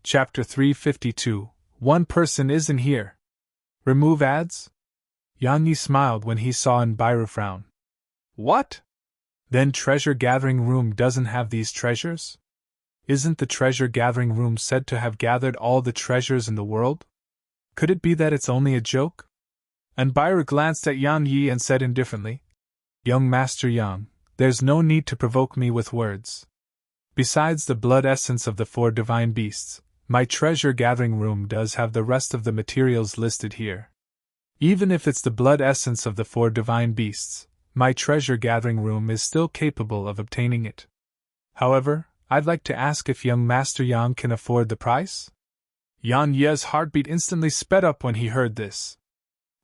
Chapter 352. One person isn't here. Remove ads? Yang Yi smiled when he saw Enbiru frown. What? Then treasure gathering room doesn't have these treasures? Isn't the treasure gathering room said to have gathered all the treasures in the world? Could it be that it's only a joke? Enbiru glanced at Yang Yi and said indifferently, Young Master Yang, there's no need to provoke me with words. Besides the blood essence of the 4 divine beasts, my treasure gathering room does have the rest of the materials listed here. Even if it's the blood essence of the 4 divine beasts, my treasure gathering room is still capable of obtaining it. However, I'd like to ask if young Master Yang can afford the price? Yang Yi's heartbeat instantly sped up when he heard this.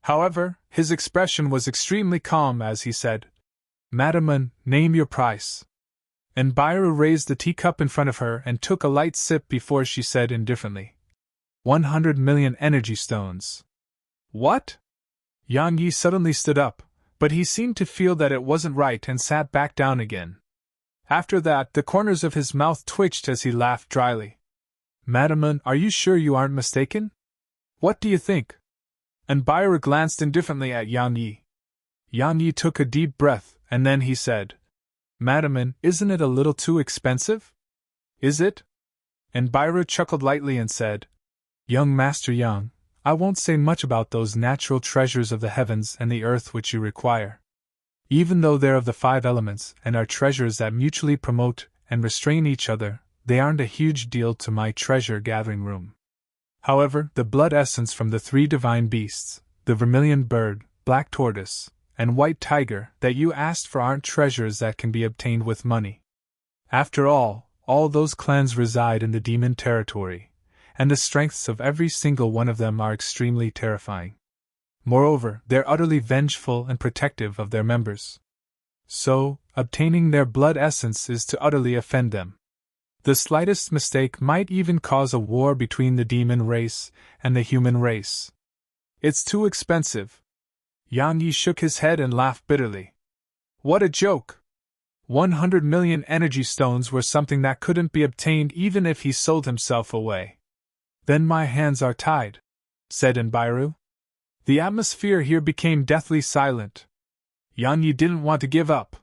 However, his expression was extremely calm as he said, Madam, name your price. Enbiru raised the teacup in front of her and took a light sip before she said indifferently, 100 million energy stones. What? Yang Yi suddenly stood up, but he seemed to feel that it wasn't right and sat back down again. After that, the corners of his mouth twitched as he laughed dryly. Madam, are you sure you aren't mistaken? What do you think? Enbiru glanced indifferently at Yang Yi. Yang Yi took a deep breath, and then he said, Madam, isn't it a little too expensive? Is it? Enbiru chuckled lightly and said, Young Master Yang, I won't say much about those natural treasures of the heavens and the earth which you require. Even though they're of the 5 elements and are treasures that mutually promote and restrain each other, they aren't a huge deal to my treasure gathering room. However, the blood essence from the 3 divine beasts, the vermilion bird, black tortoise, and white tiger that you asked for aren't treasures that can be obtained with money. After all those clans reside in the demon territory, and the strengths of every single one of them are extremely terrifying. Moreover, they're utterly vengeful and protective of their members. So, obtaining their blood essence is to utterly offend them. The slightest mistake might even cause a war between the demon race and the human race. It's too expensive. Yang Yi shook his head and laughed bitterly. What a joke! 100 million energy stones were something that couldn't be obtained even if he sold himself away. Then my hands are tied, said Enbiru. The atmosphere here became deathly silent. Yang Yi didn't want to give up.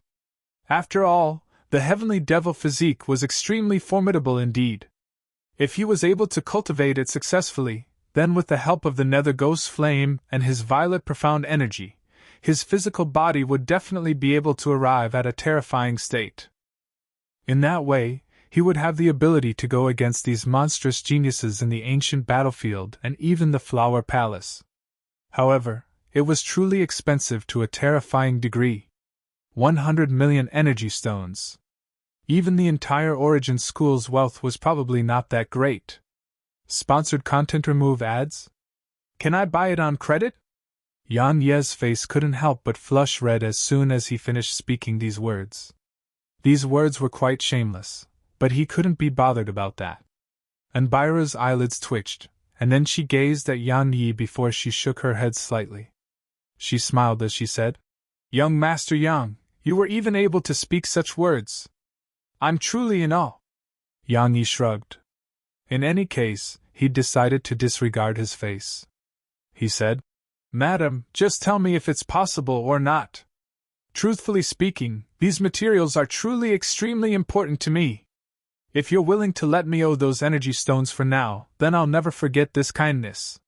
After all, the heavenly devil physique was extremely formidable indeed. If he was able to cultivate it successfully, then with the help of the nether ghost flame and his violet profound energy, his physical body would definitely be able to arrive at a terrifying state. In that way, he would have the ability to go against these monstrous geniuses in the ancient battlefield and even the Flower Palace. However, it was truly expensive to a terrifying degree. 100 million energy stones. Even the entire Origin School's wealth was probably not that great. Sponsored content remove ads? Can I buy it on credit? Yang Yi's face couldn't help but flush red as soon as he finished speaking these words. These words were quite shameless, but he couldn't be bothered about that. Enbiru's eyelids twitched, and then she gazed at Yang Yi before she shook her head slightly. She smiled as she said, Young Master Yang, you were even able to speak such words. I'm truly in awe. Yang Yi shrugged. In any case, he decided to disregard his face. He said, Madam, just tell me if it's possible or not. Truthfully speaking, these materials are truly extremely important to me. If you're willing to let me owe those energy stones for now, then I'll never forget this kindness.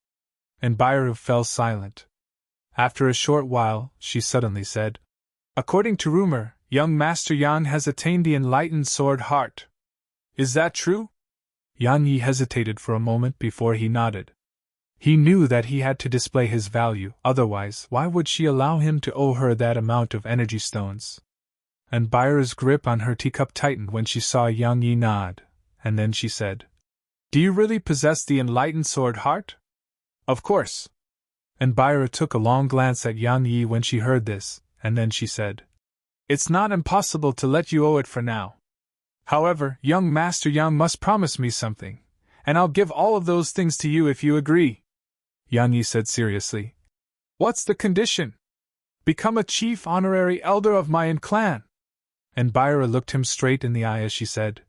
Enbiru fell silent. After a short while, she suddenly said, According to rumor, young Master Yang has attained the enlightened sword heart. Is that true? Yang Yi hesitated for a moment before he nodded. He knew that he had to display his value, otherwise why would she allow him to owe her that amount of energy stones? Enbiru's grip on her teacup tightened when she saw Yang Yi nod, and then she said, Do you really possess the enlightened sword heart? Of course. Enbiru took a long glance at Yang Yi when she heard this, and then she said, It's not impossible to let you owe it for now. However, young Master Yang must promise me something, and I'll give all of those things to you if you agree. Yang Yi said seriously, What's the condition? Become a chief honorary elder of my clan. Enbiru looked him straight in the eye as she said,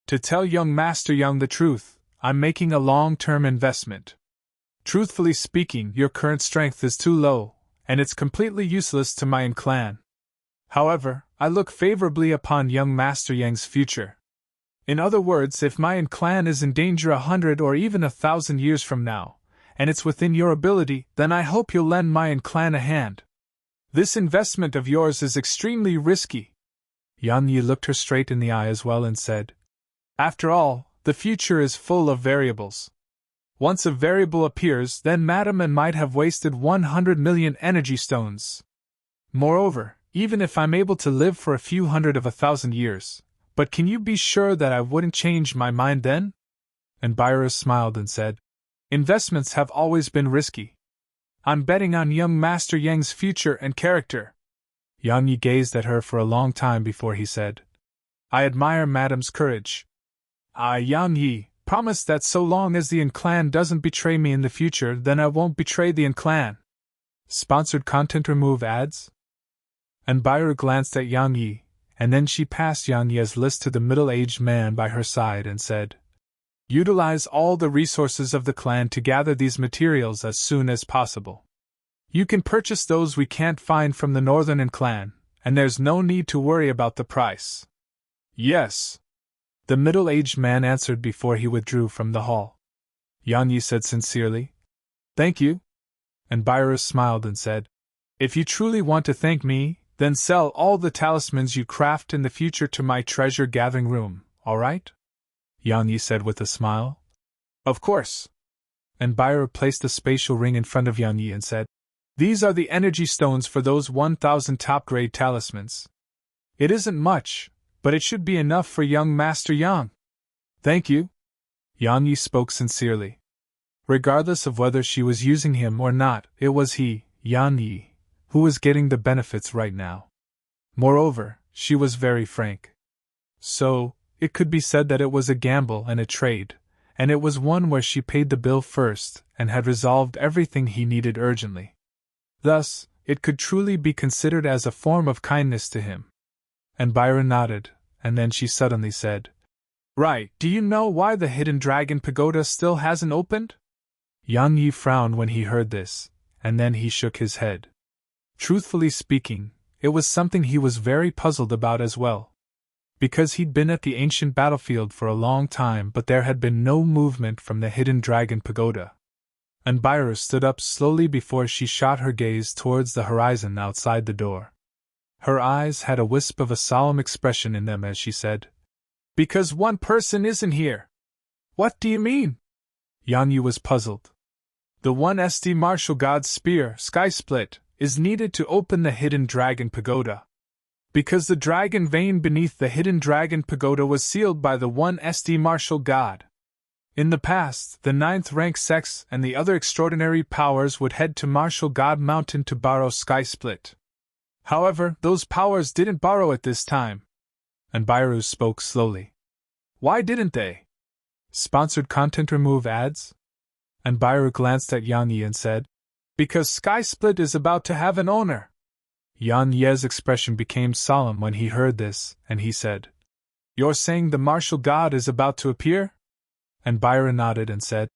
To tell young Master Yang the truth, I'm making a long-term investment. Truthfully speaking, your current strength is too low, and it's completely useless to my clan. However, I look favorably upon young Master Yang's future. In other words, if my clan is in danger 100 or even 1,000 years from now, and it's within your ability, then I hope you'll lend my clan a hand. This investment of yours is extremely risky. Yan Yi looked her straight in the eye as well and said, After all, the future is full of variables. Once a variable appears, then Madam and might have wasted 100 million energy stones. Moreover, even if I'm able to live for a few 100,000 years, but can you be sure that I wouldn't change my mind then? And Byra smiled and said, Investments have always been risky. I'm betting on young Master Yang's future and character. Yang Yi gazed at her for a long time before he said, I admire Madam's courage. Yang Yi, promise that so long as the clan doesn't betray me in the future, then I won't betray the clan. Sponsored content remove ads? And Byra glanced at Yang Yi, and then she passed Yang Yi's list to the middle-aged man by her side and said, Utilize all the resources of the clan to gather these materials as soon as possible. You can purchase those we can't find from the northern clan, and there's no need to worry about the price. Yes. The middle-aged man answered before he withdrew from the hall. Yang Yi said sincerely, Thank you. And Byra smiled and said, If you truly want to thank me, then sell all the talismans you craft in the future to my treasure-gathering room, all right? Yang Yi said with a smile. Of course. And Byra placed a spatial ring in front of Yang Yi and said, These are the energy stones for those 1,000 top-grade talismans. It isn't much, but it should be enough for young Master Yang. Thank you. Yang Yi spoke sincerely. Regardless of whether she was using him or not, it was he, Yang Yi, who was getting the benefits right now. Moreover, she was very frank. So, it could be said that it was a gamble and a trade, and it was one where she paid the bill first and had resolved everything he needed urgently. Thus, it could truly be considered as a form of kindness to him. And Byra nodded, and then she suddenly said, Right, do you know why the Hidden Dragon Pagoda still hasn't opened? Yang Yi frowned when he heard this, and then he shook his head. Truthfully speaking, it was something he was very puzzled about as well. Because he'd been at the ancient battlefield for a long time, but there had been no movement from the Hidden Dragon Pagoda. And Byra stood up slowly before she shot her gaze towards the horizon outside the door. Her eyes had a wisp of a solemn expression in them as she said, Because one person isn't here. What do you mean? Yang Yi was puzzled. The 1SD Martial God's Spear, Sky Split, is needed to open the Hidden Dragon Pagoda. Because the dragon vein beneath the Hidden Dragon Pagoda was sealed by the 1SD Martial God. In the past, the 9th rank sects and the other extraordinary powers would head to Martial God Mountain to borrow Sky Split. However, those powers didn't borrow it this time. And Byru spoke slowly. Why didn't they? Sponsored content remove ads? And Byru glanced at Yang Yi and said, Because Sky Split is about to have an owner. Yang Yi's expression became solemn when he heard this, and he said, You're saying the martial god is about to appear? And Byra nodded and said,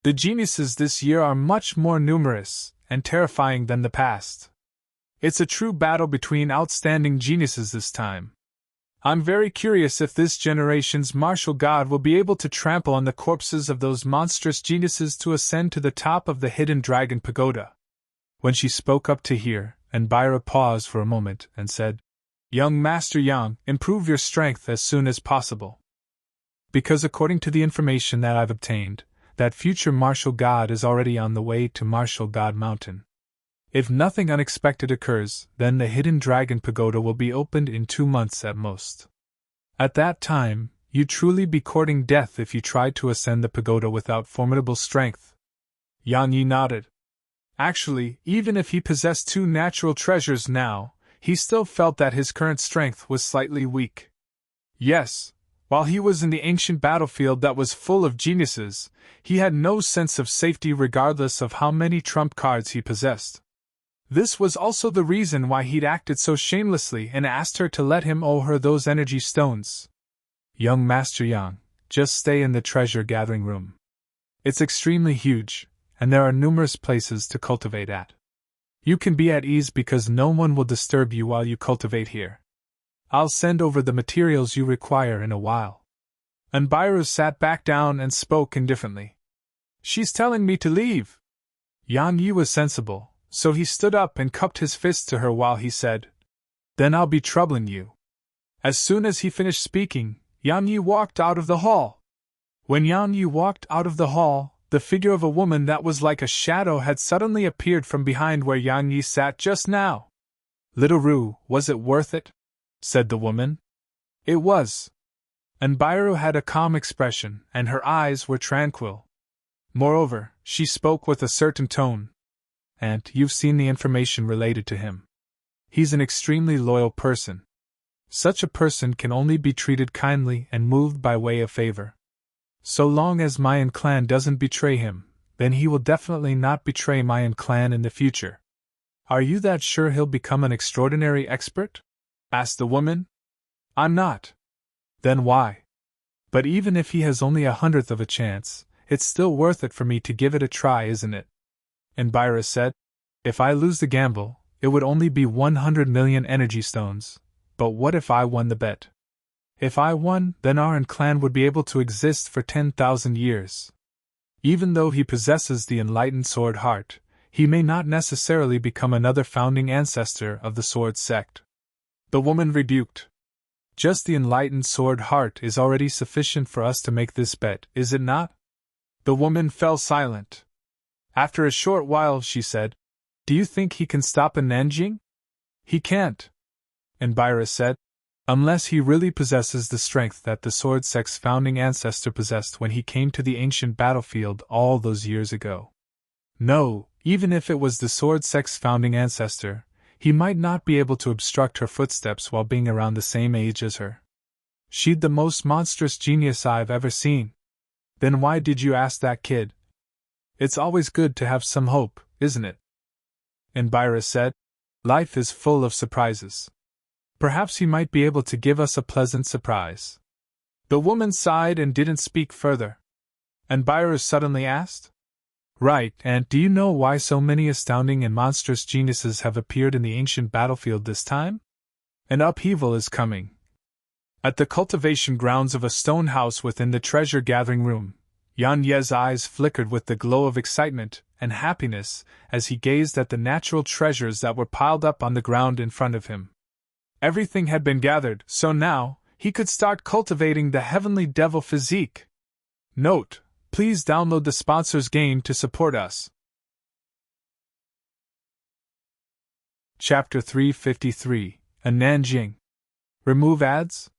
The geniuses this year are much more numerous and terrifying than the past. It's a true battle between outstanding geniuses this time. I'm very curious if this generation's martial god will be able to trample on the corpses of those monstrous geniuses to ascend to the top of the Hidden Dragon Pagoda. When she spoke up to hear, and Byra paused for a moment and said, Young Master Yang, improve your strength as soon as possible. Because according to the information that I've obtained, that future martial god is already on the way to Martial God Mountain. If nothing unexpected occurs, then the Hidden Dragon Pagoda will be opened in 2 months at most. At that time, you'd truly be courting death if you tried to ascend the pagoda without formidable strength. Yang Yi nodded. Actually, even if he possessed 2 natural treasures now, he still felt that his current strength was slightly weak. Yes, while he was in the ancient battlefield that was full of geniuses, he had no sense of safety regardless of how many trump cards he possessed. This was also the reason why he'd acted so shamelessly and asked her to let him owe her those energy stones. Young Master Yang, just stay in the treasure-gathering room. It's extremely huge, and there are numerous places to cultivate at. You can be at ease because no one will disturb you while you cultivate here. I'll send over the materials you require in a while. Anbiru sat back down and spoke indifferently. She's telling me to leave. Yan Yi was sensible, so he stood up and cupped his fist to her while he said, Then I'll be troubling you. As soon as he finished speaking, Yan Yi walked out of the hall. When Yan Yi walked out of the hall, the figure of a woman that was like a shadow had suddenly appeared from behind where Yan Yi sat just now. Little Rue, was it worth it? Said the woman. It was. Anbiru had a calm expression, and her eyes were tranquil. Moreover, she spoke with a certain tone. And you've seen the information related to him. He's an extremely loyal person. Such a person can only be treated kindly and moved by way of favor. So long as Mayan clan doesn't betray him, then he will definitely not betray Mayan clan in the future. Are you that sure he'll become an extraordinary expert? Asked the woman. I'm not. Then why? But even if he has only 1/100th of a chance, it's still worth it for me to give it a try, isn't it? Anbiru said. If I lose the gamble, it would only be 100 million energy stones. But what if I won the bet? If I won, then our clan would be able to exist for 10,000 years. Even though he possesses the enlightened sword heart, he may not necessarily become another founding ancestor of the sword sect. The woman rebuked. Just the enlightened sword heart is already sufficient for us to make this bet, is it not? The woman fell silent. After a short while she said, Do you think he can stop a Nanjing? He can't. Anbiru said, unless he really possesses the strength that the sword sect's founding ancestor possessed when he came to the ancient battlefield all those years ago. No, even if it was the sword sect's founding ancestor, he might not be able to obstruct her footsteps while being around the same age as her. She'd the most monstrous genius I've ever seen. Then why did you ask that kid? It's always good to have some hope, isn't it? Anbiru said, Life is full of surprises. Perhaps he might be able to give us a pleasant surprise. The woman sighed and didn't speak further. Anbiru suddenly asked, Right, and do you know why so many astounding and monstrous geniuses have appeared in the ancient battlefield this time? An upheaval is coming. At the cultivation grounds of a stone house within the treasure-gathering room, Yan Ye's eyes flickered with the glow of excitement and happiness as he gazed at the natural treasures that were piled up on the ground in front of him. Everything had been gathered, so now he could start cultivating the heavenly devil physique. Note: please download the sponsor's game to support us. Chapter 353, A Nanjing. Remove ads?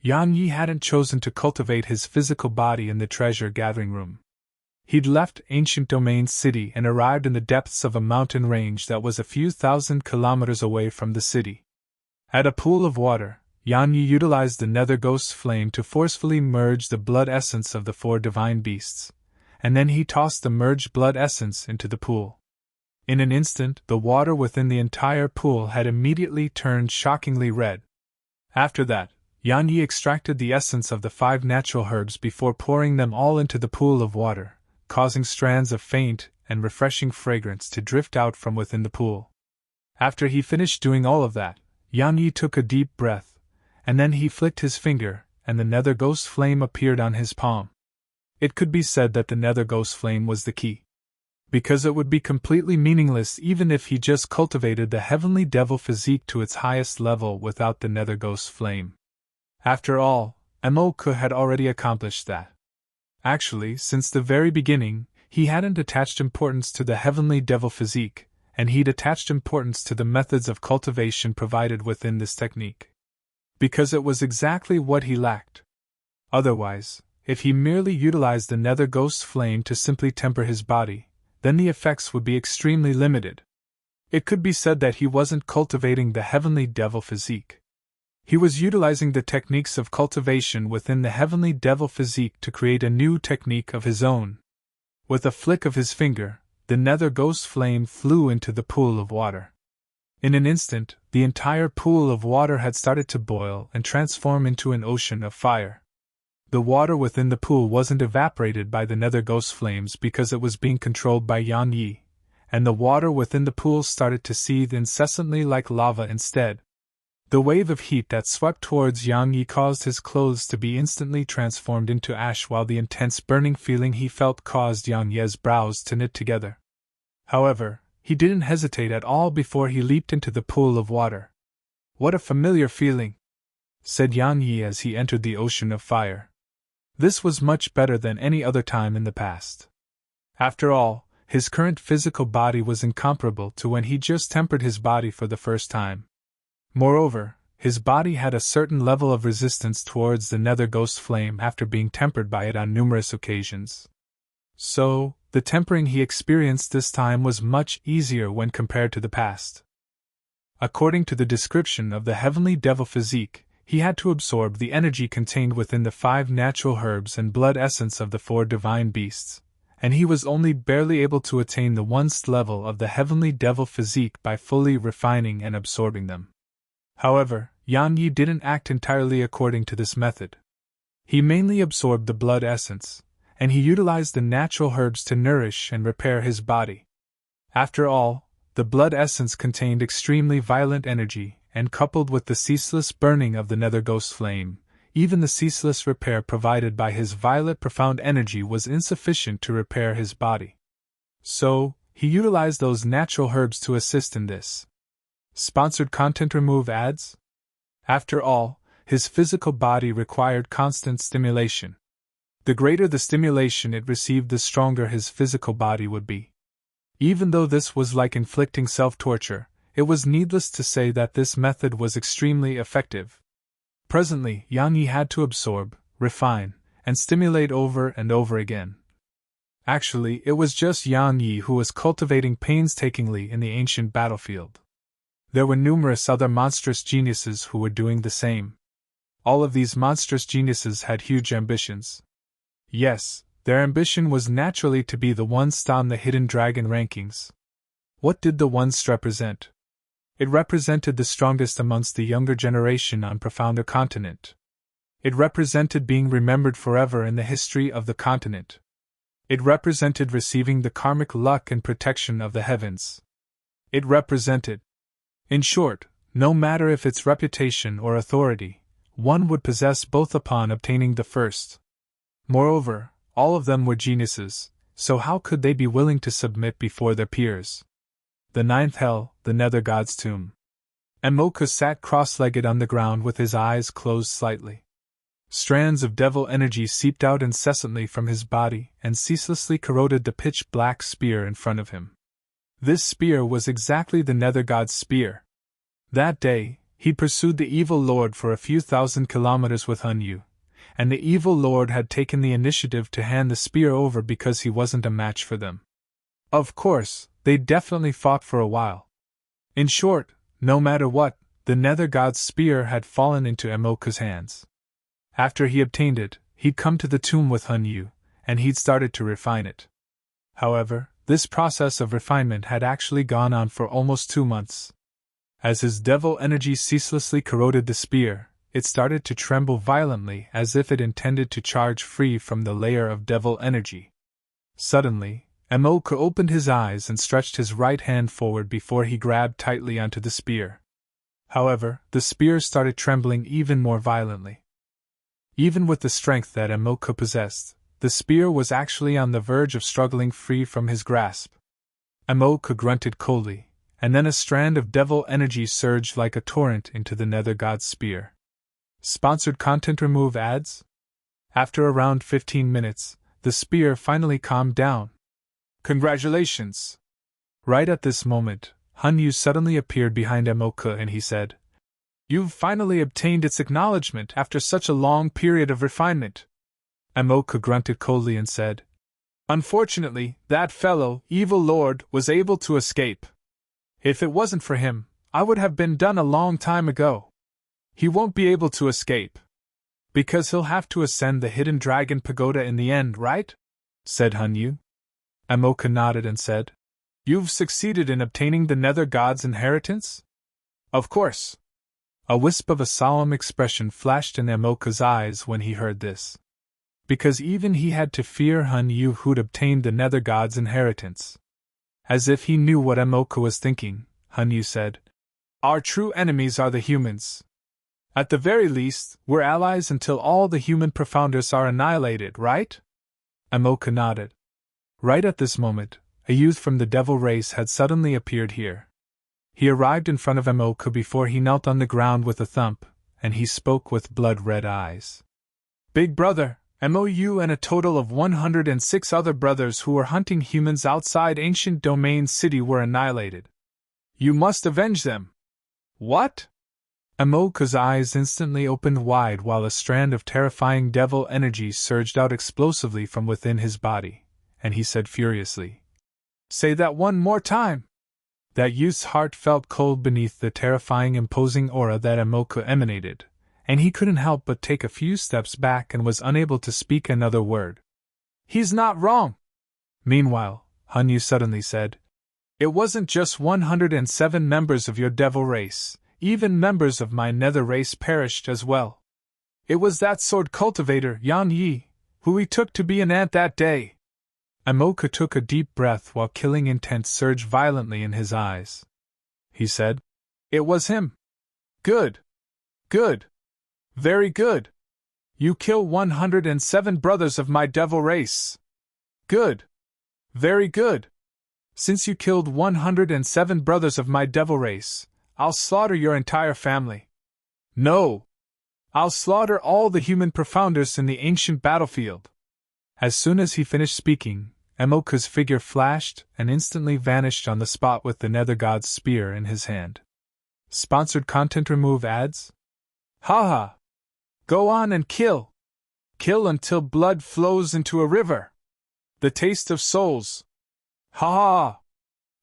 Yan Yi hadn't chosen to cultivate his physical body in the treasure-gathering room. He'd left ancient Domain City and arrived in the depths of a mountain range that was a few thousand kilometers away from the city. At a pool of water, Yan Yi utilized the Nether Ghost's flame to forcefully merge the blood essence of the 4 divine beasts, and then he tossed the merged blood essence into the pool. In an instant, the water within the entire pool had immediately turned shockingly red. After that, Yan Yi extracted the essence of the 5 natural herbs before pouring them all into the pool of water, causing strands of faint and refreshing fragrance to drift out from within the pool. After he finished doing all of that, Yan Yi took a deep breath, and then he flicked his finger, and the Nether Ghost flame appeared on his palm. It could be said that the Nether Ghost flame was the key, because it would be completely meaningless even if he just cultivated the heavenly devil physique to its highest level without the Nether Ghost flame. After all, Embark had already accomplished that. Actually, since the very beginning, he hadn't attached importance to the heavenly devil physique, and he'd attached importance to the methods of cultivation provided within this technique. Because it was exactly what he lacked. Otherwise, if he merely utilized the Nether Ghost's flame to simply temper his body, then the effects would be extremely limited. It could be said that he wasn't cultivating the heavenly devil physique. He was utilizing the techniques of cultivation within the heavenly devil physique to create a new technique of his own. With a flick of his finger, the Nether Ghost flame flew into the pool of water. In an instant, the entire pool of water had started to boil and transform into an ocean of fire. The water within the pool wasn't evaporated by the nether ghost flames because it was being controlled by Yang Yi, and the water within the pool started to seethe incessantly like lava instead. The wave of heat that swept towards Yang Yi caused his clothes to be instantly transformed into ash, while the intense burning feeling he felt caused Yang Yi's brows to knit together. However, he didn't hesitate at all before he leaped into the pool of water. "What a familiar feeling," said Yang Yi as he entered the ocean of fire. This was much better than any other time in the past. After all, his current physical body was incomparable to when he just tempered his body for the first time. Moreover, his body had a certain level of resistance towards the nether ghost flame after being tempered by it on numerous occasions. So, the tempering he experienced this time was much easier when compared to the past. According to the description of the heavenly devil physique, he had to absorb the energy contained within the 5 natural herbs and blood essence of the 4 divine beasts, and he was only barely able to attain the 1st level of the heavenly devil physique by fully refining and absorbing them. However, Yang Yi didn't act entirely according to this method. He mainly absorbed the blood essence, and he utilized the natural herbs to nourish and repair his body. After all, the blood essence contained extremely violent energy, and coupled with the ceaseless burning of the nether ghost flame, even the ceaseless repair provided by his violet profound energy was insufficient to repair his body. So, he utilized those natural herbs to assist in this. Sponsored content. Remove ads? After all, his physical body required constant stimulation. The greater the stimulation it received, the stronger his physical body would be. Even though this was like inflicting self-torture, it was needless to say that this method was extremely effective. Presently, Yang Yi had to absorb, refine, and stimulate over and over again. Actually, it was just Yang Yi who was cultivating painstakingly in the ancient battlefield. There were numerous other monstrous geniuses who were doing the same. All of these monstrous geniuses had huge ambitions. Yes, their ambition was naturally to be the ones on the hidden dragon rankings. What did the ones represent? It represented the strongest amongst the younger generation on Profounder Continent. It represented being remembered forever in the history of the continent. It represented receiving the karmic luck and protection of the heavens. It represented, in short, no matter if its reputation or authority, one would possess both upon obtaining the first. Moreover, all of them were geniuses, so how could they be willing to submit before their peers? The 9th hell, the nether god's tomb. Emoka sat cross-legged on the ground with his eyes closed slightly. Strands of devil energy seeped out incessantly from his body and ceaselessly corroded the pitch-black spear in front of him. This spear was exactly the nether god's spear. That day, he pursued the evil lord for a few thousand kilometers with Hun Yu, and the evil lord had taken the initiative to hand the spear over because he wasn't a match for them. Of course, they definitely fought for a while. In short, no matter what, the nether god's spear had fallen into Emoka's hands. After he obtained it, he'd come to the tomb with Hun Yu, and he'd started to refine it. However, this process of refinement had actually gone on for almost 2 months. As his devil energy ceaselessly corroded the spear, it started to tremble violently as if it intended to charge free from the layer of devil energy. Suddenly, Emoka opened his eyes and stretched his right hand forward before he grabbed tightly onto the spear. However, the spear started trembling even more violently. Even with the strength that Emoka possessed, the spear was actually on the verge of struggling free from his grasp. Emoka grunted coldly, and then a strand of devil energy surged like a torrent into the nether god's spear. Sponsored content. Remove ads? After around 15 minutes, the spear finally calmed down. Congratulations! Right at this moment, Hun Yu suddenly appeared behind Emoka and he said, "You've finally obtained its acknowledgement after such a long period of refinement." Emoka grunted coldly and said, "Unfortunately, that fellow, evil lord, was able to escape. If it wasn't for him, I would have been done a long time ago. He won't be able to escape. Because he'll have to ascend the hidden dragon pagoda in the end, right?" said Hun Yu. Emoka nodded and said, "You've succeeded in obtaining the nether god's inheritance?" "Of course." A wisp of a solemn expression flashed in Emoka's eyes when he heard this. because even he had to fear Hun Yu, who'd obtained the Nether God's inheritance. As if he knew what Emoka was thinking, Hun Yu said, "Our true enemies are the humans. At the very least, we're allies until all the human profounders are annihilated, right?" Emoka nodded. Right at this moment, a youth from the devil race had suddenly appeared here. He arrived in front of Emoka before he knelt on the ground with a thump, and he spoke with blood-red eyes. "Big brother, MOU and a total of 106 other brothers who were hunting humans outside Ancient Domain City were annihilated. You must avenge them." "What?" Emoka's eyes instantly opened wide while a strand of terrifying devil energy surged out explosively from within his body, and he said furiously, "Say that one more time!" That youth's heart felt cold beneath the terrifying imposing aura that Emoka emanated, and he couldn't help but take a few steps back and was unable to speak another word. "He's not wrong!" Meanwhile, Hun Yu suddenly said, "It wasn't just 107 members of your devil race, even members of my nether race perished as well. It was that sword cultivator, Yan Yi, who we took to be an ant that day." Emoka took a deep breath while killing intent surged violently in his eyes. He said, "It was him. Good. Good. Very good. You kill 107 brothers of my devil race. Good. Very good. Since you killed 107 brothers of my devil race, I'll slaughter your entire family. No! I'll slaughter all the human profounders in the ancient battlefield." As soon as he finished speaking, Emoka's figure flashed and instantly vanished on the spot with the Nether God's spear in his hand. Sponsored content. Remove ads? Haha! Go on and kill! Kill until blood flows into a river! The taste of souls! Ha ha!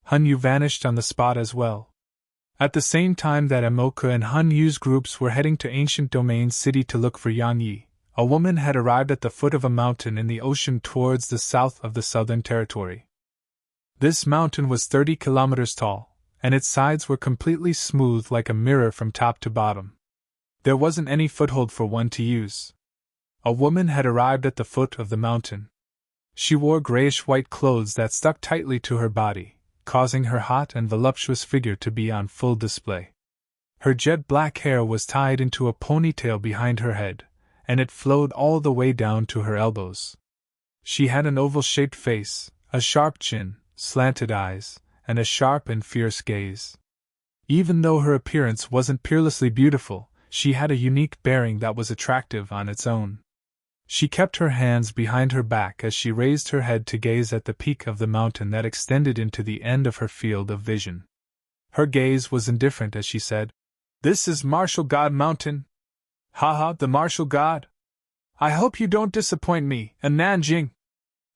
Hun Yu vanished on the spot as well. At the same time that Emoka and Hun Yu's groups were heading to Ancient Domain City to look for Yan Yi, a woman had arrived at the foot of a mountain in the ocean towards the south of the Southern Territory. This mountain was 30 kilometers tall, and its sides were completely smooth like a mirror from top to bottom. There wasn't any foothold for one to use. A woman had arrived at the foot of the mountain. She wore grayish-white clothes that stuck tightly to her body, causing her hot and voluptuous figure to be on full display. Her jet-black hair was tied into a ponytail behind her head, and it flowed all the way down to her elbows. She had an oval-shaped face, a sharp chin, slanted eyes, and a sharp and fierce gaze. Even though her appearance wasn't peerlessly beautiful, she had a unique bearing that was attractive on its own. She kept her hands behind her back as she raised her head to gaze at the peak of the mountain that extended into the end of her field of vision. Her gaze was indifferent as she said, "This is Martial God Mountain. Haha, the Martial God. I hope you don't disappoint me, and Nanjing.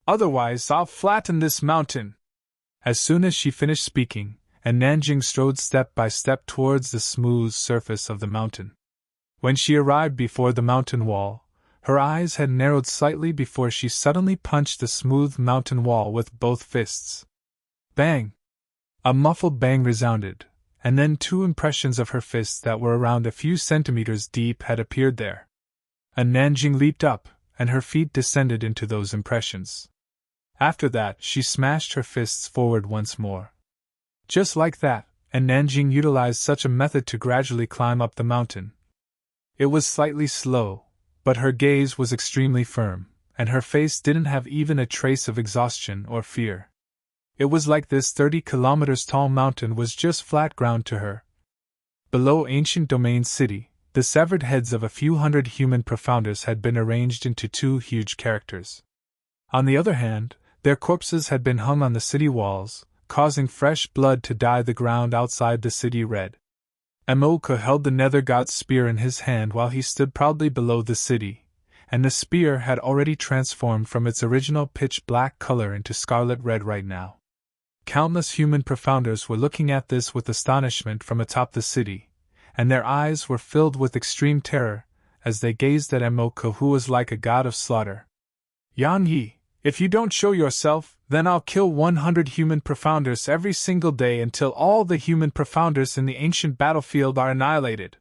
Otherwise, I'll flatten this mountain." As soon as she finished speaking, and Nanjing strode step by step towards the smooth surface of the mountain. When she arrived before the mountain wall, her eyes had narrowed slightly before she suddenly punched the smooth mountain wall with both fists. Bang! A muffled bang resounded, and then two impressions of her fists that were around a few centimeters deep had appeared there. And Nanjing leaped up, and her feet descended into those impressions. After that, she smashed her fists forward once more. Just like that, and Nanjing utilized such a method to gradually climb up the mountain. It was slightly slow, but her gaze was extremely firm, and her face didn't have even a trace of exhaustion or fear. It was like this 30 kilometers tall mountain was just flat ground to her. Below Ancient Domain City, the severed heads of a few hundred human profounders had been arranged into two huge characters. On the other hand, their corpses had been hung on the city walls, causing fresh blood to dye the ground outside the city red. Emoka held the Nether God's spear in his hand while he stood proudly below the city, and the spear had already transformed from its original pitch-black color into scarlet red right now. Countless human profounders were looking at this with astonishment from atop the city, and their eyes were filled with extreme terror as they gazed at Emoka, who was like a god of slaughter. "Yan Yi, if you don't show yourself, then I'll kill 100 human profounders every single day until all the human profounders in the ancient battlefield are annihilated."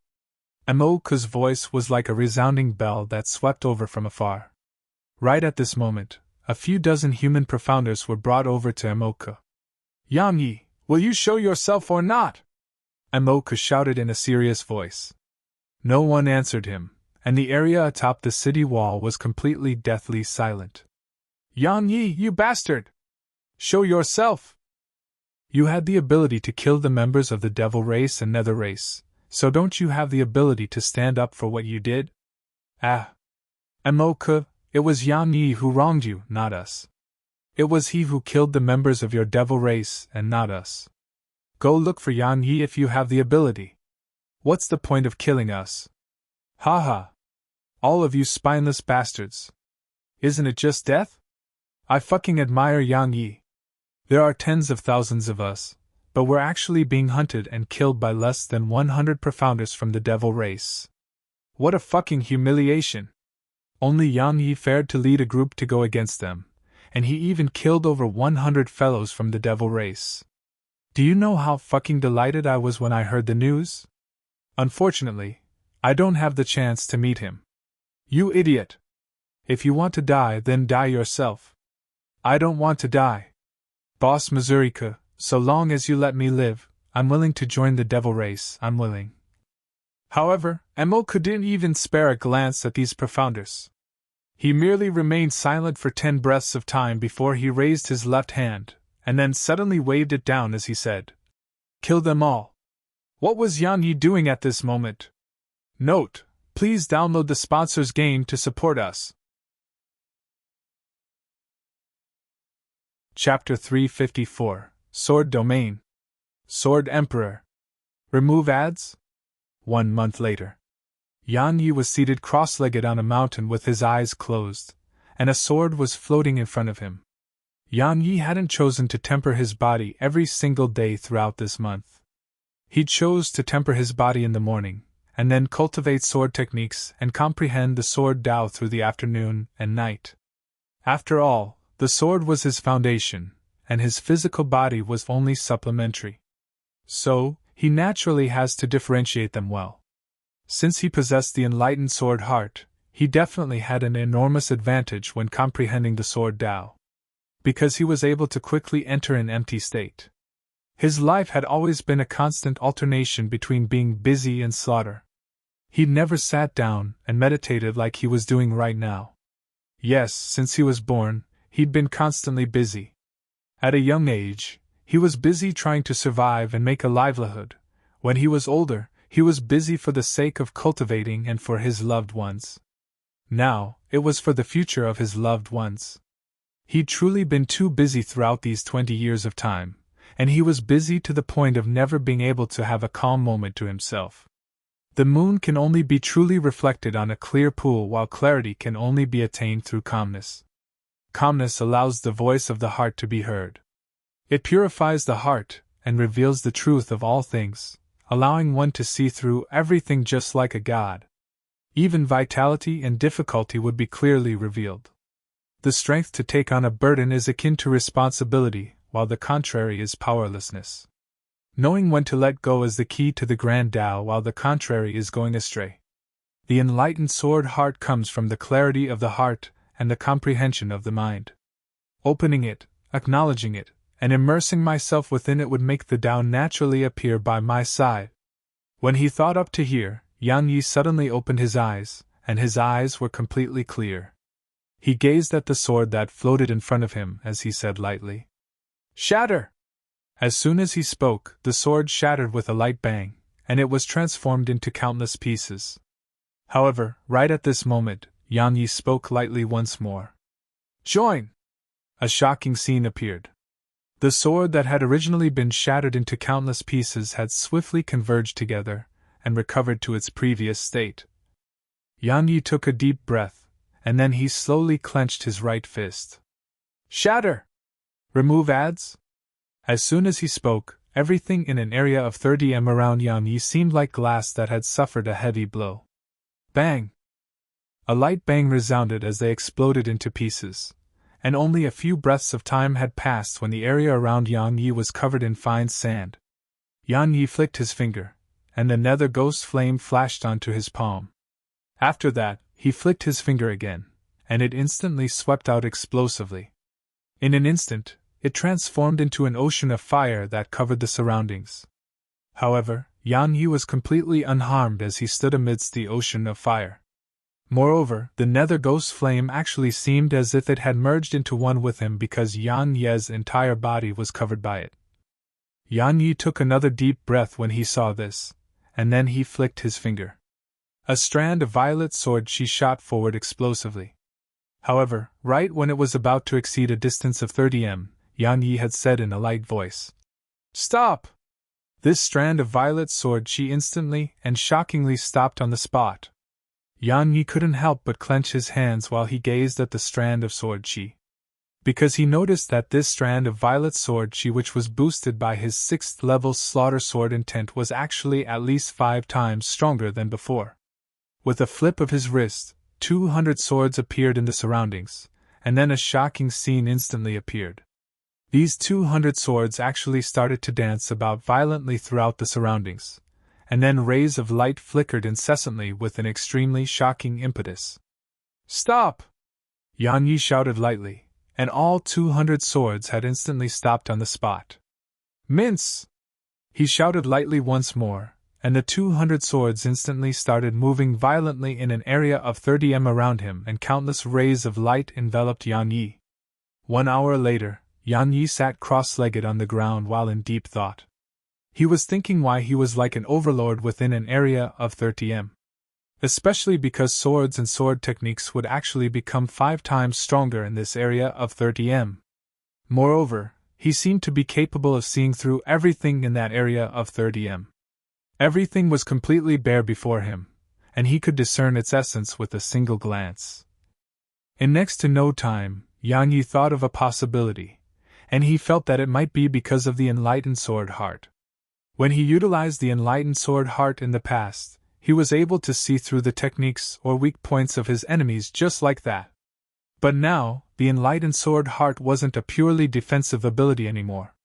Emoka's voice was like a resounding bell that swept over from afar. Right at this moment, a few dozen human profounders were brought over to Emoka. Yang Yi, will you show yourself or not? Emoka shouted in a serious voice. No one answered him, and the area atop the city wall was completely deathly silent. Yang Yi, you bastard! Show yourself! You had the ability to kill the members of the Devil race and Nether race, so don't you have the ability to stand up for what you did? Ah! Emoka, it was Yang Yi who wronged you, not us. It was he who killed the members of your Devil race and not us. Go look for Yang Yi if you have the ability. What's the point of killing us? Ha ha! All of you spineless bastards. Isn't it just death? I fucking admire Yang Yi. There are tens of thousands of us, but we're actually being hunted and killed by less than 100 profounders from the Devil race. What a fucking humiliation! Only Yang Yi fared to lead a group to go against them, and he even killed over 100 fellows from the Devil race. Do you know how fucking delighted I was when I heard the news? Unfortunately, I don't have the chance to meet him. You idiot! If you want to die, then die yourself. I don't want to die. Boss Mazurika, so long as you let me live, I'm willing to join the Devil race, I'm willing. However, Emoka didn't even spare a glance at these profounders. He merely remained silent for 10 breaths of time before he raised his left hand, and then suddenly waved it down as he said, "Kill them all." What was Yang Yi doing at this moment? Note: please download the sponsor's game to support us. Chapter 354, Sword Domain. Sword Emperor. Remove ads? 1 month later. Yang Yi was seated cross-legged on a mountain with his eyes closed, and a sword was floating in front of him. Yang Yi hadn't chosen to temper his body every single day throughout this month. He chose to temper his body in the morning, and then cultivate sword techniques and comprehend the sword Dao through the afternoon and night. After all, the sword was his foundation, and his physical body was only supplementary. So, he naturally has to differentiate them well. Since he possessed the enlightened sword heart, he definitely had an enormous advantage when comprehending the sword Dao, because he was able to quickly enter an empty state. His life had always been a constant alternation between being busy and slaughter. He'd never sat down and meditated like he was doing right now. Yes, since he was born, he'd been constantly busy. At a young age, he was busy trying to survive and make a livelihood. When he was older, he was busy for the sake of cultivating and for his loved ones. Now, it was for the future of his loved ones. He'd truly been too busy throughout these 20 years of time, and he was busy to the point of never being able to have a calm moment to himself. The moon can only be truly reflected on a clear pool, while clarity can only be attained through calmness. Calmness allows the voice of the heart to be heard. It purifies the heart and reveals the truth of all things, allowing one to see through everything just like a god. Even vitality and difficulty would be clearly revealed. The strength to take on a burden is akin to responsibility, while the contrary is powerlessness. Knowing when to let go is the key to the grand Tao, while the contrary is going astray. The enlightened sword heart comes from the clarity of the heart and the comprehension of the mind. Opening it, acknowledging it, and immersing myself within it would make the Tao naturally appear by my side. When he thought up to here, Yang Yi suddenly opened his eyes, and his eyes were completely clear. He gazed at the sword that floated in front of him as he said lightly, "Shatter!" As soon as he spoke, the sword shattered with a light bang, and it was transformed into countless pieces. However, right at this moment, Yang Yi spoke lightly once more. "Join!" A shocking scene appeared. The sword that had originally been shattered into countless pieces had swiftly converged together and recovered to its previous state. Yang Yi took a deep breath, and then he slowly clenched his right fist. "Shatter! Remove ads?" As soon as he spoke, everything in an area of 30 m around Yang Yi seemed like glass that had suffered a heavy blow. Bang! A light bang resounded as they exploded into pieces, and only a few breaths of time had passed when the area around Yang Yi was covered in fine sand. Yang Yi flicked his finger, and the nether ghost flame flashed onto his palm. After that, he flicked his finger again, and it instantly swept out explosively. In an instant, it transformed into an ocean of fire that covered the surroundings. However, Yan Yi was completely unharmed as he stood amidst the ocean of fire. Moreover, the nether ghost flame actually seemed as if it had merged into one with him because Yan Ye's entire body was covered by it. Yan Yi took another deep breath when he saw this, and then he flicked his finger. A strand of violet sword chi shot forward explosively. However, right when it was about to exceed a distance of 30 m, Yan Yi had said in a light voice, "Stop!" This strand of violet sword chi instantly and shockingly stopped on the spot. Yan Yi couldn't help but clench his hands while he gazed at the strand of sword chi. Because he noticed that this strand of violet sword chi, which was boosted by his 6th level slaughter sword intent, was actually at least 5 times stronger than before. With a flip of his wrist, 200 swords appeared in the surroundings, and then a shocking scene instantly appeared. These 200 swords actually started to dance about violently throughout the surroundings, and then rays of light flickered incessantly with an extremely shocking impetus. "Stop!" Yan Yi shouted lightly, and all 200 swords had instantly stopped on the spot. "Mince!" He shouted lightly once more, and the 200 swords instantly started moving violently in an area of 30 m around him, and countless rays of light enveloped Yan Yi. 1 hour later, Yan Yi sat cross-legged on the ground while in deep thought. He was thinking why he was like an overlord within an area of 30 m. Especially because swords and sword techniques would actually become 5 times stronger in this area of 30 m. Moreover, he seemed to be capable of seeing through everything in that area of 30 m. Everything was completely bare before him, and he could discern its essence with a single glance. In next to no time, Yan Yi thought of a possibility, and he felt that it might be because of the enlightened sword heart. When he utilized the enlightened sword heart in the past, he was able to see through the techniques or weak points of his enemies just like that. But now, the enlightened sword heart wasn't a purely defensive ability anymore.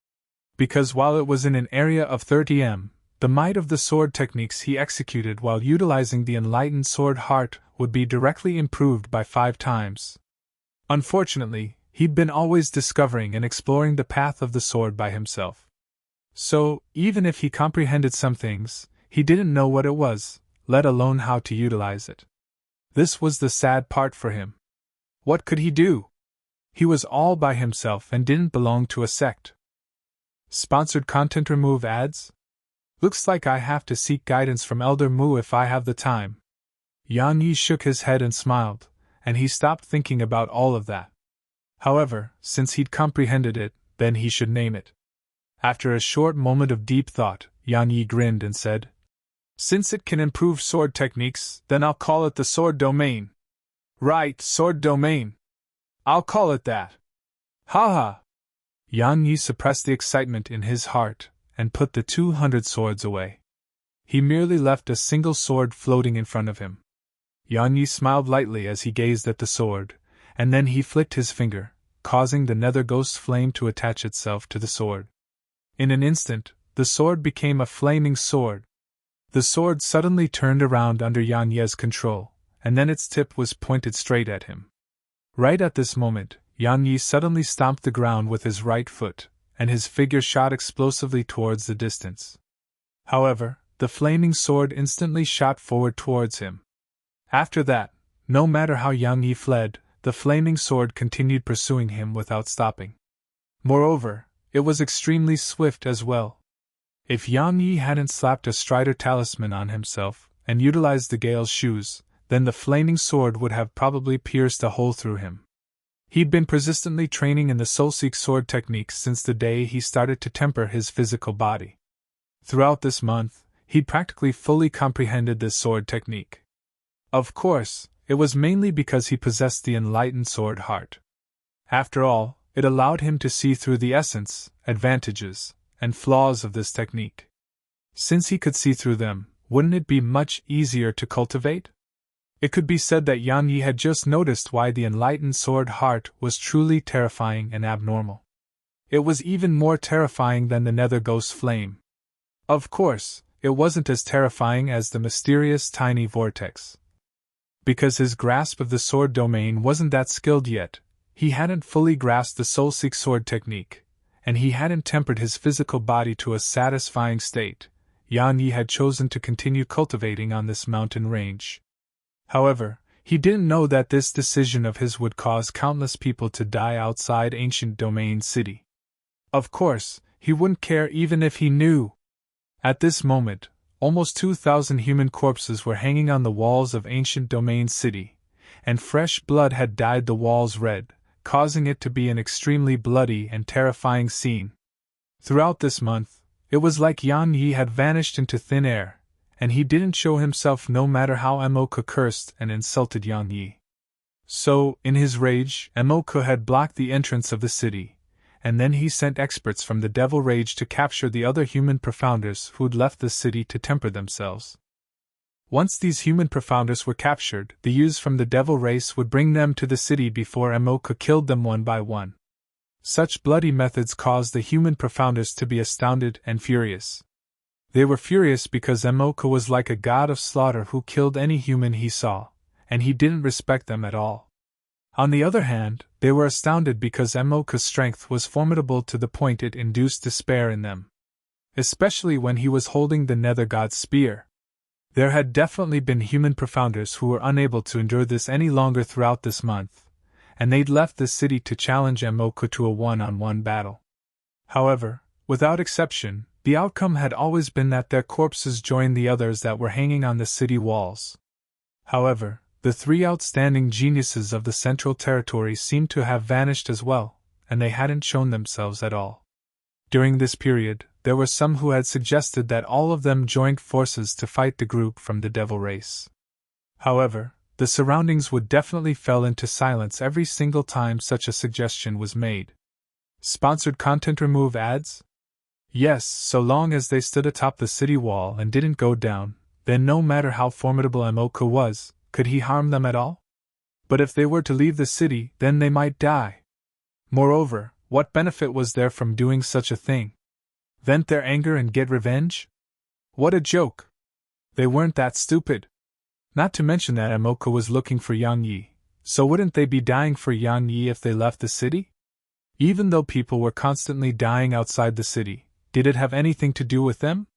Because while it was in an area of 30 m, the might of the sword techniques he executed while utilizing the enlightened sword heart would be directly improved by 5 times. Unfortunately, he'd been always discovering and exploring the path of the sword by himself. So, even if he comprehended some things, he didn't know what it was, let alone how to utilize it. This was the sad part for him. What could he do? He was all by himself and didn't belong to a sect. Sponsored content. Remove ads? Looks like I have to seek guidance from Elder Mu if I have the time. Yan Yi shook his head and smiled, and he stopped thinking about all of that. However, since he'd comprehended it, then he should name it. After a short moment of deep thought, Yan Yi grinned and said, "Since it can improve sword techniques, then I'll call it the Sword Domain." "Right, Sword Domain. I'll call it that." "Ha ha!" Yan Yi suppressed the excitement in his heart and put the 200 swords away. He merely left a single sword floating in front of him. Yan Yi smiled lightly as he gazed at the sword, and then he flicked his finger, causing the nether ghost flame to attach itself to the sword. In an instant, the sword became a flaming sword. The sword suddenly turned around under Yan Yi's control, and then its tip was pointed straight at him. Right at this moment, Yan Yi suddenly stomped the ground with his right foot, and his figure shot explosively towards the distance. However, the flaming sword instantly shot forward towards him. After that, no matter how Yan Yi fled, the flaming sword continued pursuing him without stopping. Moreover, it was extremely swift as well. If Yan Yi hadn't slapped a Strider talisman on himself and utilized the Gale's shoes, then the flaming sword would have probably pierced a hole through him. He'd been persistently training in the Soulseek sword techniques since the day he started to temper his physical body. Throughout this month, he'd practically fully comprehended this sword technique. Of course, it was mainly because he possessed the enlightened sword heart. After all, it allowed him to see through the essence, advantages, and flaws of this technique. Since he could see through them, wouldn't it be much easier to cultivate? It could be said that Yan Yi had just noticed why the enlightened sword heart was truly terrifying and abnormal. It was even more terrifying than the nether ghost flame. Of course, it wasn't as terrifying as the mysterious tiny vortex. Because his grasp of the sword domain wasn't that skilled yet, he hadn't fully grasped the soul-seek sword technique, and he hadn't tempered his physical body to a satisfying state. Yan Yi had chosen to continue cultivating on this mountain range. However, he didn't know that this decision of his would cause countless people to die outside Ancient Domain City. Of course, he wouldn't care even if he knew. At this moment, almost 2,000 human corpses were hanging on the walls of Ancient Domain City, and fresh blood had dyed the walls red, causing it to be an extremely bloody and terrifying scene. Throughout this month, it was like Yan Yi had vanished into thin air, and he didn't show himself no matter how Emoka cursed and insulted Yan Yi. So, in his rage, Emoka had blocked the entrance of the city, and then he sent experts from the Devil Rage to capture the other human profounders who'd left the city to temper themselves. Once these human profounders were captured, the youths from the Devil Race would bring them to the city before Emoka killed them one by one. Such bloody methods caused the human profounders to be astounded and furious. They were furious because Emoka was like a god of slaughter who killed any human he saw, and he didn't respect them at all. On the other hand, they were astounded because Emoka's strength was formidable to the point it induced despair in them. Especially when he was holding the Nether God's spear. There had definitely been human profounders who were unable to endure this any longer throughout this month, and they'd left the city to challenge Emoka to a one-on-one battle. However, without exception, the outcome had always been that their corpses joined the others that were hanging on the city walls. However, the three outstanding geniuses of the Central Territory seemed to have vanished as well, and they hadn't shown themselves at all. During this period, there were some who had suggested that all of them joined forces to fight the group from the Devil Race. However, the surroundings would definitely fell into silence every single time such a suggestion was made. Sponsored content remove ads? Yes, so long as they stood atop the city wall and didn't go down, then no matter how formidable Emoka was, could he harm them at all? But if they were to leave the city, then they might die. Moreover, what benefit was there from doing such a thing? Vent their anger and get revenge? What a joke! They weren't that stupid. Not to mention that Emoka was looking for Yang Yi, so wouldn't they be dying for Yang Yi if they left the city? Even though people were constantly dying outside the city, did it have anything to do with them?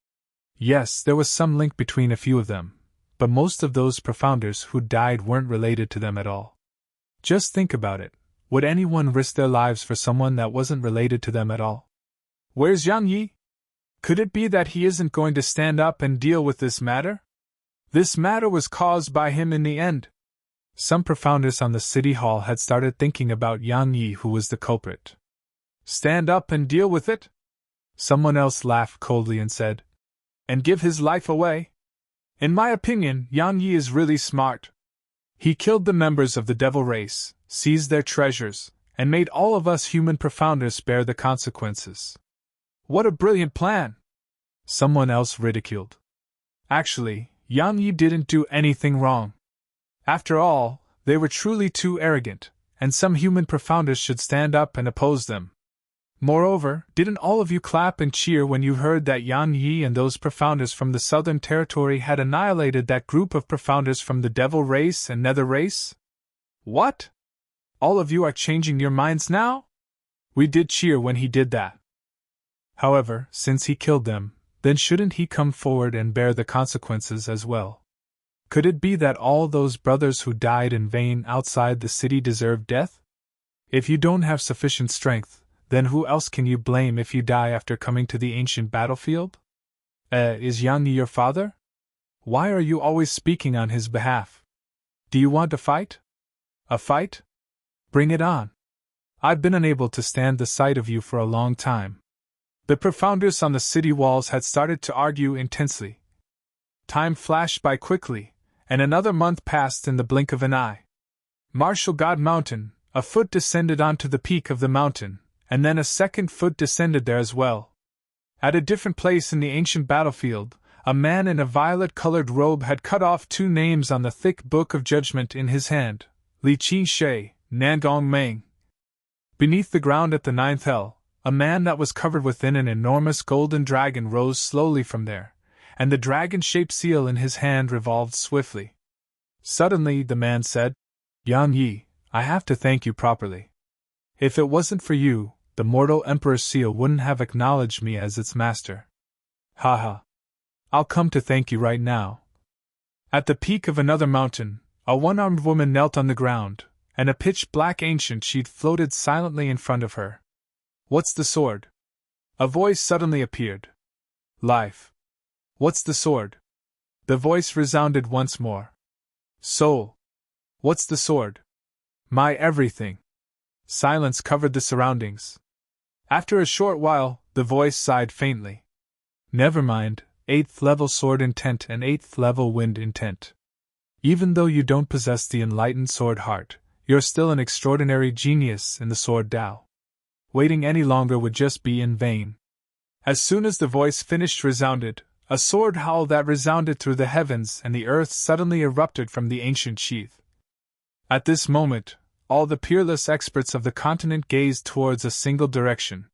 Yes, there was some link between a few of them, but most of those profounders who died weren't related to them at all. Just think about it. Would anyone risk their lives for someone that wasn't related to them at all? Where's Yang Yi? Could it be that he isn't going to stand up and deal with this matter? This matter was caused by him in the end. Some profounders on the city hall had started thinking about Yang Yi, who was the culprit. Stand up and deal with it? Someone else laughed coldly and said, and give his life away? In my opinion, Yang Yi is really smart. He killed the members of the Devil Race, seized their treasures, and made all of us human profounders bear the consequences. What a brilliant plan! Someone else ridiculed. Actually, Yang Yi didn't do anything wrong. After all, they were truly too arrogant, and some human profounders should stand up and oppose them. Moreover, didn't all of you clap and cheer when you heard that Yang Yi and those profounders from the Southern Territory had annihilated that group of profounders from the Devil Race and Nether Race? What? All of you are changing your minds now? We did cheer when he did that. However, since he killed them, then shouldn't he come forward and bear the consequences as well? Could it be that all those brothers who died in vain outside the city deserve death? If you don't have sufficient strength, then who else can you blame if you die after coming to the ancient battlefield? Is Yang Yi your father? Why are you always speaking on his behalf? Do you want a fight? A fight? Bring it on. I've been unable to stand the sight of you for a long time. The profounders on the city walls had started to argue intensely. Time flashed by quickly, and another month passed in the blink of an eye. Martial God Mountain, a foot descended onto the peak of the mountain, and then a second foot descended there as well. At a different place in the ancient battlefield, a man in a violet-colored robe had cut off two names on the thick book of judgment in his hand, Li Qin She, Nangong Meng. Beneath the ground at the ninth hell, a man that was covered within an enormous golden dragon rose slowly from there, and the dragon-shaped seal in his hand revolved swiftly. Suddenly, the man said, Yang Yi, I have to thank you properly. If it wasn't for you, the mortal Emperor Seal wouldn't have acknowledged me as its master. Haha. I'll come to thank you right now. At the peak of another mountain, a one-armed woman knelt on the ground, and a pitch-black ancient sheet floated silently in front of her. What's the sword? A voice suddenly appeared. Life. What's the sword? The voice resounded once more. Soul. What's the sword? My everything. Silence covered the surroundings. After a short while, the voice sighed faintly. Never mind, 8th level sword intent and 8th level wind intent. Even though you don't possess the enlightened sword heart, you're still an extraordinary genius in the sword Tao. Waiting any longer would just be in vain. As soon as the voice finished resounded, a sword howl that resounded through the heavens and the earth suddenly erupted from the ancient sheath. At this moment, all the peerless experts of the continent gazed towards a single direction.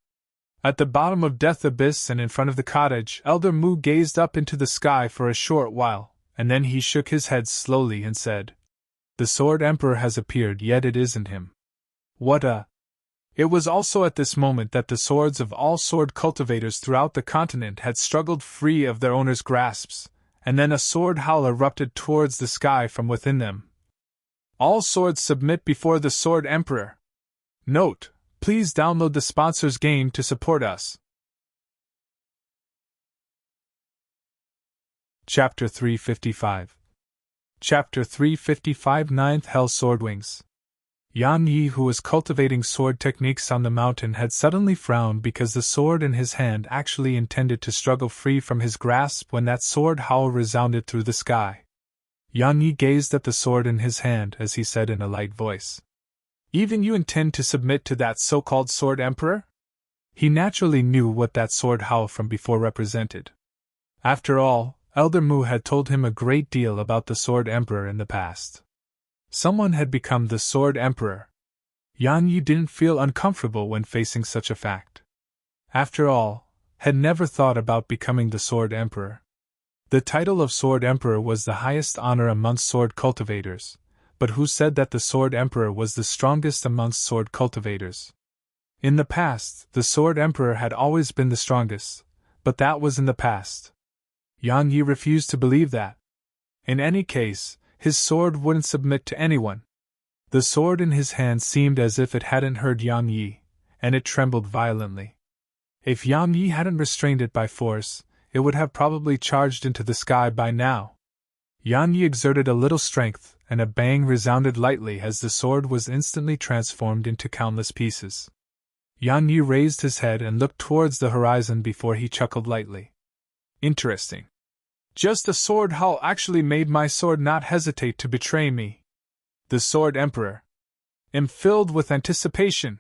At the bottom of Death Abyss and in front of the cottage, Elder Mu gazed up into the sky for a short while, and then he shook his head slowly and said, The Sword Emperor has appeared, yet it isn't him. What a... It was also at this moment that the swords of all sword cultivators throughout the continent had struggled free of their owners' grasps, and then a sword howl erupted towards the sky from within them. All swords submit before the Sword Emperor. Note: please download the sponsor's game to support us. Chapter 355. Chapter 355 Ninth Hell Swordwings. Yan Yi, who was cultivating sword techniques on the mountain, had suddenly frowned because the sword in his hand actually intended to struggle free from his grasp when that sword howl resounded through the sky. Yan Yi gazed at the sword in his hand as he said in a light voice, Even you intend to submit to that so-called Sword Emperor? He naturally knew what that sword howl from before represented. After all, Elder Mu had told him a great deal about the Sword Emperor in the past. Someone had become the Sword Emperor. Yan Yi didn't feel uncomfortable when facing such a fact. After all, had never thought about becoming the Sword Emperor. The title of Sword Emperor was the highest honor amongst sword cultivators, but who said that the Sword Emperor was the strongest amongst sword cultivators? In the past, the Sword Emperor had always been the strongest, but that was in the past. Yan Yi refused to believe that. In any case, his sword wouldn't submit to anyone. The sword in his hand seemed as if it hadn't heard Yan Yi, and it trembled violently. If Yan Yi hadn't restrained it by force, it would have probably charged into the sky by now. Yan Yi exerted a little strength, and a bang resounded lightly as the sword was instantly transformed into countless pieces. Yan Yi raised his head and looked towards the horizon before he chuckled lightly. Interesting. Just a sword howl actually made my sword not hesitate to betray me. The Sword Emperor. Am filled with anticipation.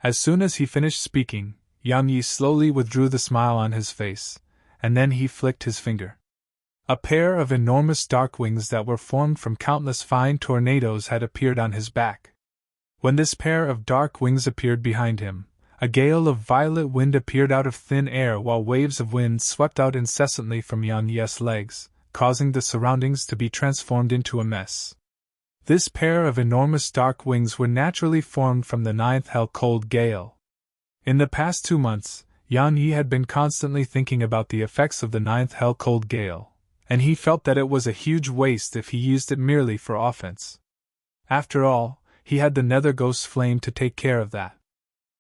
As soon as he finished speaking, Yan Yi slowly withdrew the smile on his face, and then he flicked his finger. A pair of enormous dark wings that were formed from countless fine tornadoes had appeared on his back. When this pair of dark wings appeared behind him, a gale of violet wind appeared out of thin air while waves of wind swept out incessantly from Yan Yi's legs, causing the surroundings to be transformed into a mess. This pair of enormous dark wings were naturally formed from the ninth hell cold gale. In the past 2 months, Yan Yi had been constantly thinking about the effects of the ninth hell cold gale, and he felt that it was a huge waste if he used it merely for offense. After all, he had the Nether Ghost Flame to take care of that.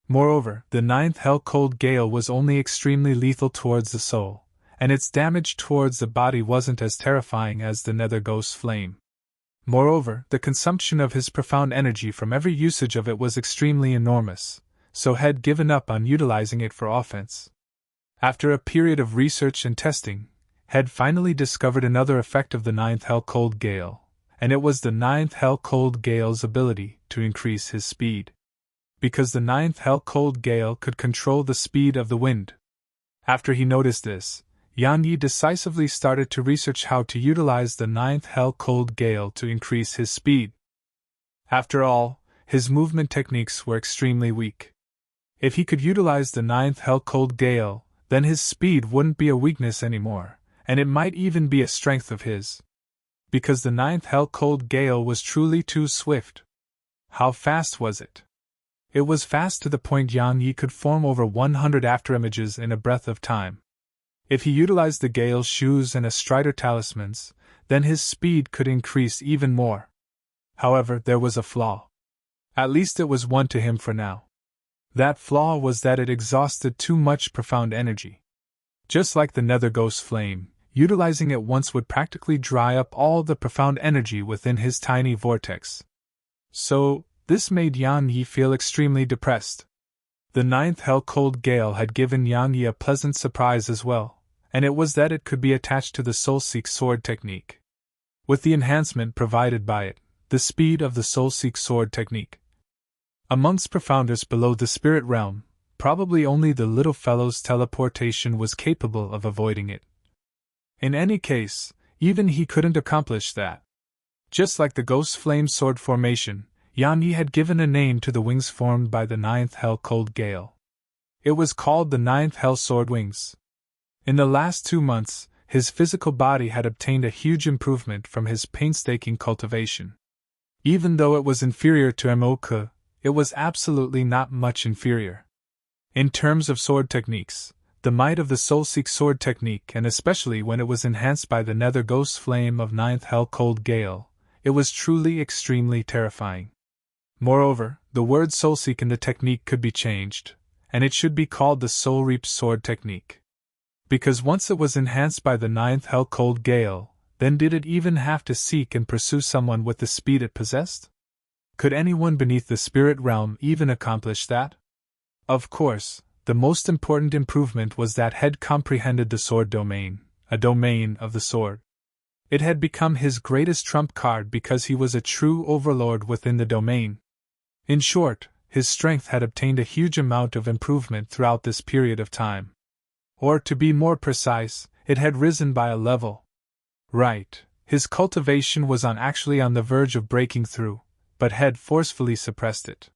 Moreover, the ninth hell cold gale was only extremely lethal towards the soul, and its damage towards the body wasn't as terrifying as the Nether Ghost Flame. Moreover, the consumption of his profound energy from every usage of it was extremely enormous, so had given up on utilizing it for offense. After a period of research and testing, had finally discovered another effect of the ninth hell cold gale, and it was the ninth hell cold gale's ability to increase his speed. Because the ninth hell cold gale could control the speed of the wind. After he noticed this, Yan Yi decisively started to research how to utilize the ninth hell cold gale to increase his speed. After all, his movement techniques were extremely weak. If he could utilize the ninth hell cold gale, then his speed wouldn't be a weakness anymore, and it might even be a strength of his. because the ninth hell-cold gale was truly too swift. How fast was it? It was fast to the point Yang Yi could form over 100 afterimages in a breath of time. If he utilized the gale's shoes and a strider talismans, then his speed could increase even more. However, there was a flaw. At least it was one to him for now. That flaw was that it exhausted too much profound energy. Just like the nether ghost flame, utilizing it once would practically dry up all the profound energy within his tiny vortex. So, this made Yang Yi feel extremely depressed. The ninth hell-cold gale had given Yang Yi a pleasant surprise as well, and it was that it could be attached to the Soul-Seek sword technique. With the enhancement provided by it, the speed of the Soul-Seek sword technique. Amongst profounders below the spirit realm, probably only the little fellow's teleportation was capable of avoiding it. In any case, even he couldn't accomplish that. Just like the ghost flame sword formation, Yang Yi had given a name to the wings formed by the ninth hell-cold gale. It was called the ninth hell sword wings. In the last 2 months, his physical body had obtained a huge improvement from his painstaking cultivation. Even though it was inferior to Embark, it was absolutely not much inferior. In terms of sword techniques, the might of the Soul-Seek sword technique, and especially when it was enhanced by the nether ghost flame of ninth hell-cold gale, it was truly extremely terrifying. Moreover, the word Soul-Seek in the technique could be changed, and it should be called the Soul Reap sword technique. Because once it was enhanced by the ninth hell-cold gale, then did it even have to seek and pursue someone with the speed it possessed? Could anyone beneath the spirit realm even accomplish that? Of course, the most important improvement was that Head comprehended the sword domain, a domain of the sword. It had become his greatest trump card because he was a true overlord within the domain. In short, his strength had obtained a huge amount of improvement throughout this period of time. Or to be more precise, it had risen by a level. Right, his cultivation was actually on the verge of breaking through, but Head forcefully suppressed it.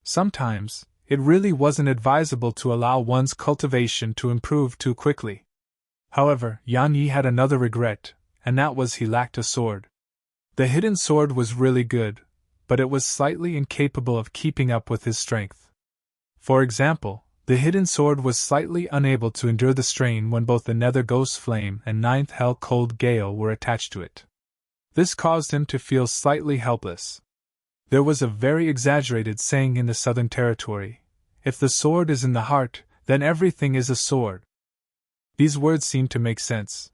Sometimes, it really wasn't advisable to allow one's cultivation to improve too quickly. However, Yang Yi had another regret, and that was he lacked a sword. The hidden sword was really good, but it was slightly incapable of keeping up with his strength. For example, the hidden sword was slightly unable to endure the strain when both the nether ghost flame and ninth hell-cold gale were attached to it. This caused him to feel slightly helpless. There was a very exaggerated saying in the Southern Territory, "If the sword is in the heart, then everything is a sword." These words seemed to make sense.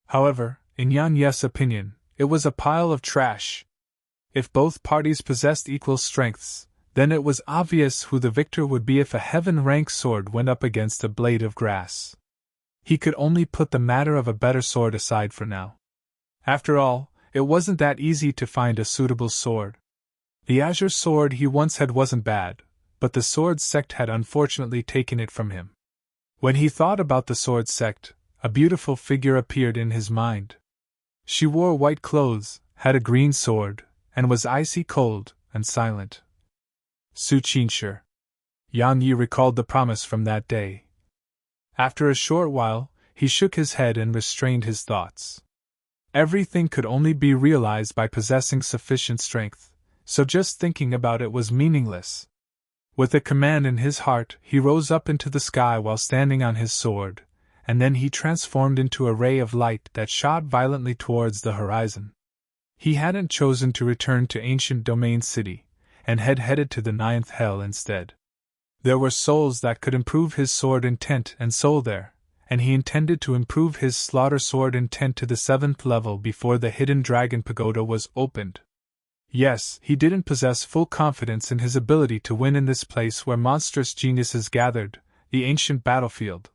However, in Yang Yi's opinion, it was a pile of trash. If both parties possessed equal strengths, then it was obvious who the victor would be if a heaven-rank sword went up against a blade of grass. He could only put the matter of a better sword aside for now. After all, it wasn't that easy to find a suitable sword. The azure sword he once had wasn't bad, but the sword sect had unfortunately taken it from him. When he thought about the sword sect, a beautiful figure appeared in his mind. She wore white clothes, had a green sword, and was icy cold and silent. Su Qinshi. Yang Yi recalled the promise from that day. After a short while, he shook his head and restrained his thoughts. Everything could only be realized by possessing sufficient strength, so just thinking about it was meaningless. With a command in his heart, he rose up into the sky while standing on his sword, and then he transformed into a ray of light that shot violently towards the horizon. He hadn't chosen to return to Ancient Domain City, and had headed to the ninth hell instead. There were souls that could improve his sword intent and soul there, and he intended to improve his slaughter sword intent to the 7th level before the Hidden Dragon Pagoda was opened. Yes, he didn't possess full confidence in his ability to win in this place where monstrous geniuses gathered, the ancient battlefield.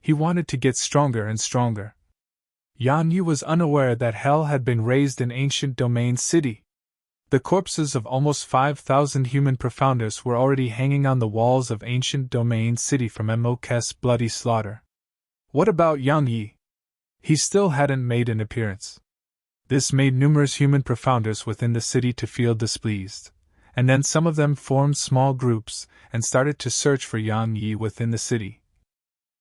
He wanted to get stronger and stronger. Yang Yi was unaware that hell had been raised in Ancient Domain City. The corpses of almost 5,000 human profounders were already hanging on the walls of Ancient Domain City from Emok's bloody slaughter. What about Yang Yi? He still hadn't made an appearance. This made numerous human profounders within the city to feel displeased, and then some of them formed small groups and started to search for Yang Yi within the city.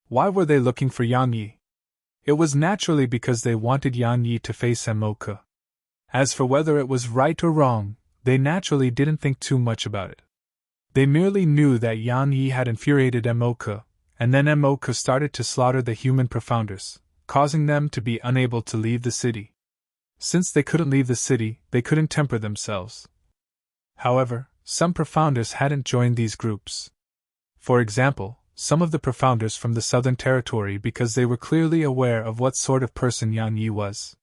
Why were they looking for Yang Yi? It was naturally because they wanted Yang Yi to face Emok. As for whether it was right or wrong, they naturally didn't think too much about it. They merely knew that Yan Yi had infuriated Emoka, and then Emoka started to slaughter the human profounders, causing them to be unable to leave the city. Since they couldn't leave the city, they couldn't temper themselves. However, some profounders hadn't joined these groups. For example, some of the profounders from the Southern Territory, because they were clearly aware of what sort of person Yan Yi was.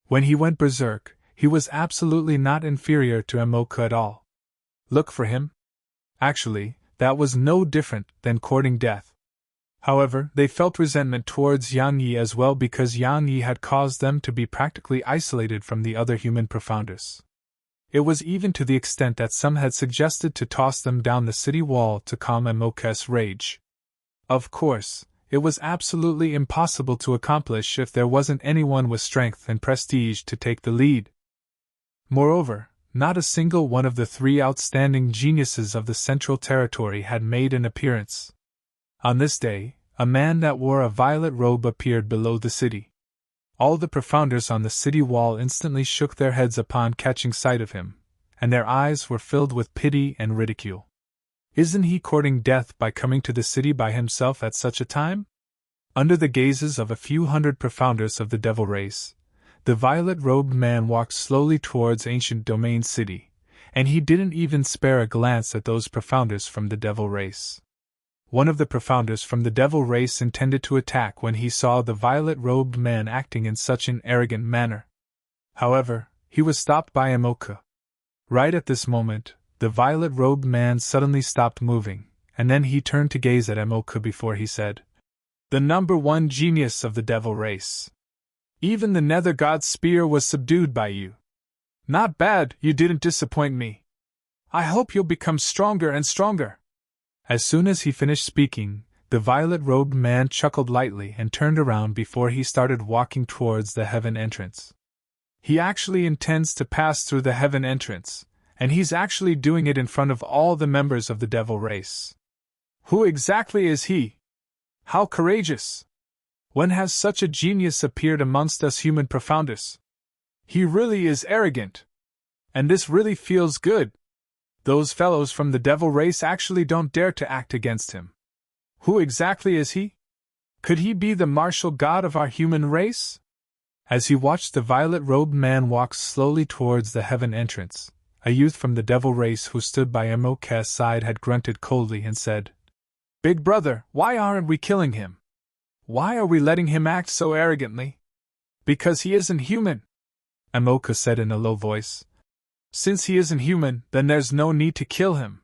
When he went berserk, he was absolutely not inferior to Emoka at all. Look for him? Actually, that was no different than courting death. However, they felt resentment towards Yan Yi as well because Yan Yi had caused them to be practically isolated from the other human profounders. It was even to the extent that some had suggested to toss them down the city wall to calm Emoka's rage. Of course, it was absolutely impossible to accomplish if there wasn't anyone with strength and prestige to take the lead. Moreover, not a single one of the three outstanding geniuses of the Central Territory had made an appearance. On this day, a man that wore a violet robe appeared below the city. All the profounders on the city wall instantly shook their heads upon catching sight of him, and their eyes were filled with pity and ridicule. Isn't he courting death by coming to the city by himself at such a time? Under the gazes of a few hundred profounders of the devil race, the violet-robed man walked slowly towards ancient domain city, and he didn't even spare a glance at those profounders from the devil race. One of the profounders from the devil race intended to attack when he saw the violet-robed man acting in such an arrogant manner. However, he was stopped by Emoka. Right at this moment, the violet-robed man suddenly stopped moving, and then he turned to gaze at Emoka before he said, "The number one genius of the devil race. Even the nether god's spear was subdued by you. Not bad, you didn't disappoint me. I hope you'll become stronger and stronger." As soon as he finished speaking, the violet-robed man chuckled lightly and turned around before he started walking towards the heaven entrance. He actually intends to pass through the heaven entrance, and he's actually doing it in front of all the members of the devil race. Who exactly is he? How courageous! When has such a genius appeared amongst us human profounders? He really is arrogant. And this really feels good. Those fellows from the devil race actually don't dare to act against him. Who exactly is he? Could he be the martial god of our human race? As he watched the violet-robed man walk slowly towards the heaven entrance, a youth from the devil race who stood by Emoka's side had grunted coldly and said, "Big brother, why aren't we killing him? Why are we letting him act so arrogantly?" "Because he isn't human," Emoka said in a low voice. "Since he isn't human, then there's no need to kill him.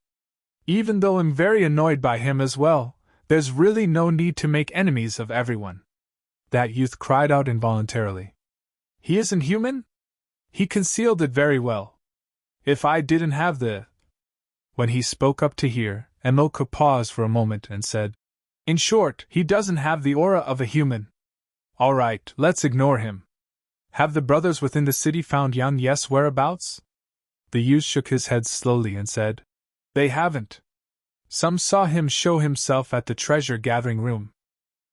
Even though I'm very annoyed by him as well, there's really no need to make enemies of everyone." That youth cried out involuntarily. "He isn't human?" He concealed it very well. If I didn't have the... When he spoke up to hear, Emoka paused for a moment and said, "In short, he doesn't have the aura of a human. All right, let's ignore him. Have the brothers within the city found Yan Yi's whereabouts?" The youth shook his head slowly and said, "They haven't. Some saw him show himself at the treasure-gathering room.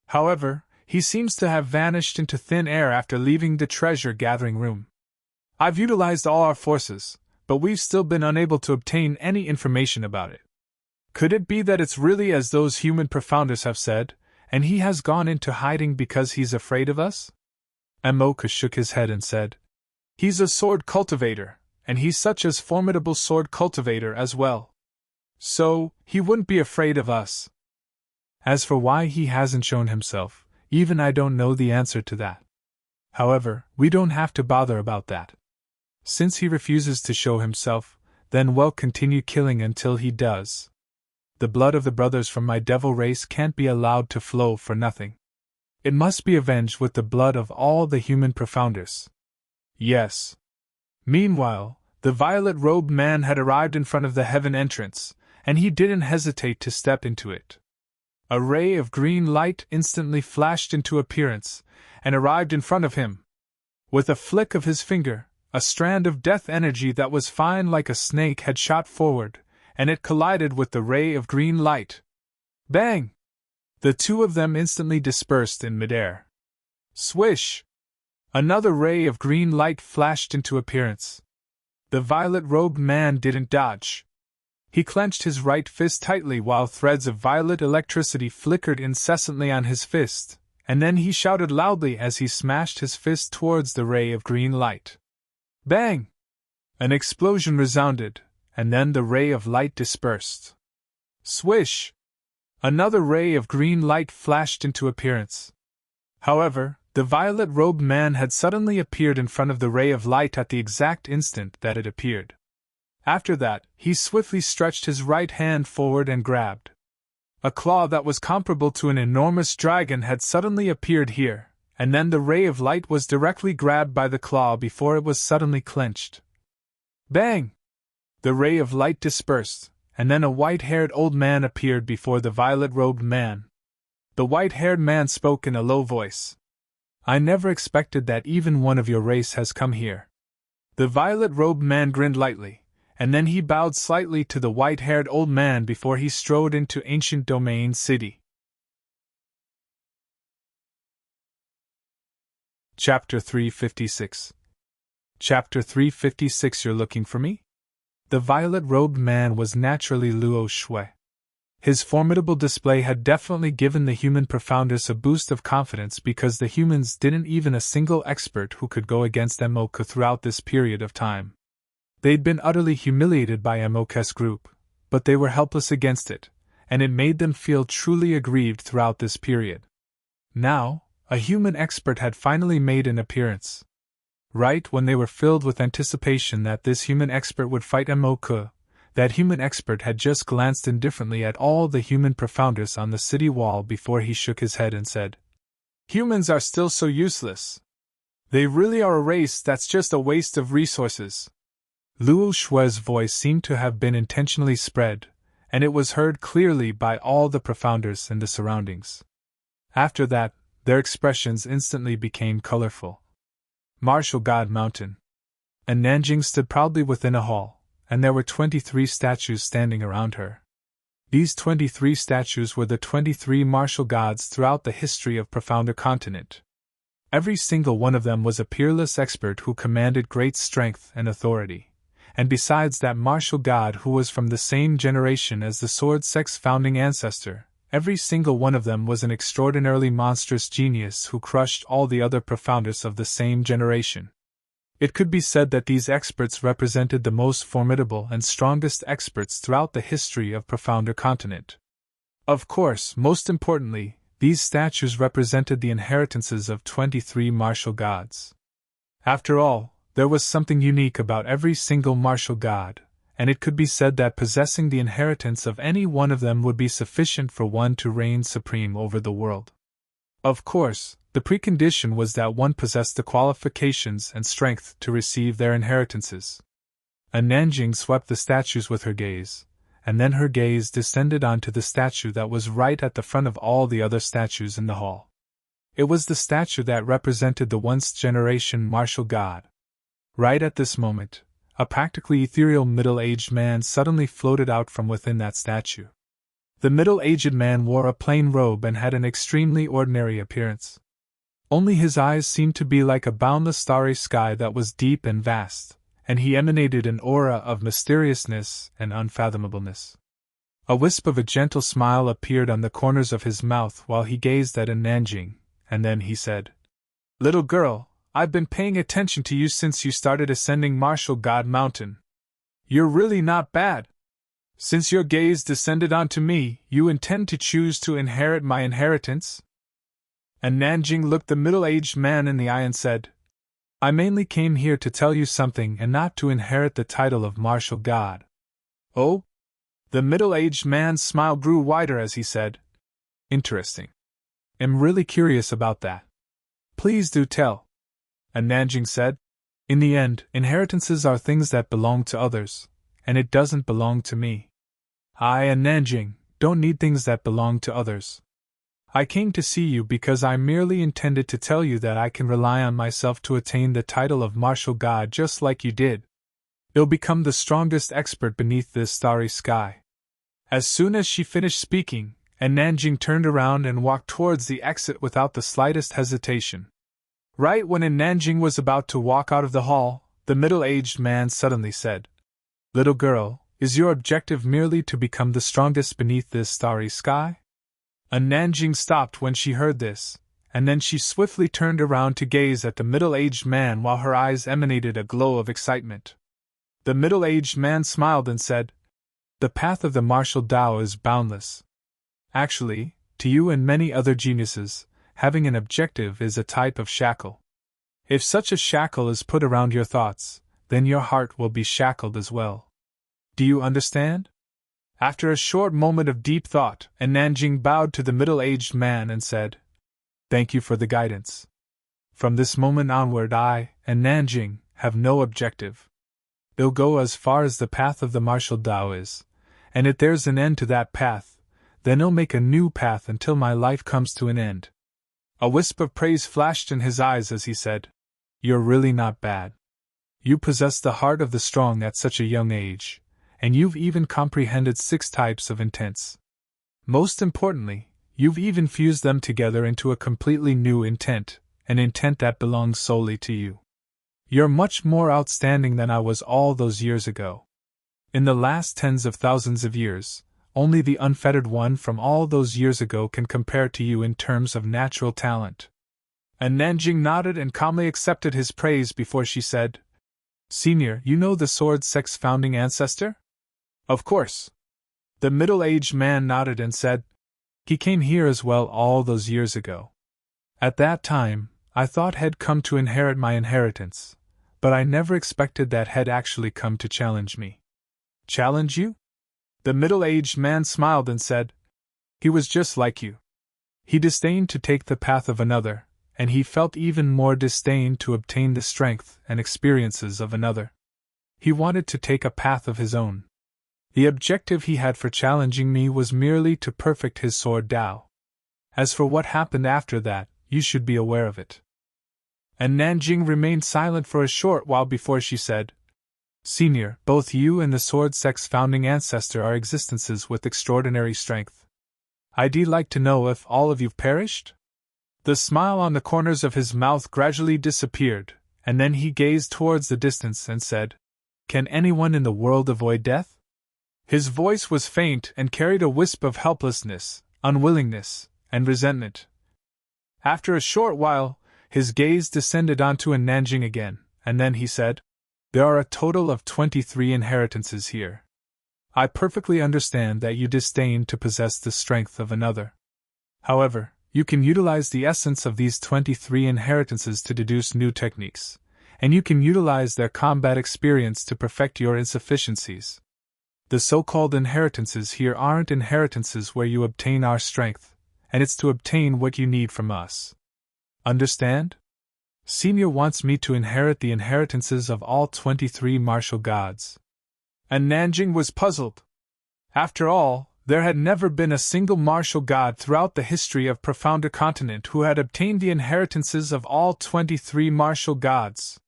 However, he seems to have vanished into thin air after leaving the treasure-gathering room. I've utilized all our forces, but we've still been unable to obtain any information about it. Could it be that it's really as those human profounders have said, and he has gone into hiding because he's afraid of us?" Emoka shook his head and said, "He's a sword cultivator, and he's such a formidable sword cultivator as well. So, he wouldn't be afraid of us. As for why he hasn't shown himself, even I don't know the answer to that. However, we don't have to bother about that. Since he refuses to show himself, then we'll continue killing until he does. The blood of the brothers from my devil race can't be allowed to flow for nothing. It must be avenged with the blood of all the human profounders. Yes." Meanwhile, the violet-robed man had arrived in front of the heaven entrance, and he didn't hesitate to step into it. A ray of green light instantly flashed into appearance, and arrived in front of him. With a flick of his finger, a strand of death energy that was fine like a snake had shot forward, and it collided with the ray of green light. Bang! The two of them instantly dispersed in midair. Swish! Another ray of green light flashed into appearance. The violet-robed man didn't dodge. He clenched his right fist tightly while threads of violet electricity flickered incessantly on his fist, and then he shouted loudly as he smashed his fist towards the ray of green light. Bang! An explosion resounded, and then the ray of light dispersed. Swish! Another ray of green light flashed into appearance. However, the violet-robed man had suddenly appeared in front of the ray of light at the exact instant that it appeared. After that, he swiftly stretched his right hand forward and grabbed. A claw that was comparable to an enormous dragon had suddenly appeared here, and then the ray of light was directly grabbed by the claw before it was suddenly clenched. Bang! The ray of light dispersed, and then a white-haired old man appeared before the violet-robed man. The white-haired man spoke in a low voice. I never expected that even one of your race has come here. The violet-robed man grinned lightly, and then he bowed slightly to the white-haired old man before he strode into Ancient Domain City. Chapter 356. Chapter 356. You're looking for me? The violet-robed man was naturally Luo Shui. His formidable display had definitely given the human profounders a boost of confidence because the humans didn't even a single expert who could go against Embark throughout this period of time. They'd been utterly humiliated by Embark's group, but they were helpless against it, and it made them feel truly aggrieved throughout this period. Now, a human expert had finally made an appearance. Right when they were filled with anticipation that this human expert would fight Embark, that human expert had just glanced indifferently at all the human profounders on the city wall before he shook his head and said, Humans are still so useless. They really are a race that's just a waste of resources. Luo Shui's voice seemed to have been intentionally spread, and it was heard clearly by all the profounders in the surroundings. After that, their expressions instantly became colorful. Martial God Mountain. And Nanjing stood proudly within a hall, and there were 23 statues standing around her. These 23 statues were the 23 martial gods throughout the history of Profounder Continent. Every single one of them was a peerless expert who commanded great strength and authority, and besides that martial god who was from the same generation as the Sword Sect's founding ancestor, every single one of them was an extraordinarily monstrous genius who crushed all the other profounders of the same generation. It could be said that these experts represented the most formidable and strongest experts throughout the history of Profounder Continent. Of course, most importantly, these statues represented the inheritances of 23 martial gods. After all, there was something unique about every single martial god, and it could be said that possessing the inheritance of any one of them would be sufficient for one to reign supreme over the world. Of course, the precondition was that one possessed the qualifications and strength to receive their inheritances. Nanjing swept the statues with her gaze, and then her gaze descended onto the statue that was right at the front of all the other statues in the hall. It was the statue that represented the once-generation martial god. Right at this moment, a practically ethereal middle-aged man suddenly floated out from within that statue. The middle-aged man wore a plain robe and had an extremely ordinary appearance. Only his eyes seemed to be like a boundless starry sky that was deep and vast, and he emanated an aura of mysteriousness and unfathomableness. A wisp of a gentle smile appeared on the corners of his mouth while he gazed at Nanjing, and then he said, Little girl, I've been paying attention to you since you started ascending Martial God Mountain. You're really not bad. Since your gaze descended onto me, you intend to choose to inherit my inheritance? And Nanjing looked the middle-aged man in the eye and said, I mainly came here to tell you something and not to inherit the title of martial god. Oh? The middle-aged man's smile grew wider as he said, Interesting. I'm really curious about that. Please do tell. And Nanjing said, In the end, inheritances are things that belong to others, and it doesn't belong to me. I and Nanjing don't need things that belong to others. I came to see you because I merely intended to tell you that I can rely on myself to attain the title of martial god just like you did. You'll become the strongest expert beneath this starry sky. As soon as she finished speaking, and Nanjing turned around and walked towards the exit without the slightest hesitation. Right when Nanjing was about to walk out of the hall, the middle-aged man suddenly said, "Little girl, is your objective merely to become the strongest beneath this starry sky?" Nanjing stopped when she heard this, and then she swiftly turned around to gaze at the middle-aged man while her eyes emanated a glow of excitement. The middle-aged man smiled and said, "The path of the martial Tao is boundless. Actually, to you and many other geniuses, having an objective is a type of shackle. If such a shackle is put around your thoughts, then your heart will be shackled as well. Do you understand?" After a short moment of deep thought, Nanjing bowed to the middle-aged man and said, "Thank you for the guidance. From this moment onward I, and Nanjing, have no objective. They'll go as far as the path of the martial Tao is, and if there's an end to that path, then I'll make a new path until my life comes to an end." A wisp of praise flashed in his eyes as he said, "You're really not bad. You possess the heart of the strong at such a young age, and you've even comprehended 6 types of intents. Most importantly, you've even fused them together into a completely new intent, an intent that belongs solely to you. You're much more outstanding than I was all those years ago. In the last tens of thousands of years, only the unfettered one from all those years ago can compare to you in terms of natural talent." And Nanjing nodded and calmly accepted his praise before she said, "Senior, you know the sword sect's founding ancestor?" "Of course." The middle-aged man nodded and said, "He came here as well all those years ago. At that time, I thought he'd come to inherit my inheritance, but I never expected that he'd actually come to challenge me." "Challenge you?" The middle-aged man smiled and said, "He was just like you. He disdained to take the path of another, and he felt even more disdain to obtain the strength and experiences of another. He wanted to take a path of his own. The objective he had for challenging me was merely to perfect his sword Tao. As for what happened after that, you should be aware of it." And Nanjing remained silent for a short while before she said, "Senior, both you and the sword sect's founding ancestor are existences with extraordinary strength. I'd like to know if all of you've perished?" The smile on the corners of his mouth gradually disappeared, and then he gazed towards the distance and said, "Can anyone in the world avoid death?" His voice was faint and carried a wisp of helplessness, unwillingness, and resentment. After a short while, his gaze descended onto Nanjing again, and then he said, "There are a total of 23 inheritances here. I perfectly understand that you disdain to possess the strength of another. However, you can utilize the essence of these 23 inheritances to deduce new techniques, and you can utilize their combat experience to perfect your insufficiencies. The so-called inheritances here aren't inheritances where you obtain our strength, and it's to obtain what you need from us. Understand? Senior wants me to inherit the inheritances of all 23 martial gods." And Nanjing was puzzled. After all, there had never been a single martial god throughout the history of Profounder Continent who had obtained the inheritances of all 23 martial gods.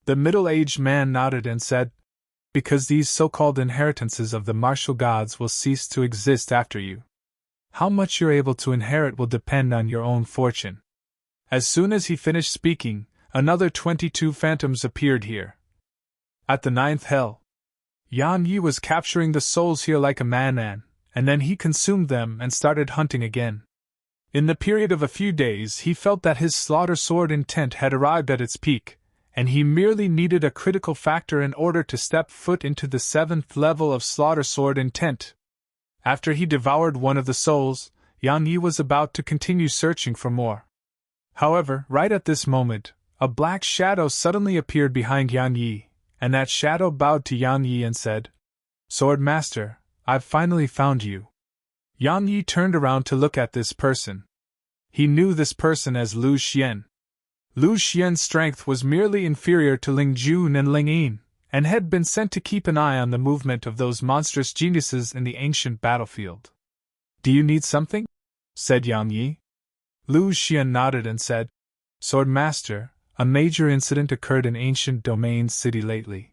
The middle-aged man nodded and said, "Because these so-called inheritances of the martial gods will cease to exist after you. How much you're able to inherit will depend on your own fortune." As soon as he finished speaking, another 22 phantoms appeared here. At the 9th hell, Yan Yi was capturing the souls here like a madman, and then he consumed them and started hunting again. In the period of a few days he felt that his slaughter sword intent had arrived at its peak, and he merely needed a critical factor in order to step foot into the 7th level of slaughter sword intent. After he devoured one of the souls, Yan Yi was about to continue searching for more. However, right at this moment, a black shadow suddenly appeared behind Yan Yi, and that shadow bowed to Yan Yi and said, "Sword Master, I've finally found you." Yan Yi turned around to look at this person. He knew this person as Lu Xian. Lu Xian's strength was merely inferior to Ling Jun and Ling Yin, and had been sent to keep an eye on the movement of those monstrous geniuses in the ancient battlefield. "Do you need something?" said Yang Yi. Lu Xian nodded and said, "Sword Master, a major incident occurred in ancient Domain City lately."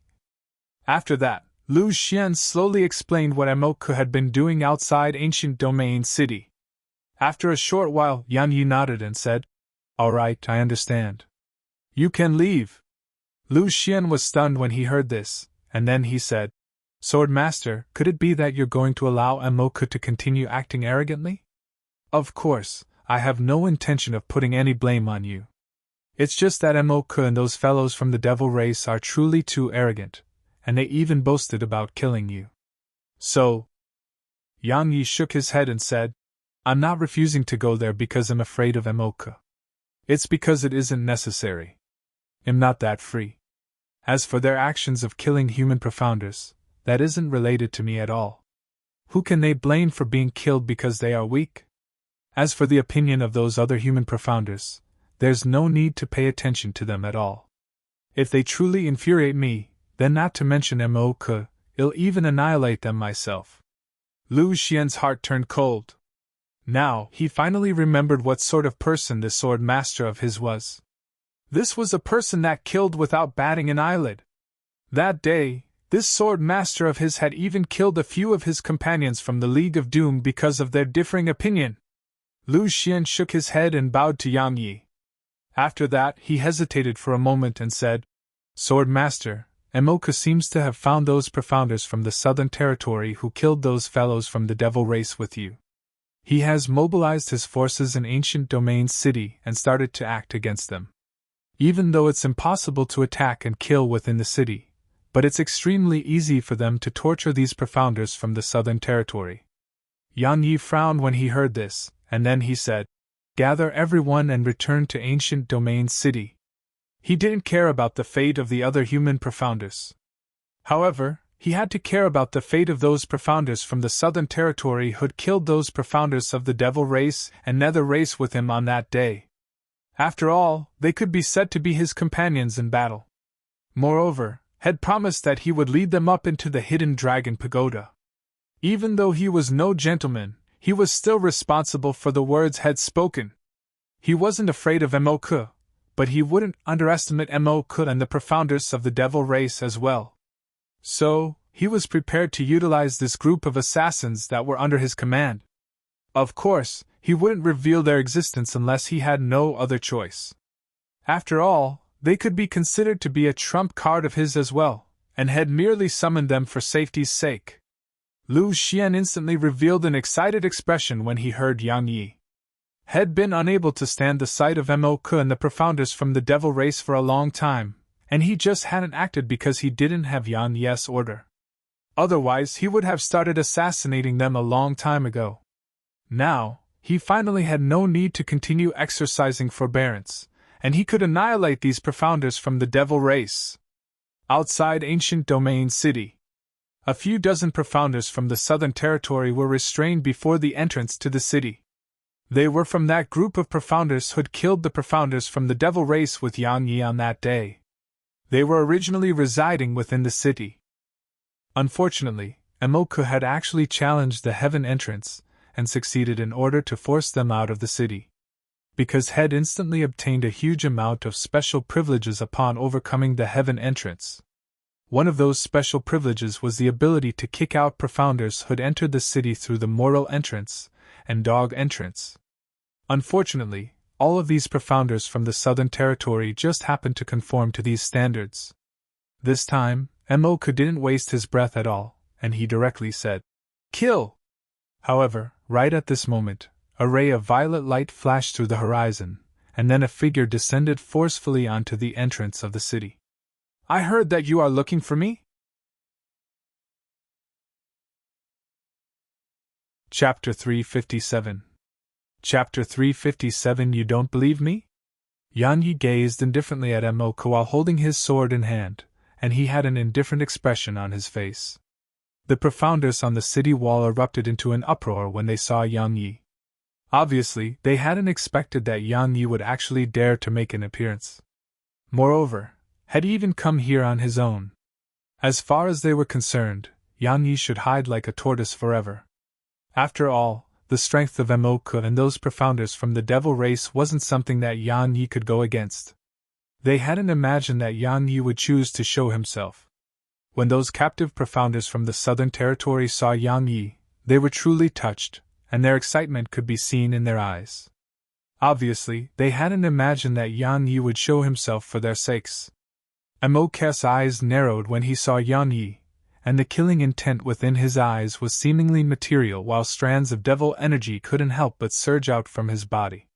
After that, Lu Xian slowly explained what Emoku had been doing outside ancient Domain City. After a short while, Yan Yi nodded and said, "All right, I understand. You can leave. Lu Xian was stunned when he heard this, and then he said, Sword Master, could it be that you're going to allow Emoku to continue acting arrogantly? Of course, I have no intention of putting any blame on you. It's just that Emoku and those fellows from the devil race are truly too arrogant, and they even boasted about killing you. So, Yang Yi shook his head and said, I'm not refusing to go there because I'm afraid of Emoku. It's because it isn't necessary. I'm not that free. As for their actions of killing human profounders, that isn't related to me at all. Who can they blame for being killed because they are weak? As for the opinion of those other human profounders, there's no need to pay attention to them at all. If they truly infuriate me, then not to mention Emoku, I'll even annihilate them myself. Lu Xian's heart turned cold. Now, he finally remembered what sort of person this sword master of his was. This was a person that killed without batting an eyelid. That day, this sword master of his had even killed a few of his companions from the League of Doom because of their differing opinion. Lu Xian shook his head and bowed to Yang Yi. After that, he hesitated for a moment and said, Sword Master, Emoku seems to have found those profounders from the Southern Territory who killed those fellows from the devil race with you. He has mobilized his forces in Ancient Domain City and started to act against them. Even though it's impossible to attack and kill within the city, but it's extremely easy for them to torture these profounders from the Southern Territory. Yang Yi frowned when he heard this, and then he said, Gather everyone and return to Ancient Domain City. He didn't care about the fate of the other human profounders. However, he had to care about the fate of those profounders from the Southern Territory who'd killed those profounders of the devil race and nether race with him on that day. After all, they could be said to be his companions in battle. Moreover, had promised that he would lead them up into the hidden dragon pagoda. Even though he was no gentleman, he was still responsible for the words had spoken. He wasn't afraid of Emoku, but he wouldn't underestimate Emoku and the profounders of the devil race as well. So, he was prepared to utilize this group of assassins that were under his command. Of course, he wouldn't reveal their existence unless he had no other choice. After all, they could be considered to be a trump card of his as well, and had merely summoned them for safety's sake. Lu Xian instantly revealed an excited expression when he heard Yang Yi had been unable to stand the sight of Emoku and the profounders from the devil race for a long time, and he just hadn't acted because he didn't have Yang Yi's order. Otherwise, he would have started assassinating them a long time ago. Now, he finally had no need to continue exercising forbearance, and he could annihilate these profounders from the devil race. Outside Ancient Domain City, a few dozen profounders from the Southern Territory were restrained before the entrance to the city. They were from that group of profounders who'd killed the profounders from the devil race with Yang Yi on that day. They were originally residing within the city. Unfortunately, Emoku had actually challenged the heaven entrance, and succeeded in order to force them out of the city. Because had instantly obtained a huge amount of special privileges upon overcoming the heaven entrance. One of those special privileges was the ability to kick out profounders who'd entered the city through the mortal entrance and dog entrance. Unfortunately, all of these profounders from the Southern Territory just happened to conform to these standards. This time, Emoku didn't waste his breath at all, and he directly said, Kill! However, right at this moment, a ray of violet light flashed through the horizon, and then a figure descended forcefully onto the entrance of the city. I heard that you are looking for me? Chapter 357. Chapter 357. You don't believe me? Yang Yi gazed indifferently at Emoku while holding his sword in hand, and he had an indifferent expression on his face. The profounders on the city wall erupted into an uproar when they saw Yang Yi. Obviously, they hadn't expected that Yang Yi would actually dare to make an appearance. Moreover, had he even come here on his own? As far as they were concerned, Yang Yi should hide like a tortoise forever. After all, the strength of Emoku and those profounders from the devil race wasn't something that Yang Yi could go against. They hadn't imagined that Yang Yi would choose to show himself. When those captive profounders from the Southern Territory saw Yang Yi, they were truly touched, and their excitement could be seen in their eyes. Obviously, they hadn't imagined that Yan Yi would show himself for their sakes. Emok's eyes narrowed when he saw Yan Yi, and the killing intent within his eyes was seemingly material while strands of devil energy couldn't help but surge out from his body.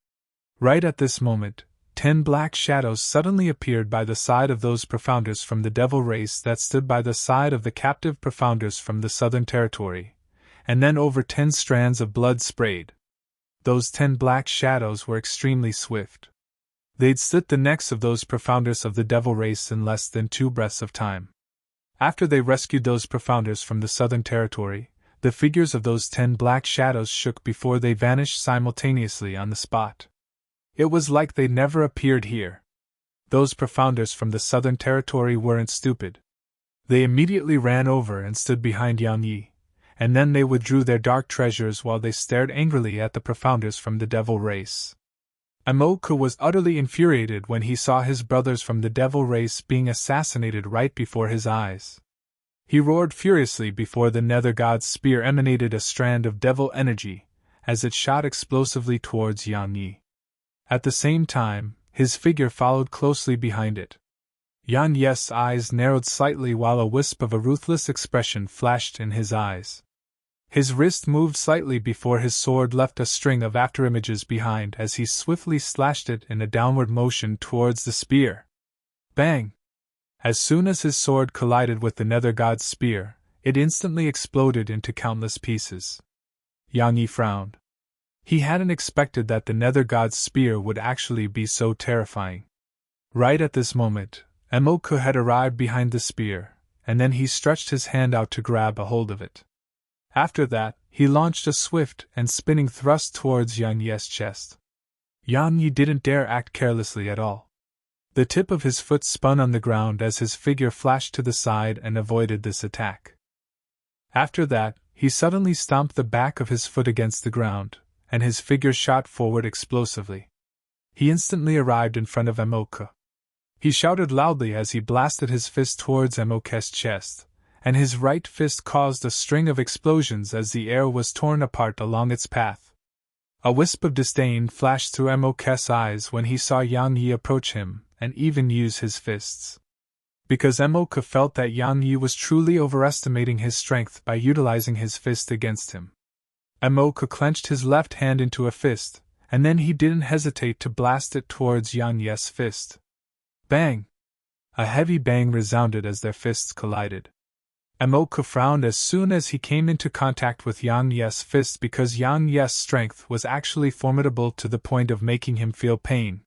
Right at this moment, 10 black shadows suddenly appeared by the side of those profounders from the devil race that stood by the side of the captive profounders from the southern territory, and then over 10 strands of blood sprayed. Those 10 black shadows were extremely swift. They'd slit the necks of those profounders of the devil race in less than 2 breaths of time. After they rescued those profounders from the southern territory, the figures of those 10 black shadows shook before they vanished simultaneously on the spot. It was like they'd never appeared here. Those profounders from the southern territory weren't stupid. They immediately ran over and stood behind Yan Yi, and then they withdrew their dark treasures while they stared angrily at the profounders from the devil race. Emok was utterly infuriated when he saw his brothers from the devil race being assassinated right before his eyes. He roared furiously before the Nether God's spear emanated a strand of devil energy, as it shot explosively towards Yan Yi. At the same time, his figure followed closely behind it. Yan Yi's eyes narrowed slightly while a wisp of a ruthless expression flashed in his eyes. His wrist moved slightly before his sword left a string of afterimages behind as he swiftly slashed it in a downward motion towards the spear. Bang! As soon as his sword collided with the Nether God's spear, it instantly exploded into countless pieces. Yan Yi frowned. He hadn't expected that the Nether God's spear would actually be so terrifying. Right at this moment, Emok had arrived behind the spear, and then he stretched his hand out to grab a hold of it. After that, he launched a swift and spinning thrust towards Yan Yi's chest. Yan Yi didn't dare act carelessly at all. The tip of his foot spun on the ground as his figure flashed to the side and avoided this attack. After that, he suddenly stomped the back of his foot against the ground, and his figure shot forward explosively. He instantly arrived in front of Emok. He shouted loudly as he blasted his fist towards Emok's chest, and his right fist caused a string of explosions as the air was torn apart along its path. A wisp of disdain flashed through Emok's eyes when he saw Yan Yi approach him and even use his fists. Because Emok felt that Yan Yi was truly overestimating his strength by utilizing his fist against him. Emok clenched his left hand into a fist, and then he didn't hesitate to blast it towards Yan Yi's fist. Bang! A heavy bang resounded as their fists collided. Emok frowned as soon as he came into contact with Yan Yi's fist because Yan Yi's strength was actually formidable to the point of making him feel pain.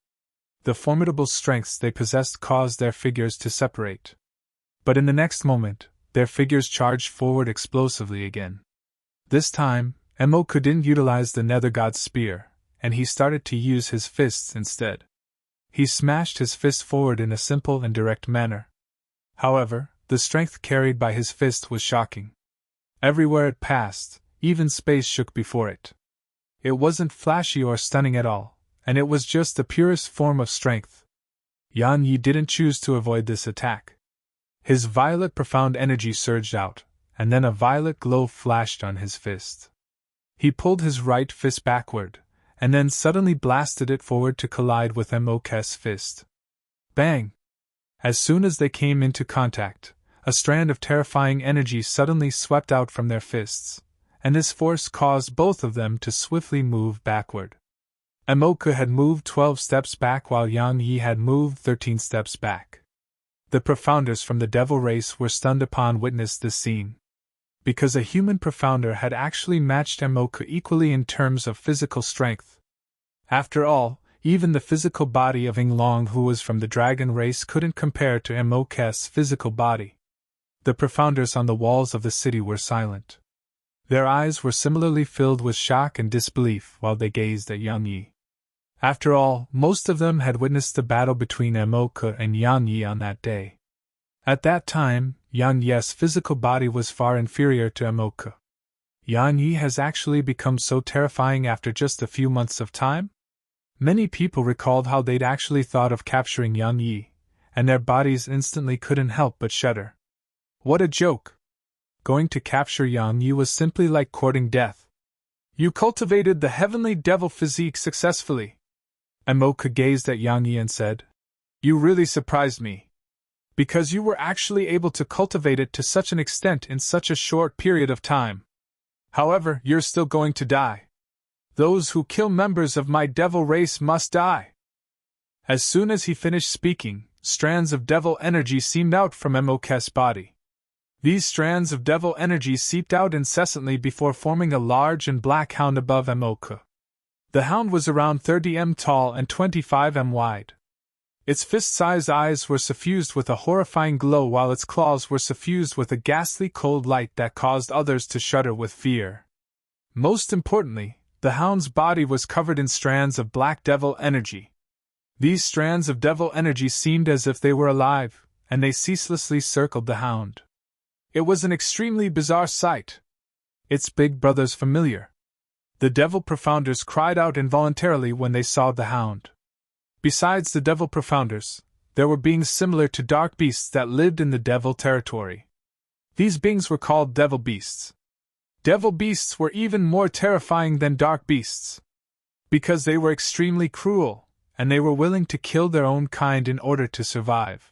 The formidable strengths they possessed caused their figures to separate. But in the next moment, their figures charged forward explosively again. This time, Emok didn't utilize the Nether God's spear, and he started to use his fists instead. He smashed his fist forward in a simple and direct manner. However, the strength carried by his fist was shocking. Everywhere it passed, even space shook before it. It wasn't flashy or stunning at all, and it was just the purest form of strength. Yan Yi didn't choose to avoid this attack. His violet profound energy surged out, and then a violet glow flashed on his fist. He pulled his right fist backward, and then suddenly blasted it forward to collide with Emok's fist. Bang! As soon as they came into contact, a strand of terrifying energy suddenly swept out from their fists, and this force caused both of them to swiftly move backward. Emok had moved 12 steps back while Yan Yi had moved 13 steps back. The profounders from the devil race were stunned upon witnessing this scene. Because a human profounder had actually matched Emok equally in terms of physical strength. After all, even the physical body of Yinglong, who was from the dragon race, couldn't compare to Emok's physical body. The profounders on the walls of the city were silent. Their eyes were similarly filled with shock and disbelief while they gazed at Yan Yi. After all, most of them had witnessed the battle between Emok and Yan Yi on that day. At that time, Yan Yi's physical body was far inferior to Emok. Yan Yi has actually become so terrifying after just a few months of time? Many people recalled how they'd actually thought of capturing Yan Yi, and their bodies instantly couldn't help but shudder. What a joke! Going to capture Yan Yi was simply like courting death. You cultivated the heavenly devil physique successfully. Emoka gazed at Yang Yi and said, "You really surprised me. Because you were actually able to cultivate it to such an extent in such a short period of time. However, you're still going to die. Those who kill members of my devil race must die." As soon as he finished speaking, strands of devil energy seeped out from Emoka's body. These strands of devil energy seeped out incessantly before forming a large and black hound above Emoka. The hound was around 30 m tall and 25 m wide. Its fist-sized eyes were suffused with a horrifying glow while its claws were suffused with a ghastly cold light that caused others to shudder with fear. Most importantly, the hound's body was covered in strands of black devil energy. These strands of devil energy seemed as if they were alive, and they ceaselessly circled the hound. It was an extremely bizarre sight. Its big brother's familiar. The devil profounders cried out involuntarily when they saw the hound. Besides the devil profounders, there were beings similar to dark beasts that lived in the devil territory. These beings were called devil beasts. Devil beasts were even more terrifying than dark beasts, because they were extremely cruel, and they were willing to kill their own kind in order to survive.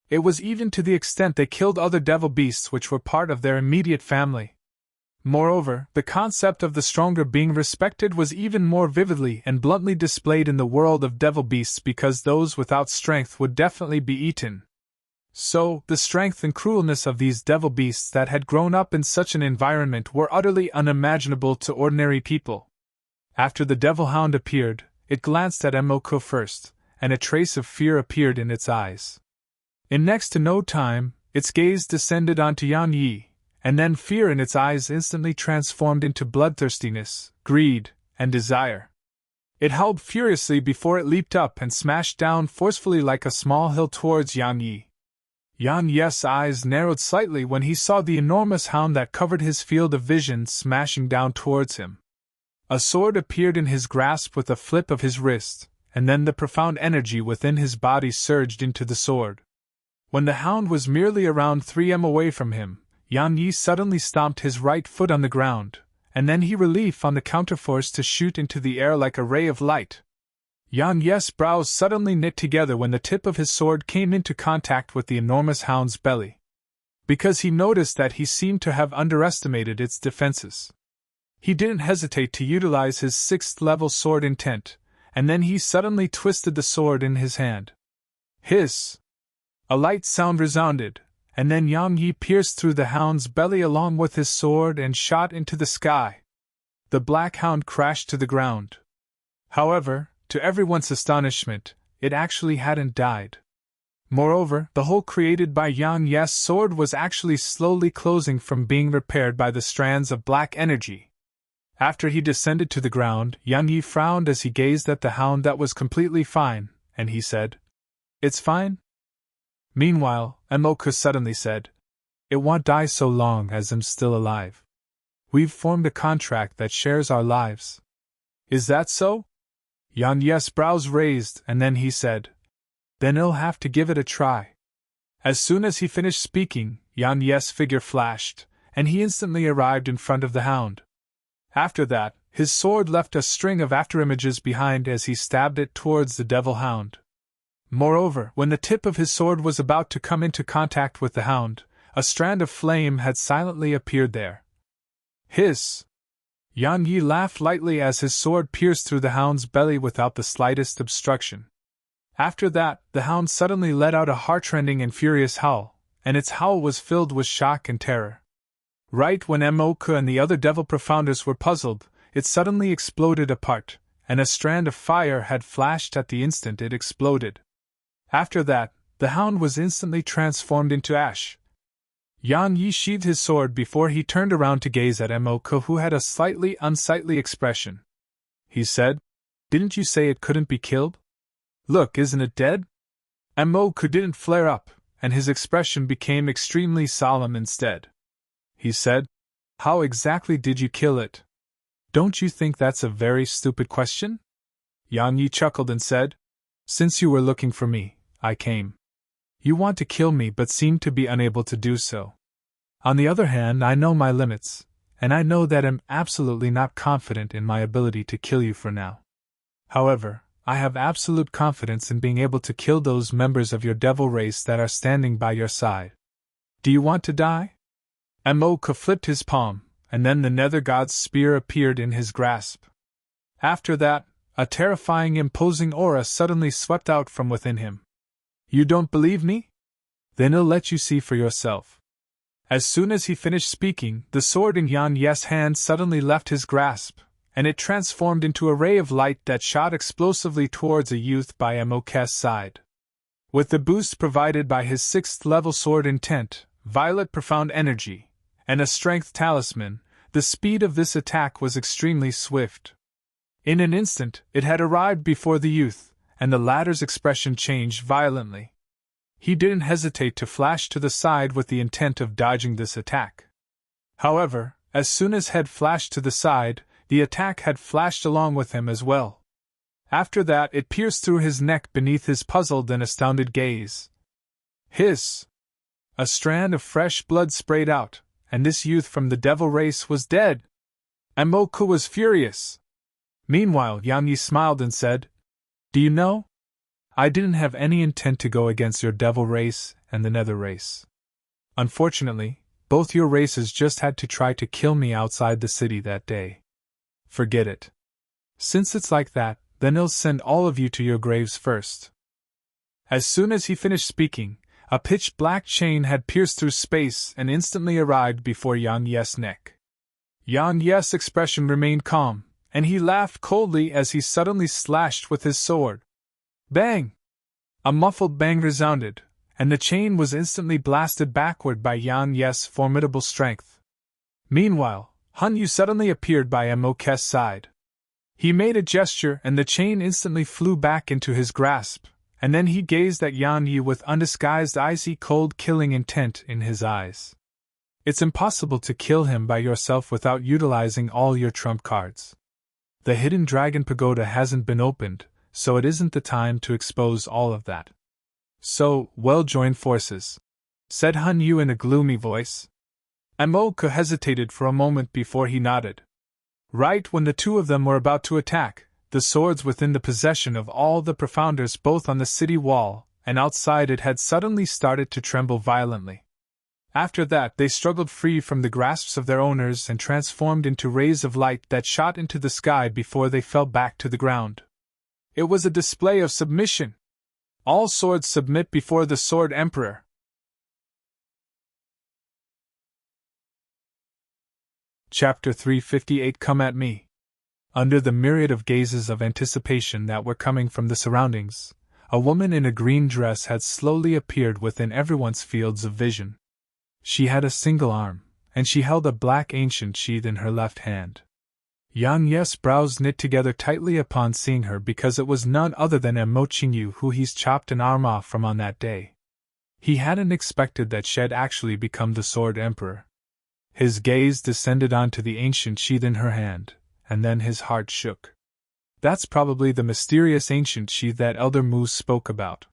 It was even to the extent they killed other devil beasts which were part of their immediate family. Moreover, the concept of the stronger being respected was even more vividly and bluntly displayed in the world of devil beasts because those without strength would definitely be eaten. So, the strength and cruelness of these devil beasts that had grown up in such an environment were utterly unimaginable to ordinary people. After the devil hound appeared, it glanced at Emoka first, and a trace of fear appeared in its eyes. In next to no time, its gaze descended onto Yang Yi, and then fear in its eyes instantly transformed into bloodthirstiness, greed, and desire. It howled furiously before it leaped up and smashed down forcefully like a small hill towards Yang Yi. Yang Yi's eyes narrowed slightly when he saw the enormous hound that covered his field of vision smashing down towards him. A sword appeared in his grasp with a flip of his wrist, and then the profound energy within his body surged into the sword. When the hound was merely around 3 m away from him, Yang Yi suddenly stomped his right foot on the ground, and then he relieved on the counterforce to shoot into the air like a ray of light. Yang Yi's brows suddenly knit together when the tip of his sword came into contact with the enormous hound's belly, because he noticed that he seemed to have underestimated its defenses. He didn't hesitate to utilize his 6th-level sword intent, and then he suddenly twisted the sword in his hand. Hiss! A light sound resounded, and then Yang Yi pierced through the hound's belly along with his sword and shot into the sky. The black hound crashed to the ground. However, to everyone's astonishment, it actually hadn't died. Moreover, the hole created by Yang Yi's sword was actually slowly closing from being repaired by the strands of black energy. After he descended to the ground, Yang Yi frowned as he gazed at the hound that was completely fine, and he said, "It's fine?" Meanwhile, Emoka suddenly said, "It won't die so long as I'm still alive. We've formed a contract that shares our lives." "Is that so?" Yang Yi's brows raised, and then he said, "Then I'll have to give it a try." As soon as he finished speaking, Yang Yi's figure flashed, and he instantly arrived in front of the hound. After that, his sword left a string of afterimages behind as he stabbed it towards the devil hound. Moreover, when the tip of his sword was about to come into contact with the hound, a strand of flame had silently appeared there. Hiss! Yang Yi laughed lightly as his sword pierced through the hound's belly without the slightest obstruction. After that, the hound suddenly let out a heart-rending and furious howl, and its howl was filled with shock and terror. Right when Emoka and the other devil profounders were puzzled, it suddenly exploded apart, and a strand of fire had flashed at the instant it exploded. After that, the hound was instantly transformed into ash. Yang Yi sheathed his sword before he turned around to gaze at Emoka, who had a slightly unsightly expression. He said, "Didn't you say it couldn't be killed? Look, isn't it dead?" Emoka didn't flare up, and his expression became extremely solemn instead. He said, "How exactly did you kill it? Don't you think that's a very stupid question?" Yang Yi chuckled and said, "Since you were looking for me, I came. You want to kill me but seem to be unable to do so. On the other hand, I know my limits, and I know that I'm absolutely not confident in my ability to kill you for now. However, I have absolute confidence in being able to kill those members of your devil race that are standing by your side. Do you want to die? Embark flipped his palm, and then the nether god's spear appeared in his grasp. After that, a terrifying, imposing aura suddenly swept out from within him. You don't believe me? Then I'll let you see for yourself. As soon as he finished speaking, the sword in Yan Yes' hand suddenly left his grasp, and it transformed into a ray of light that shot explosively towards a youth by Embark's side. With the boost provided by his 6th level sword intent, violet profound energy, and a strength talisman, the speed of this attack was extremely swift. In an instant, it had arrived before the youth, and the latter's expression changed violently. He didn't hesitate to flash to the side with the intent of dodging this attack. However, as soon as head flashed to the side, the attack had flashed along with him as well. After that, it pierced through his neck beneath his puzzled and astounded gaze. Hiss! A strand of fresh blood sprayed out, and this youth from the devil race was dead. Embark was furious. Meanwhile, Yang Yi smiled and said, Do you know? I didn't have any intent to go against your devil race and the nether race. Unfortunately, both your races just had to try to kill me outside the city that day. Forget it. Since it's like that, then I'll send all of you to your graves first. As soon as he finished speaking, a pitch-black chain had pierced through space and instantly arrived before Yan Yes' neck. Yan Yes' expression remained calm, and he laughed coldly as he suddenly slashed with his sword. Bang! A muffled bang resounded, and the chain was instantly blasted backward by Yan Yes' formidable strength. Meanwhile, Han Yu suddenly appeared by Embark's side. He made a gesture and the chain instantly flew back into his grasp, and then he gazed at Yan Yi with undisguised icy cold killing intent in his eyes. It's impossible to kill him by yourself without utilizing all your trump cards. The hidden dragon pagoda hasn't been opened, so it isn't the time to expose all of that. So, well, join forces, said Han Yu in a gloomy voice. Embark hesitated for a moment before he nodded. Right when the two of them were about to attack, the swords within the possession of all the profounders both on the city wall and outside it had suddenly started to tremble violently. After that they struggled free from the grasps of their owners and transformed into rays of light that shot into the sky before they fell back to the ground. It was a display of submission. All swords submit before the Sword Emperor. Chapter 358 Come at Me. Under the myriad of gazes of anticipation that were coming from the surroundings, a woman in a green dress had slowly appeared within everyone's fields of vision. She had a single arm, and she held a black ancient sheath in her left hand. Yang Yes' brows knit together tightly upon seeing her because it was none other than Embark who he's chopped an arm off from on that day. He hadn't expected that she'd actually become the Sword Emperor. His gaze descended onto the ancient sheath in her hand, and then his heart shook. That's probably the mysterious ancient sheath that Elder Moose spoke about.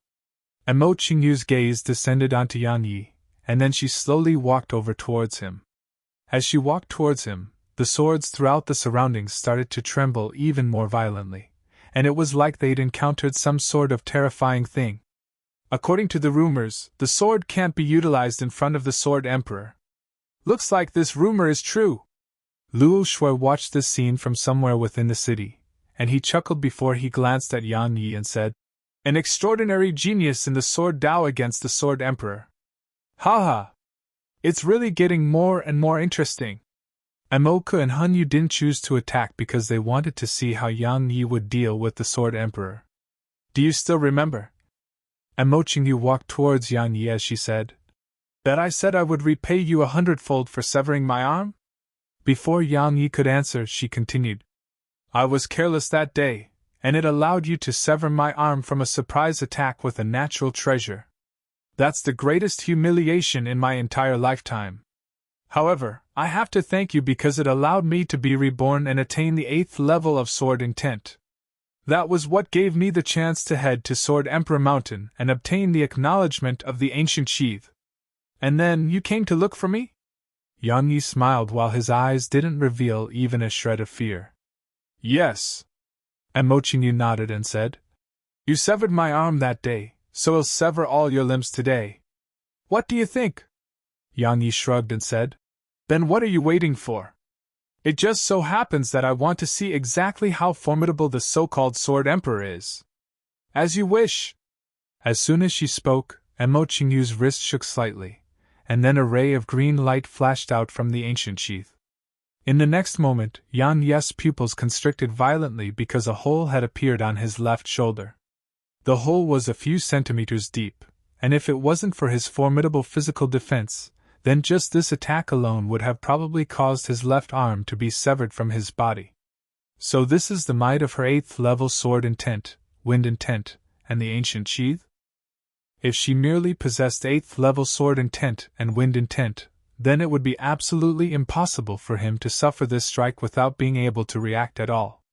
Embark Yu's gaze descended onto Yan Yi, and then she slowly walked over towards him. As she walked towards him, the swords throughout the surroundings started to tremble even more violently, and it was like they'd encountered some sort of terrifying thing. According to the rumors, the sword can't be utilized in front of the Sword Emperor. Looks like this rumor is true. Luo Shui watched this scene from somewhere within the city, and he chuckled before he glanced at Yan Yi and said, An extraordinary genius in the sword Dao against the Sword Emperor. Ha! It's really getting more and more interesting. Embark and Han Yu didn't choose to attack because they wanted to see how Yan Yi would deal with the Sword Emperor. Do you still remember? Embark Yu walked towards Yan Yi as she said, that I said I would repay you 100-fold for severing my arm? Before Yan Yi could answer, she continued, I was careless that day, and it allowed you to sever my arm from a surprise attack with a natural treasure. That's the greatest humiliation in my entire lifetime. However, I have to thank you because it allowed me to be reborn and attain the 8th level of sword intent. That was what gave me the chance to head to Sword Emperor Mountain and obtain the acknowledgement of the ancient sheath. And then you came to look for me? Yang Yi smiled while his eyes didn't reveal even a shred of fear. Yes. Embark Yu nodded and said, You severed my arm that day, so I'll sever all your limbs today. What do you think? Yang Yi shrugged and said. Then what are you waiting for? It just so happens that I want to see exactly how formidable the so-called Sword Emperor is. As you wish. As soon as she spoke, Mo Qingyu's wrist shook slightly, and then a ray of green light flashed out from the ancient sheath. In the next moment, Yan Ye's pupils constricted violently because a hole had appeared on his left shoulder. The hole was a few centimeters deep, and if it wasn't for his formidable physical defense, then just this attack alone would have probably caused his left arm to be severed from his body. So this is the might of her 8th level sword intent, wind intent, and the ancient sheath? If she merely possessed 8th level sword intent and wind intent, then it would be absolutely impossible for him to suffer this strike without being able to react at all.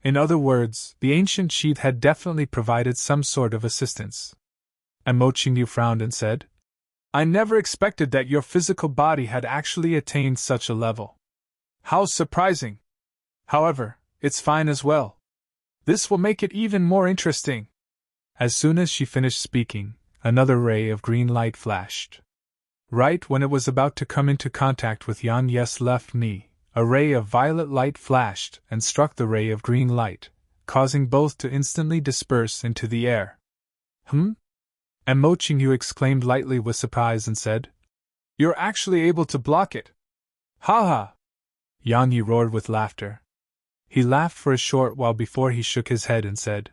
In other words, the ancient sheath had definitely provided some sort of assistance. Mo Qingyu frowned and said, I never expected that your physical body had actually attained such a level. How surprising! However, it's fine as well. This will make it even more interesting. As soon as she finished speaking, another ray of green light flashed. Right when it was about to come into contact with Yan Ye's left knee, a ray of violet light flashed and struck the ray of green light, causing both to instantly disperse into the air. Mo Qingyu exclaimed lightly with surprise and said, You're actually able to block it. Ha ha! Yang Yi roared with laughter. He laughed for a short while before he shook his head and said,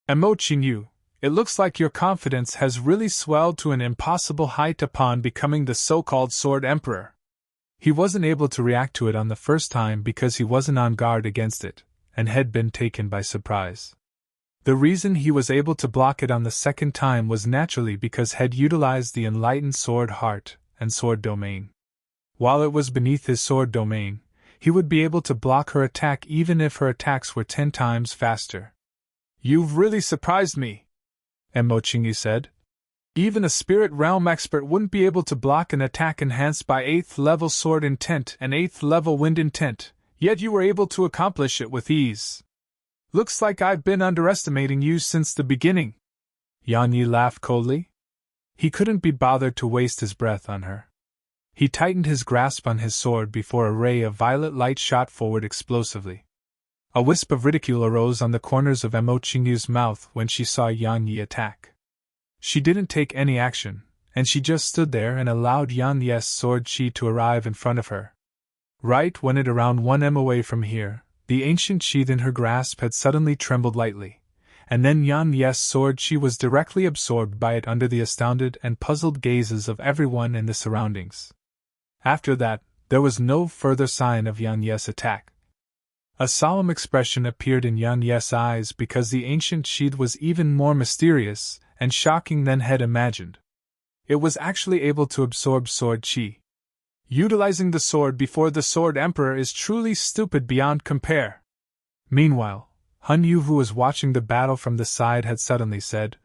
Mo Qingyu, it looks like your confidence has really swelled to an impossible height upon becoming the so-called Sword Emperor. He wasn't able to react to it on the first time because he wasn't on guard against it, and had been taken by surprise. The reason he was able to block it on the second time was naturally because Head utilized the enlightened sword heart and sword domain. While it was beneath his sword domain, he would be able to block her attack even if her attacks were 10 times faster. You've really surprised me, Mo Qingyu said. Even a spirit realm expert wouldn't be able to block an attack enhanced by 8th level sword intent and 8th level wind intent, yet you were able to accomplish it with ease. Looks like I've been underestimating you since the beginning. Yan Yi laughed coldly. He couldn't be bothered to waste his breath on her. He tightened his grasp on his sword before a ray of violet light shot forward explosively. A wisp of ridicule arose on the corners of Mo Qingyu's mouth when she saw Yan Yi attack. She didn't take any action, and she just stood there and allowed Yan Ye's sword chi to arrive in front of her. Right when it around 1 m away from here, the ancient sheath in her grasp had suddenly trembled lightly, and then Yan Ye's sword chi was directly absorbed by it under the astounded and puzzled gazes of everyone in the surroundings. After that, there was no further sign of Yan Ye's attack. A solemn expression appeared in Yan Ye's eyes because the ancient sheath was even more mysterious and shocking than Head imagined. It was actually able to absorb sword chi. Utilizing the sword before the Sword Emperor is truly stupid beyond compare. Meanwhile, Han Yu, who was watching the battle from the side, had suddenly said,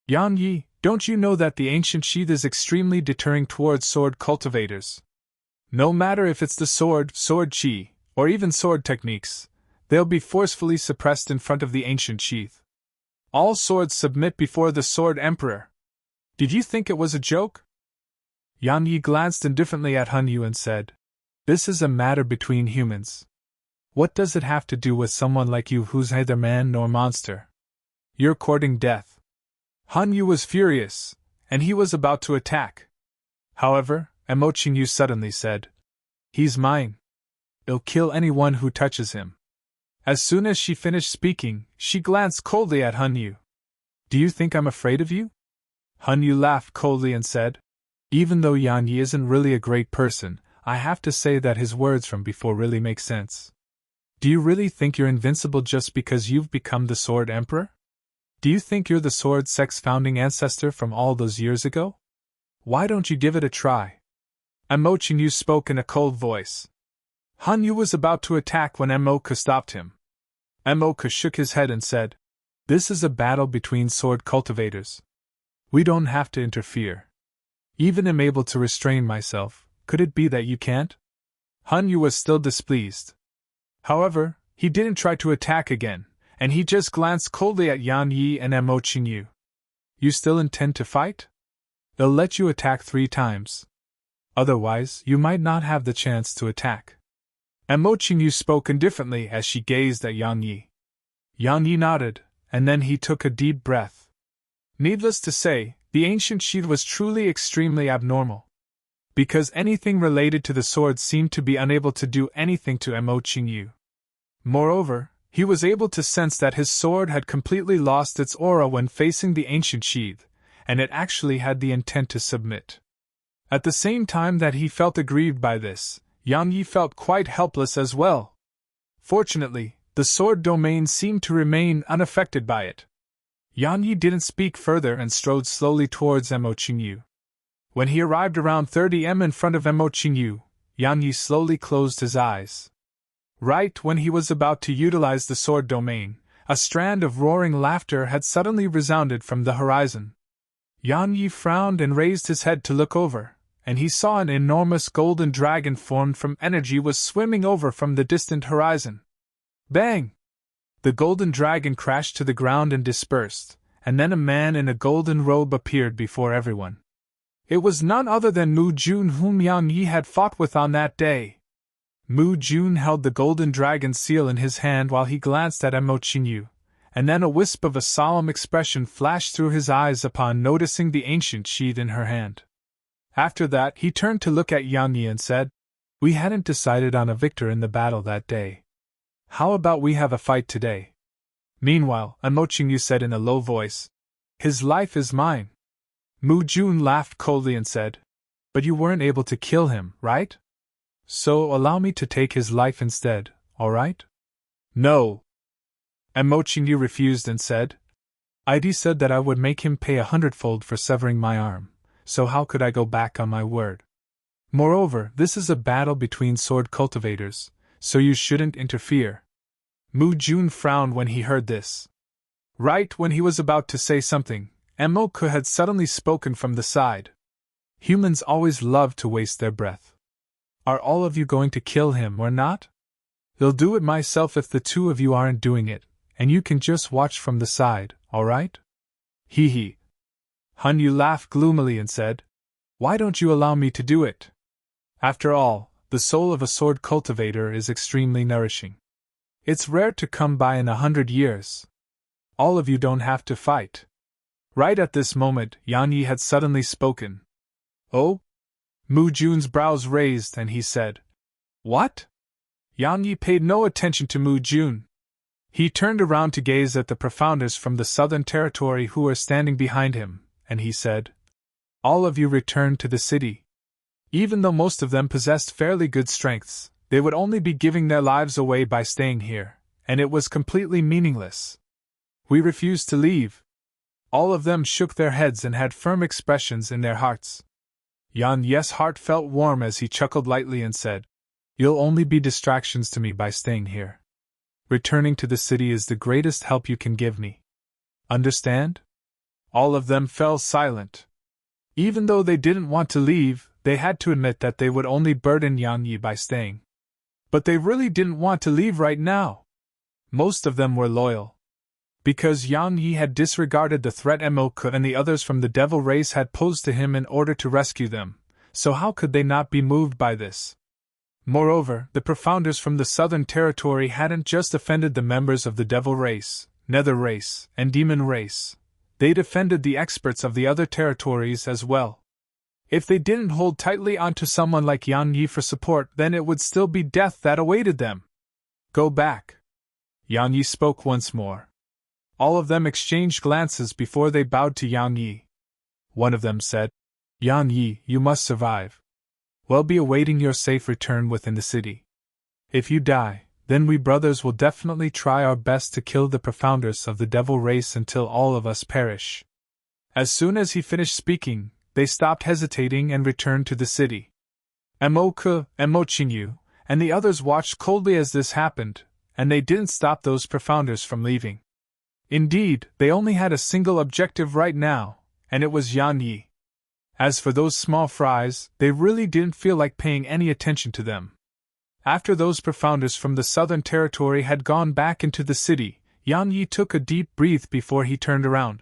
Yang Yi, don't you know that the ancient sheath is extremely deterring towards sword cultivators? No matter if it's the sword chi, or even sword techniques, they'll be forcefully suppressed in front of the ancient sheath. All swords submit before the Sword Emperor. Did you think it was a joke? Yang Yi glanced indifferently at Han Yu and said, This is a matter between humans. What does it have to do with someone like you who's neither man nor monster? You're courting death. Han Yu was furious, and he was about to attack. However, Mo Qingyu suddenly said, He's mine. I'll kill anyone who touches him. As soon as she finished speaking, she glanced coldly at Han Yu. Do you think I'm afraid of you? Han Yu laughed coldly and said, Even though Yang Yi isn't really a great person, I have to say that his words from before really make sense. Do you really think you're invincible just because you've become the Sword Emperor? Do you think you're the Sword Sect's founding ancestor from all those years ago? Why don't you give it a try? Mo Qingyu spoke in a cold voice. Han Yu was about to attack when Moka stopped him. Moka shook his head and said, This is a battle between sword cultivators. We don't have to interfere. Even am able to restrain myself, could it be that you can't? Han Yu was still displeased. However, he didn't try to attack again, and he just glanced coldly at Yan Yi and Mo Qingyu. You still intend to fight? They'll let you attack 3 times. Otherwise, you might not have the chance to attack. Mo Qingyu spoke indifferently as she gazed at Yan Yi. Yan Yi nodded, and then he took a deep breath. Needless to say, the ancient shield was truly extremely abnormal. Because anything related to the sword seemed to be unable to do anything to Mo Qingyu. Moreover, he was able to sense that his sword had completely lost its aura when facing the ancient sheath, and it actually had the intent to submit. At the same time that he felt aggrieved by this, Yan Yi felt quite helpless as well. Fortunately, the sword domain seemed to remain unaffected by it. Yan Yi didn't speak further and strode slowly towards Mo Qingyu. When he arrived around 30 m in front of Mo Qingyu, Yan Yi slowly closed his eyes. Right when he was about to utilize the sword domain, a strand of roaring laughter had suddenly resounded from the horizon. Yan Yi frowned and raised his head to look over, and he saw an enormous golden dragon formed from energy was swimming over from the distant horizon. Bang! The golden dragon crashed to the ground and dispersed, and then a man in a golden robe appeared before everyone. It was none other than Mu Jun, whom Yan Yi had fought with on that day. Mu Jun held the golden dragon seal in his hand while he glanced at Mo Qingyu, and then a wisp of a solemn expression flashed through his eyes upon noticing the ancient sheath in her hand. After that, he turned to look at Yan Yi and said, "We hadn't decided on a victor in the battle that day. How about we have a fight today?" Meanwhile, Mo Qingyu said in a low voice, "His life is mine." Mu Jun laughed coldly and said, "But you weren't able to kill him, right? So allow me to take his life instead, all right?" "No." Mo Qingyu refused and said, "I'd said that I would make him pay 100-fold for severing my arm, so how could I go back on my word? Moreover, this is a battle between sword cultivators, so you shouldn't interfere." Mu Jun frowned when he heard this. Right when he was about to say something, Mo Ke had suddenly spoken from the side. "Humans always love to waste their breath. Are all of you going to kill him or not? I'll do it myself if the 2 of you aren't doing it, and you can just watch from the side, alright?" Hee hee. Han Yu laughed gloomily and said, "Why don't you allow me to do it? After all, the soul of a sword cultivator is extremely nourishing. It's rare to come by in 100 years. All of you don't have to fight." Right at this moment, Yan Yi had suddenly spoken. "Oh?" Mu Jun's brows raised and he said, "What?" Yan Yi paid no attention to Mu Jun. He turned around to gaze at the profounders from the southern territory who were standing behind him, and he said, "All of you return to the city." Even though most of them possessed fairly good strengths, they would only be giving their lives away by staying here, and it was completely meaningless. "We refuse to leave." All of them shook their heads and had firm expressions in their hearts. Yan Yi's heart felt warm as he chuckled lightly and said, "You'll only be distractions to me by staying here. Returning to the city is the greatest help you can give me. Understand?" All of them fell silent. Even though they didn't want to leave, they had to admit that they would only burden Yan Yi by staying. But they really didn't want to leave right now. Most of them were loyal. Because Yan Yi had disregarded the threat Mo Ke and the others from the devil race had posed to him in order to rescue them, so how could they not be moved by this? Moreover, the profounders from the southern territory hadn't just offended the members of the devil race, nether race, and demon race. They defended the experts of the other territories as well. If they didn't hold tightly onto someone like Yan Yi for support, then it would still be death that awaited them. "Go back." Yan Yi spoke once more. All of them exchanged glances before they bowed to Yan Yi. One of them said, "Yan Yi, you must survive. We'll be awaiting your safe return within the city. If you die, then we brothers will definitely try our best to kill the profounders of the devil race until all of us perish." As soon as he finished speaking, they stopped hesitating and returned to the city. Mo Ke, Mo Qingyu, and the others watched coldly as this happened, and they didn't stop those profounders from leaving. Indeed, they only had a single objective right now, and it was Yan Yi. As for those small fries, they really didn't feel like paying any attention to them. After those profounders from the southern territory had gone back into the city, Yang Yi took a deep breath before he turned around.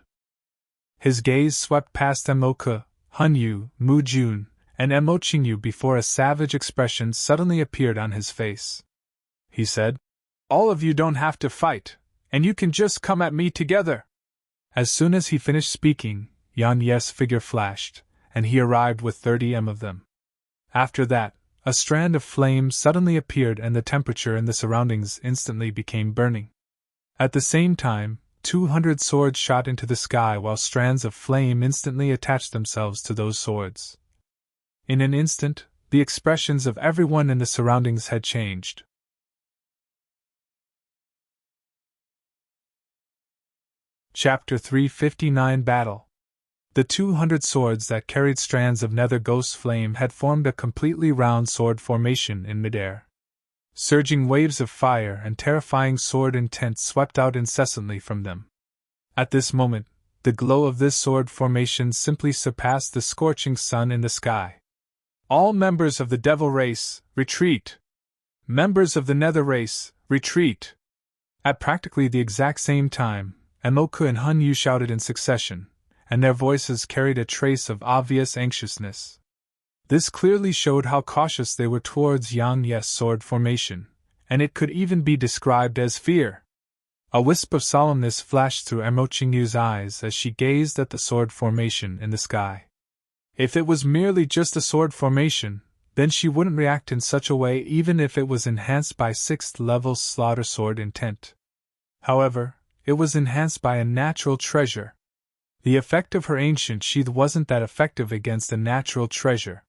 His gaze swept past Emoku, Hunyu, Mu Jun, and Emo Qingyu before a savage expression suddenly appeared on his face. He said, "All of you don't have to fight, and you can just come at me together." As soon as he finished speaking, Yan Yi's figure flashed, and he arrived with 30 of them. After that, a strand of flame suddenly appeared and the temperature in the surroundings instantly became burning. At the same time, 200 swords shot into the sky while strands of flame instantly attached themselves to those swords. In an instant, the expressions of everyone in the surroundings had changed. Chapter 359 Battle. The 200 swords that carried strands of nether ghost flame had formed a completely round sword formation in midair. Surging waves of fire and terrifying sword intent swept out incessantly from them. At this moment, the glow of this sword formation simply surpassed the scorching sun in the sky. All members of the devil race, retreat! Members of the nether race, retreat! At practically the exact same time, Emoku and Hunyu shouted in succession, and their voices carried a trace of obvious anxiousness. This clearly showed how cautious they were towards Yang Yi's sword formation, and it could even be described as fear. A wisp of solemnness flashed through Emo Qingyu's eyes as she gazed at the sword formation in the sky. If it was merely just a sword formation, then she wouldn't react in such a way even if it was enhanced by 6th level slaughter sword intent. However, it was enhanced by a natural treasure. The effect of her ancient sheath wasn't that effective against a natural treasure.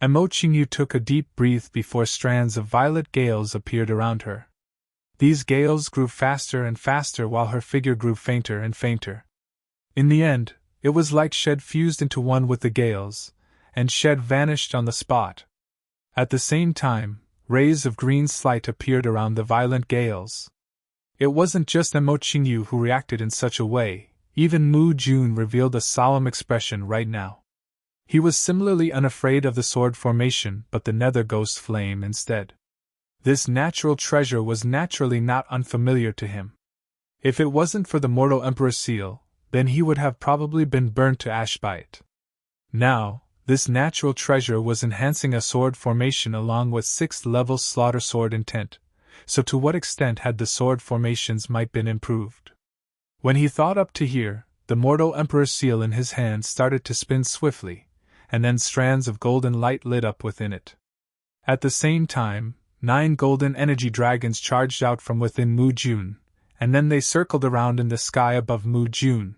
Emo Qingyu took a deep breath before strands of violet gales appeared around her. These gales grew faster and faster while her figure grew fainter and fainter. In the end, it was like Shed fused into one with the gales, and Shed vanished on the spot. At the same time, rays of green light appeared around the violent gales. It wasn't just Emo Qingyu who reacted in such a way, even Mu Jun revealed a solemn expression right now. He was similarly unafraid of the sword formation but the nether ghost flame instead. This natural treasure was naturally not unfamiliar to him. If it wasn't for the mortal emperor seal, then he would have probably been burnt to ash by it. Now, this natural treasure was enhancing a sword formation along with 6th level slaughter sword intent, so to what extent had the sword formations might been improved? When he thought up to here, the mortal emperor's seal in his hand started to spin swiftly, and then strands of golden light lit up within it. At the same time, 9 golden energy dragons charged out from within Mu Jun, and then they circled around in the sky above Mu Jun.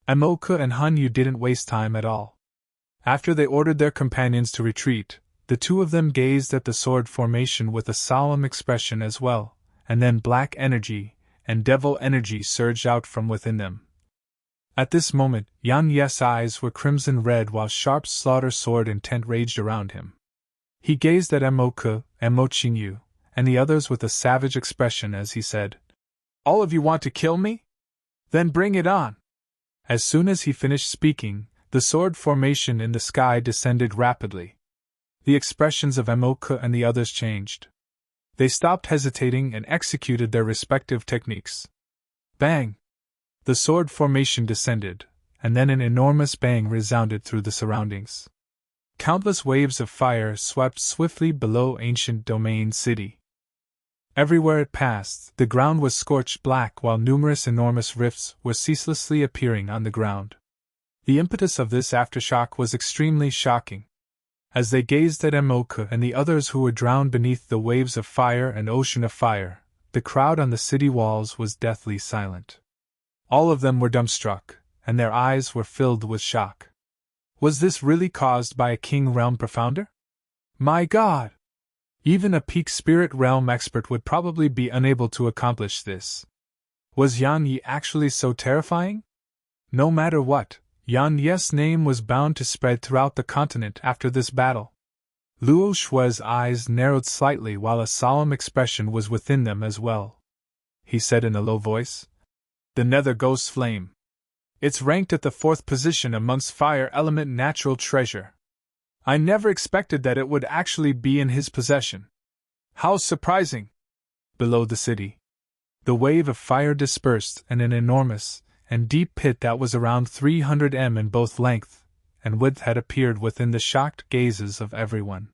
Emoku and Hunyu didn't waste time at all. After they ordered their companions to retreat, the two of them gazed at the sword formation with a solemn expression as well, and then black energy and devil energy surged out from within them. At this moment, Yan Yi's eyes were crimson red while sharp slaughter sword intent raged around him. He gazed at Emoku, Emo Qingyu, and the others with a savage expression as he said, "All of you want to kill me? Then bring it on!" As soon as he finished speaking, the sword formation in the sky descended rapidly. The expressions of Emoku and the others changed. They stopped hesitating and executed their respective techniques. Bang! The sword formation descended, and then an enormous bang resounded through the surroundings. Countless waves of fire swept swiftly below ancient domain city. Everywhere it passed, the ground was scorched black while numerous enormous rifts were ceaselessly appearing on the ground. The impetus of this aftershock was extremely shocking. As they gazed at Emoku and the others who were drowned beneath the waves of fire and ocean of fire, the crowd on the city walls was deathly silent. All of them were dumbstruck, and their eyes were filled with shock. Was this really caused by a King Realm Profounder? My God! Even a peak Spirit Realm expert would probably be unable to accomplish this. Was Yan Yi actually so terrifying? No matter what, Yan Yi's name was bound to spread throughout the continent after this battle. Luo Shui's eyes narrowed slightly while a solemn expression was within them as well. He said in a low voice, "The Nether Ghost Flame. It's ranked at the 4th position amongst fire element natural treasure. I never expected that it would actually be in his possession. How surprising!" Below the city, The wave of fire dispersed, and an enormous and deep pit that was around 300 m in both length and width had appeared within the shocked gazes of everyone.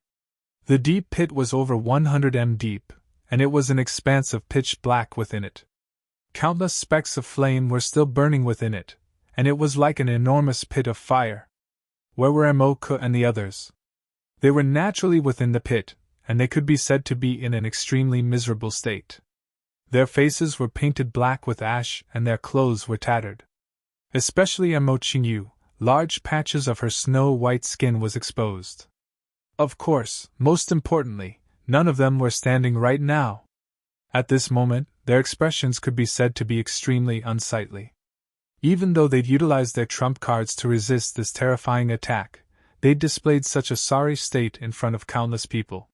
The deep pit was over 100 m deep, and it was an expanse of pitch black within it. Countless specks of flame were still burning within it, and it was like an enormous pit of fire. Where were Embark and the others? They were naturally within the pit, and they could be said to be in an extremely miserable state. Their faces were painted black with ash, and their clothes were tattered. Especially Embark, large patches of her snow-white skin was exposed. Of course, most importantly, none of them were standing right now. At this moment, their expressions could be said to be extremely unsightly. Even though they'd utilized their trump cards to resist this terrifying attack, they'd displayed such a sorry state in front of countless people.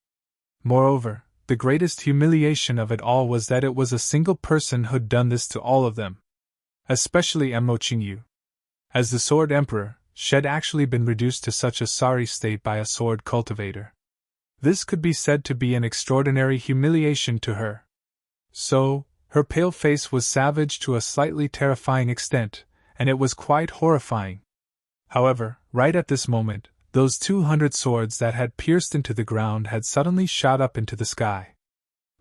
Moreover, the greatest humiliation of it all was that it was a single person who'd done this to all of them. Especially Embark. As the Sword Emperor, she'd actually been reduced to such a sorry state by a sword cultivator. This could be said to be an extraordinary humiliation to her. So, her pale face was savage to a slightly terrifying extent, and it was quite horrifying. However, right at this moment, those 200 swords that had pierced into the ground had suddenly shot up into the sky.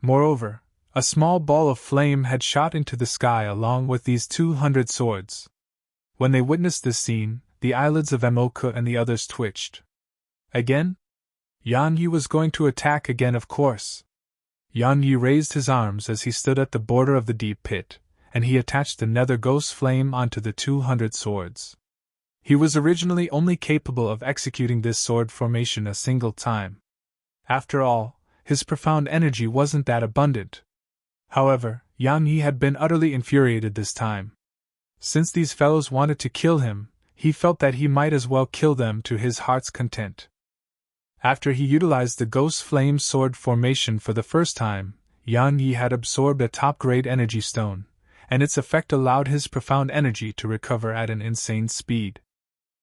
Moreover, a small ball of flame had shot into the sky along with these 200 swords. When they witnessed this scene, the eyelids of Embark and the others twitched. Again? Yan Yi was going to attack again, of course. Yan Yi raised his arms as he stood at the border of the deep pit, and he attached the nether ghost flame onto the 200 swords. He was originally only capable of executing this sword formation a single time. After all, his profound energy wasn't that abundant. However, Yan Yi had been utterly infuriated this time. Since these fellows wanted to kill him, he felt that he might as well kill them to his heart's content. After he utilized the Ghost Flame Sword formation for the first time, Yan Yi had absorbed a top-grade energy stone, and its effect allowed his profound energy to recover at an insane speed.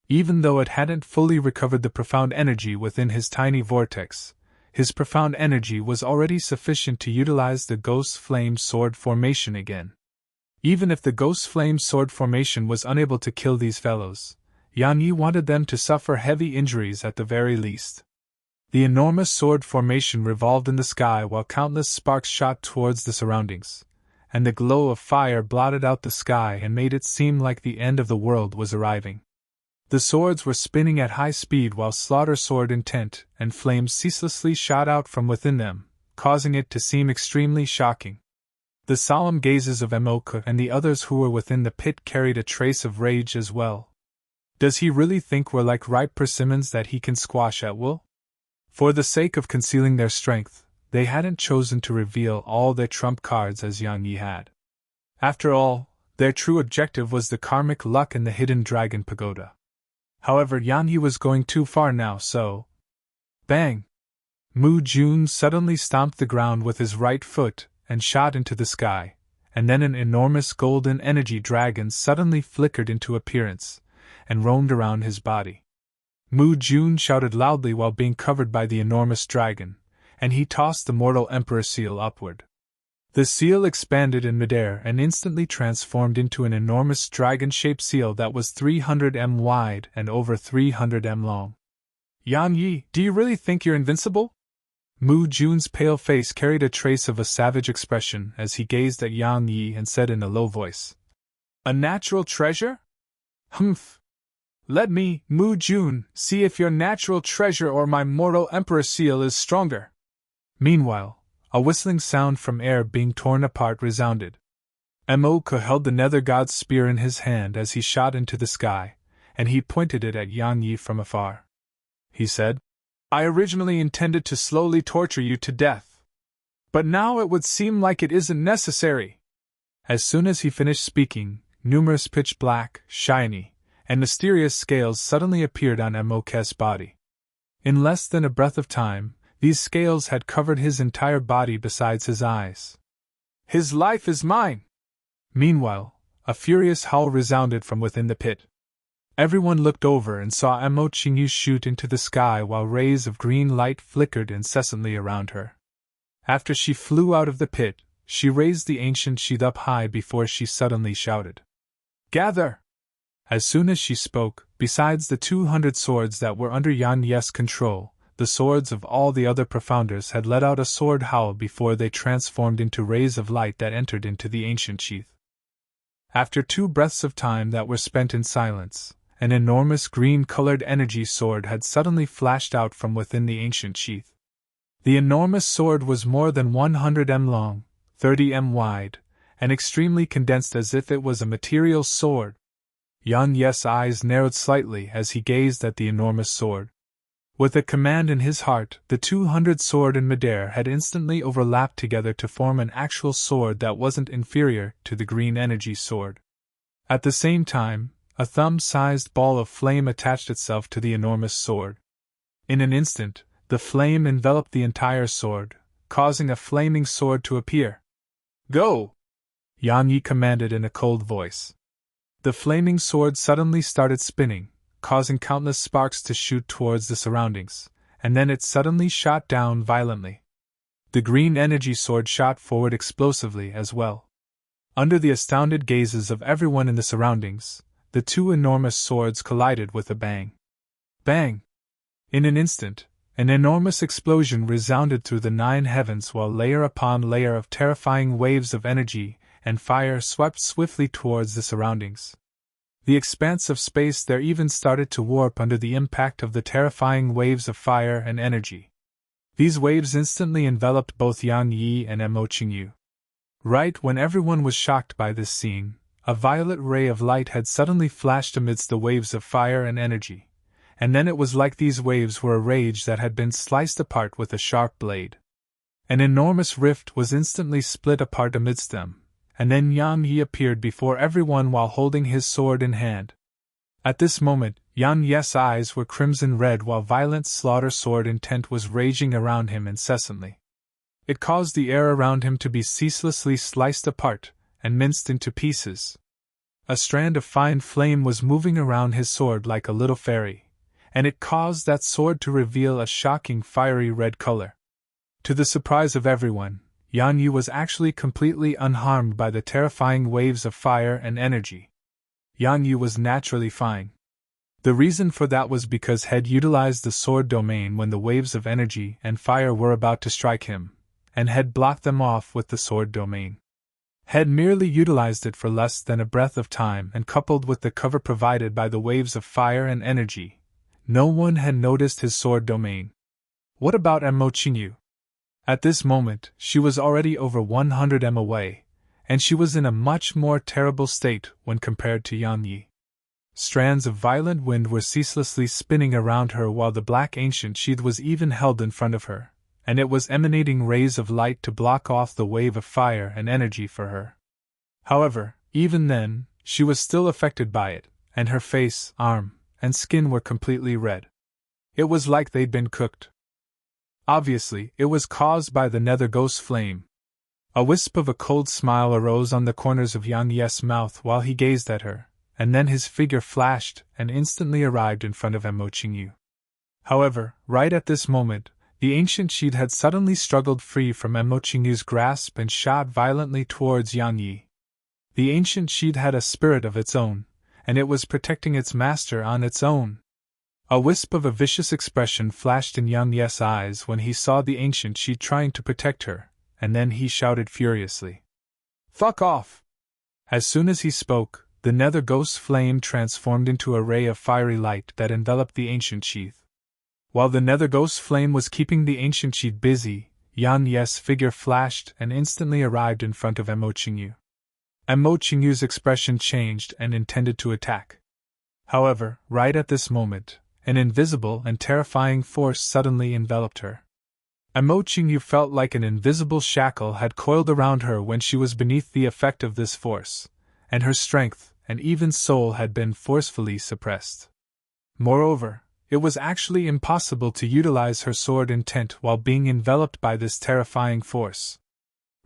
Even though it hadn't fully recovered the profound energy within his tiny vortex, his profound energy was already sufficient to utilize the Ghost Flame Sword formation again. Even if the Ghost Flame Sword formation was unable to kill these fellows, Yan Yi wanted them to suffer heavy injuries at the very least. The enormous sword formation revolved in the sky while countless sparks shot towards the surroundings, and the glow of fire blotted out the sky and made it seem like the end of the world was arriving. The swords were spinning at high speed while slaughter sword intent and flames ceaselessly shot out from within them, causing it to seem extremely shocking. The solemn gazes of Embark and the others who were within the pit carried a trace of rage as well. Does he really think we're like ripe persimmons that he can squash at will? For the sake of concealing their strength, they hadn't chosen to reveal all their trump cards as Yan Yi had. After all, their true objective was the karmic luck in the hidden dragon pagoda. However, Yan Yi was going too far now, so... Bang! Mu Jun suddenly stomped the ground with his right foot and shot into the sky, and then an enormous golden energy dragon suddenly flickered into appearance and roamed around his body. Mu Jun shouted loudly while being covered by the enormous dragon, and he tossed the mortal emperor seal upward. The seal expanded in midair and instantly transformed into an enormous dragon-shaped seal that was 300 m wide and over 300 m long. Yan Yi, do you really think you're invincible? Mu Jun's pale face carried a trace of a savage expression as he gazed at Yan Yi and said in a low voice, "A natural treasure? Humph! Let me, Mu Jun, see if your natural treasure or my mortal emperor seal is stronger." Meanwhile, a whistling sound from air being torn apart resounded. Embark held the nether god's spear in his hand as he shot into the sky, and he pointed it at Yan Yi from afar. He said, "I originally intended to slowly torture you to death. But now it would seem like it isn't necessary." As soon as he finished speaking, numerous pitch-black, shiny, and mysterious scales suddenly appeared on Embark's body. In less than a breath of time, these scales had covered his entire body besides his eyes. "His life is mine!" Meanwhile, a furious howl resounded from within the pit. Everyone looked over and saw Embark shoot into the sky while rays of green light flickered incessantly around her. After she flew out of the pit, she raised the ancient sheath up high before she suddenly shouted, "Gather!" As soon as she spoke, besides the 200 swords that were under Yan Ye's control, the swords of all the other profounders had let out a sword howl before they transformed into rays of light that entered into the ancient sheath. After 2 breaths of time that were spent in silence, an enormous green-colored energy sword had suddenly flashed out from within the ancient sheath. The enormous sword was more than 100 m long, 30 m wide, and extremely condensed as if it was a material sword. Yan Ye's eyes narrowed slightly as he gazed at the enormous sword. With a command in his heart, the 200 sword in midair had instantly overlapped together to form an actual sword that wasn't inferior to the green energy sword. At the same time, a thumb-sized ball of flame attached itself to the enormous sword. In an instant, the flame enveloped the entire sword, causing a flaming sword to appear. "Go!" Yan Yi commanded in a cold voice. The flaming sword suddenly started spinning, causing countless sparks to shoot towards the surroundings, and then it suddenly shot down violently. The green energy sword shot forward explosively as well. Under the astounded gazes of everyone in the surroundings, the 2 enormous swords collided with a bang. Bang! In an instant, an enormous explosion resounded through the 9 heavens while layer upon layer of terrifying waves of energy and fire swept swiftly towards the surroundings. The expanse of space there even started to warp under the impact of the terrifying waves of fire and energy. These waves instantly enveloped both Yan Yi and Mo Qingyu. Right when everyone was shocked by this scene, a violet ray of light had suddenly flashed amidst the waves of fire and energy, and then it was like these waves were a rage that had been sliced apart with a sharp blade. An enormous rift was instantly split apart amidst them, and then Yan Yi appeared before everyone while holding his sword in hand. At this moment, Yan Ye's eyes were crimson red while violent slaughter sword intent was raging around him incessantly. It caused the air around him to be ceaselessly sliced apart and minced into pieces. A strand of fine flame was moving around his sword like a little fairy, and it caused that sword to reveal a shocking fiery red color. To the surprise of everyone, Yan Yi was actually completely unharmed by the terrifying waves of fire and energy. Yan Yi was naturally fine. The reason for that was because Head utilized the sword domain when the waves of energy and fire were about to strike him, and Head blocked them off with the sword domain. Head merely utilized it for less than a breath of time, and coupled with the cover provided by the waves of fire and energy, no one had noticed his sword domain. What about Mo Qingyu? At this moment, she was already over 100 m away, and she was in a much more terrible state when compared to Yan Yi. Strands of violent wind were ceaselessly spinning around her while the black ancient sheath was even held in front of her, and it was emanating rays of light to block off the wave of fire and energy for her. However, even then, she was still affected by it, and her face, arm, and skin were completely red. It was like they'd been cooked. Obviously, it was caused by the nether ghost flame. A wisp of a cold smile arose on the corners of Yan Ye's mouth while he gazed at her, and then his figure flashed and instantly arrived in front of Mo Qingyu. However, right at this moment, the ancient sheath had suddenly struggled free from Mo Qingyu's grasp and shot violently towards Yan Yi. The ancient sheath had a spirit of its own, and it was protecting its master on its own. A wisp of a vicious expression flashed in Yan Ye's eyes when he saw the ancient sheath trying to protect her, and then he shouted furiously, "Fuck off!" As soon as he spoke, the nether ghost flame transformed into a ray of fiery light that enveloped the ancient sheath. While the nether ghost flame was keeping the ancient sheath busy, Yan Ye's figure flashed and instantly arrived in front of Mo Qingyu. Mo Qingyu's expression changed and intended to attack. However, right at this moment, an invisible and terrifying force suddenly enveloped her. Mo Qingyu felt like an invisible shackle had coiled around her when she was beneath the effect of this force, and her strength and even soul had been forcefully suppressed. Moreover, it was actually impossible to utilize her sword intent while being enveloped by this terrifying force.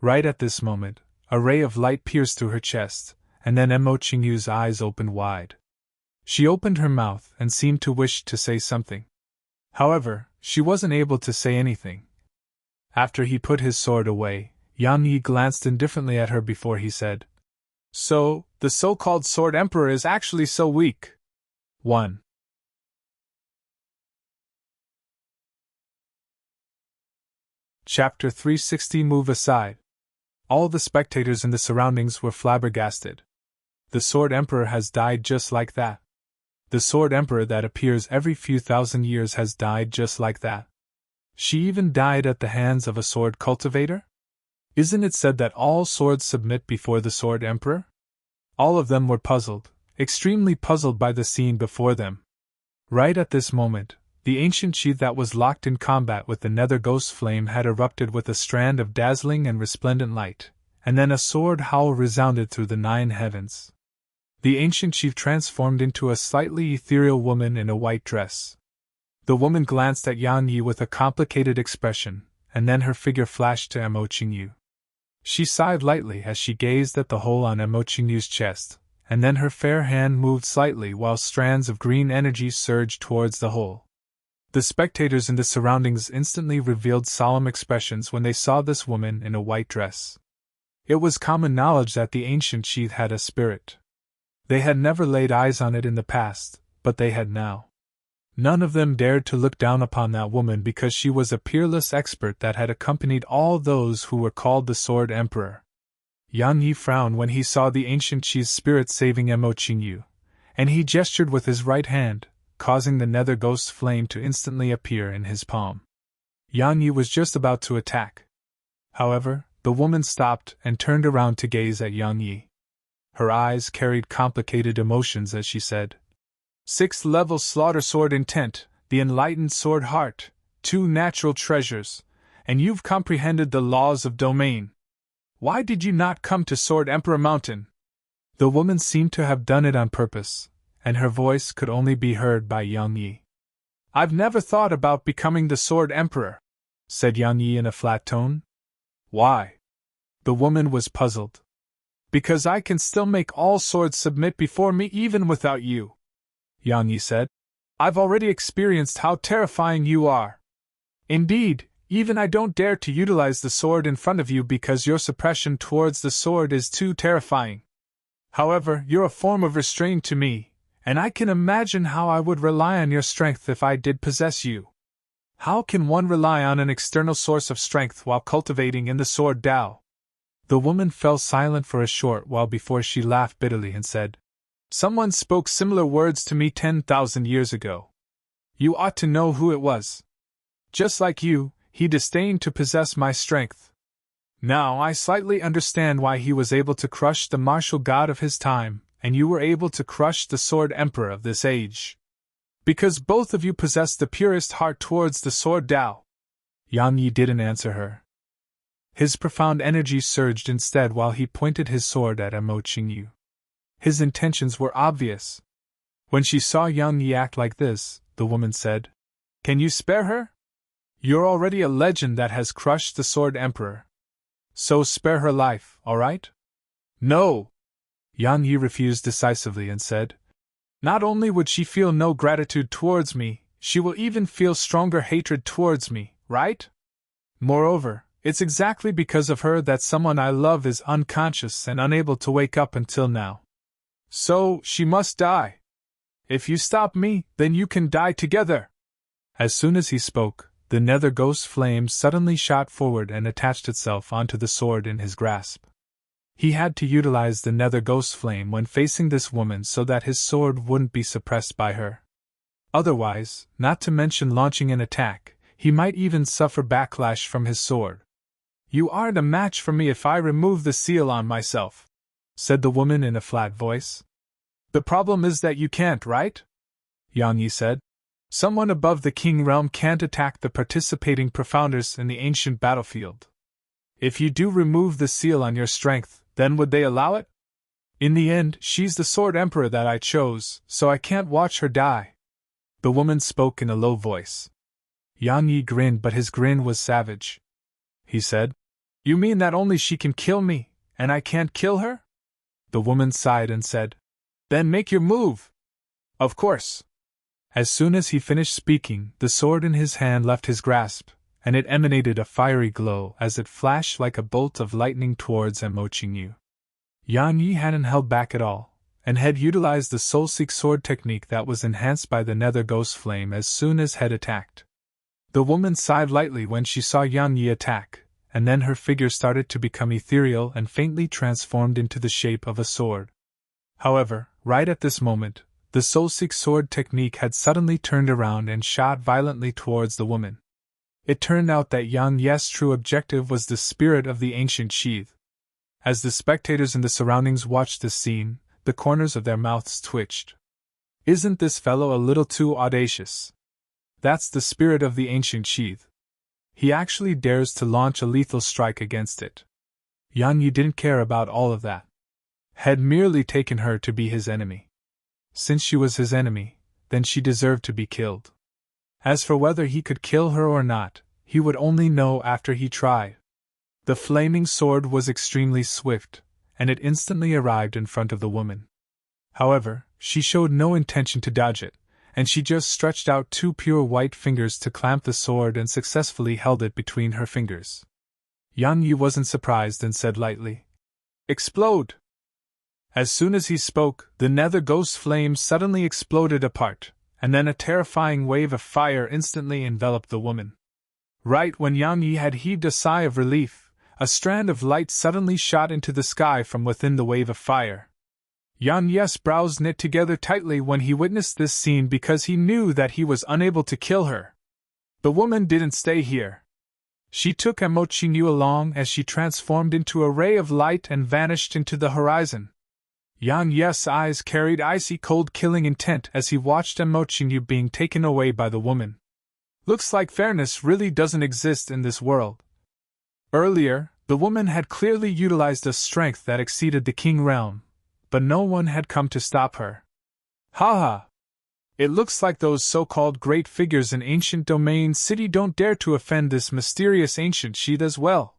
Right at this moment, a ray of light pierced through her chest, and then Mo Qingyu's eyes opened wide. She opened her mouth and seemed to wish to say something. However, she wasn't able to say anything. After he put his sword away, Yang Yi glanced indifferently at her before he said, "So, the so-called Sword Emperor is actually so weak." 1. Chapter 360. Move aside. All the spectators in the surroundings were flabbergasted. The Sword Emperor has died just like that. The Sword Emperor that appears every few thousand years has died just like that. She even died at the hands of a sword cultivator? Isn't it said that all swords submit before the Sword Emperor? All of them were puzzled, extremely puzzled by the scene before them. Right at this moment, the ancient chief that was locked in combat with the nether ghost flame had erupted with a strand of dazzling and resplendent light, and then a sword howl resounded through the 9 heavens. The ancient chief transformed into a slightly ethereal woman in a white dress. The woman glanced at Yang Yi with a complicated expression, and then her figure flashed to Mo Qingyu. She sighed lightly as she gazed at the hole on Mo Qingyu's chest, and then her fair hand moved slightly while strands of green energy surged towards the hole. The spectators in the surroundings instantly revealed solemn expressions when they saw this woman in a white dress. It was common knowledge that the ancient chief had a spirit. They had never laid eyes on it in the past, but they had now. None of them dared to look down upon that woman because she was a peerless expert that had accompanied all those who were called the Sword Emperor. Yang Yi frowned when he saw the ancient chief's spirit saving Mo Qingyu, and he gestured with his right hand, causing the nether ghost flame to instantly appear in his palm. Yang Yi was just about to attack. However, the woman stopped and turned around to gaze at Yang Yi. Her eyes carried complicated emotions as she said, "6th level slaughter sword intent, the enlightened sword heart, 2 natural treasures, and you've comprehended the laws of domain. Why did you not come to Sword Emperor Mountain?" The woman seemed to have done it on purpose, and her voice could only be heard by Yang Yi. "I've never thought about becoming the Sword Emperor," said Yang Yi in a flat tone. "Why?" The woman was puzzled. "Because I can still make all swords submit before me even without you," Yang Yi said. "I've already experienced how terrifying you are. Indeed, even I don't dare to utilize the sword in front of you because your suppression towards the sword is too terrifying. However, you're a form of restraint to me, and I can imagine how I would rely on your strength if I did possess you. How can one rely on an external source of strength while cultivating in the sword Tao?" The woman fell silent for a short while before she laughed bitterly and said, "Someone spoke similar words to me 10,000 years ago. You ought to know who it was. Just like you, he disdained to possess my strength. Now I slightly understand why he was able to crush the martial god of his time, and you were able to crush the Sword Emperor of this age. Because both of you possess the purest heart towards the sword Tao." Yang Yi didn't answer her. His profound energy surged instead while he pointed his sword at Mo Qingyu. His intentions were obvious. When she saw Yang Yi act like this, the woman said, "Can you spare her? You're already a legend that has crushed the Sword Emperor. So spare her life, all right?" "No!" Yang Yi refused decisively and said, "Not only would she feel no gratitude towards me, she will even feel stronger hatred towards me, right? Moreover, it's exactly because of her that someone I love is unconscious and unable to wake up until now. So, she must die. If you stop me, then you can die together." As soon as he spoke, the nether ghost flame suddenly shot forward and attached itself onto the sword in his grasp. He had to utilize the nether ghost flame when facing this woman so that his sword wouldn't be suppressed by her. Otherwise, not to mention launching an attack, he might even suffer backlash from his sword. "You aren't a match for me if I remove the seal on myself," said the woman in a flat voice. "The problem is that you can't, right?" Yang Yi said. "Someone above the king realm can't attack the participating profounders in the ancient battlefield. If you do remove the seal on your strength, then would they allow it? In the end, she's the Sword Emperor that I chose, so I can't watch her die." The woman spoke in a low voice. Yang Yi grinned, but his grin was savage. He said, "You mean that only she can kill me, and I can't kill her?" The woman sighed and said, "Then make your move." "Of course." As soon as he finished speaking, the sword in his hand left his grasp, and it emanated a fiery glow as it flashed like a bolt of lightning towards Mo Qingyu. Yan Yi hadn't held back at all, and had utilized the soul-seek sword technique that was enhanced by the nether ghost flame as soon as had attacked. The woman sighed lightly when she saw Yan Yi attack, and then her figure started to become ethereal and faintly transformed into the shape of a sword. However, right at this moment, the soul-seek sword technique had suddenly turned around and shot violently towards the woman. It turned out that Yan Yi's true objective was the spirit of the ancient sheath. As the spectators in the surroundings watched this scene, the corners of their mouths twitched. Isn't this fellow a little too audacious? That's the spirit of the ancient sheath. He actually dares to launch a lethal strike against it. Yan Yi didn't care about all of that. Had merely taken her to be his enemy. Since she was his enemy, then she deserved to be killed. As for whether he could kill her or not, he would only know after he tried. The flaming sword was extremely swift, and it instantly arrived in front of the woman. However, she showed no intention to dodge it, and she just stretched out two pure white fingers to clamp the sword and successfully held it between her fingers. Yan Yi wasn't surprised and said lightly, "Explode!" As soon as he spoke, the nether ghost flame suddenly exploded apart, and then a terrifying wave of fire instantly enveloped the woman. Right when Yan Yi had heaved a sigh of relief, a strand of light suddenly shot into the sky from within the wave of fire. Yan Yi's brows knit together tightly when he witnessed this scene because he knew that he was unable to kill her. The woman didn't stay here. She took Mo Qingyu along as she transformed into a ray of light and vanished into the horizon. Yan Yi's eyes carried icy cold killing intent as he watched Mo Qingyu being taken away by the woman. Looks like fairness really doesn't exist in this world. Earlier, the woman had clearly utilized a strength that exceeded the king realm, but no one had come to stop her. Ha! It looks like those so-called great figures in ancient domain city don't dare to offend this mysterious ancient sheath as well.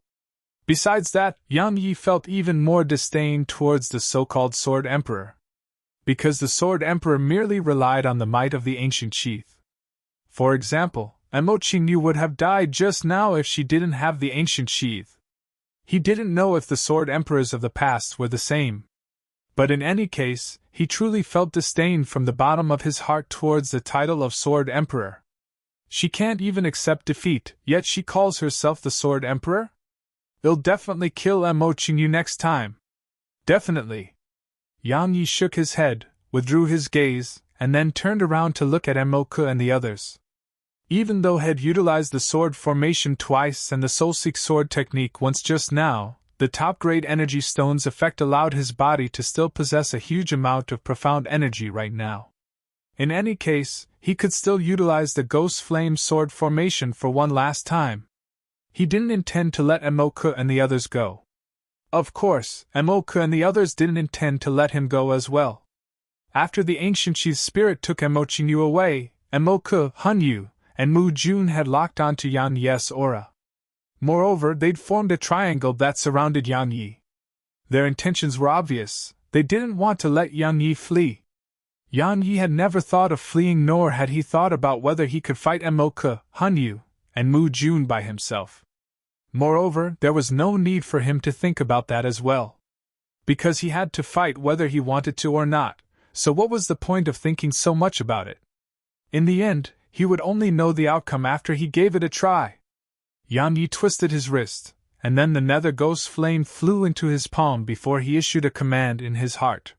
Besides that, Yan Yi felt even more disdain towards the so-called Sword Emperor. Because the Sword Emperor merely relied on the might of the ancient sheath. For example, Mo Qingyu would have died just now if she didn't have the ancient sheath. He didn't know if the Sword Emperors of the past were the same. But in any case, he truly felt disdain from the bottom of his heart towards the title of Sword Emperor. She can't even accept defeat, yet she calls herself the Sword Emperor? They'll definitely kill Mo Qingyu next time. Definitely. Yan Yi shook his head, withdrew his gaze, and then turned around to look at Mo Ke and the others. Even though had utilized the sword formation twice and the soul-seek sword technique once just now, the top-grade energy stone's effect allowed his body to still possess a huge amount of profound energy right now. In any case, he could still utilize the ghost flame sword formation for one last time. He didn't intend to let Mo Ke and the others go. Of course, Mo Ke and the others didn't intend to let him go as well. After the ancient sheath's spirit took Mo Qingyu away, Mo Ke, Han Yu, and Mu Jun had locked onto Yan Yi's aura. Moreover, they'd formed a triangle that surrounded Yan Yi. Their intentions were obvious. They didn't want to let Yan Yi flee. Yan Yi had never thought of fleeing, nor had he thought about whether he could fight Mo Ke, Han Yu, and Mu Jun by himself. Moreover, there was no need for him to think about that as well. Because he had to fight whether he wanted to or not, so what was the point of thinking so much about it? In the end, he would only know the outcome after he gave it a try. Yan Yi twisted his wrist, and then the nether ghost flame flew into his palm before he issued a command in his heart.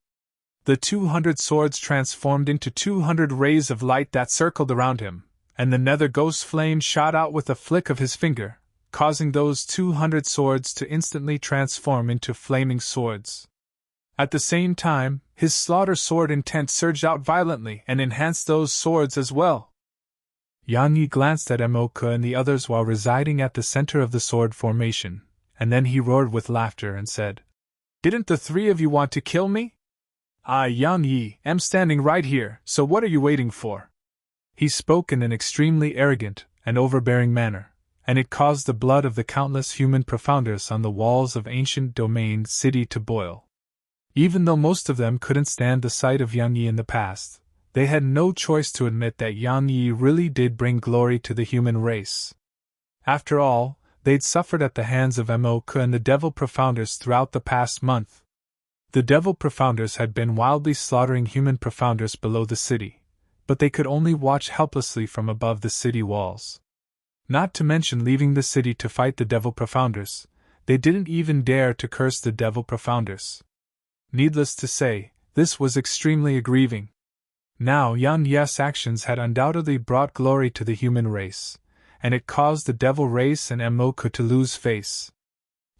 The 200 swords transformed into 200 rays of light that circled around him, and the nether ghost flame shot out with a flick of his finger, causing those 200 swords to instantly transform into flaming swords. At the same time, his slaughter sword intent surged out violently and enhanced those swords as well. Yan Yi glanced at Mo Ke and the others while residing at the center of the sword formation, and then he roared with laughter and said, "Didn't the three of you want to kill me? I, Yan Yi, am standing right here, so what are you waiting for?" He spoke in an extremely arrogant and overbearing manner, and it caused the blood of the countless human profounders on the walls of ancient domain city to boil. Even though most of them couldn't stand the sight of Yan Yi in the past, they had no choice to admit that Yan Yi really did bring glory to the human race. After all, they'd suffered at the hands of Embark and the Devil Profounders throughout the past month. The Devil Profounders had been wildly slaughtering human Profounders below the city, but they could only watch helplessly from above the city walls. Not to mention leaving the city to fight the Devil Profounders, they didn't even dare to curse the Devil Profounders. Needless to say, this was extremely grieving. Now Yan Ye's actions had undoubtedly brought glory to the human race, and it caused the Devil race and Embark to lose face.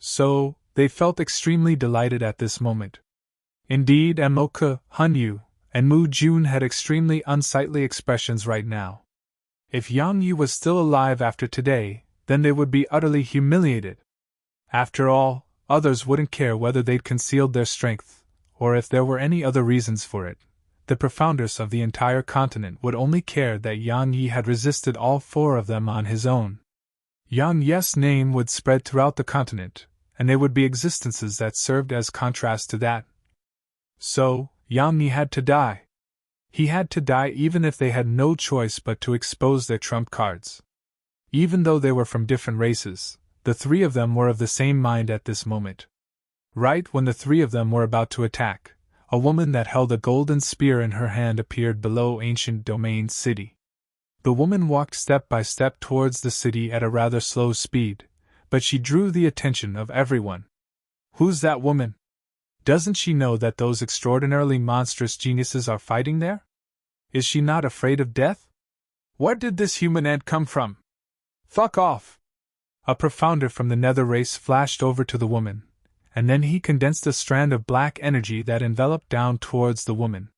So, they felt extremely delighted at this moment. Indeed, Embark, Hanyu, and Mu Jun had extremely unsightly expressions right now. If Yang Yi was still alive after today, then they would be utterly humiliated. After all, others wouldn't care whether they'd concealed their strength, or if there were any other reasons for it. The Profounders of the entire continent would only care that Yang Yi had resisted all four of them on his own. Yang Yi's name would spread throughout the continent, and there would be existences that served as contrast to that. So, Yang Yi had to die. He had to die even if they had no choice but to expose their trump cards. Even though they were from different races, the three of them were of the same mind at this moment. Right when the three of them were about to attack, a woman that held a golden spear in her hand appeared below Ancient Domain City. The woman walked step by step towards the city at a rather slow speed, but she drew the attention of everyone. Who's that woman? Doesn't she know that those extraordinarily monstrous geniuses are fighting there? Is she not afraid of death? Where did this human ant come from? Fuck off! A Profounder from the Nether race flashed over to the woman, and then he condensed a strand of black energy that enveloped down towards the woman.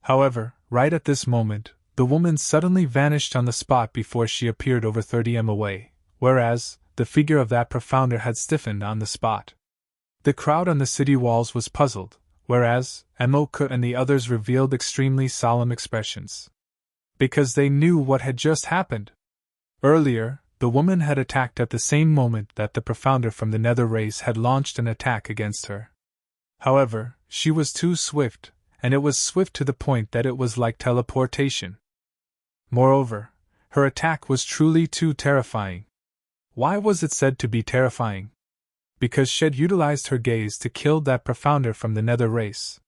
However, right at this moment, the woman suddenly vanished on the spot before she appeared over 30 m away, whereas, the figure of that Profounder had stiffened on the spot. The crowd on the city walls was puzzled, whereas Embark and the others revealed extremely solemn expressions. Because they knew what had just happened. Earlier, the woman had attacked at the same moment that the Profounder from the Nether race had launched an attack against her. However, she was too swift, and it was swift to the point that it was like teleportation. Moreover, her attack was truly too terrifying. Why was it said to be terrifying? Because Shed utilized her gaze to kill that Profounder from the Nether race.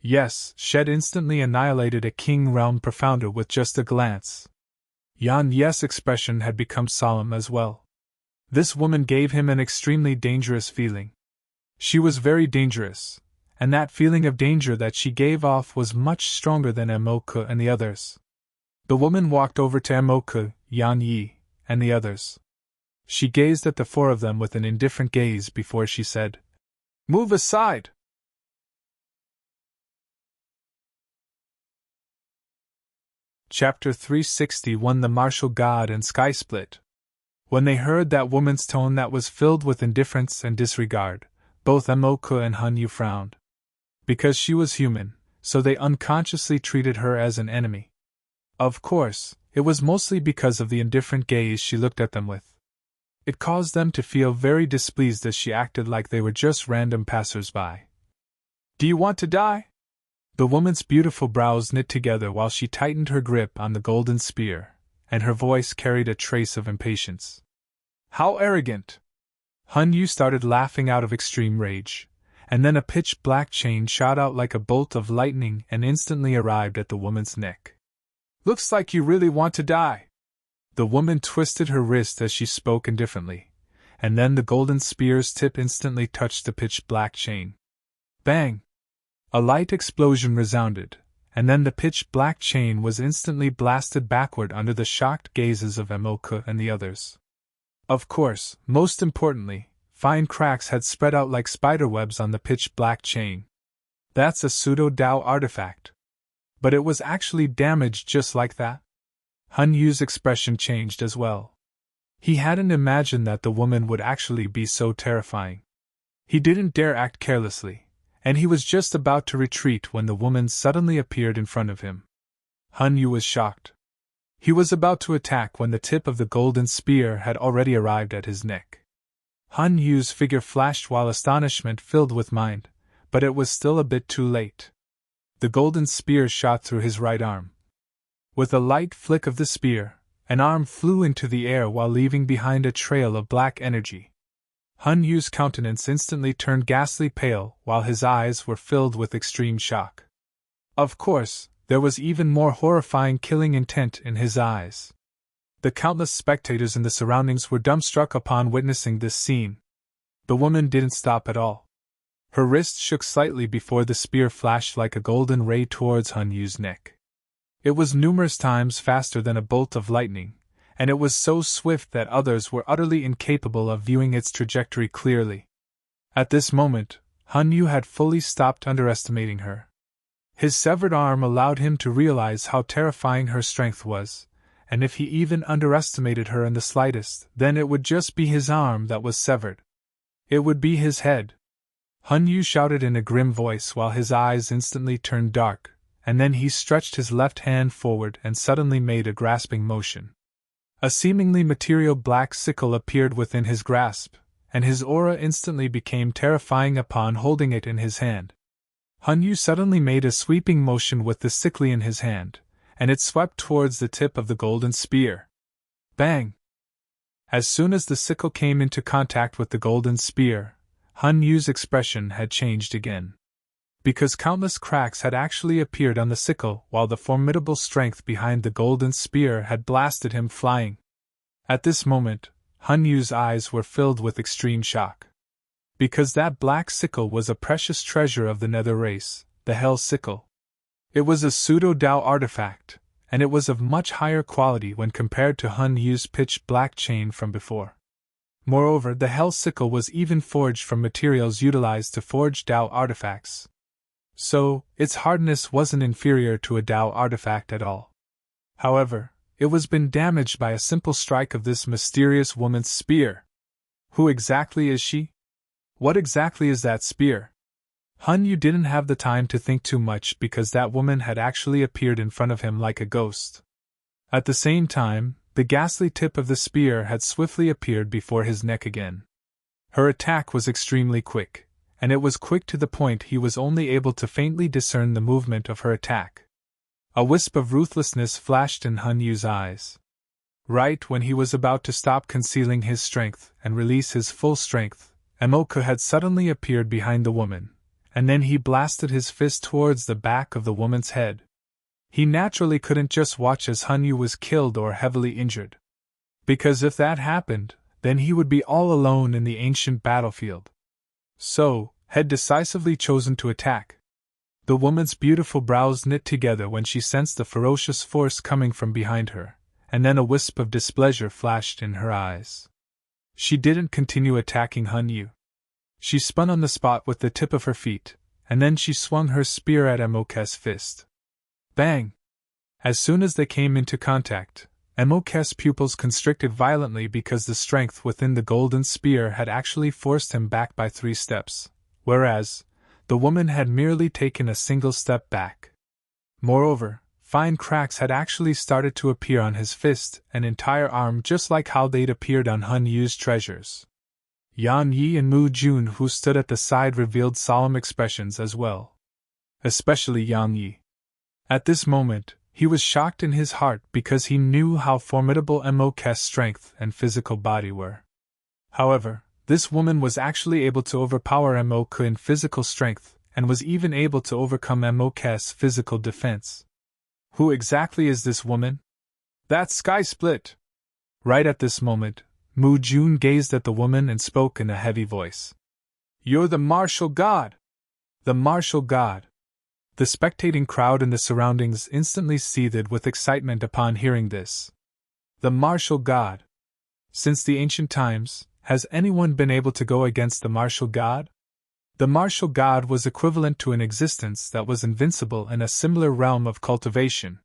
Yes, Shed instantly annihilated a King Realm Profounder with just a glance. Yan Ye's expression had become solemn as well. This woman gave him an extremely dangerous feeling. She was very dangerous, and that feeling of danger that she gave off was much stronger than Embark and the others. The woman walked over to Embark, Yan Yi, and the others. She gazed at the four of them with an indifferent gaze before she said, "Move aside!" Chapter 361 The Martial God and Sky Split. When they heard that woman's tone that was filled with indifference and disregard, both Embark and Hanyu frowned. Because she was human, so they unconsciously treated her as an enemy. Of course, it was mostly because of the indifferent gaze she looked at them with. It caused them to feel very displeased as she acted like they were just random passers-by. "Do you want to die?" The woman's beautiful brows knit together while she tightened her grip on the golden spear, and her voice carried a trace of impatience. "How arrogant!" Hanyu started laughing out of extreme rage, and then a pitch-black chain shot out like a bolt of lightning and instantly arrived at the woman's neck. "Looks like you really want to die." The woman twisted her wrist as she spoke indifferently, and then the golden spear's tip instantly touched the pitch-black chain. Bang! A light explosion resounded, and then the pitch-black chain was instantly blasted backward under the shocked gazes of Embark and the others. Of course, most importantly, fine cracks had spread out like spiderwebs on the pitch-black chain. That's a pseudo-Dao artifact. But it was actually damaged just like that. Hanyu's expression changed as well. He hadn't imagined that the woman would actually be so terrifying. He didn't dare act carelessly, and he was just about to retreat when the woman suddenly appeared in front of him. Hanyu was shocked. He was about to attack when the tip of the golden spear had already arrived at his neck. Hanyu's figure flashed while astonishment filled with mind, but it was still a bit too late. The golden spear shot through his right arm. With a light flick of the spear, An arm flew into the air while leaving behind a trail of black energy. Hun Yu's countenance instantly turned ghastly pale while his eyes were filled with extreme shock. Of course, there was even more horrifying killing intent in his eyes. The countless spectators in the surroundings were dumbstruck upon witnessing this scene. The woman didn't stop at all. Her wrist shook slightly before the spear flashed like a golden ray towards Hun Yu's neck. It was numerous times faster than a bolt of lightning, and it was so swift that others were utterly incapable of viewing its trajectory clearly. At this moment, Hun Yu had fully stopped underestimating her. His severed arm allowed him to realize how terrifying her strength was, and if he even underestimated her in the slightest, then it would just be his arm that was severed. It would be his head. Hun Yu shouted in a grim voice while his eyes instantly turned dark, and then he stretched his left hand forward and suddenly made a grasping motion. A seemingly material black sickle appeared within his grasp, and his aura instantly became terrifying upon holding it in his hand. Hun Yu suddenly made a sweeping motion with the sickle in his hand, and it swept towards the tip of the golden spear. Bang! As soon as the sickle came into contact with the golden spear, Hun Yu's expression had changed again. Because countless cracks had actually appeared on the sickle while the formidable strength behind the golden spear had blasted him flying. At this moment, Hun Yu's eyes were filled with extreme shock. Because that black sickle was a precious treasure of the Nether race, the Hell Sickle. It was a pseudo-Dao artifact, and it was of much higher quality when compared to Hun Yu's pitch-black chain from before. Moreover, the Hell Sickle was even forged from materials utilized to forge Dao artifacts. So, its hardness wasn't inferior to a Dao artifact at all. However, it was been damaged by a simple strike of this mysterious woman's spear. Who exactly is she? What exactly is that spear? Hun Yu didn't have the time to think too much because that woman had actually appeared in front of him like a ghost. At the same time, the ghastly tip of the spear had swiftly appeared before his neck again. Her attack was extremely quick, and it was quick to the point he was only able to faintly discern the movement of her attack. A wisp of ruthlessness flashed in Hun Yu's eyes. Right when he was about to stop concealing his strength and release his full strength, Emoku had suddenly appeared behind the woman, and then he blasted his fist towards the back of the woman's head. He naturally couldn't just watch as Hun Yu was killed or heavily injured. Because if that happened, then he would be all alone in the ancient battlefield. So, had decisively chosen to attack. The woman's beautiful brows knit together when she sensed the ferocious force coming from behind her, and then a wisp of displeasure flashed in her eyes. She didn't continue attacking Hun Yu. She spun on the spot with the tip of her feet, and then she swung her spear at Emoku's fist. Bang! As soon as they came into contact, Emoku's pupils constricted violently because the strength within the golden spear had actually forced him back by 3 steps, whereas the woman had merely taken a single step back. Moreover, fine cracks had actually started to appear on his fist and entire arm just like how they'd appeared on Hun Yu's treasures. Yan Yi and Mu Jun, who stood at the side, revealed solemn expressions as well. Especially Yang Yi. At this moment, he was shocked in his heart because he knew how formidable Emoku's strength and physical body were. However, this woman was actually able to overpower Emoku in physical strength and was even able to overcome Emoku's physical defense. Who exactly is this woman? That's Sky Split! Right at this moment, Mu Jun gazed at the woman and spoke in a heavy voice. You're the martial god! The martial god! The spectating crowd in the surroundings instantly seethed with excitement upon hearing this. The martial god! Since the ancient times, has anyone been able to go against the martial god? The martial god was equivalent to an existence that was invincible in a similar realm of cultivation.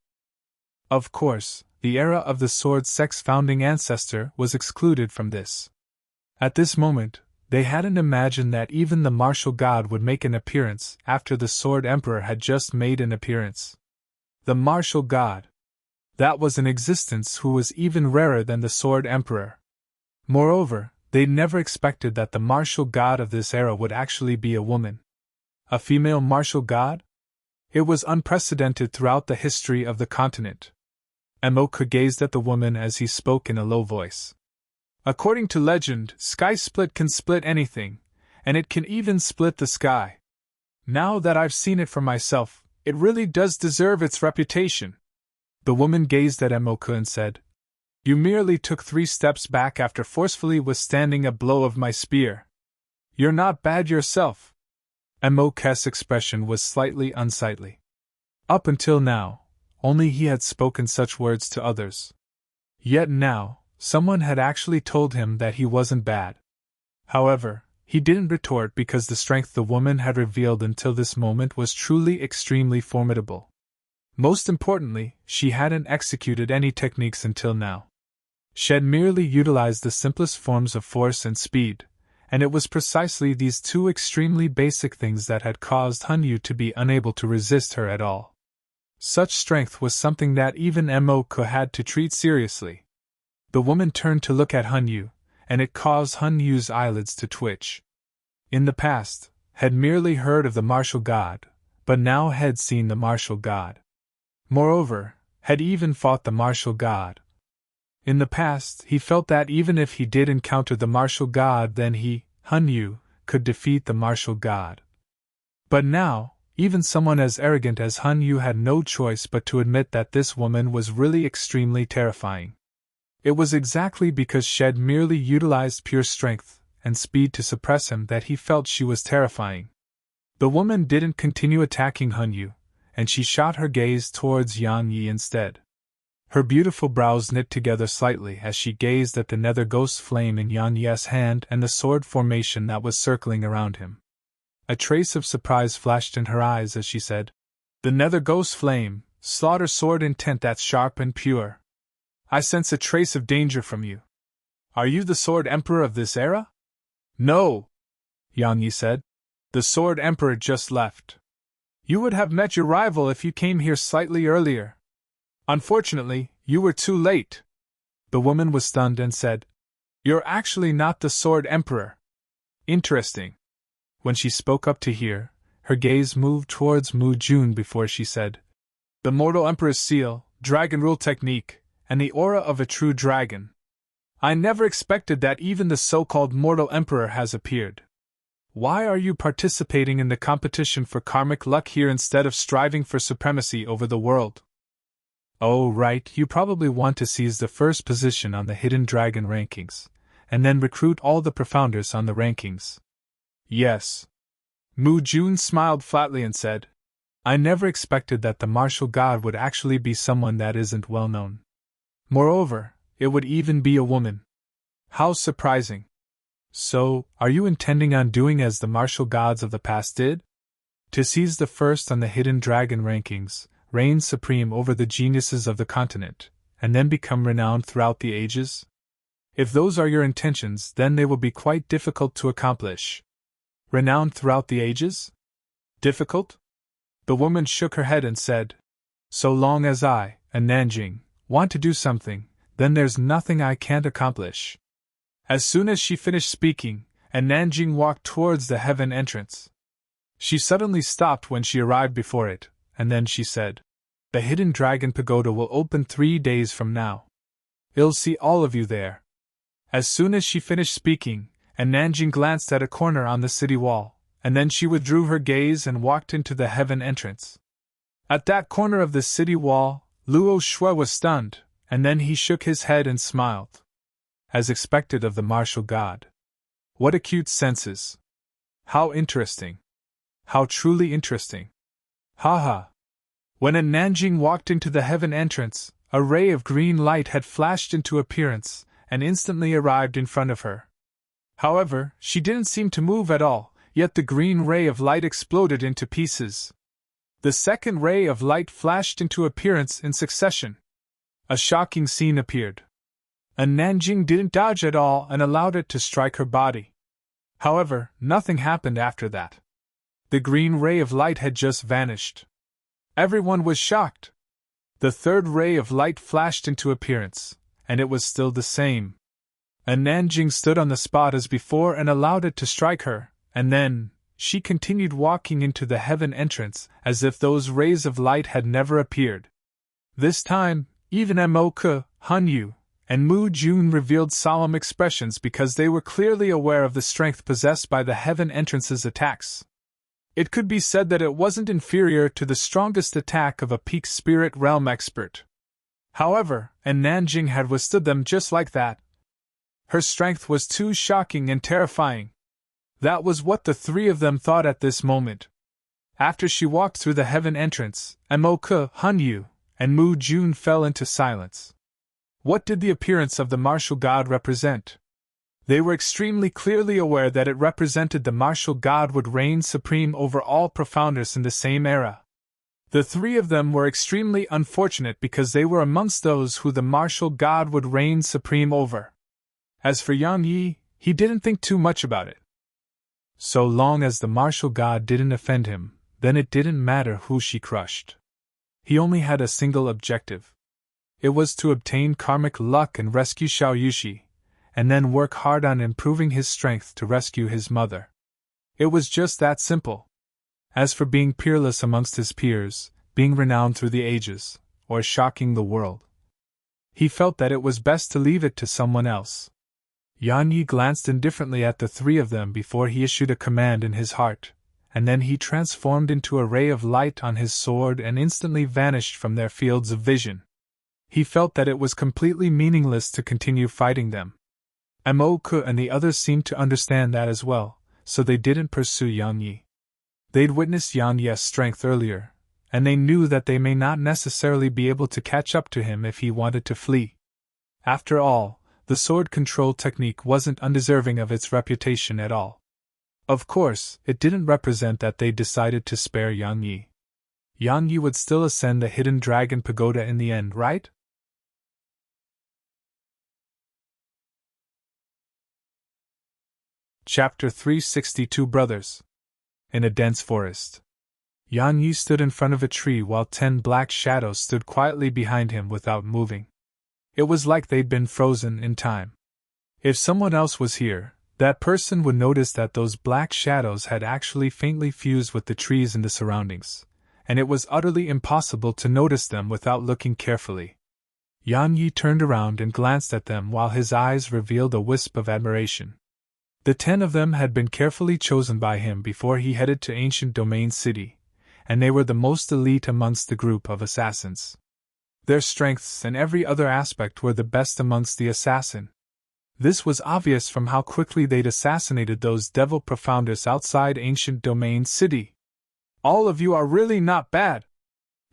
Of course, the era of the sword sex founding ancestor was excluded from this. At this moment, they hadn't imagined that even the martial god would make an appearance after the sword emperor had just made an appearance. The martial god! That was an existence who was even rarer than the sword emperor. Moreover, they'd never expected that the martial god of this era would actually be a woman. A female martial god? It was unprecedented throughout the history of the continent. Emok gazed at the woman as he spoke in a low voice. According to legend, sky split can split anything, and it can even split the sky. Now that I've seen it for myself, it really does deserve its reputation. The woman gazed at Emok and said, You merely took 3 steps back after forcefully withstanding a blow of my spear. You're not bad yourself. Emok's expression was slightly unsightly. Up until now, only he had spoken such words to others. Yet now, someone had actually told him that he wasn't bad. However, he didn't retort because the strength the woman had revealed until this moment was truly extremely formidable. Most importantly, she hadn't executed any techniques until now. She had merely utilized the simplest forms of force and speed, and it was precisely these 2 extremely basic things that had caused Hanyu to be unable to resist her at all. Such strength was something that even Emok had to treat seriously. The woman turned to look at Hanyu, and it caused Hanyu's eyelids to twitch. In the past, had merely heard of the martial god, but now had seen the martial god. Moreover, had even fought the martial god. In the past, he felt that even if he did encounter the martial god, then he, Hanyu, could defeat the martial god. But now, even someone as arrogant as Hanyu had no choice but to admit that this woman was really extremely terrifying. It was exactly because she had merely utilized pure strength and speed to suppress him that he felt she was terrifying. The woman didn't continue attacking Hanyu, and she shot her gaze towards Yan Yi instead. Her beautiful brows knit together slightly as she gazed at the nether ghost flame in Yan Yi's hand and the sword formation that was circling around him. A trace of surprise flashed in her eyes as she said, The nether ghost flame, slaughter sword intent that's sharp and pure. I sense a trace of danger from you. Are you the Sword Emperor of this era? No, Yang Yi said. The Sword Emperor just left. You would have met your rival if you came here slightly earlier. Unfortunately, you were too late. The woman was stunned and said, You're actually not the Sword Emperor. Interesting. When she spoke up to hear, her gaze moved towards Mu Jun before she said, The Mortal Emperor's seal, Dragon Rule Technique, and the aura of a true dragon. I never expected that even the so-called Mortal Emperor has appeared. Why are you participating in the competition for karmic luck here instead of striving for supremacy over the world? Oh right, you probably want to seize the first position on the Hidden Dragon rankings, and then recruit all the profounders on the rankings. Yes. Mu Jun smiled flatly and said, I never expected that the martial god would actually be someone that isn't well known. Moreover, it would even be a woman. How surprising. So, are you intending on doing as the martial gods of the past did? To seize the first on the Hidden Dragon rankings, reign supreme over the geniuses of the continent, and then become renowned throughout the ages? If those are your intentions, then they will be quite difficult to accomplish. Renowned throughout the ages? Difficult? The woman shook her head and said, So long as I, and Nanjing, want to do something, then there's nothing I can't accomplish. As soon as she finished speaking, and Nanjing walked towards the heaven entrance, she suddenly stopped when she arrived before it, and then she said, The Hidden Dragon Pagoda will open 3 days from now. I'll see all of you there. As soon as she finished speaking, and Nanjing glanced at a corner on the city wall, and then she withdrew her gaze and walked into the heaven entrance. At that corner of the city wall, Luo Shui was stunned, and then he shook his head and smiled. As expected of the martial god. What acute senses! How interesting! How truly interesting! Ha! When a Nanjing walked into the heaven entrance, a ray of green light had flashed into appearance, and instantly arrived in front of her. However, she didn't seem to move at all, yet the green ray of light exploded into pieces. The second ray of light flashed into appearance in succession. A shocking scene appeared. A Nanjing didn't dodge at all and allowed it to strike her body. However, nothing happened after that. The green ray of light had just vanished. Everyone was shocked. The third ray of light flashed into appearance, and it was still the same. A Nanjing stood on the spot as before and allowed it to strike her, and then she continued walking into the heaven entrance as if those rays of light had never appeared. This time, Even Moke, Han Yu, and Mu Jun revealed solemn expressions because they were clearly aware of the strength possessed by the Heaven Entrance's attacks. It could be said that it wasn't inferior to the strongest attack of a peak spirit realm expert. However, and Nanjing had withstood them just like that. Her strength was too shocking and terrifying. That was what the three of them thought at this moment. After she walked through the Heaven Entrance, Moke, Han Yu, and Mu Jun fell into silence. What did the appearance of the martial god represent? They were extremely clearly aware that it represented the martial god would reign supreme over all profounders in the same era. The three of them were extremely unfortunate because they were amongst those who the martial god would reign supreme over. As for Yang Yi, he didn't think too much about it. So long as the martial god didn't offend him, then it didn't matter who she crushed. He only had a single objective. It was to obtain karmic luck and rescue Xiao Yushi, and then work hard on improving his strength to rescue his mother. It was just that simple. As for being peerless amongst his peers, being renowned through the ages, or shocking the world, he felt that it was best to leave it to someone else. Yan Yi glanced indifferently at the three of them before he issued a command in his heart, and then he transformed into a ray of light on his sword and instantly vanished from their fields of vision. He felt that it was completely meaningless to continue fighting them. Moke and the others seemed to understand that as well, so they didn't pursue Yang Yi. They'd witnessed Yang Yi's strength earlier, and they knew that they may not necessarily be able to catch up to him if he wanted to flee. After all, the sword control technique wasn't undeserving of its reputation at all. Of course, it didn't represent that they decided to spare Yang Yi. Yang Yi would still ascend the Hidden Dragon Pagoda in the end, right? Chapter 362 Brothers. In a dense forest, Yan Yi stood in front of a tree while 10 black shadows stood quietly behind him without moving. It was like they'd been frozen in time. If someone else was here, that person would notice that those black shadows had actually faintly fused with the trees in the surroundings, and it was utterly impossible to notice them without looking carefully. Yan Yi turned around and glanced at them while his eyes revealed a wisp of admiration. The 10 of them had been carefully chosen by him before he headed to Ancient Domain City, and they were the most elite amongst the group of assassins. Their strengths and every other aspect were the best amongst the assassin. This was obvious from how quickly they'd assassinated those devil profounders outside Ancient Domain City. All of you are really not bad.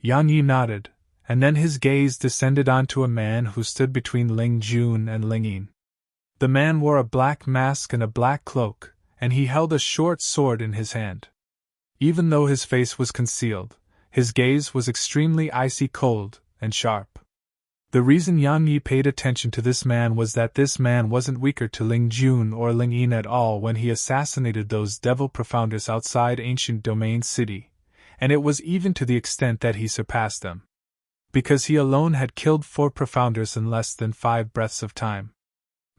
Yan Yi nodded, and then his gaze descended onto a man who stood between Ling Jun and Ling Yin. The man wore a black mask and a black cloak, and he held a short sword in his hand. Even though his face was concealed, his gaze was extremely icy cold and sharp. The reason Yang Yi paid attention to this man was that this man wasn't weaker to Ling Jun or Ling Yin at all when he assassinated those devil profounders outside Ancient Domain City, and it was even to the extent that he surpassed them. Because he alone had killed 4 profounders in less than 5 breaths of time.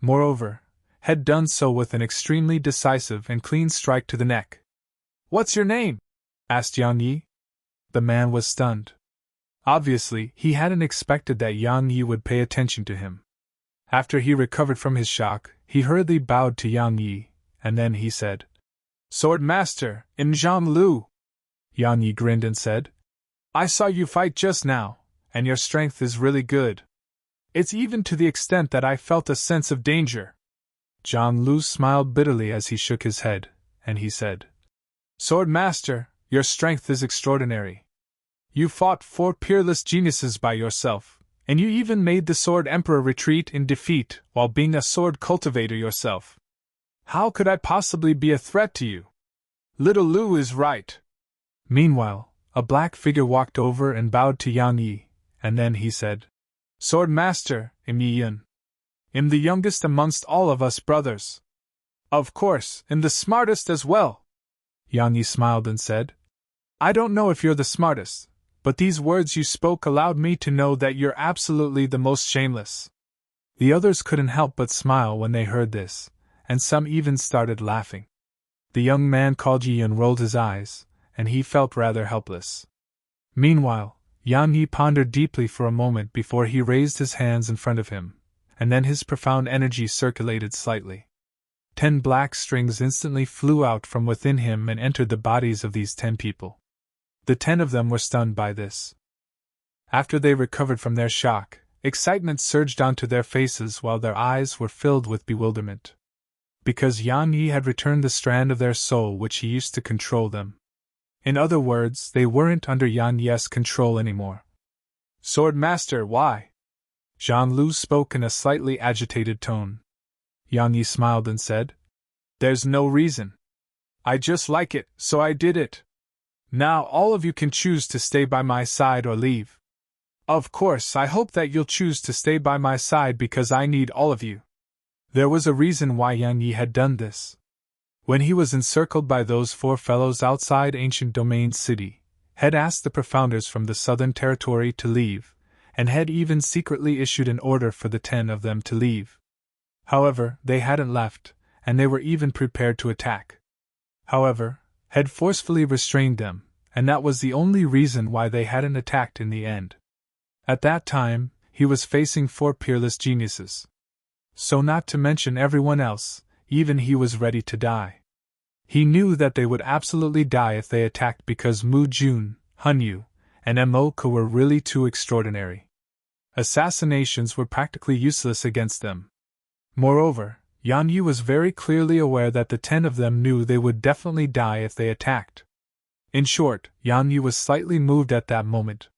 Moreover, had done so with an extremely decisive and clean strike to the neck. "What's your name?" asked Yang Yi. The man was stunned. Obviously, he hadn't expected that Yang Yi would pay attention to him. After he recovered from his shock, he hurriedly bowed to Yang Yi, and then he said, "Sword Master, Zhang Lu." Yang Yi grinned and said, "I saw you fight just now, and your strength is really good. It's even to the extent that I felt a sense of danger." Zhang Lu smiled bitterly as he shook his head, and he said, "Sword Master, your strength is extraordinary. You fought 4 peerless geniuses by yourself, and you even made the Sword Emperor retreat in defeat while being a sword cultivator yourself. How could I possibly be a threat to you? Little Lu is right." Meanwhile, a black figure walked over and bowed to Yang Yi, and then he said, "Sword Master, Yi Yun. I'm the youngest amongst all of us brothers. Of course, I'm the smartest as well." Yang Yi smiled and said, "I don't know if you're the smartest, but these words you spoke allowed me to know that you're absolutely the most shameless." The others couldn't help but smile when they heard this, and some even started laughing. The young man called Yi Yun rolled his eyes, and he felt rather helpless. Meanwhile, Yan Yi pondered deeply for a moment before he raised his hands in front of him, and then his profound energy circulated slightly. 10 black strings instantly flew out from within him and entered the bodies of these 10 people. The 10 of them were stunned by this. After they recovered from their shock, excitement surged onto their faces while their eyes were filled with bewilderment. Because Yan Yi had returned the strand of their soul which he used to control them. In other words, they weren't under Yan Yi's control anymore. Sword Master, why? Zhang Lu spoke in a slightly agitated tone. Yan Yi smiled and said, There's no reason. I just like it, so I did it. Now all of you can choose to stay by my side or leave. Of course, I hope that you'll choose to stay by my side because I need all of you. There was a reason why Yan Yi had done this. When he was encircled by those 4 fellows outside Ancient Domain City, had asked the Profounders from the Southern Territory to leave, and had even secretly issued an order for the 10 of them to leave. However, they hadn't left, and they were even prepared to attack. However, had forcefully restrained them, and that was the only reason why they hadn't attacked in the end. At that time, he was facing 4 peerless geniuses. So not to mention everyone else, even he was ready to die. He knew that they would absolutely die if they attacked because Mu Jun, Hun Yu, and Moka were really too extraordinary. Assassinations were practically useless against them. Moreover, Yan Yi was very clearly aware that the 10 of them knew they would definitely die if they attacked. In short, Yan Yi was slightly moved at that moment.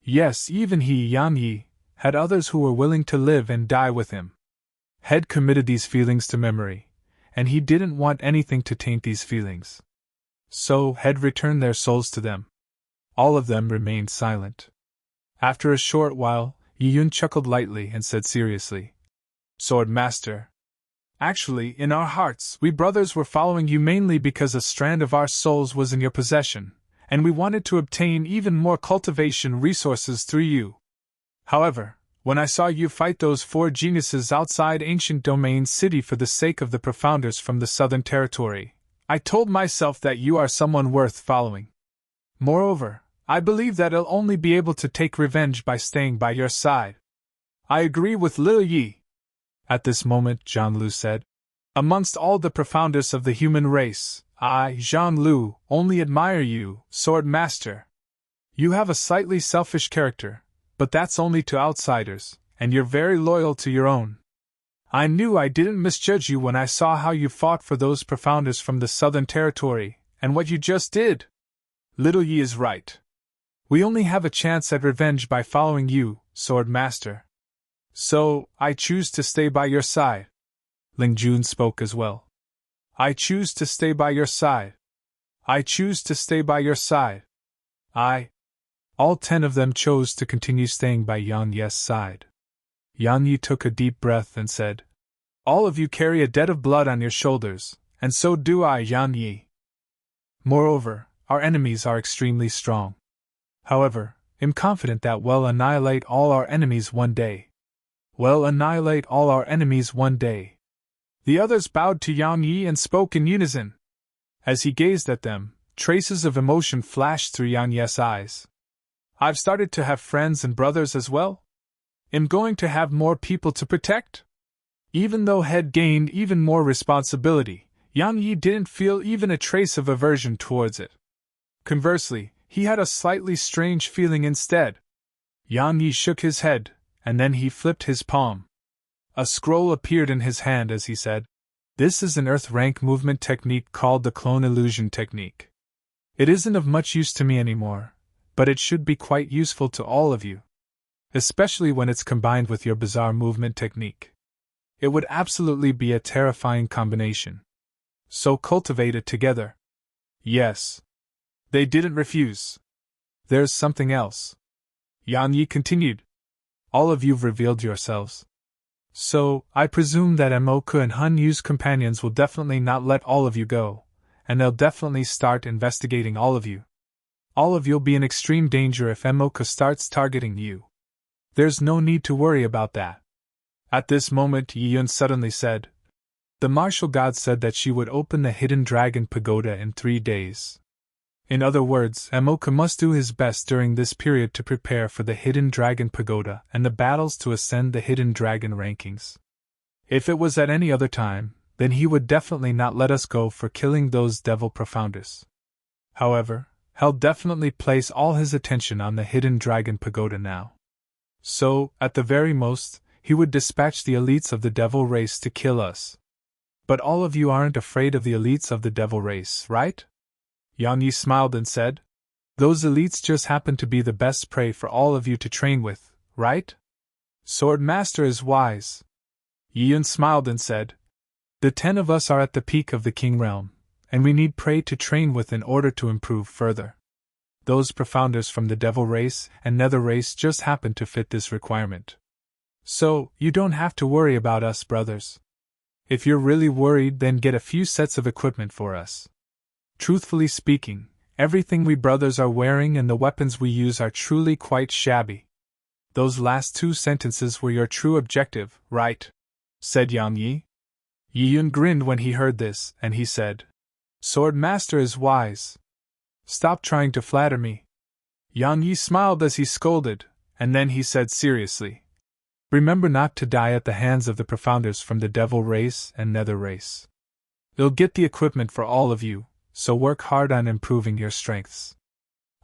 Yes, even he, Yan Yi, had others who were willing to live and die with him. Had committed these feelings to memory, and he didn't want anything to taint these feelings. So, had returned their souls to them. All of them remained silent. After a short while, Yi Yun chuckled lightly and said seriously, Sword Master. Actually, in our hearts, we brothers were following you mainly because a strand of our souls was in your possession, and we wanted to obtain even more cultivation resources through you. However, when I saw you fight those 4 geniuses outside Ancient Domain City for the sake of the Profounders from the Southern Territory, I told myself that you are someone worth following. Moreover, I believe that I'll only be able to take revenge by staying by your side. I agree with Lil Yi. At this moment, Zhang Lu said, Amongst all the Profounders of the human race, I, Zhang Lu, only admire you, Sword Master. You have a slightly selfish character, but that's only to outsiders, and you're very loyal to your own. I knew I didn't misjudge you when I saw how you fought for those Profounders from the Southern Territory, and what you just did. Little Yi is right. We only have a chance at revenge by following you, Sword Master. So, I choose to stay by your side. Ling Jun spoke as well. I choose to stay by your side. I choose to stay by your side. All 10 of them chose to continue staying by Yan Yi's side. Yan Yi took a deep breath and said, All of you carry a debt of blood on your shoulders, and so do I, Yan Yi. Moreover, our enemies are extremely strong. However, I'm confident that we'll annihilate all our enemies one day. We'll annihilate all our enemies one day. The others bowed to Yan Yi and spoke in unison. As he gazed at them, traces of emotion flashed through Yan Yi's eyes. I've started to have friends and brothers as well? I'm going to have more people to protect? Even though had gained even more responsibility, Yan Yi didn't feel even a trace of aversion towards it. Conversely, he had a slightly strange feeling instead. Yan Yi shook his head, and then he flipped his palm. A scroll appeared in his hand as he said, This is an earth rank movement technique called the clone illusion technique. It isn't of much use to me anymore, but it should be quite useful to all of you. Especially when it's combined with your bizarre movement technique. It would absolutely be a terrifying combination. So cultivate it together. Yes. They didn't refuse. There's something else. Yan Yi continued. All of you've revealed yourselves. So, I presume that Moka and Hun Yu's companions will definitely not let all of you go, and they'll definitely start investigating all of you. All of you'll be in extreme danger if Moka starts targeting you. There's no need to worry about that. At this moment, Yi Yun suddenly said, The martial god said that she would open the hidden dragon pagoda in 3 days. In other words, Embark must do his best during this period to prepare for the Hidden Dragon Pagoda and the battles to ascend the Hidden Dragon rankings. If it was at any other time, then he would definitely not let us go for killing those devil profounders. However, he'll definitely place all his attention on the Hidden Dragon Pagoda now. So, at the very most, he would dispatch the elites of the devil race to kill us. But all of you aren't afraid of the elites of the devil race, right? Yang Yi smiled and said, "Those elites just happen to be the best prey for all of you to train with, right?" Sword Master is wise. Yi Yun smiled and said, "The 10 of us are at the peak of the King Realm, and we need prey to train with in order to improve further. Those profounders from the devil race and nether race just happen to fit this requirement. So, you don't have to worry about us, brothers. If you're really worried, then get a few sets of equipment for us. Truthfully speaking, everything we brothers are wearing and the weapons we use are truly quite shabby." "Those last 2 sentences were your true objective, right?" said Yang Yi. Yi Yun grinned when he heard this, and he said, "Sword Master is wise. Stop trying to flatter me." Yang Yi smiled as he scolded, and then he said seriously, "Remember not to die at the hands of the profounders from the devil race and nether race. They'll get the equipment for all of you, so work hard on improving your strengths.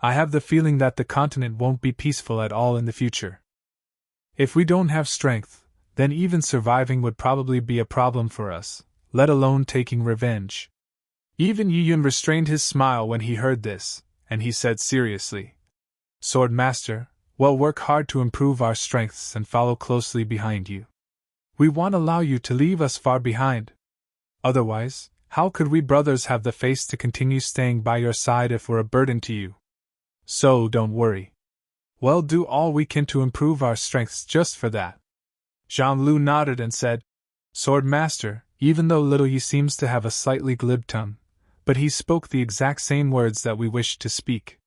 I have the feeling that the continent won't be peaceful at all in the future. If we don't have strength, then even surviving would probably be a problem for us, let alone taking revenge." Even Yi Yun restrained his smile when he heard this, and he said seriously, "Sword Master, we'll work hard to improve our strengths and follow closely behind you. We won't allow you to leave us far behind. Otherwise, how could we brothers have the face to continue staying by your side if we're a burden to you? So don't worry. We'll do all we can to improve our strengths just for that." Zhang Lu nodded and said, "Sword Master, even though Little Yi seems to have a slightly glib tongue, but he spoke the exact same words that we wished to speak.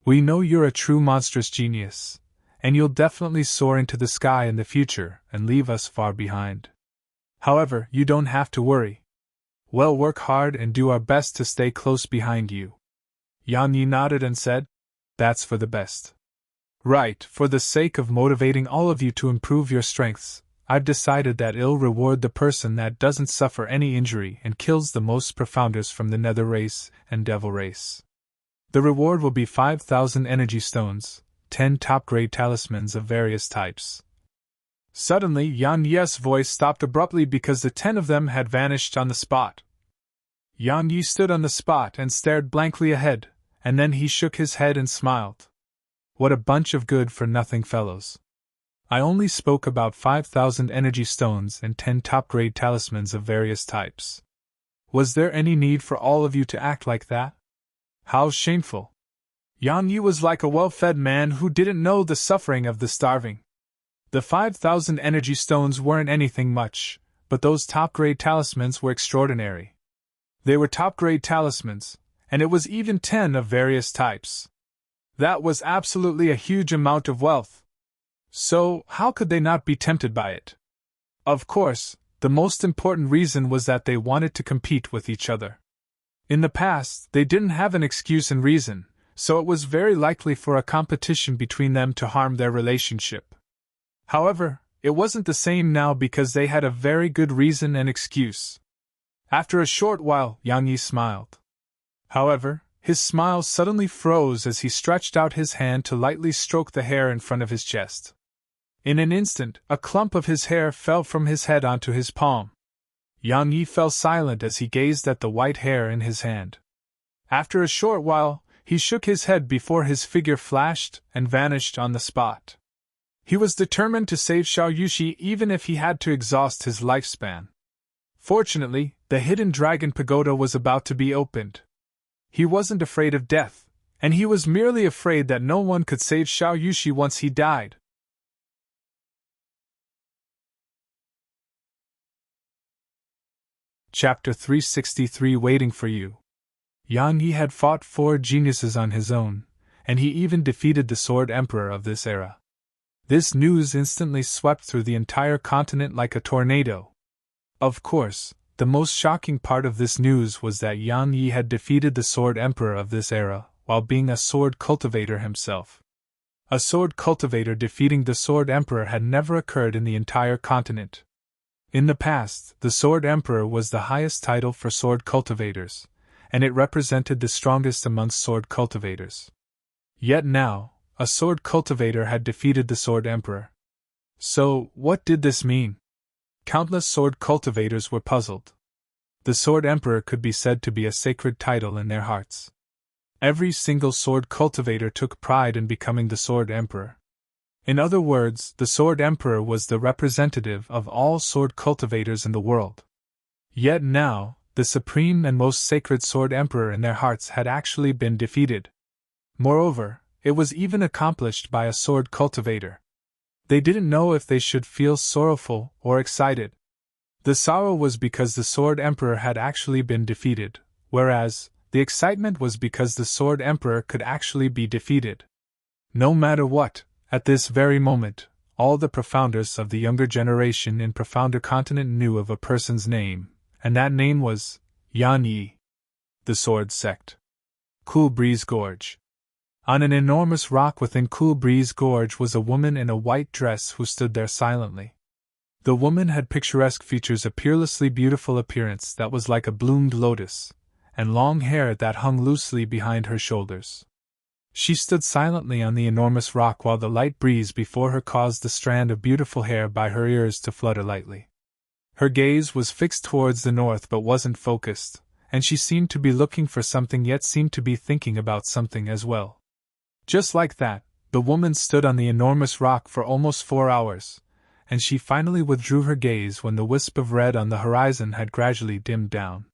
We know you're a true monstrous genius, and you'll definitely soar into the sky in the future and leave us far behind. However, you don't have to worry. We'll work hard and do our best to stay close behind you." Yang Yi nodded and said, "That's for the best. Right, for the sake of motivating all of you to improve your strengths, I've decided that I'll reward the person that doesn't suffer any injury and kills the most profounders from the nether race and devil race. The reward will be 5,000 energy stones, 10 top-grade talismans of various types." Suddenly, Yang Yi's voice stopped abruptly because the 10 of them had vanished on the spot. Yang Yi stood on the spot and stared blankly ahead, and then he shook his head and smiled. "What a bunch of good-for-nothing fellows. I only spoke about 5,000 energy stones and 10 top-grade talismans of various types. Was there any need for all of you to act like that? How shameful." Yang Yi was like a well-fed man who didn't know the suffering of the starving. The 5,000 energy stones weren't anything much, but those top-grade talismans were extraordinary. They were top-grade talismans, and it was even 10 of various types. That was absolutely a huge amount of wealth. So, how could they not be tempted by it? Of course, the most important reason was that they wanted to compete with each other. In the past, they didn't have an excuse and reason, so it was very likely for a competition between them to harm their relationship. However, it wasn't the same now because they had a very good reason and excuse. After a short while, Yang Yi smiled. However, his smile suddenly froze as he stretched out his hand to lightly stroke the hair in front of his chest. In an instant, a clump of his hair fell from his head onto his palm. Yang Yi fell silent as he gazed at the white hair in his hand. After a short while, he shook his head before his figure flashed and vanished on the spot. He was determined to save Xiao Yushi even if he had to exhaust his lifespan. Fortunately, the Hidden Dragon Pagoda was about to be opened. He wasn't afraid of death, and he was merely afraid that no one could save Xiao Yushi once he died. Chapter 363 Waiting for You. Yang Yi had fought 4 geniuses on his own, and he even defeated the Sword Emperor of this era. This news instantly swept through the entire continent like a tornado. Of course, the most shocking part of this news was that Yang Yi had defeated the Sword Emperor of this era, while being a sword cultivator himself. A sword cultivator defeating the Sword Emperor had never occurred in the entire continent. In the past, the Sword Emperor was the highest title for sword cultivators, and it represented the strongest amongst sword cultivators. Yet now, a sword cultivator had defeated the Sword Emperor. So, what did this mean? Countless sword cultivators were puzzled. The Sword Emperor could be said to be a sacred title in their hearts. Every single sword cultivator took pride in becoming the Sword Emperor. In other words, the Sword Emperor was the representative of all sword cultivators in the world. Yet now, the supreme and most sacred Sword Emperor in their hearts had actually been defeated. Moreover, it was even accomplished by a sword cultivator. They didn't know if they should feel sorrowful or excited. The sorrow was because the Sword Emperor had actually been defeated, whereas the excitement was because the Sword Emperor could actually be defeated. No matter what, at this very moment, all the profounders of the younger generation in Profounder Continent knew of a person's name, and that name was Yan Yi. The Sword Sect. Cool Breeze Gorge. On an enormous rock within Cool Breeze Gorge was a woman in a white dress who stood there silently. The woman had picturesque features, a peerlessly beautiful appearance that was like a bloomed lotus, and long hair that hung loosely behind her shoulders. She stood silently on the enormous rock while the light breeze before her caused the strand of beautiful hair by her ears to flutter lightly. Her gaze was fixed towards the north but wasn't focused, and she seemed to be looking for something yet seemed to be thinking about something as well. Just like that, the woman stood on the enormous rock for almost 4 hours, and she finally withdrew her gaze when the wisp of red on the horizon had gradually dimmed down.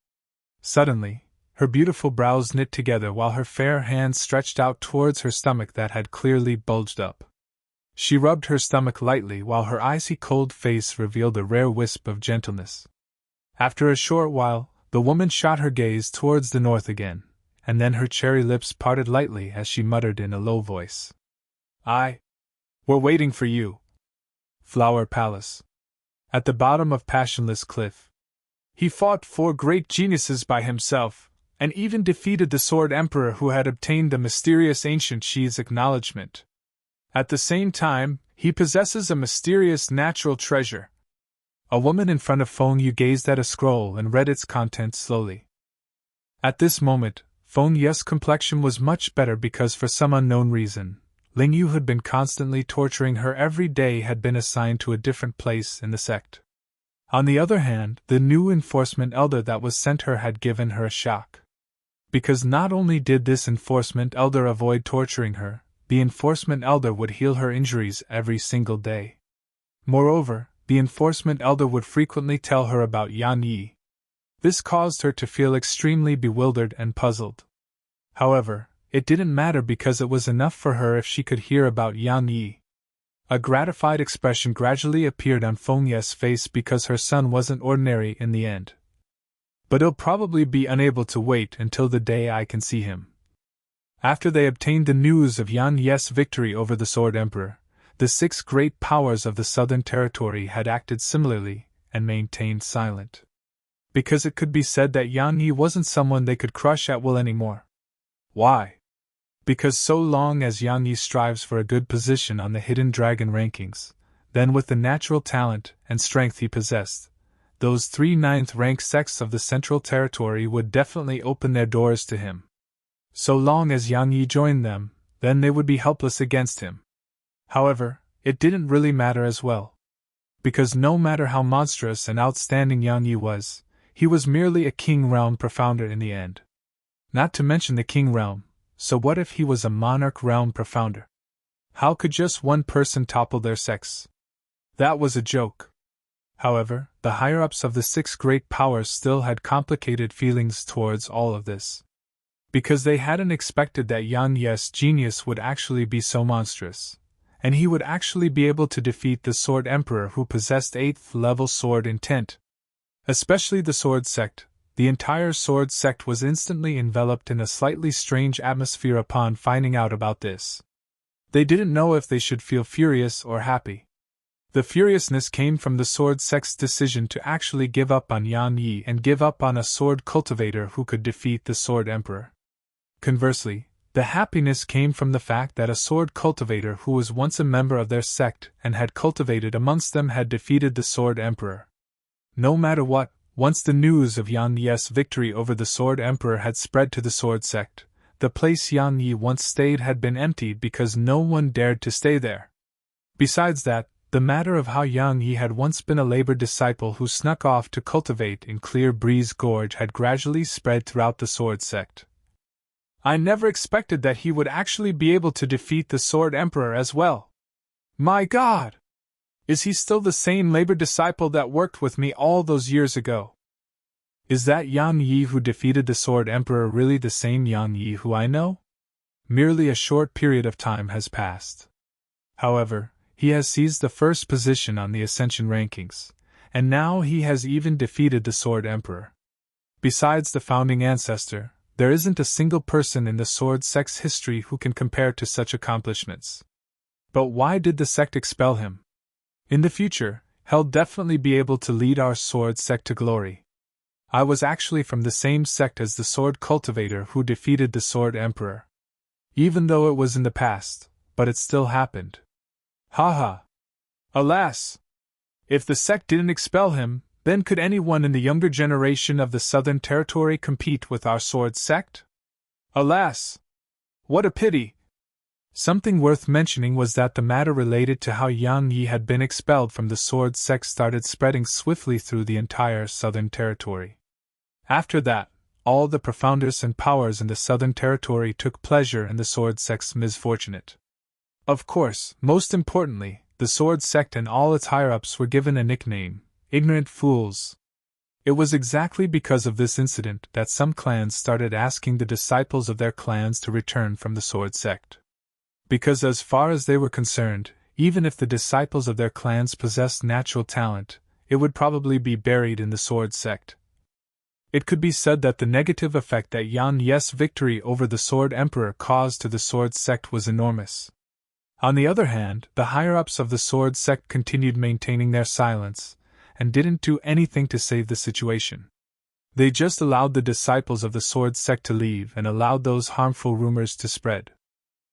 Suddenly, her beautiful brows knit together while her fair hands stretched out towards her stomach that had clearly bulged up. She rubbed her stomach lightly while her icy cold face revealed a rare wisp of gentleness. After a short while, the woman shot her gaze towards the north again, and then her cherry lips parted lightly as she muttered in a low voice. We're waiting for you. Flower Palace. At the bottom of Passionless Cliff. He fought 4 great geniuses by himself, and even defeated the Sword Emperor who had obtained the mysterious ancient Shi's acknowledgement. At the same time, he possesses a mysterious natural treasure. A woman in front of Feng Yu gazed at a scroll and read its contents slowly. At this moment, Feng Yu's complexion was much better because for some unknown reason, Ling Yu had been constantly torturing her every day had been assigned to a different place in the sect. On the other hand, the new enforcement elder that was sent her had given her a shock. Because not only did this enforcement elder avoid torturing her, the enforcement elder would heal her injuries every single day. Moreover, the enforcement elder would frequently tell her about Yan Yi. This caused her to feel extremely bewildered and puzzled. However, it didn't matter because it was enough for her if she could hear about Yan Yi. A gratified expression gradually appeared on Feng Yu's face because her son wasn't ordinary in the end. But he'll probably be unable to wait until the day I can see him. After they obtained the news of Yan Yi's victory over the Sword Emperor, the 6 great powers of the Southern Territory had acted similarly and maintained silent. Because it could be said that Yan Yi wasn't someone they could crush at will anymore. Why? Because so long as Yan Yi strives for a good position on the Hidden Dragon rankings, then with the natural talent and strength he possessed, those 3 9th-rank sects of the Central Territory would definitely open their doors to him. So long as Yan Yi joined them, then they would be helpless against him. However, it didn't really matter as well. Because no matter how monstrous and outstanding Yan Yi was, he was merely a King Realm Profounder in the end. Not to mention the King Realm, so what if he was a Monarch Realm Profounder? How could just one person topple their sects? That was a joke. However, the higher-ups of the 6 great powers still had complicated feelings towards all of this. Because they hadn't expected that Yan Yi's genius would actually be so monstrous, and he would actually be able to defeat the Sword Emperor who possessed 8th-level sword intent. Especially the Sword Sect, the entire Sword Sect was instantly enveloped in a slightly strange atmosphere upon finding out about this. They didn't know if they should feel furious or happy. The furiousness came from the Sword Sect's decision to actually give up on Yan Yi and give up on a sword cultivator who could defeat the Sword Emperor. Conversely, The happiness came from the fact that a sword cultivator who was once a member of their sect and had cultivated amongst them had defeated the Sword Emperor. No matter what, once the news of Yan Yi's victory over the Sword Emperor had spread to the Sword Sect, the place Yan Yi once stayed had been emptied because no one dared to stay there. Besides that, the matter of how Yang Yi had once been a labor disciple who snuck off to cultivate in Clear Breeze Gorge had gradually spread throughout the Sword Sect. I never expected that he would actually be able to defeat the Sword Emperor as well. My God! Is he still the same labor disciple that worked with me all those years ago? Is that Yan Yi who defeated the Sword Emperor really the same Yan Yi who I know? Merely a short period of time has passed. However, he has seized the first position on the Ascension rankings, and now he has even defeated the Sword Emperor. Besides the founding ancestor, there isn't a single person in the Sword Sect's history who can compare to such accomplishments. But why did the sect expel him? In the future, he'll definitely be able to lead our Sword Sect to glory. I was actually from the same sect as the Sword Cultivator who defeated the Sword Emperor. Even though it was in the past, but it still happened. Haha. Alas! If the sect didn't expel him, then could anyone in the younger generation of the Southern Territory compete with our Sword Sect? Alas! What a pity! Something worth mentioning was that the matter related to how Yang Yi had been expelled from the Sword Sect started spreading swiftly through the entire Southern Territory. After that, all the profounders and powers in the Southern Territory took pleasure in the Sword Sect's misfortunate. Of course, most importantly, the Sword Sect and all its higher-ups were given a nickname, Ignorant Fools. It was exactly because of this incident that some clans started asking the disciples of their clans to return from the Sword Sect. Because as far as they were concerned, even if the disciples of their clans possessed natural talent, it would probably be buried in the Sword Sect. It could be said that the negative effect that Yan Yi's victory over the Sword Emperor caused to the Sword Sect was enormous. On the other hand, the higher-ups of the Sword Sect continued maintaining their silence, and didn't do anything to save the situation. They just allowed the disciples of the Sword Sect to leave and allowed those harmful rumors to spread.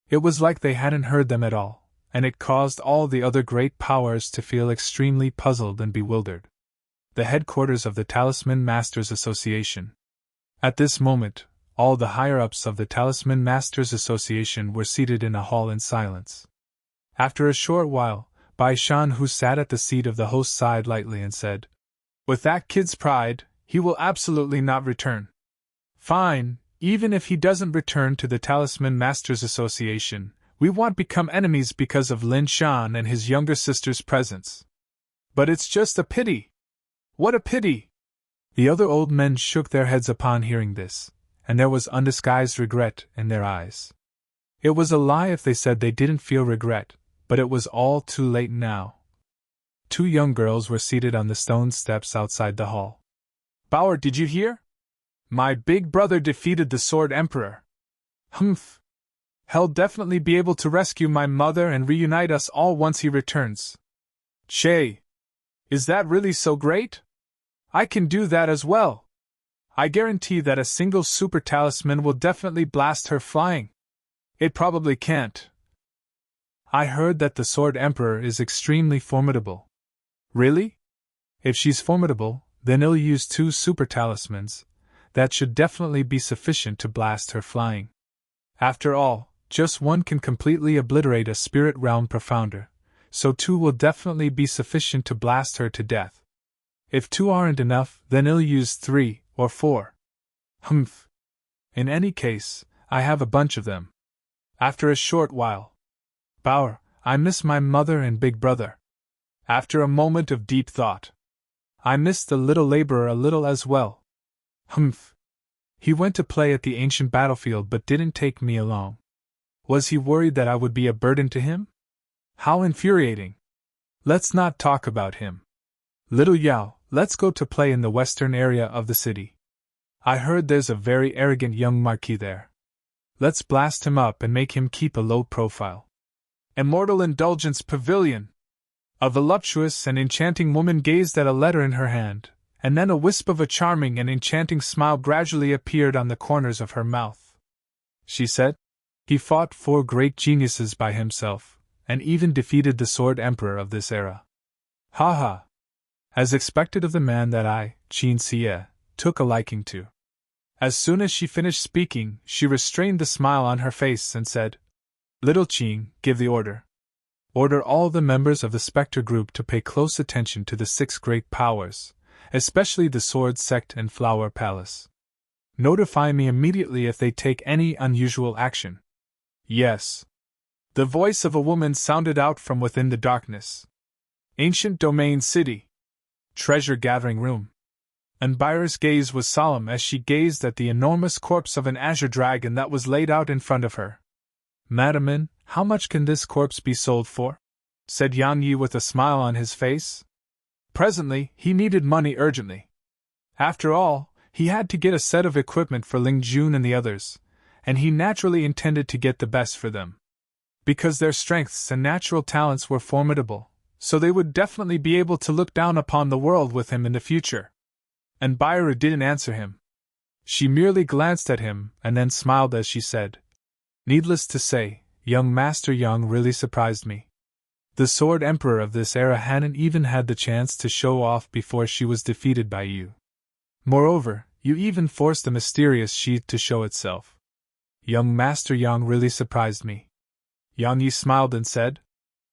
It was like they hadn't heard them at all, and it caused all the other great powers to feel extremely puzzled and bewildered. The headquarters of the Talisman Masters Association. At this moment, all the higher-ups of the Talisman Masters Association were seated in a hall in silence. After a short while, Bai Shan, who sat at the seat of the host, sighed lightly and said, "With that kid's pride, he will absolutely not return." "Fine, even if he doesn't return to the Talisman Masters Association, we won't become enemies because of Lin Shan and his younger sister's presence. But it's just a pity. What a pity!" The other old men shook their heads upon hearing this, and there was undisguised regret in their eyes. It was a lie if they said they didn't feel regret, but it was all too late now. Two young girls were seated on the stone steps outside the hall. "Bauer, did you hear? My big brother defeated the Sword Emperor. Humph. He'll definitely be able to rescue my mother and reunite us all once he returns. Che! Is that really so great? I can do that as well. I guarantee that a single super talisman will definitely blast her flying. It probably can't. I heard that the Sword Emperor is extremely formidable." "Really? If she's formidable, then he'll use 2 super talismans. That should definitely be sufficient to blast her flying. After all, just one can completely obliterate a spirit realm profounder, so 2 will definitely be sufficient to blast her to death. If 2 aren't enough, then he'll use 3 or 4. Humph. In any case, I have a bunch of them." After a short while, "Bauer, I miss my mother and big brother." After a moment of deep thought, "I miss the little laborer a little as well." Humph. He went to play at the ancient battlefield but didn't take me along. Was he worried that I would be a burden to him? How infuriating. Let's not talk about him. Little Yao, let's go to play in the western area of the city. I heard there's a very arrogant young marquis there. Let's blast him up and make him keep a low profile. Immortal Indulgence Pavilion. A voluptuous and enchanting woman gazed at a letter in her hand, and then a wisp of a charming and enchanting smile gradually appeared on the corners of her mouth. She said, He fought 4 great geniuses by himself, and even defeated the Sword Emperor of this era. Ha ha! As expected of the man that I, Qin Xie, took a liking to. As soon as she finished speaking, she restrained the smile on her face and said, Little Qin, give the order. Order all the members of the Spectre group to pay close attention to the 6 great powers, especially the Sword Sect and Flower Palace. Notify me immediately if they take any unusual action. Yes. The voice of a woman sounded out from within the darkness. Ancient Domain City. Treasure Gathering Room. Elvira's gaze was solemn as she gazed at the enormous corpse of an azure dragon that was laid out in front of her. Madam, how much can this corpse be sold for? Said Yang Yi with a smile on his face. Presently, he needed money urgently. After all, he had to get a set of equipment for Ling Jun and the others, and he naturally intended to get the best for them. Because their strengths and natural talents were formidable, so they would definitely be able to look down upon the world with him in the future. And Elvira didn't answer him. She merely glanced at him and then smiled as she said, Needless to say, young Master Yang really surprised me. The Sword Emperor of this era hadn't even had the chance to show off before she was defeated by you. Moreover, you even forced the mysterious sheath to show itself. Young Master Yang really surprised me. Yang Yi smiled and said,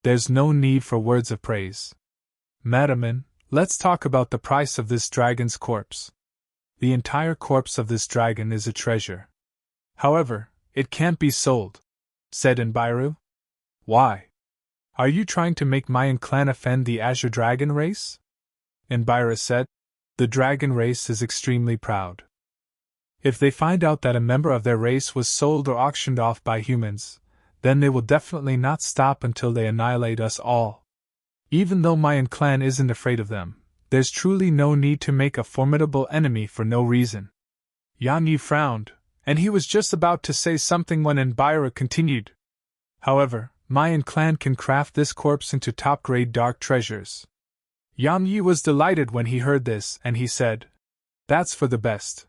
There's no need for words of praise. Madam, let's talk about the price of this dragon's corpse. The entire corpse of this dragon is a treasure. However, it can't be sold, said Enbiru. Why? Are you trying to make Mayan clan offend the Azure Dragon race? Enbiru said, The dragon race is extremely proud. If they find out that a member of their race was sold or auctioned off by humans, then they will definitely not stop until they annihilate us all. Even though Mayan clan isn't afraid of them, there's truly no need to make a formidable enemy for no reason. Yang Yi frowned, and he was just about to say something when Enbiru continued. However, Mayan clan can craft this corpse into top-grade dark treasures. Yang Yi was delighted when he heard this, and he said, That's for the best.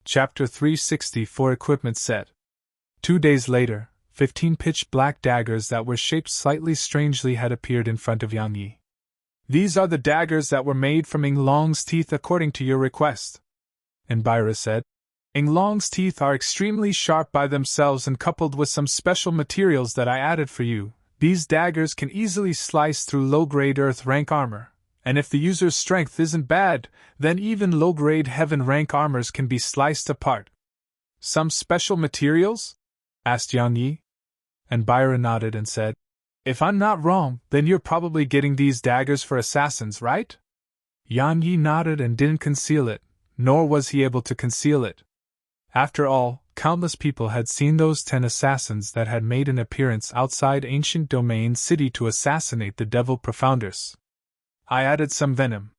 Chapter 364 Equipment Set. 2 days later, 15 pitch-black daggers that were shaped slightly strangely had appeared in front of Yang Yi. These are the daggers that were made from Ing Long's teeth according to your request, Enbiru said. Ing Long's teeth are extremely sharp by themselves, and coupled with some special materials that I added for you, these daggers can easily slice through low-grade Earth rank armor, and if the user's strength isn't bad, then even low-grade Heaven rank armors can be sliced apart. Some special materials? Asked Yang Yi. Enbiru nodded and said, If I'm not wrong, then you're probably getting these daggers for assassins, right? Yang Yi nodded and didn't conceal it, nor was he able to conceal it. After all, countless people had seen those 10 assassins that had made an appearance outside Ancient Domain City to assassinate the Devil Profounders. I added some venom.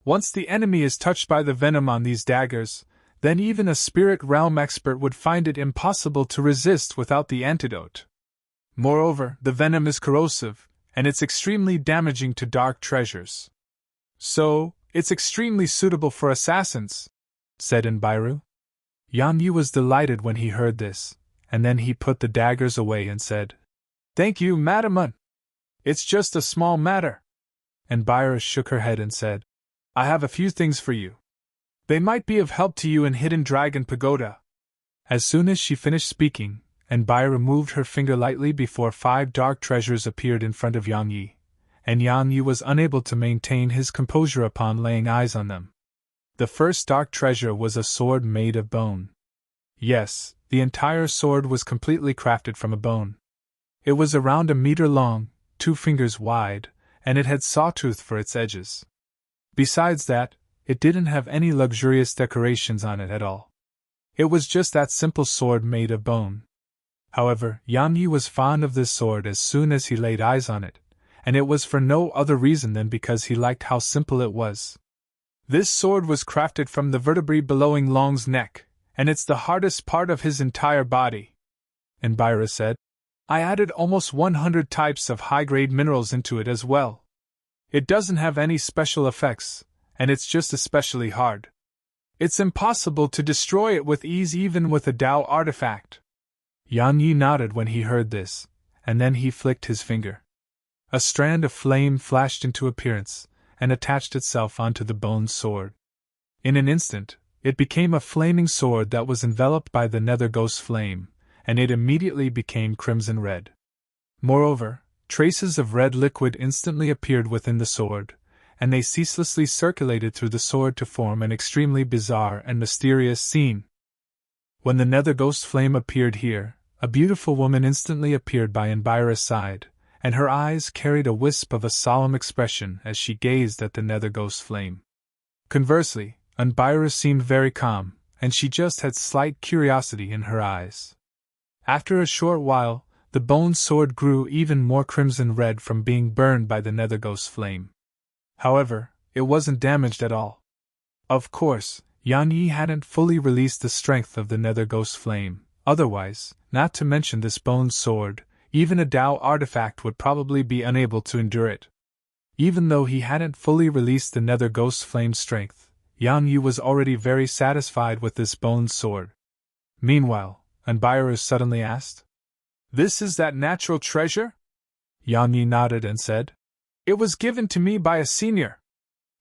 Once the enemy is touched by the venom on these daggers, then even a spirit realm expert would find it impossible to resist without the antidote. Moreover, the venom is corrosive, and it's extremely damaging to dark treasures. So, it's extremely suitable for assassins, said Enbiru. Yang Yi was delighted when he heard this, and then he put the daggers away and said, Thank you, Madam. It's just a small matter. Enbiru shook her head and said, I have a few things for you. They might be of help to you in Hidden Dragon Pagoda. As soon as she finished speaking, Enbiru moved her finger lightly before 5 dark treasures appeared in front of Yang Yi, and Yang Yi was unable to maintain his composure upon laying eyes on them. The first dark treasure was a sword made of bone. Yes, the entire sword was completely crafted from a bone. It was around a meter long, 2 fingers wide, and it had sawtooth for its edges. Besides that, it didn't have any luxurious decorations on it at all. It was just that simple sword made of bone. However, Yang Yi was fond of this sword as soon as he laid eyes on it, and it was for no other reason than because he liked how simple it was. This sword was crafted from the vertebrae below Ing Long's neck, and it's the hardest part of his entire body. Enbiru said, I added almost 100 types of high-grade minerals into it as well. It doesn't have any special effects, and it's just especially hard. It's impossible to destroy it with ease even with a Tao artifact. Yan Yi nodded when he heard this, and then he flicked his finger. A strand of flame flashed into appearance, and attached itself onto the bone sword. In an instant, it became a flaming sword that was enveloped by the nether ghost flame, and it immediately became crimson red. Moreover, traces of red liquid instantly appeared within the sword, and they ceaselessly circulated through the sword to form an extremely bizarre and mysterious scene. When the nether ghost flame appeared here, a beautiful woman instantly appeared by Elvira's side, and her eyes carried a wisp of a solemn expression as she gazed at the nether ghost flame. Conversely, Elvira seemed very calm, and she just had slight curiosity in her eyes. After a short while, the bone sword grew even more crimson red from being burned by the nether ghost flame. However, it wasn't damaged at all. Of course, Yan Yi hadn't fully released the strength of the nether ghost flame, otherwise, not to mention this bone sword, even a Tao artifact would probably be unable to endure it. Even though he hadn't fully released the nether ghost flame's strength, Yan Yi was already very satisfied with this bone sword. Meanwhile, Elvira suddenly asked, "This is that natural treasure?" Yan Yi nodded and said, "It was given to me by a senior."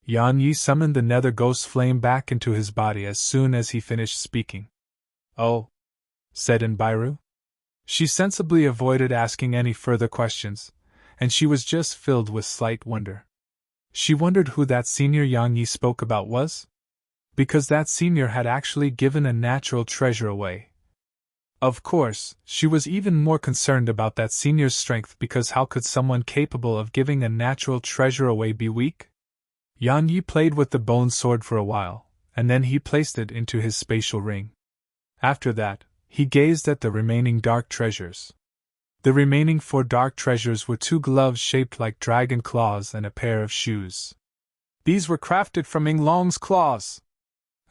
Yan Yi summoned the nether ghost flame back into his body as soon as he finished speaking. "Oh," said Elvira. She sensibly avoided asking any further questions, and she was just filled with slight wonder. She wondered who that senior Yan Yi spoke about was? Because that senior had actually given a natural treasure away. Of course, she was even more concerned about that senior's strength because how could someone capable of giving a natural treasure away be weak? Yan Yi played with the bone sword for a while, and then he placed it into his spatial ring. After that, he gazed at the remaining dark treasures. The remaining 4 dark treasures were 2 gloves shaped like dragon claws and a pair of shoes. "These were crafted from Yinglong's claws,"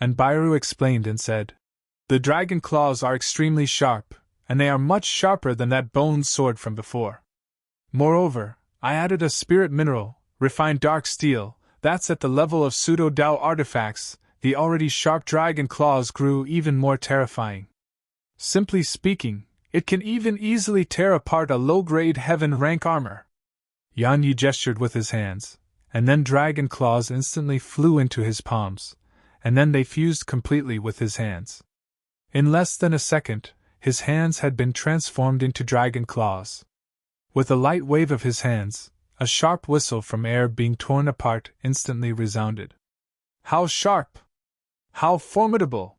Elvira explained and said. "The dragon claws are extremely sharp, and they are much sharper than that bone sword from before. Moreover, I added a spirit mineral, refined dark steel, that's at the level of pseudo-Tao artifacts. The already sharp dragon claws grew even more terrifying. Simply speaking, it can even easily tear apart a low-grade heaven-rank armor." Yan Yi gestured with his hands, and then dragon claws instantly flew into his palms, and then they fused completely with his hands. In less than a second, his hands had been transformed into dragon claws. With a light wave of his hands, a sharp whistle from air being torn apart instantly resounded. "How sharp! How formidable!"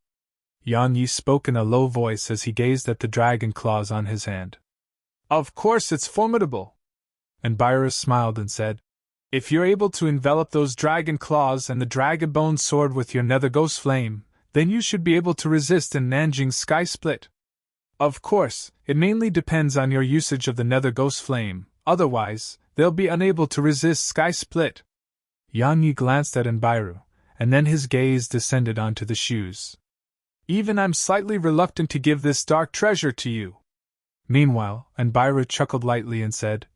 Yan Yi spoke in a low voice as he gazed at the dragon claws on his hand. "Of course it's formidable." Elvira smiled and said, "If you're able to envelop those dragon claws and the dragon bone sword with your nether ghost flame, then you should be able to resist in Nanjing's sky split. Of course, it mainly depends on your usage of the nether ghost flame, otherwise, they'll be unable to resist sky split." Yan Yi glanced at Elvira, and then his gaze descended onto the shoes. "Even I'm slightly reluctant to give this dark treasure to you." Meanwhile, Elvira chuckled lightly and said,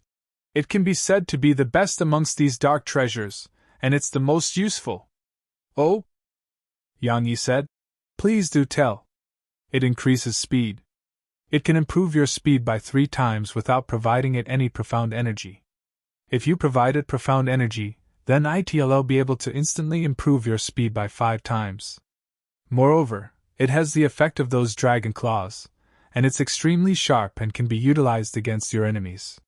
"It can be said to be the best amongst these dark treasures, and it's the most useful." "Oh?" Yan Yi said. "Please do tell." "It increases speed. It can improve your speed by 3 times without providing it any profound energy. If you provide it profound energy, then it'll be able to instantly improve your speed by 5 times. Moreover, it has the effect of those dragon claws, and it's extremely sharp and can be utilized against your enemies.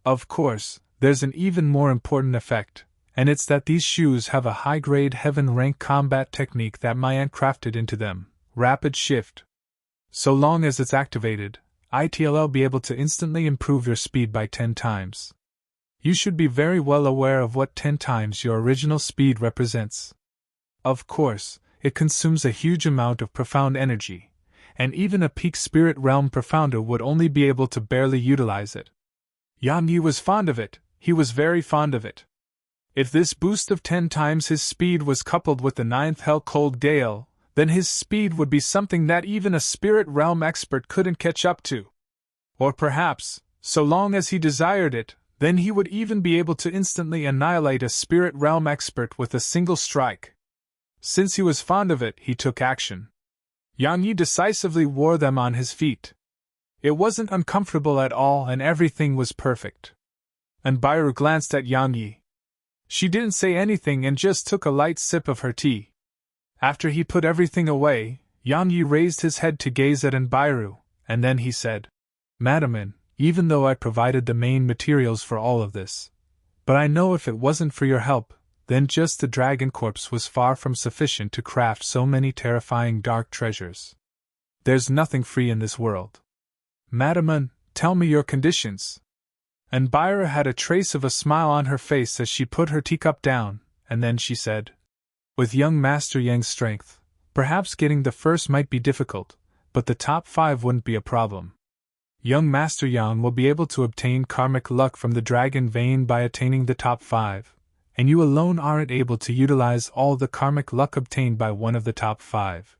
Of course, there's an even more important effect, and it's that these shoes have a high-grade heaven-rank combat technique that my aunt crafted into them, rapid shift. So long as it's activated, it'll be able to instantly improve your speed by 10 times. You should be very well aware of what 10 times your original speed represents. Of course, it consumes a huge amount of profound energy, and even a peak spirit realm profounder would only be able to barely utilize it. Yan Yi was fond of it, he was very fond of it. If this boost of 10 times his speed was coupled with the 9th Hell Cold Gale, then his speed would be something that even a spirit realm expert couldn't catch up to. Or perhaps, so long as he desired it, Then he would even be able to instantly annihilate a spirit realm expert with a single strike. Since he was fond of it, he took action. Yang Yi decisively wore them on his feet. It wasn't uncomfortable at all, and everything was perfect. And Bairu glanced at Yang Yi. She didn't say anything and just took a light sip of her tea. After he put everything away, Yang Yi raised his head to gaze at Bairu, and then he said, "Madam, even though I provided the main materials for all of this, but I know if it wasn't for your help, then just the dragon corpse was far from sufficient to craft so many terrifying dark treasures. There's nothing free in this world. Madam, tell me your conditions." And Bairu had a trace of a smile on her face as she put her teacup down, and then she said, "With young Master Yang's strength, perhaps getting the first might be difficult, but the top 5 wouldn't be a problem. Young Master Yang will be able to obtain karmic luck from the dragon vein by attaining the top 5, and you alone aren't able to utilize all the karmic luck obtained by one of the top 5.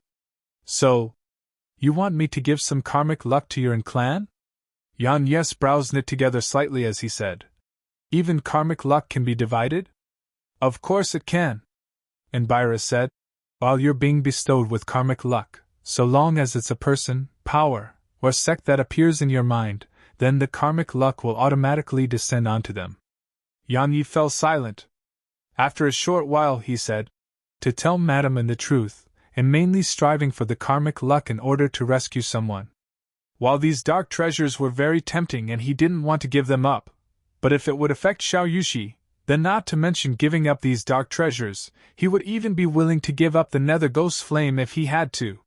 So, you want me to give some karmic luck to your clan?" Yan Yi's brows knit together slightly as he said, "Even karmic luck can be divided?" "Of course it can," Bairu said. "While you're being bestowed with karmic luck, so long as it's a person, power, or sect that appears in your mind, then the karmic luck will automatically descend onto them." Yang Yi fell silent. After a short while he said, "To tell Madam the truth, I'm mainly striving for the karmic luck in order to rescue someone. While these dark treasures were very tempting and he didn't want to give them up, but if it would affect Xiao Yushi, then not to mention giving up these dark treasures, he would even be willing to give up the nether ghost flame if he had to."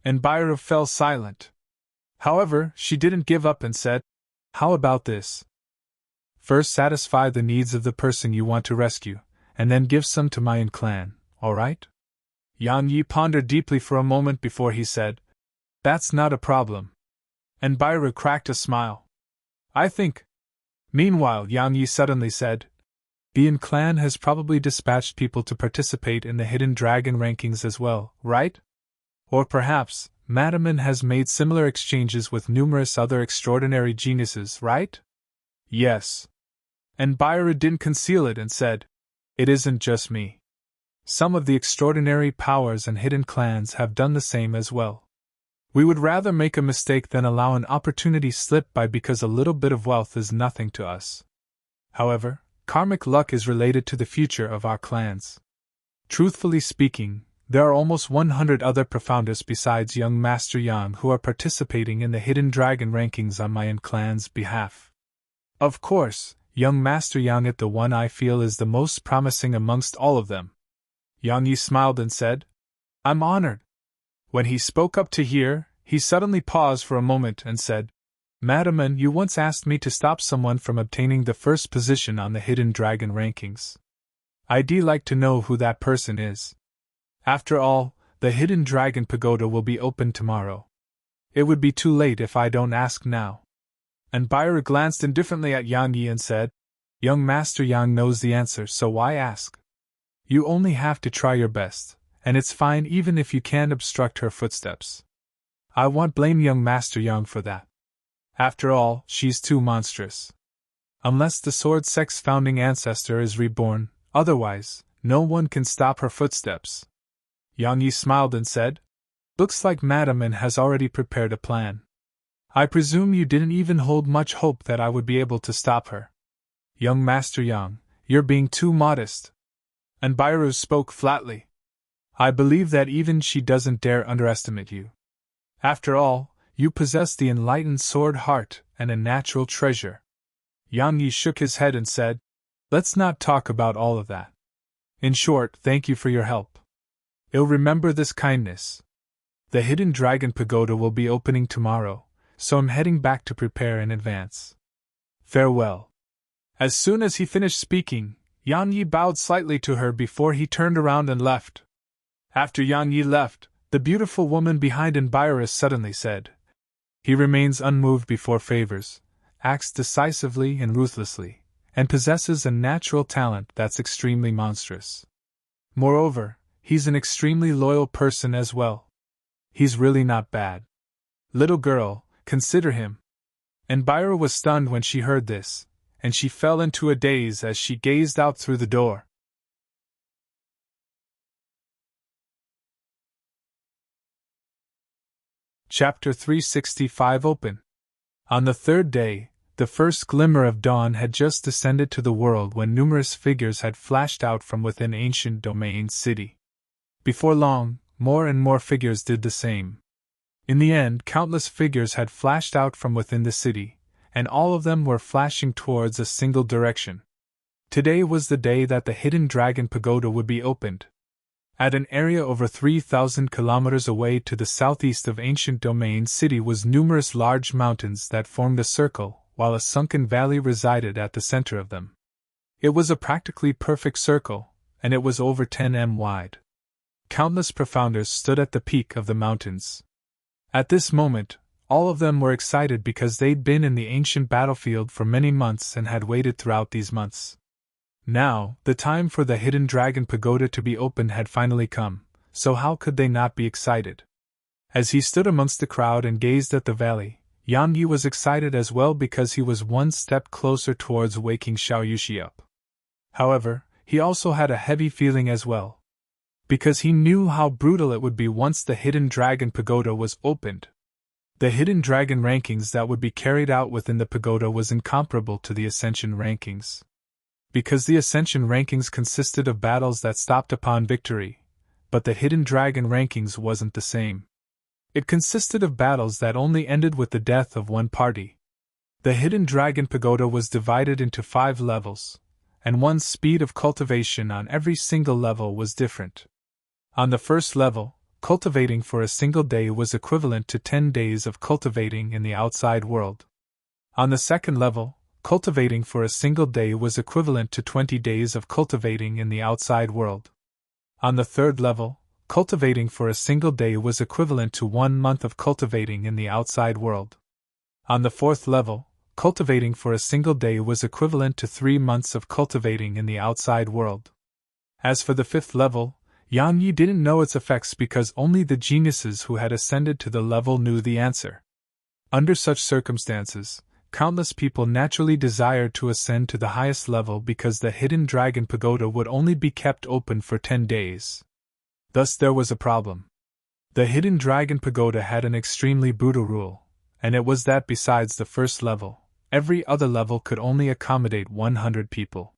And Bairu fell silent. However, she didn't give up and said, "How about this? First satisfy the needs of the person you want to rescue, and then give some to my clan, alright?" Yang Yi pondered deeply for a moment before he said, "That's not a problem." And Bairu cracked a smile. "I think." Meanwhile, Yang Yi suddenly said, "The clan has probably dispatched people to participate in the hidden dragon rankings as well, right? Or perhaps, Madaman has made similar exchanges with numerous other extraordinary geniuses, right?" "Yes." And Bairu didn't conceal it and said, "It isn't just me. Some of the extraordinary powers and hidden clans have done the same as well. We would rather make a mistake than allow an opportunity slip by because a little bit of wealth is nothing to us. However, karmic luck is related to the future of our clans. Truthfully speaking, there are almost 100 other profoundists besides young Master Yang who are participating in the hidden dragon rankings on my clan's behalf. Of course, young Master Yang is the one I feel is the most promising amongst all of them." Yang Yi smiled and said, "I'm honored." When he spoke up to hear, he suddenly paused for a moment and said, "Madam, you once asked me to stop someone from obtaining the first position on the hidden dragon rankings. I'd like to know who that person is. After all, the hidden dragon pagoda will be open tomorrow. It would be too late if I don't ask now." And Bairu glanced indifferently at Yang Yi and said, "Young Master Yang knows the answer, so why ask? You only have to try your best, and it's fine even if you can't obstruct her footsteps. I won't blame young Master Yang for that. After all, she's too monstrous. Unless the Sword Sect's founding ancestor is reborn, otherwise, no one can stop her footsteps." Yang Yi smiled and said, "Looks like Madam has already prepared a plan. I presume you didn't even hold much hope that I would be able to stop her. Young Master Yang, you're being too modest." And Bairu spoke flatly. "I believe that even she doesn't dare underestimate you. After all, you possess the enlightened sword heart and a natural treasure." Yang Yi shook his head and said, "Let's not talk about all of that. In short, thank you for your help. I'll remember this kindness. The hidden dragon pagoda will be opening tomorrow, so I'm heading back to prepare in advance. Farewell." As soon as he finished speaking, Yang Yi bowed slightly to her before he turned around and left. After Yang Yi left, the beautiful woman behind Bairu suddenly said, "He remains unmoved before favors, acts decisively and ruthlessly, and possesses a natural talent that's extremely monstrous. Moreover, he's an extremely loyal person as well. He's really not bad. Little girl, consider him." And Bairu was stunned when she heard this, and she fell into a daze as she gazed out through the door. Chapter 365 Open. On the third day, the first glimmer of dawn had just descended to the world when numerous figures had flashed out from within ancient domain city. Before long, more and more figures did the same. In the end, countless figures had flashed out from within the city, and all of them were flashing towards a single direction. Today was the day that the Hidden Dragon Pagoda would be opened. At an area over 3,000 kilometers away to the southeast of ancient domain city was numerous large mountains that formed a circle, while a sunken valley resided at the center of them. It was a practically perfect circle, and it was over 10 m wide. Countless profounders stood at the peak of the mountains. At this moment, all of them were excited because they'd been in the ancient battlefield for many months and had waited throughout these months. Now, the time for the Hidden Dragon Pagoda to be opened had finally come, so how could they not be excited? As he stood amongst the crowd and gazed at the valley, Yang Yi was excited as well because he was one step closer towards waking Xiao Yushi up. However, he also had a heavy feeling as well, because he knew how brutal it would be once the Hidden Dragon Pagoda was opened. The Hidden Dragon rankings that would be carried out within the pagoda was incomparable to the Ascension rankings. Because the Ascension rankings consisted of battles that stopped upon victory, but the Hidden Dragon rankings wasn't the same. It consisted of battles that only ended with the death of one party. The Hidden Dragon Pagoda was divided into 5 levels, and one's speed of cultivation on every single level was different. On the first level, cultivating for a single day was equivalent to 10 days of cultivating in the outside world. On the second level, cultivating for a single day was equivalent to 20 days of cultivating in the outside world. On the third level, cultivating for a single day was equivalent to 1 month of cultivating in the outside world. On the fourth level, cultivating for a single day was equivalent to 3 months of cultivating in the outside world. As for the fifth level, Yang Yi didn't know its effects because only the geniuses who had ascended to the level knew the answer. Under such circumstances, countless people naturally desired to ascend to the highest level because the Hidden Dragon Pagoda would only be kept open for 10 days. Thus there was a problem. The Hidden Dragon Pagoda had an extremely brutal rule, and it was that besides the first level, every other level could only accommodate 100 people.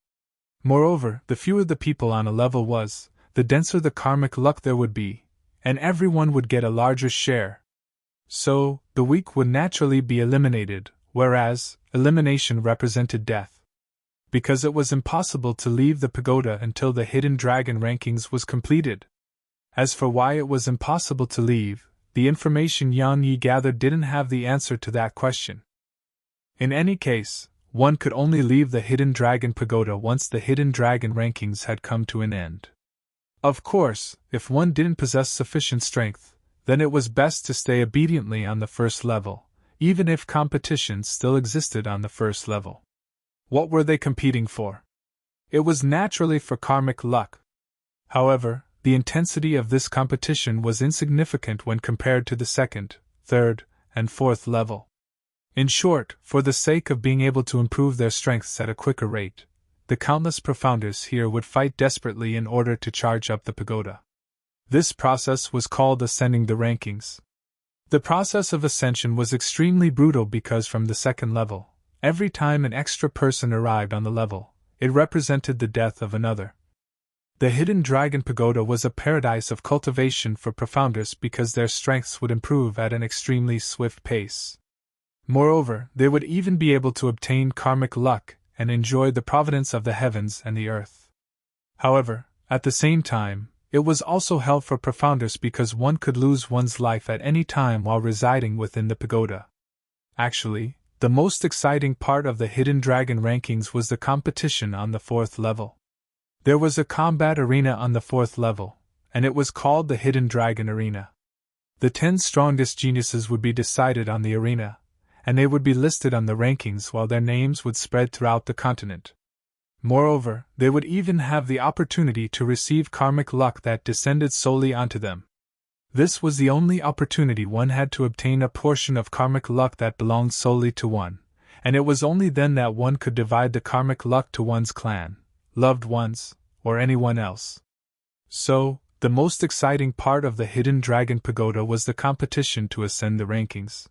Moreover, the fewer the people on a level was, the denser the karmic luck there would be, and everyone would get a larger share. So, the weak would naturally be eliminated, whereas, elimination represented death. Because it was impossible to leave the pagoda until the Hidden Dragon rankings was completed. As for why it was impossible to leave, the information Yang Yi gathered didn't have the answer to that question. In any case, one could only leave the Hidden Dragon Pagoda once the Hidden Dragon rankings had come to an end. Of course, if one didn't possess sufficient strength, then it was best to stay obediently on the first level, even if competition still existed on the first level. What were they competing for? It was naturally for karmic luck. However, the intensity of this competition was insignificant when compared to the second, third, and fourth level. In short, for the sake of being able to improve their strengths at a quicker rate, the countless profounders here would fight desperately in order to charge up the pagoda. This process was called ascending the rankings. The process of ascension was extremely brutal because from the second level, every time an extra person arrived on the level, it represented the death of another. The Hidden Dragon Pagoda was a paradise of cultivation for profounders because their strengths would improve at an extremely swift pace. Moreover, they would even be able to obtain karmic luck and enjoy the providence of the heavens and the earth. However, at the same time, it was also hell for profounders because one could lose one's life at any time while residing within the pagoda. Actually, the most exciting part of the Hidden Dragon rankings was the competition on the fourth level. There was a combat arena on the fourth level, and it was called the Hidden Dragon Arena. The 10 strongest geniuses would be decided on the arena, and they would be listed on the rankings while their names would spread throughout the continent. Moreover, they would even have the opportunity to receive karmic luck that descended solely onto them. This was the only opportunity one had to obtain a portion of karmic luck that belonged solely to one, and it was only then that one could divide the karmic luck to one's clan, loved ones, or anyone else. So, the most exciting part of the Hidden Dragon Pagoda was the competition to ascend the rankings.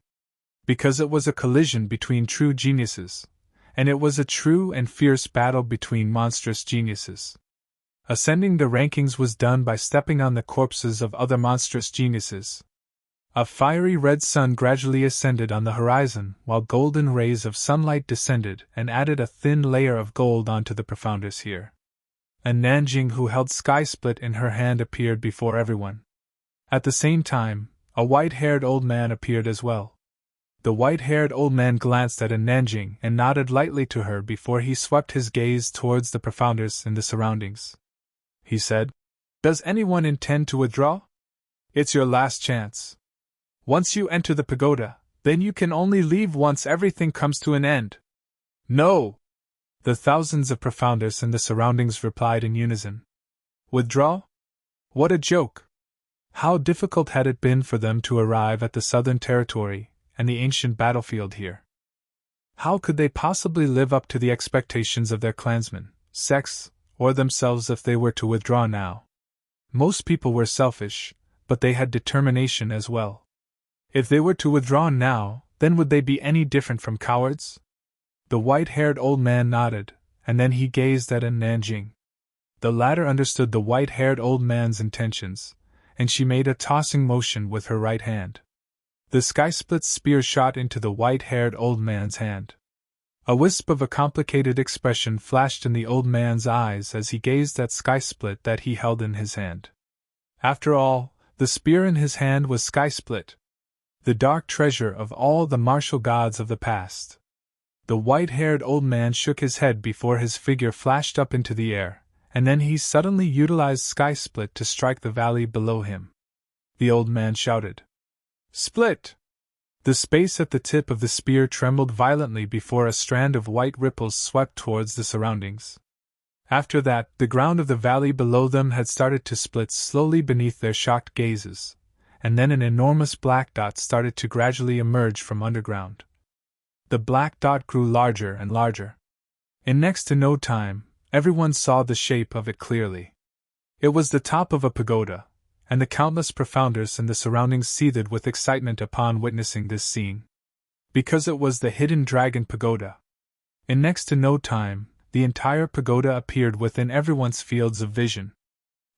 Because it was a collision between true geniuses, and it was a true and fierce battle between monstrous geniuses. Ascending the rankings was done by stepping on the corpses of other monstrous geniuses. A fiery red sun gradually ascended on the horizon, while golden rays of sunlight descended and added a thin layer of gold onto the profounders here. And Nanjing, who held Sky Split in her hand, appeared before everyone. At the same time, a white-haired old man appeared as well. The white-haired old man glanced at Nanjing and nodded lightly to her before he swept his gaze towards the profounders in the surroundings. He said, "Does anyone intend to withdraw? It's your last chance. Once you enter the pagoda, then you can only leave once everything comes to an end." "No!" the thousands of profounders in the surroundings replied in unison. "Withdraw? What a joke! How difficult had it been for them to arrive at the Southern Territory and the ancient battlefield here? How could they possibly live up to the expectations of their clansmen, sects, or themselves if they were to withdraw now? Most people were selfish, but they had determination as well. If they were to withdraw now, then would they be any different from cowards?" The white-haired old man nodded, and then he gazed at Nanjing. The latter understood the white-haired old man's intentions, and she made a tossing motion with her right hand. The Sky-Split's spear shot into the white-haired old man's hand. A wisp of a complicated expression flashed in the old man's eyes as he gazed at Sky-Split that he held in his hand. After all, the spear in his hand was Sky-Split, the dark treasure of all the martial gods of the past. The white-haired old man shook his head before his figure flashed up into the air, and then he suddenly utilized Sky Split to strike the valley below him. The old man shouted, "Split!" The space at the tip of the spear trembled violently before a strand of white ripples swept towards the surroundings. After that, the ground of the valley below them had started to split slowly beneath their shocked gazes, and then an enormous black dot started to gradually emerge from underground. The black dot grew larger and larger. In next to no time, everyone saw the shape of it clearly. It was the top of a pagoda, and the countless profounders in the surroundings seethed with excitement upon witnessing this scene. Because it was the Hidden Dragon Pagoda. In next to no time, the entire pagoda appeared within everyone's fields of vision.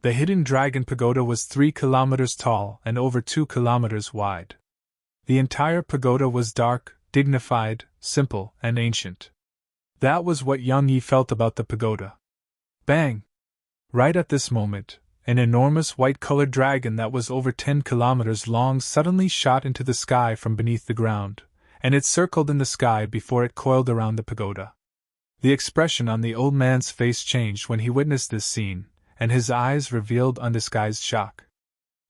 The Hidden Dragon Pagoda was 3 kilometers tall and over 2 kilometers wide. The entire pagoda was dark, dignified, simple, and ancient. That was what Yang Yi felt about the pagoda. Bang! Right at this moment, an enormous white-colored dragon that was over 10 kilometers long suddenly shot into the sky from beneath the ground, and it circled in the sky before it coiled around the pagoda. The expression on the old man's face changed when he witnessed this scene, and his eyes revealed undisguised shock.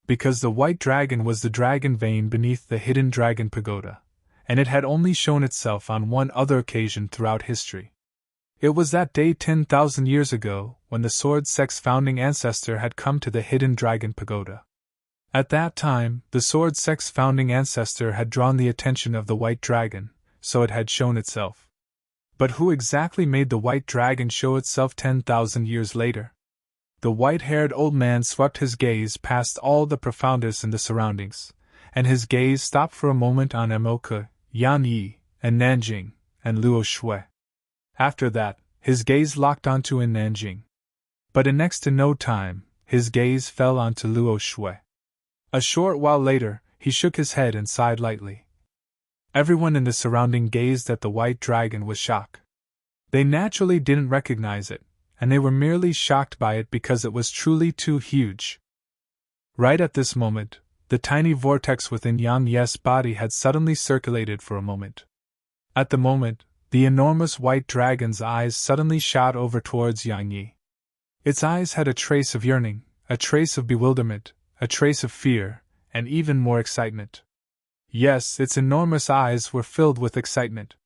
Because the white dragon was the dragon vein beneath the Hidden Dragon Pagoda, and it had only shown itself on one other occasion throughout history. It was that day 10,000 years ago, when the Sword Sect's founding ancestor had come to the Hidden Dragon Pagoda. At that time, the Sword Sect's founding ancestor had drawn the attention of the White Dragon, so it had shown itself. But who exactly made the White Dragon show itself 10,000 years later? The white-haired old man swept his gaze past all the profounders in the surroundings, and his gaze stopped for a moment on Emoka, Yan Yi, and Nanjing, and Luo Shui. After that, his gaze locked onto Nanjing. But in next to no time, his gaze fell onto Luo Shui. A short while later, he shook his head and sighed lightly. Everyone in the surrounding gazed at the white dragon with shock. They naturally didn't recognize it, and they were merely shocked by it because it was truly too huge. Right at this moment, the tiny vortex within Yang Yi's body had suddenly circulated for a moment. At the moment, the enormous white dragon's eyes suddenly shot over towards Yang Yi. Its eyes had a trace of yearning, a trace of bewilderment, a trace of fear, and even more excitement. Yes, its enormous eyes were filled with excitement.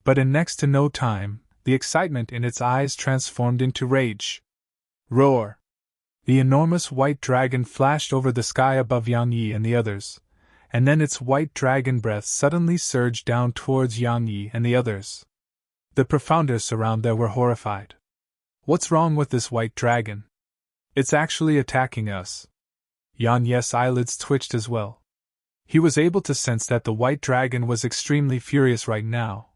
But in next to no time, the excitement in its eyes transformed into rage. Roar! The enormous white dragon flashed over the sky above Yang Yi and the others, and then its white dragon breath suddenly surged down towards Yang Yi and the others. The profounders around there were horrified. What's wrong with this white dragon? It's actually attacking us. Yang Yi's eyelids twitched as well. He was able to sense that the white dragon was extremely furious right now,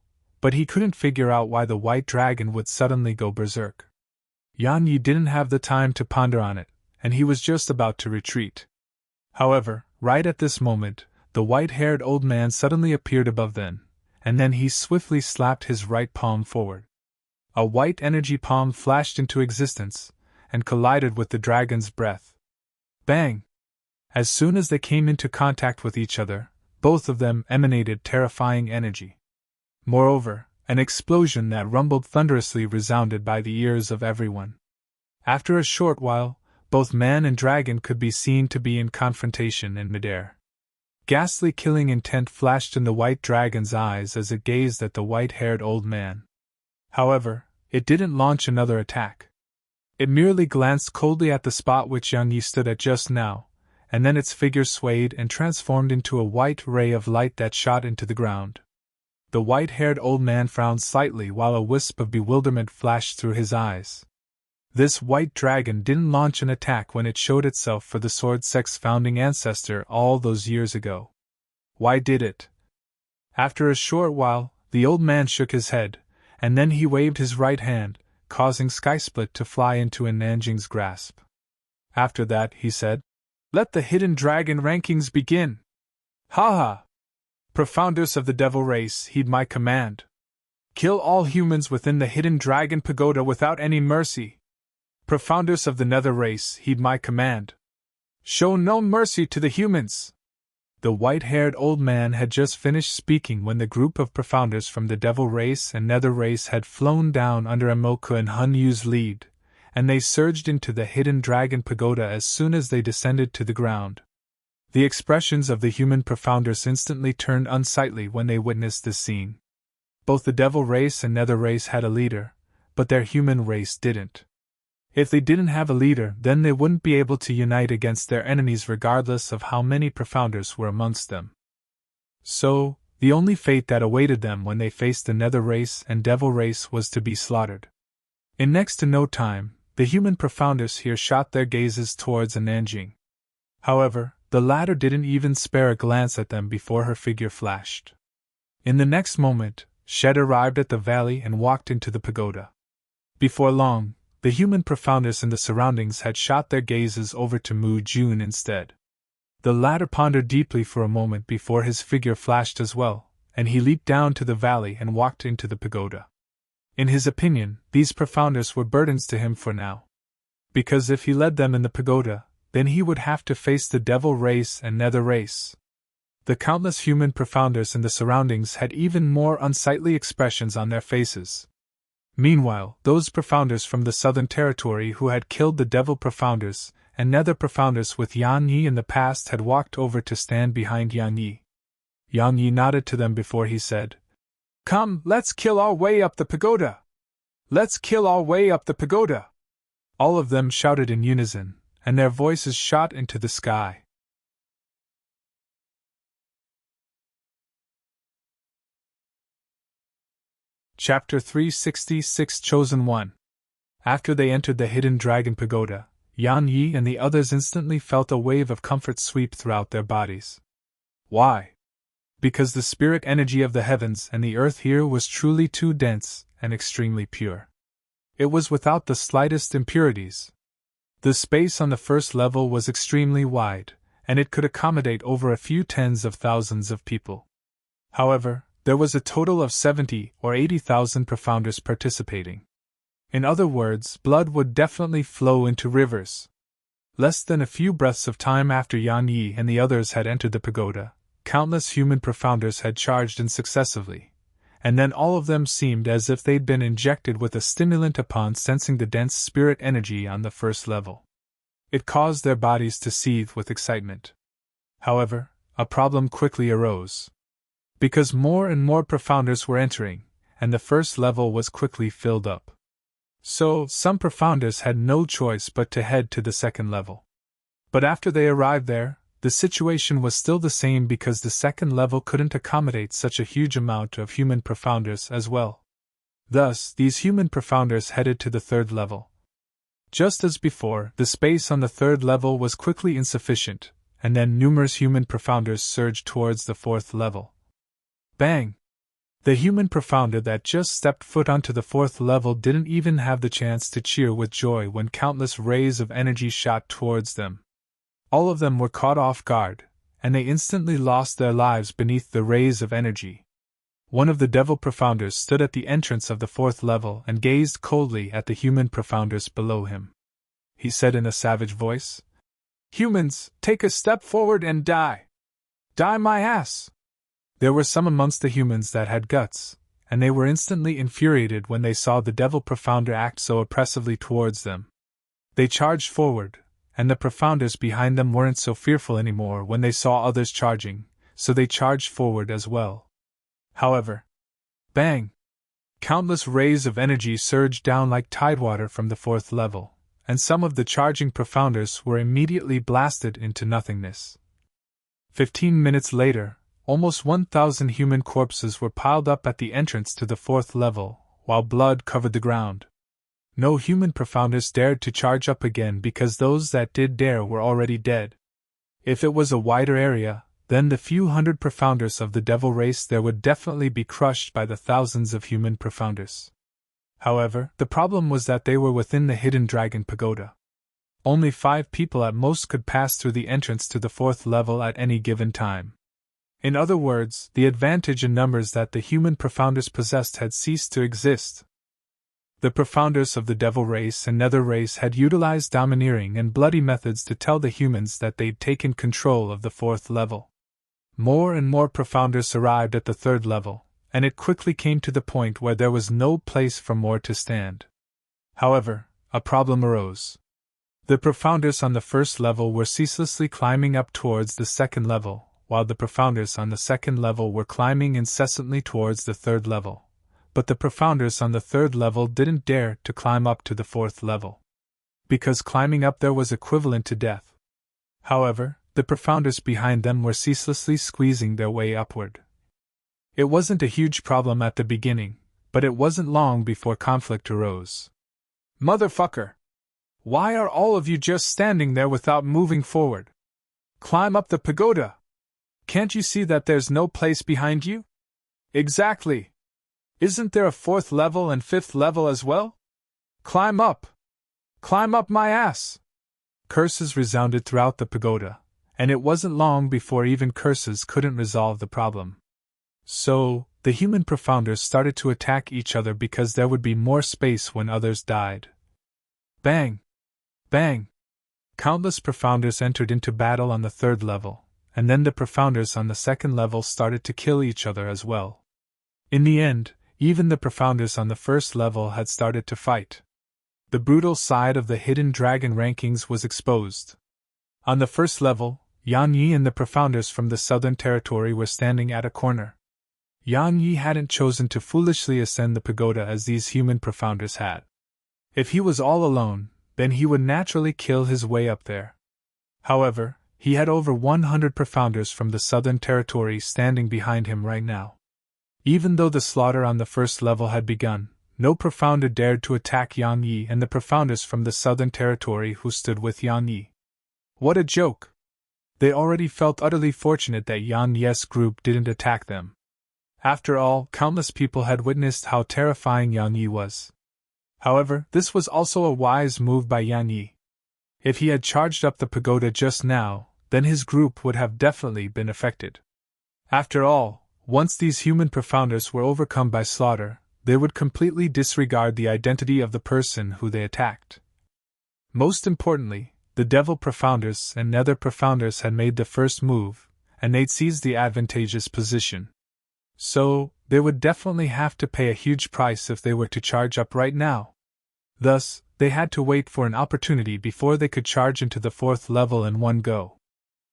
but he couldn't figure out why the white dragon would suddenly go berserk. Yang Yi didn't have the time to ponder on it, and he was just about to retreat. However, right at this moment, the white-haired old man suddenly appeared above them, and then he swiftly slapped his right palm forward. A white energy palm flashed into existence, and collided with the dragon's breath. Bang! As soon as they came into contact with each other, both of them emanated terrifying energy. Moreover, an explosion that rumbled thunderously resounded by the ears of everyone. After a short while, both man and dragon could be seen to be in confrontation in midair. Ghastly killing intent flashed in the white dragon's eyes as it gazed at the white-haired old man. However, it didn't launch another attack. It merely glanced coldly at the spot which Yang Yi stood at just now, and then its figure swayed and transformed into a white ray of light that shot into the ground. The white-haired old man frowned slightly while a wisp of bewilderment flashed through his eyes. This white dragon didn't launch an attack when it showed itself for the sword sex founding ancestor all those years ago. Why did it? After a short while, the old man shook his head, and then he waved his right hand, causing Skysplit to fly into Nanjing's grasp. After that, he said, "Let the hidden dragon rankings begin! Ha ha! Profounders of the devil race, heed my command. Kill all humans within the hidden dragon pagoda without any mercy. Profounders of the nether race, heed my command. Show no mercy to the humans." The white-haired old man had just finished speaking when the group of profounders from the devil race and nether race had flown down under Amoka and Hun Yu's lead, and they surged into the hidden dragon pagoda as soon as they descended to the ground. The expressions of the human profounders instantly turned unsightly when they witnessed this scene. Both the devil race and nether race had a leader, but their human race didn't. If they didn't have a leader, then they wouldn't be able to unite against their enemies regardless of how many profounders were amongst them. So, the only fate that awaited them when they faced the nether race and devil race was to be slaughtered. In next to no time, the human profounders here shot their gazes towards Nanjing. However, the latter didn't even spare a glance at them before her figure flashed. In the next moment, Shed arrived at the valley and walked into the pagoda. Before long, the human profounders in the surroundings had shot their gazes over to Mu Jun instead. The latter pondered deeply for a moment before his figure flashed as well, and he leaped down to the valley and walked into the pagoda. In his opinion, these profounders were burdens to him for now. Because if he led them in the pagoda, then he would have to face the devil race and nether race. The countless human profounders in the surroundings had even more unsightly expressions on their faces. Meanwhile, those profounders from the southern territory who had killed the devil profounders and nether profounders with Yang Yi in the past had walked over to stand behind Yang Yi. Yang Yi nodded to them before he said, "Come, let's kill our way up the pagoda! Let's kill our way up the pagoda!" All of them shouted in unison, and their voices shot into the sky. Chapter 366 Chosen One. After they entered the hidden dragon pagoda, Yang Yi and the others instantly felt a wave of comfort sweep throughout their bodies. Why? Because the spirit energy of the heavens and the earth here was truly too dense and extremely pure. It was without the slightest impurities. The space on the first level was extremely wide, and it could accommodate over a few tens of thousands of people. However, there was a total of 70 or 80,000 profounders participating. In other words, blood would definitely flow into rivers. Less than a few breaths of time after Yang Yi and the others had entered the pagoda, countless human profounders had charged in successively, and then all of them seemed as if they'd been injected with a stimulant upon sensing the dense spirit energy on the first level. It caused their bodies to seethe with excitement. However, a problem quickly arose. Because more and more profounders were entering, and the first level was quickly filled up. So, some profounders had no choice but to head to the second level. But after they arrived there, the situation was still the same because the second level couldn't accommodate such a huge amount of human profounders as well. Thus, these human profounders headed to the third level. Just as before, the space on the third level was quickly insufficient, and then numerous human profounders surged towards the fourth level. Bang! The human profounder that just stepped foot onto the fourth level didn't even have the chance to cheer with joy when countless rays of energy shot towards them. All of them were caught off guard, and they instantly lost their lives beneath the rays of energy. One of the devil profounders stood at the entrance of the fourth level and gazed coldly at the human profounders below him. He said in a savage voice, "Humans, take a step forward and die! Die my ass!" There were some amongst the humans that had guts, and they were instantly infuriated when they saw the devil profounder act so oppressively towards them. They charged forward, and the profounders behind them weren't so fearful anymore when they saw others charging, so they charged forward as well. However, bang! Countless rays of energy surged down like tidewater from the fourth level, and some of the charging profounders were immediately blasted into nothingness. 15 minutes later, almost 1,000 human corpses were piled up at the entrance to the fourth level, while blood covered the ground. No human profounders dared to charge up again because those that did dare were already dead. If it was a wider area, then the few hundred profounders of the devil race there would definitely be crushed by the thousands of human profounders. However, the problem was that they were within the hidden dragon pagoda. Only 5 people at most could pass through the entrance to the fourth level at any given time. In other words, the advantage in numbers that the human profounders possessed had ceased to exist. The profounders of the devil race and nether race had utilized domineering and bloody methods to tell the humans that they'd taken control of the fourth level. More and more profounders arrived at the third level, and it quickly came to the point where there was no place for more to stand. However, a problem arose. The profounders on the first level were ceaselessly climbing up towards the second level, while the profounders on the second level were climbing incessantly towards the third level. But the profounders on the third level didn't dare to climb up to the fourth level, because climbing up there was equivalent to death. However, the profounders behind them were ceaselessly squeezing their way upward. It wasn't a huge problem at the beginning, but it wasn't long before conflict arose. "Motherfucker! Why are all of you just standing there without moving forward? Climb up the pagoda! Can't you see that there's no place behind you?" "Exactly! Isn't there a fourth level and fifth level as well? Climb up! Climb up my ass!" Curses resounded throughout the pagoda, and it wasn't long before even curses couldn't resolve the problem. So, the human profounders started to attack each other because there would be more space when others died. Bang! Bang! Countless profounders entered into battle on the third level, and then the profounders on the second level started to kill each other as well. In the end, even the profounders on the first level had started to fight. The brutal side of the hidden dragon rankings was exposed. On the first level, Yan Yi and the profounders from the southern territory were standing at a corner. Yan Yi hadn't chosen to foolishly ascend the pagoda as these human profounders had. If he was all alone, then he would naturally kill his way up there. However, he had over 100 profounders from the southern territory standing behind him right now. Even though the slaughter on the first level had begun, no profounder dared to attack Yan Yi and the profounders from the southern territory who stood with Yan Yi. What a joke! They already felt utterly fortunate that Yan Yi's group didn't attack them. After all, countless people had witnessed how terrifying Yan Yi was. However, this was also a wise move by Yan Yi. If he had charged up the pagoda just now, then his group would have definitely been affected. After all, once these human profounders were overcome by slaughter, they would completely disregard the identity of the person who they attacked. Most importantly, the devil profounders and nether profounders had made the first move, and they'd seized the advantageous position. So, they would definitely have to pay a huge price if they were to charge up right now. Thus, they had to wait for an opportunity before they could charge into the fourth level in one go.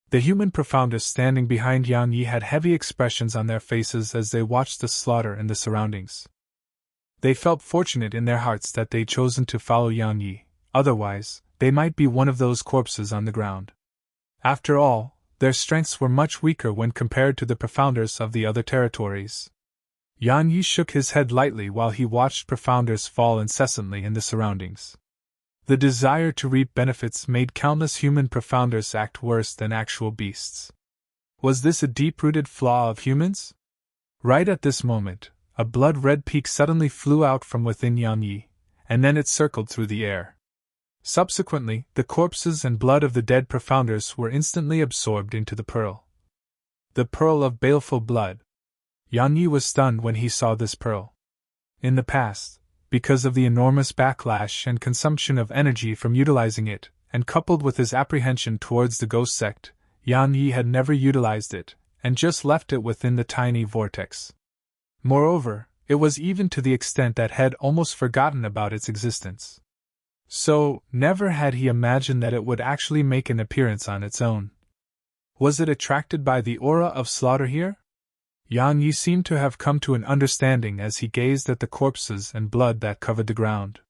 The human profounders standing behind Yan Yi had heavy expressions on their faces as they watched the slaughter in the surroundings. They felt fortunate in their hearts that they'd chosen to follow Yan Yi, otherwise, they might be one of those corpses on the ground. After all, their strengths were much weaker when compared to the profounders of the other territories. Yan Yi shook his head lightly while he watched profounders fall incessantly in the surroundings. The desire to reap benefits made countless human profounders act worse than actual beasts. Was this a deep-rooted flaw of humans? Right at this moment, a blood-red peak suddenly flew out from within Yan Yi, and then it circled through the air. Subsequently, the corpses and blood of the dead profounders were instantly absorbed into the pearl. The pearl of baleful blood. Yan Yi was stunned when he saw this pearl. In the past, because of the enormous backlash and consumption of energy from utilizing it, and coupled with his apprehension towards the ghost sect, Yan Yi had never utilized it, and just left it within the tiny vortex. Moreover, it was even to the extent that had almost forgotten about its existence. So, never had he imagined that it would actually make an appearance on its own. Was it attracted by the aura of slaughter here? Yan Yi seemed to have come to an understanding as he gazed at the corpses and blood that covered the ground.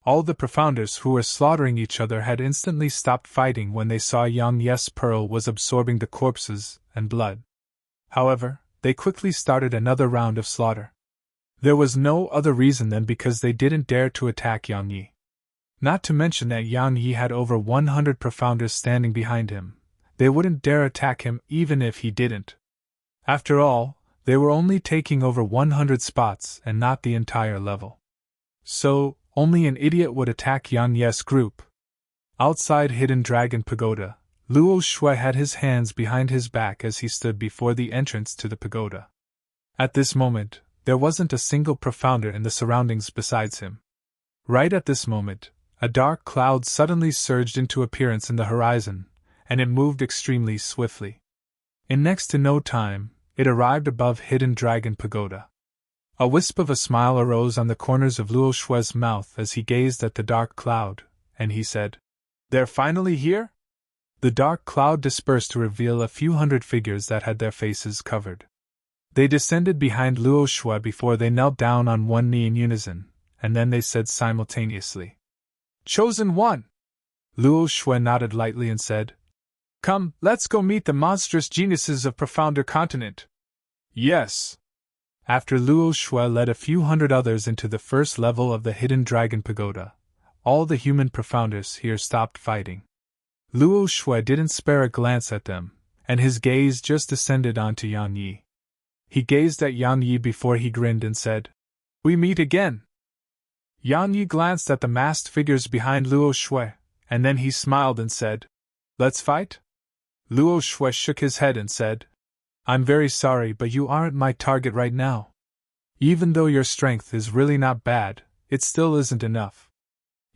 All the profounders who were slaughtering each other had instantly stopped fighting when they saw Yan Yi's pearl was absorbing the corpses and blood. However, they quickly started another round of slaughter. There was no other reason than because they didn't dare to attack Yan Yi. Not to mention that Yan Yi had over 100 profounders standing behind him. They wouldn't dare attack him even if he didn't. After all, they were only taking over 100 spots and not the entire level. So, only an idiot would attack Yan Yi's group. Outside Hidden Dragon Pagoda, Luo Shui had his hands behind his back as he stood before the entrance to the pagoda. At this moment, there wasn't a single profounder in the surroundings besides him. Right at this moment, a dark cloud suddenly surged into appearance in the horizon, and it moved extremely swiftly. In next to no time, it arrived above Hidden Dragon Pagoda. A wisp of a smile arose on the corners of Luo Shui's mouth as he gazed at the dark cloud, and he said, "They're finally here?" The dark cloud dispersed to reveal a few hundred figures that had their faces covered. They descended behind Luo Shui before they knelt down on one knee in unison, and then they said simultaneously, "Chosen One!" Luo Shui nodded lightly and said, "Come, let's go meet the monstrous geniuses of Profounder Continent." "Yes." After Luo Shui led a few hundred others into the first level of the Hidden Dragon Pagoda, all the human profounders here stopped fighting. Luo Shui didn't spare a glance at them, and his gaze just descended onto Yan Yi. He gazed at Yan Yi before he grinned and said, "We meet again." Yan Yi glanced at the masked figures behind Luo Shui, and then he smiled and said, "Let's fight?" Luo Shui shook his head and said, "I'm very sorry, but you aren't my target right now. Even though your strength is really not bad, it still isn't enough.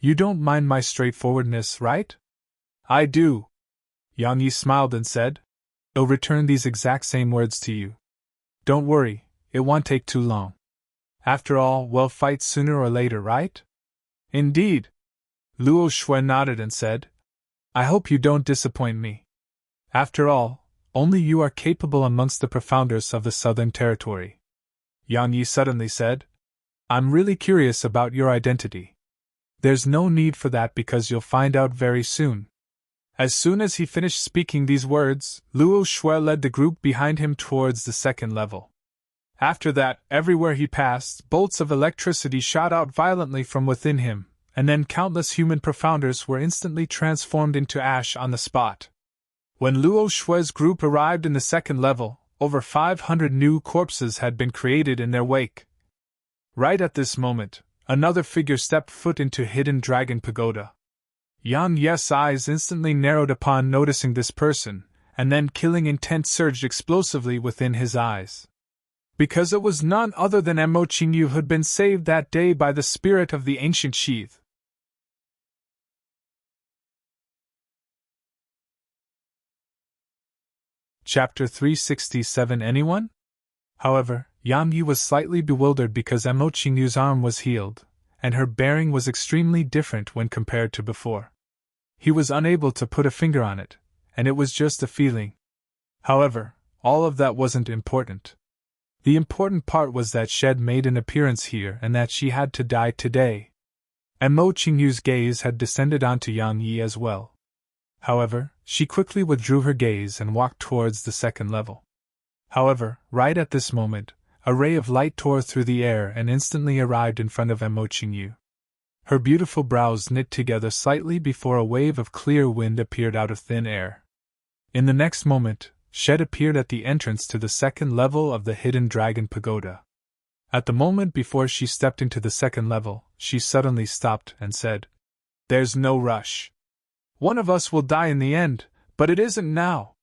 You don't mind my straightforwardness, right?" "I do." Yan Yi smiled and said, "I'll return these exact same words to you. Don't worry, it won't take too long. After all, we'll fight sooner or later, right?" "Indeed." Luo Shui nodded and said, "I hope you don't disappoint me. After all, only you are capable amongst the profounders of the Southern Territory." Yan Yi suddenly said, "I'm really curious about your identity." "There's no need for that because you'll find out very soon." As soon as he finished speaking these words, Luo Shui led the group behind him towards the second level. After that, everywhere he passed, bolts of electricity shot out violently from within him, and then countless human profounders were instantly transformed into ash on the spot. When Luo Shui's group arrived in the second level, over 500 new corpses had been created in their wake. Right at this moment, another figure stepped foot into Hidden Dragon Pagoda. Yan Yi's eyes instantly narrowed upon noticing this person, and then killing intent surged explosively within his eyes. Because it was none other than Mo Qingyu who had been saved that day by the spirit of the ancient sheath. Chapter 367. Anyone? However, Yan Yi was slightly bewildered because Mo Qingyu's arm was healed, and her bearing was extremely different when compared to before. He was unable to put a finger on it, and it was just a feeling. However, all of that wasn't important. The important part was that Shed made an appearance here and that she had to die today. Mo Qingyu's gaze had descended onto Yan Yi as well. However, she quickly withdrew her gaze and walked towards the second level. However, right at this moment, a ray of light tore through the air and instantly arrived in front of Mo Qingyu. Her beautiful brows knit together slightly before a wave of clear wind appeared out of thin air. In the next moment, Shed appeared at the entrance to the second level of the Hidden Dragon Pagoda. At the moment before she stepped into the second level, she suddenly stopped and said, "There's no rush. One of us will die in the end, but it isn't now."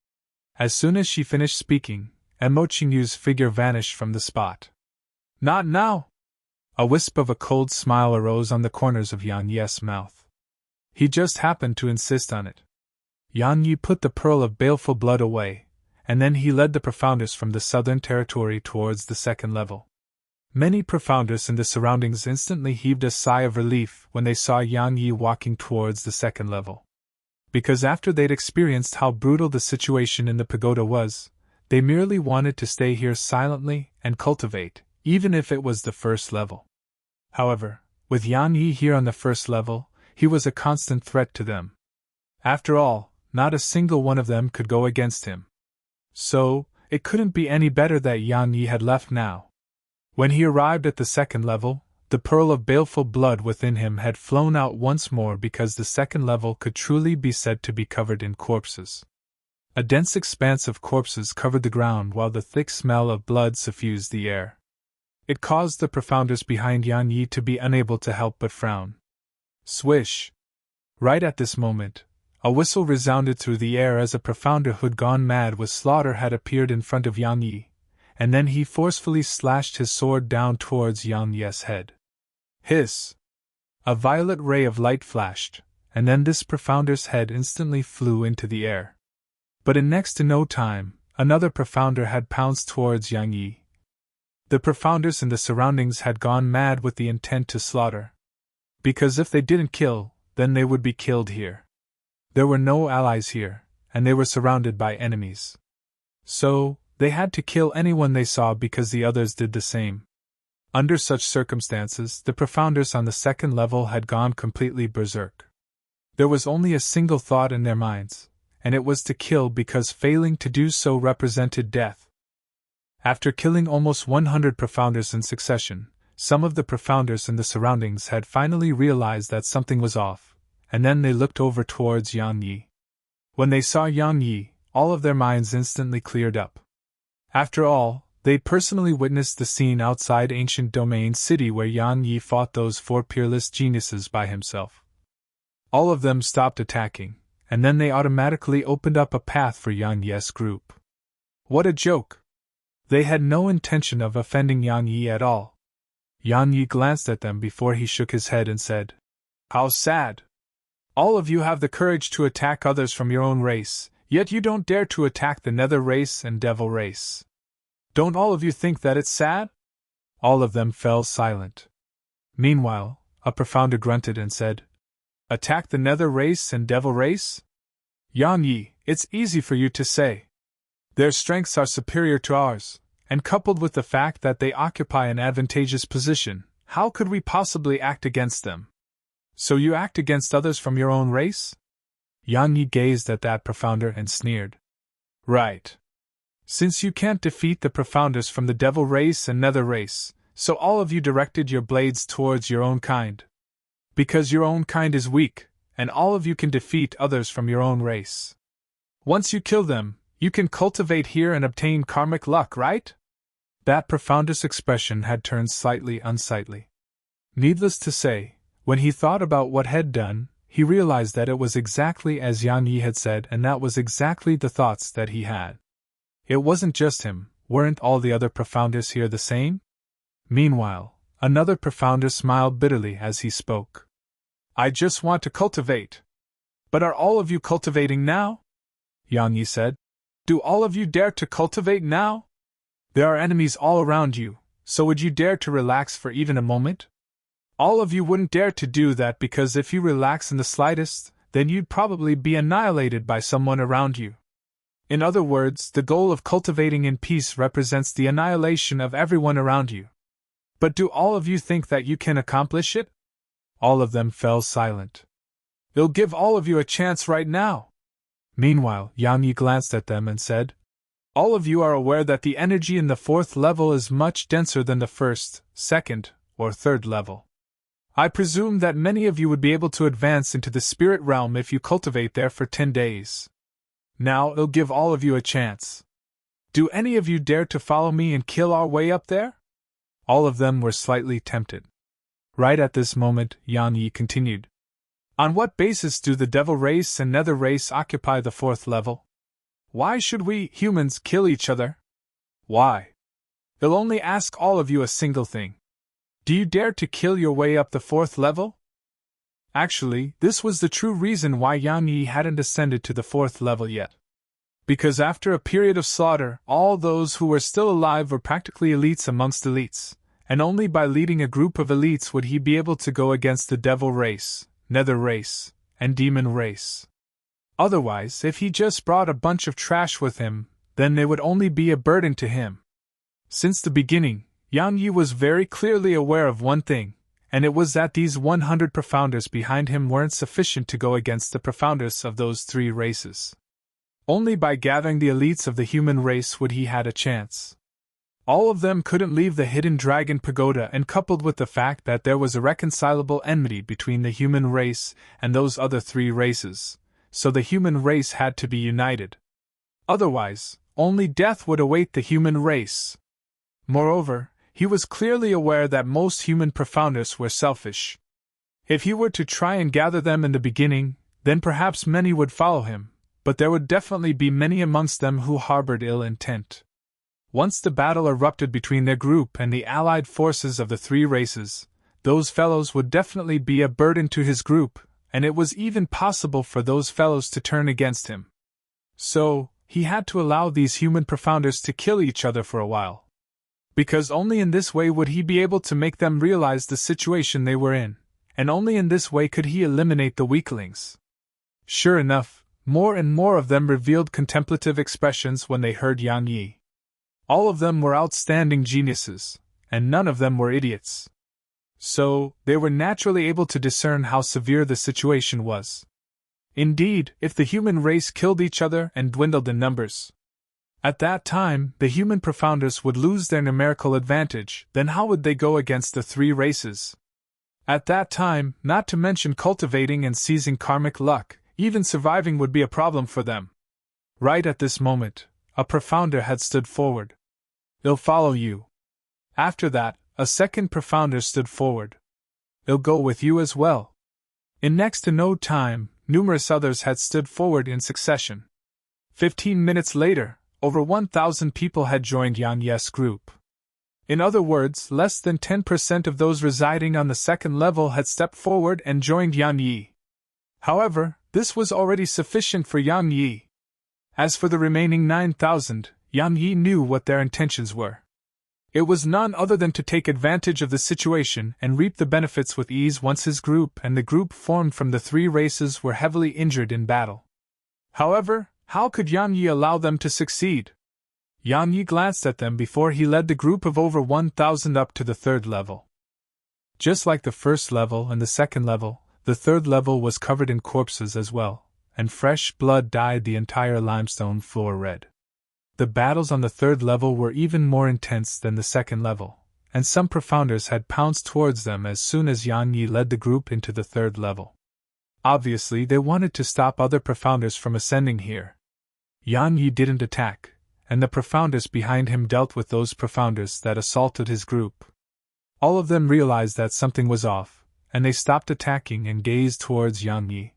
As soon as she finished speaking, Mo Qingyu's figure vanished from the spot. "Not now!" A wisp of a cold smile arose on the corners of Yang Yi's mouth. He just happened to insist on it. Yang Yi put the pearl of baleful blood away, and then he led the Profounders from the southern territory towards the second level. Many Profounders in the surroundings instantly heaved a sigh of relief when they saw Yang Yi walking towards the second level. Because after they'd experienced how brutal the situation in the pagoda was, they merely wanted to stay here silently and cultivate, even if it was the first level. However, with Yang Yi here on the first level, he was a constant threat to them. After all, not a single one of them could go against him. So, it couldn't be any better that Yang Yi had left now. When he arrived at the second level, the pearl of baleful blood within him had flown out once more because the second level could truly be said to be covered in corpses. A dense expanse of corpses covered the ground while the thick smell of blood suffused the air. It caused the Profounders behind Yang Yi to be unable to help but frown. Swish! Right at this moment, a whistle resounded through the air as a Profounder who'd gone mad with slaughter had appeared in front of Yang Yi, and then he forcefully slashed his sword down towards Yang Yi's head. Hiss! A violet ray of light flashed, and then this Profounder's head instantly flew into the air. But in next to no time, another Profounder had pounced towards Yang Yi. The Profounders in the surroundings had gone mad with the intent to slaughter. Because if they didn't kill, then they would be killed here. There were no allies here, and they were surrounded by enemies. So, they had to kill anyone they saw because the others did the same. Under such circumstances, the Profounders on the second level had gone completely berserk. There was only a single thought in their minds, and it was to kill because failing to do so represented death. After killing almost 100 Profounders in succession, some of the Profounders in the surroundings had finally realized that something was off, and then they looked over towards Yang Yi. When they saw Yang Yi, all of their minds instantly cleared up. After all, they'd personally witnessed the scene outside Ancient Domain City where Yang Yi fought those 4 peerless geniuses by himself. All of them stopped attacking, and then they automatically opened up a path for Yang Yi's group. What a joke! They had no intention of offending Yang Yi at all. Yang Yi glanced at them before he shook his head and said, "How sad! All of you have the courage to attack others from your own race, yet you don't dare to attack the Nether race and Devil race. Don't all of you think that it's sad?" All of them fell silent. Meanwhile, a Profounder grunted and said, "Attack the Nether race and Devil race? Yang Yi, it's easy for you to say. Their strengths are superior to ours, and coupled with the fact that they occupy an advantageous position, how could we possibly act against them? So you act against others from your own race?" Yang Yi gazed at that Profounder and sneered. "Right. Since you can't defeat the Profounders from the Devil race and Nether race, so all of you directed your blades towards your own kind. Because your own kind is weak, and all of you can defeat others from your own race. Once you kill them, you can cultivate here and obtain karmic luck, right?" That Profounder's expression had turned slightly unsightly. Needless to say, when he thought about what had done, he realized that it was exactly as Yang Yi had said, and that was exactly the thoughts that he had. It wasn't just him, weren't all the other Profounders here the same? Meanwhile, another Profounder smiled bitterly as he spoke. "I just want to cultivate. But are all of you cultivating now?" Yang Yi said. "Do all of you dare to cultivate now? There are enemies all around you, so would you dare to relax for even a moment? All of you wouldn't dare to do that because if you relax in the slightest, then you'd probably be annihilated by someone around you. In other words, the goal of cultivating in peace represents the annihilation of everyone around you. But do all of you think that you can accomplish it?" All of them fell silent. "I'll give all of you a chance right now. Meanwhile, Yang Yi glanced at them and said, "All of you are aware that the energy in the fourth level is much denser than the first, second, or third level. I presume that many of you would be able to advance into the spirit realm if you cultivate there for 10 days. Now I'll give all of you a chance. Do any of you dare to follow me and kill our way up there?" All of them were slightly tempted. Right at this moment, Yang Yi continued, "On what basis do the devil race and nether race occupy the fourth level? Why should we, humans, kill each other? Why? I'll only ask all of you a single thing. Do you dare to kill your way up the fourth level?" Actually, this was the true reason why Yang Yi hadn't ascended to the fourth level yet. Because after a period of slaughter, all those who were still alive were practically elites amongst elites, and only by leading a group of elites would he be able to go against the devil race, nether race, and demon race. Otherwise, if he just brought a bunch of trash with him, then they would only be a burden to him. Since the beginning, Yang Yi was very clearly aware of one thing, and it was that these 100 profounders behind him weren't sufficient to go against the profounders of those three races. Only by gathering the elites of the human race would he had a chance. All of them couldn't leave the hidden dragon pagoda, and coupled with the fact that there was irreconcilable enmity between the human race and those other three races, so the human race had to be united. Otherwise, only death would await the human race. Moreover, he was clearly aware that most human profounders were selfish. If he were to try and gather them in the beginning, then perhaps many would follow him, but there would definitely be many amongst them who harbored ill intent. Once the battle erupted between their group and the allied forces of the three races, those fellows would definitely be a burden to his group, and it was even possible for those fellows to turn against him. So, he had to allow these human profounders to kill each other for a while. Because only in this way would he be able to make them realize the situation they were in, and only in this way could he eliminate the weaklings. Sure enough, more and more of them revealed contemplative expressions when they heard Yang Yi. All of them were outstanding geniuses, and none of them were idiots. So, they were naturally able to discern how severe the situation was. Indeed, if the human race killed each other and dwindled in numbers, at that time, the human profounders would lose their numerical advantage. Then how would they go against the three races? At that time, not to mention cultivating and seizing karmic luck, even surviving would be a problem for them. Right at this moment, a profounder had stood forward. "I'll follow you." After that, a second profounder stood forward. "I'll go with you as well." In next to no time, numerous others had stood forward in succession. 15 minutes later, over 1,000 people had joined Yang Yi's group. In other words, less than 10% of those residing on the second level had stepped forward and joined Yang Yi. However, this was already sufficient for Yang Yi. As for the remaining 9,000, Yang Yi knew what their intentions were. It was none other than to take advantage of the situation and reap the benefits with ease once his group and the group formed from the three races were heavily injured in battle. However, how could Yang Yi allow them to succeed? Yang Yi glanced at them before he led the group of over 1,000 up to the third level. Just like the first level and the second level, the third level was covered in corpses as well, and fresh blood dyed the entire limestone floor red. The battles on the third level were even more intense than the second level, and some profounders had pounced towards them as soon as Yang Yi led the group into the third level. Obviously, they wanted to stop other profounders from ascending here. Yang Yi didn't attack, and the profounders behind him dealt with those profounders that assaulted his group. All of them realized that something was off, and they stopped attacking and gazed towards Yang Yi.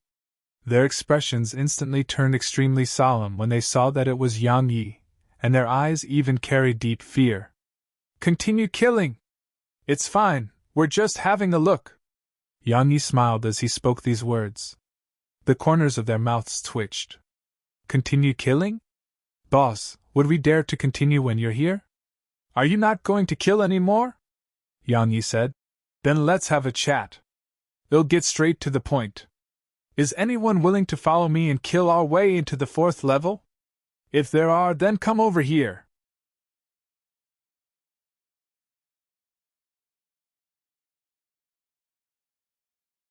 Their expressions instantly turned extremely solemn when they saw that it was Yang Yi, and their eyes even carried deep fear. "Continue killing! It's fine, we're just having a look." Yang Yi smiled as he spoke these words. The corners of their mouths twitched. "Continue killing? Boss, would we dare to continue when you're here? Are you not going to kill any more?" Yang Yi said. "Then let's have a chat. I'll get straight to the point. Is anyone willing to follow me and kill our way into the fourth level? If there are, then come over here."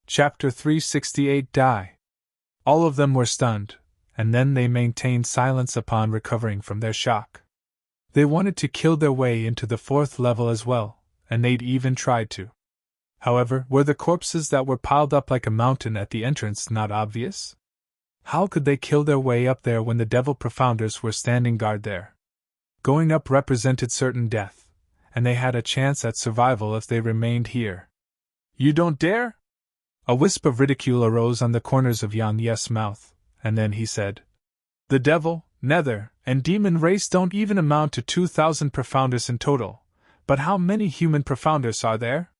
Chapter 368 Die. All of them were stunned, and then they maintained silence upon recovering from their shock. They wanted to kill their way into the 4th level as well, and they'd even tried to. However, were the corpses that were piled up like a mountain at the entrance not obvious? How could they kill their way up there when the devil profounders were standing guard there? Going up represented certain death, and they had a chance at survival if they remained here. You don't dare? A wisp of ridicule arose on the corners of Yang Yes' mouth, and then he said, The devil, nether, and demon race don't even amount to 2,000 profounders in total, but how many human profounders are there?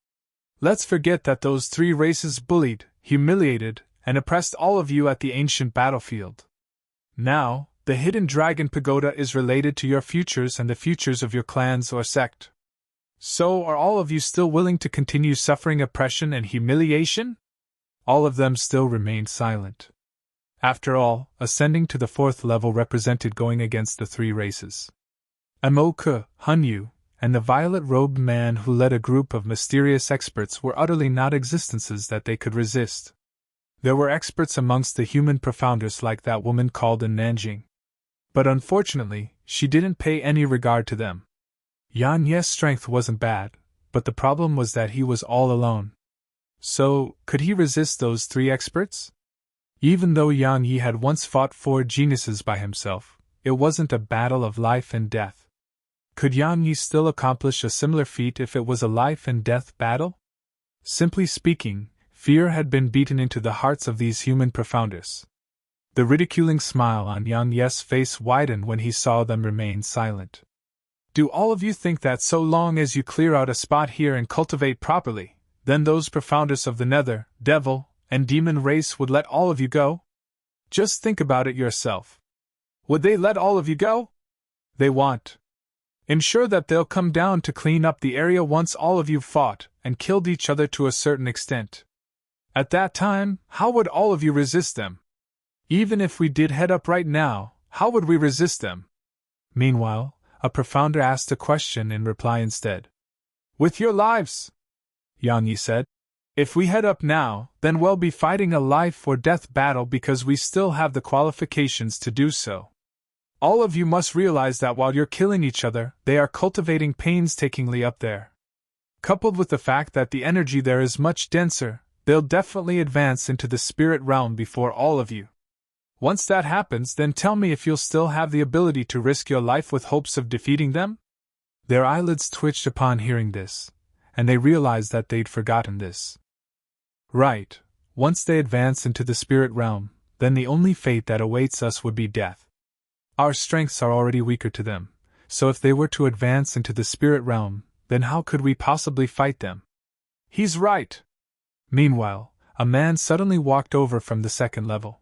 Let's forget that those 3 races bullied, humiliated, and oppressed all of you at the ancient battlefield. Now, the hidden dragon pagoda is related to your futures and the futures of your clans or sect. So are all of you still willing to continue suffering oppression and humiliation? All of them still remained silent. After all, ascending to the 4th level represented going against the 3 races. Amoke, Hunyu, and the violet-robed man who led a group of mysterious experts were utterly not existences that they could resist. There were experts amongst the human profounders like that woman called in Nanjing. But unfortunately, she didn't pay any regard to them. Yan Ye's strength wasn't bad, but the problem was that he was all alone. So, could he resist those 3 experts? Even though Yang Yi had once fought 4 geniuses by himself, it wasn't a battle of life and death. Could Yang Yi still accomplish a similar feat if it was a life-and-death battle? Simply speaking, fear had been beaten into the hearts of these human profounders. The ridiculing smile on Yang Ye's face widened when he saw them remain silent. Do all of you think that so long as you clear out a spot here and cultivate properly, then those profounders of the nether, devil, and demon race would let all of you go? Just think about it yourself. Would they let all of you go? They won't. Ensure that they'll come down to clean up the area once all of you fought and killed each other to a certain extent. At that time, how would all of you resist them? Even if we did head up right now, how would we resist them? Meanwhile, a profounder asked a question in reply instead. With your lives, Yang Yi said. If we head up now, then we'll be fighting a life-or-death battle because we still have the qualifications to do so. All of you must realize that while you're killing each other, they are cultivating painstakingly up there. Coupled with the fact that the energy there is much denser, they'll definitely advance into the spirit realm before all of you. Once that happens, then tell me if you'll still have the ability to risk your life with hopes of defeating them? Their eyelids twitched upon hearing this, and they realized that they'd forgotten this. Right, once they advance into the spirit realm, then the only fate that awaits us would be death. Our strengths are already weaker to them, so if they were to advance into the spirit realm, then how could we possibly fight them? He's right. Meanwhile, a man suddenly walked over from the 2nd level.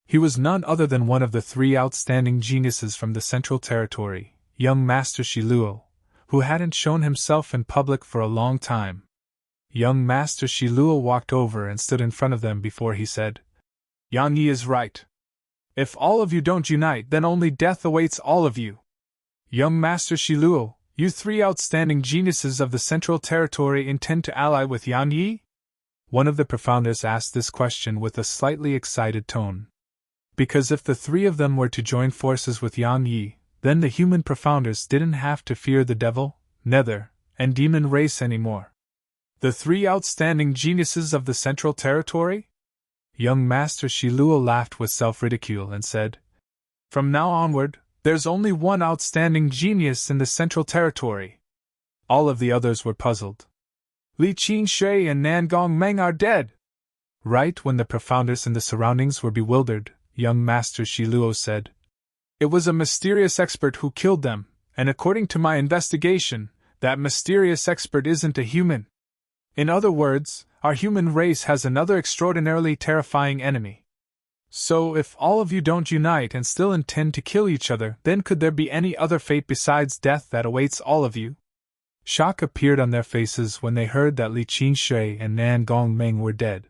He was none other than one of the 3 outstanding geniuses from the Central Territory, young Master Shiluo, who hadn't shown himself in public for a long time. Young Master Shiluo walked over and stood in front of them before he said, Yang Yi is right. If all of you don't unite, then only death awaits all of you. Young Master Shiluo, you 3 outstanding geniuses of the Central Territory intend to ally with Yang Yi? One of the profounders asked this question with a slightly excited tone. Because if the 3 of them were to join forces with Yang Yi, then the human profounders didn't have to fear the devil, nether, and demon race anymore. The 3 outstanding geniuses of the Central Territory? Young Master Shiluo laughed with self-ridicule and said, From now onward, there's only one outstanding genius in the Central Territory. All of the others were puzzled. Li Qingshui and Nan Gongmeng are dead. Right when the profounders in the surroundings were bewildered, young Master Shiluo said, It was a mysterious expert who killed them, and according to my investigation, that mysterious expert isn't a human. In other words, our human race has another extraordinarily terrifying enemy. So if all of you don't unite and still intend to kill each other, then could there be any other fate besides death that awaits all of you? Shock appeared on their faces when they heard that Li Qingshui and Nan Gongmeng were dead.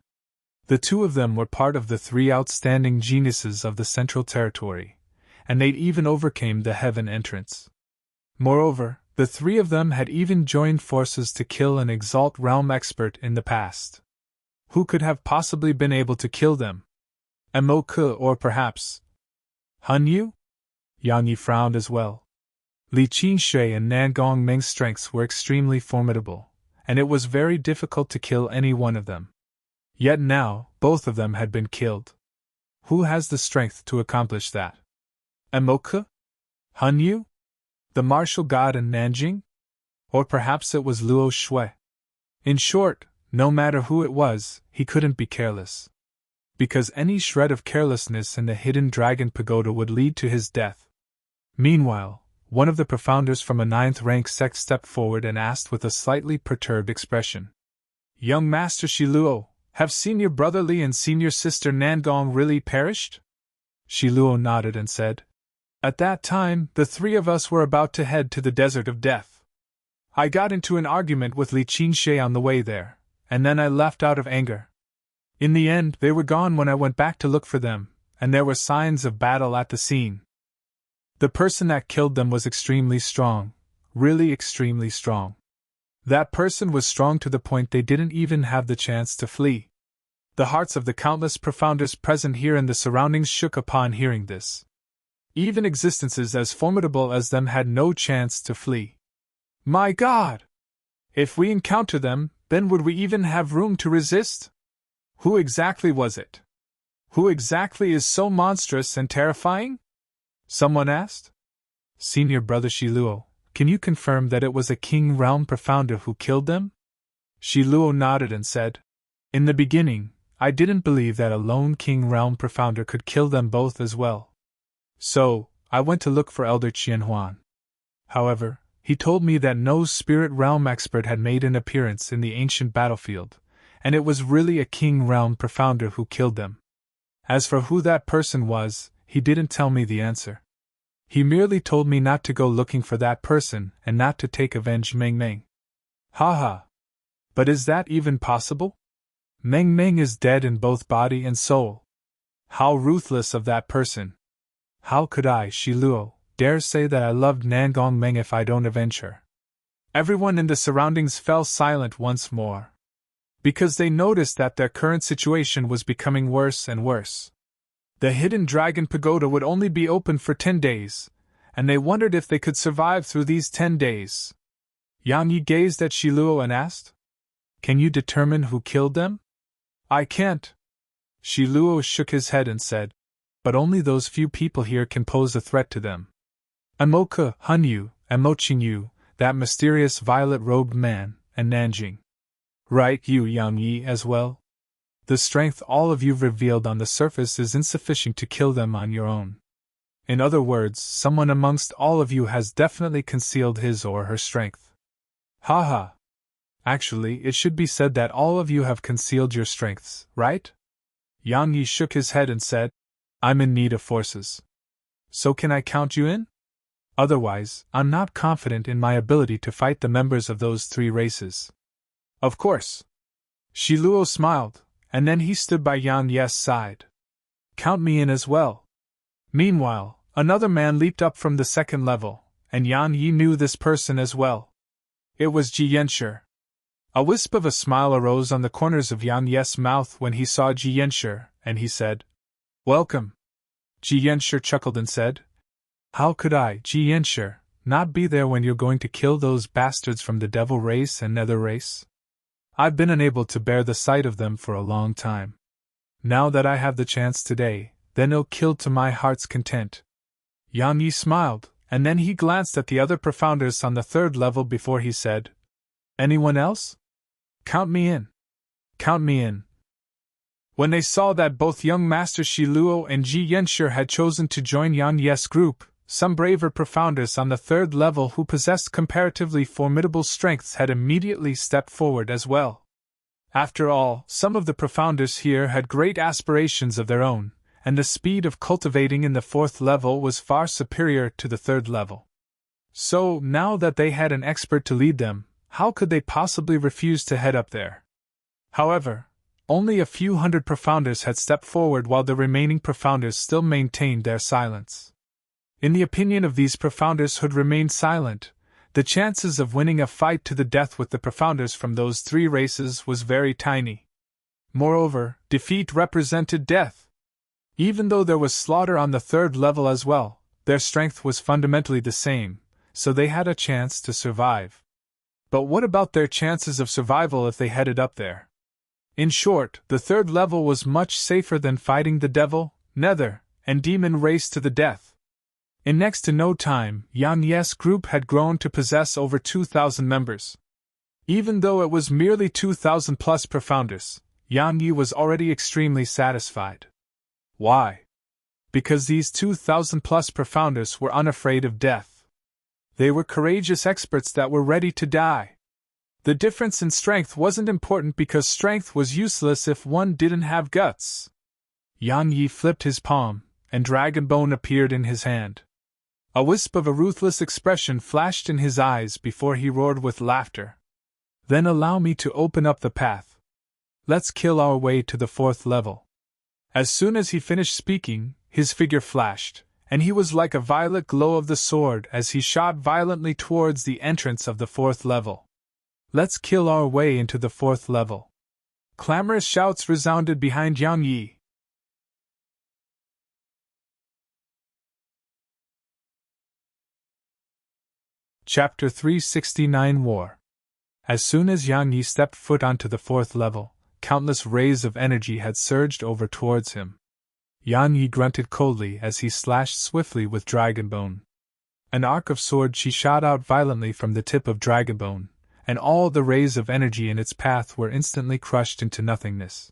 The 2 of them were part of the 3 outstanding geniuses of the Central Territory, and they'd even overcame the heaven entrance. Moreover, the 3 of them had even joined forces to kill an Exalt Realm expert in the past. Who could have possibly been able to kill them? Amoke or perhaps Hun Yu? Yang Yi frowned as well. Li Qingshui and Nan Gongmeng's strengths were extremely formidable, and it was very difficult to kill any one of them. Yet now, both of them had been killed. Who has the strength to accomplish that? Emoke? Hun Yu? The martial god in Nanjing? Or perhaps it was Luo Shui? In short, no matter who it was, he couldn't be careless. Because any shred of carelessness in the hidden dragon pagoda would lead to his death. Meanwhile, one of the profounders from a 9th-rank sect stepped forward and asked with a slightly perturbed expression. Young Master Shiluo, have senior brother Li and senior sister Nangong really perished? Shiluo nodded and said, At that time, the three of us were about to head to the desert of death. I got into an argument with Li Qingshui on the way there, and then I left out of anger. In the end, they were gone when I went back to look for them, and there were signs of battle at the scene. The person that killed them was extremely strong, really extremely strong. That person was strong to the point they didn't even have the chance to flee. The hearts of the countless profounders present here and the surroundings shook upon hearing this. Even existences as formidable as them had no chance to flee. My God! If we encounter them, then would we even have room to resist? Who exactly was it? Who exactly is so monstrous and terrifying? Someone asked. Senior Brother Shiluo, can you confirm that it was a King Realm Profounder who killed them? Shiluo nodded and said, In the beginning, I didn't believe that a lone King Realm Profounder could kill them both as well. So, I went to look for Elder Qianhuan. However, he told me that no Spirit Realm expert had made an appearance in the ancient battlefield, and it was really a King Realm Profounder who killed them. As for who that person was, he didn't tell me the answer. He merely told me not to go looking for that person and not to take avenge Meng Meng. Haha. But is that even possible? Meng Meng is dead in both body and soul. How ruthless of that person. How could I, Shiluo, dare say that I loved Nangong Meng if I don't avenge her? Everyone in the surroundings fell silent once more. Because they noticed that their current situation was becoming worse and worse. The hidden dragon pagoda would only be open for 10 days, and they wondered if they could survive through these 10 days. Yang Yi gazed at Shiluo and asked, Can you determine who killed them? I can't. Shiluo shook his head and said, But only those few people here can pose a threat to them. Emoke, Hun Yu, and Mo Qingyu, that mysterious violet-robed man, and Nanjing. Right, you Yang Yi as well? The strength all of you've revealed on the surface is insufficient to kill them on your own. In other words, someone amongst all of you has definitely concealed his or her strength. Haha. Actually, it should be said that all of you have concealed your strengths, right? Yang Yi shook his head and said, I'm in need of forces. So can I count you in? Otherwise, I'm not confident in my ability to fight the members of those three races. Of course. Shiluo smiled, and then he stood by Yang Yi's side. Count me in as well. Meanwhile, another man leaped up from the second level, and Yang Yi knew this person as well. It was Ji Yanshi. A wisp of a smile arose on the corners of Yang Yi's mouth when he saw Ji Yanshi, and he said, Welcome. Ji Yanshi chuckled and said, How could I, Ji Yanshi, not be there when you're going to kill those bastards from the devil race and nether race? I've been unable to bear the sight of them for a long time. Now that I have the chance today, then I'll kill to my heart's content. Yang Yi smiled, and then he glanced at the other profounders on the third level before he said, Anyone else? Count me in. Count me in. When they saw that both young Master Shiluo and Ji Yanshi had chosen to join Yang Yi's group, some braver profounders on the third level who possessed comparatively formidable strengths had immediately stepped forward as well. After all, some of the profounders here had great aspirations of their own, and the speed of cultivating in the fourth level was far superior to the third level. So, now that they had an expert to lead them, how could they possibly refuse to head up there? However, only a few hundred profounders had stepped forward while the remaining profounders still maintained their silence. In the opinion of these profounders who'd remained silent, the chances of winning a fight to the death with the profounders from those three races was very tiny. Moreover, defeat represented death. Even though there was slaughter on the third level as well, their strength was fundamentally the same, so they had a chance to survive. But what about their chances of survival if they headed up there? In short, the third level was much safer than fighting the devil, nether, and demon race to the death. In next to no time, Yang Ye's group had grown to possess over 2,000 members. Even though it was merely 2,000 plus profounders, Yang Yi was already extremely satisfied. Why? Because these 2,000 plus profounders were unafraid of death. They were courageous experts that were ready to die. The difference in strength wasn't important because strength was useless if one didn't have guts. Yang Yi flipped his palm, and dragon bone appeared in his hand. A wisp of a ruthless expression flashed in his eyes before he roared with laughter. Then allow me to open up the path. Let's kill our way to the fourth level. As soon as he finished speaking, his figure flashed, and he was like a violet glow of the sword as he shot violently towards the entrance of the fourth level. Let's kill our way into the fourth level. Clamorous shouts resounded behind Yang Yi. Chapter 369 War. As soon as Yang Yi stepped foot onto the fourth level, countless rays of energy had surged over towards him. Yang Yi grunted coldly as he slashed swiftly with Dragonbone. An arc of sword chi shot out violently from the tip of Dragonbone, and all the rays of energy in its path were instantly crushed into nothingness.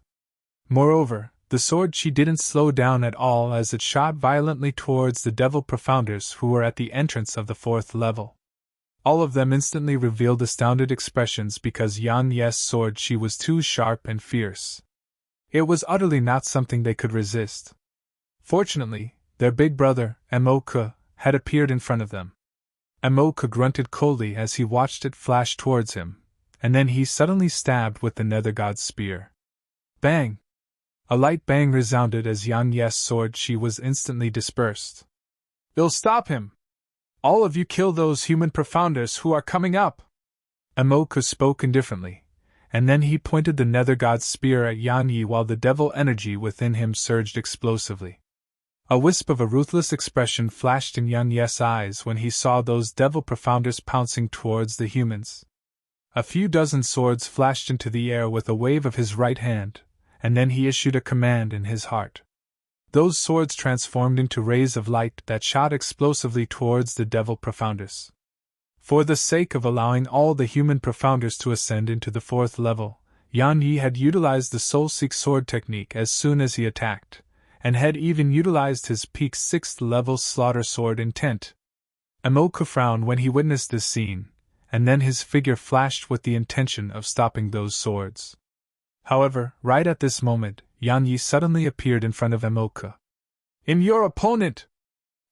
Moreover, the sword chi didn't slow down at all as it shot violently towards the devil profounders who were at the entrance of the fourth level. All of them instantly revealed astounded expressions because Yang Ye's sword chi was too sharp and fierce. It was utterly not something they could resist. Fortunately, their big brother, Embark, had appeared in front of them. Embark grunted coldly as he watched it flash towards him, and then he suddenly stabbed with the Nether God's spear. Bang! A light bang resounded as Yang Ye's sword chi was instantly dispersed. It'll stop him! All of you kill those human profounders who are coming up! Embark spoke indifferently, and then he pointed the Nether God's spear at Yang Yi while the devil energy within him surged explosively. A wisp of a ruthless expression flashed in Yang Ye's eyes when he saw those devil profounders pouncing towards the humans. A few dozen swords flashed into the air with a wave of his right hand, and then he issued a command in his heart. Those swords transformed into rays of light that shot explosively towards the devil profounders. For the sake of allowing all the human profounders to ascend into the fourth level, Yang Yi had utilized the Soul-Seek sword technique as soon as he attacked, and had even utilized his peak 6th level slaughter sword intent. Embark frowned when he witnessed this scene, and then his figure flashed with the intention of stopping those swords. However, right at this moment, Yang Yi suddenly appeared in front of Embark. "I'm your opponent!"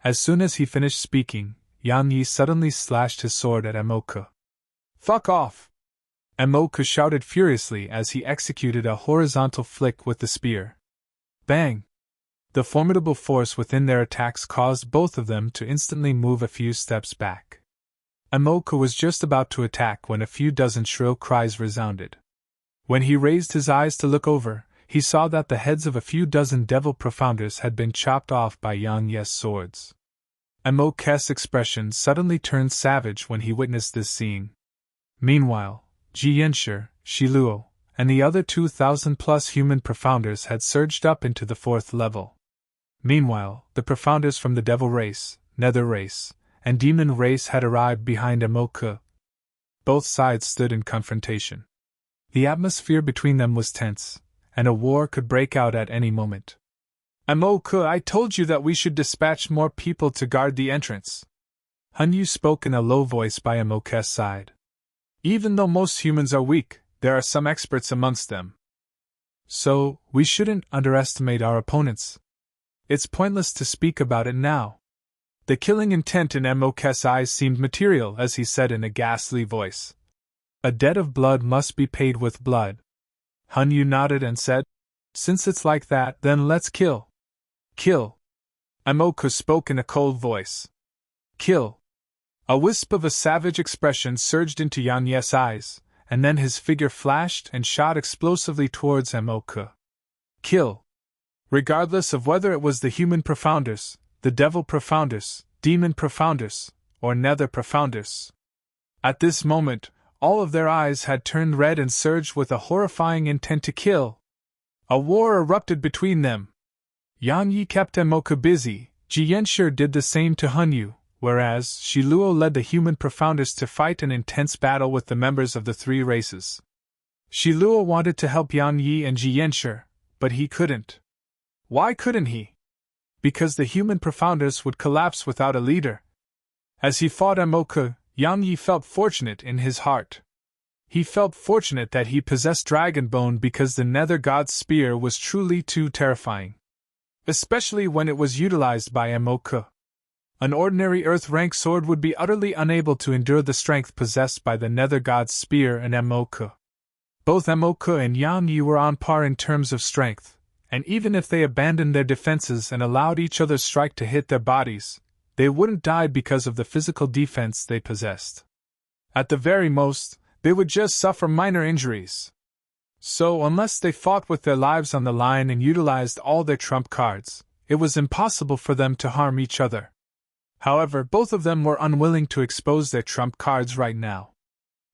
As soon as he finished speaking, Yang Yi suddenly slashed his sword at Embark. "Fuck off!" Embark shouted furiously as he executed a horizontal flick with the spear. Bang! The formidable force within their attacks caused both of them to instantly move a few steps back. Embark was just about to attack when a few dozen shrill cries resounded. When he raised his eyes to look over, he saw that the heads of a few dozen devil profounders had been chopped off by Yang Ye's swords. Embark's expression suddenly turned savage when he witnessed this scene. Meanwhile, Ji Yanshi, Shi Luo, and the other 2,000 plus human profounders had surged up into the fourth level. Meanwhile, the profounders from the devil race, nether race, and demon race had arrived behind Embark. Both sides stood in confrontation. The atmosphere between them was tense, and a war could break out at any moment. "Embark, I told you that we should dispatch more people to guard the entrance." Han Yu spoke in a low voice by Embark's side. "Even though most humans are weak, there are some experts amongst them. So, we shouldn't underestimate our opponents. It's pointless to speak about it now." The killing intent in Embark's eyes seemed material as he said in a ghastly voice, "A debt of blood must be paid with blood." Han Yu nodded and said, "Since it's like that, then let's kill." "Kill." Embark spoke in a cold voice. "Kill." A wisp of a savage expression surged into Yang Ye's eyes, and then his figure flashed and shot explosively towards Embark. "Kill." regardless of whether it was the human profounders, the devil profounders, demon profounders, or nether profounders. At this moment, all of their eyes had turned red and surged with a horrifying intent to kill. A war erupted between them. Yan Yi kept Emoka busy, Ji Yanshi did the same to Hanyu, whereas Shi Luo led the human profounders to fight an intense battle with the members of the three races. Shi Luo wanted to help Yan Yi and Ji Yanshi, but he couldn't. Why couldn't he? Because the human profounders would collapse without a leader. As he fought Emoka, Yan Yi felt fortunate in his heart. He felt fortunate that he possessed Dragon Bone because the Nether God's spear was truly too terrifying. Especially when it was utilized by Emoka. An ordinary Earth-rank sword would be utterly unable to endure the strength possessed by the Nether God's spear and Emoka. Both Emoka and Yan Yi were on par in terms of strength, and even if they abandoned their defenses and allowed each other's strike to hit their bodies, they wouldn't die because of the physical defense they possessed. At the very most, they would just suffer minor injuries. So unless they fought with their lives on the line and utilized all their trump cards, it was impossible for them to harm each other. However, both of them were unwilling to expose their trump cards right now.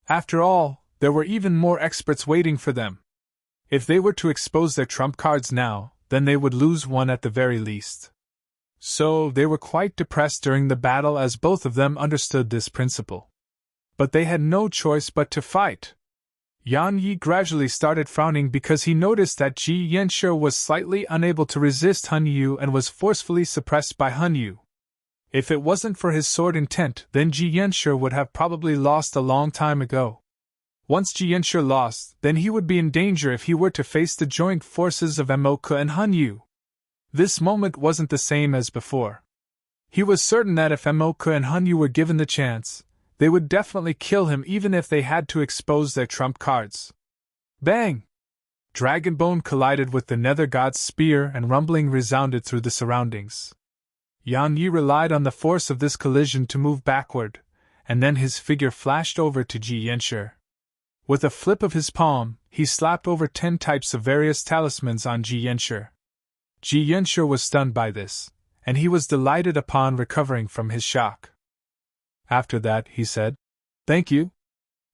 After all, there were even more experts waiting for them. If they were to expose their trump cards now, then they would lose one at the very least. So they were quite depressed during the battle as both of them understood this principle. But they had no choice but to fight. Yan Yi gradually started frowning because he noticed that Ji Yanshi was slightly unable to resist Hanyu and was forcefully suppressed by Hanyu. If it wasn't for his sword intent, then Ji Yanshi would have probably lost a long time ago. Once Ji Yanshi lost, then he would be in danger if he were to face the joint forces of Emoka and Hanyu. This moment wasn't the same as before. He was certain that if Emoka and Hanyu were given the chance, they would definitely kill him even if they had to expose their trump cards. Bang! Dragonbone collided with the Nether God's spear and rumbling resounded through the surroundings. Yan Yi relied on the force of this collision to move backward, and then his figure flashed over to Ji Yanshi. With a flip of his palm, he slapped over 10 types of various talismans on Ji Yanshi. Ji Yanshi was stunned by this, and he was delighted upon recovering from his shock. After that, he said, "Thank you."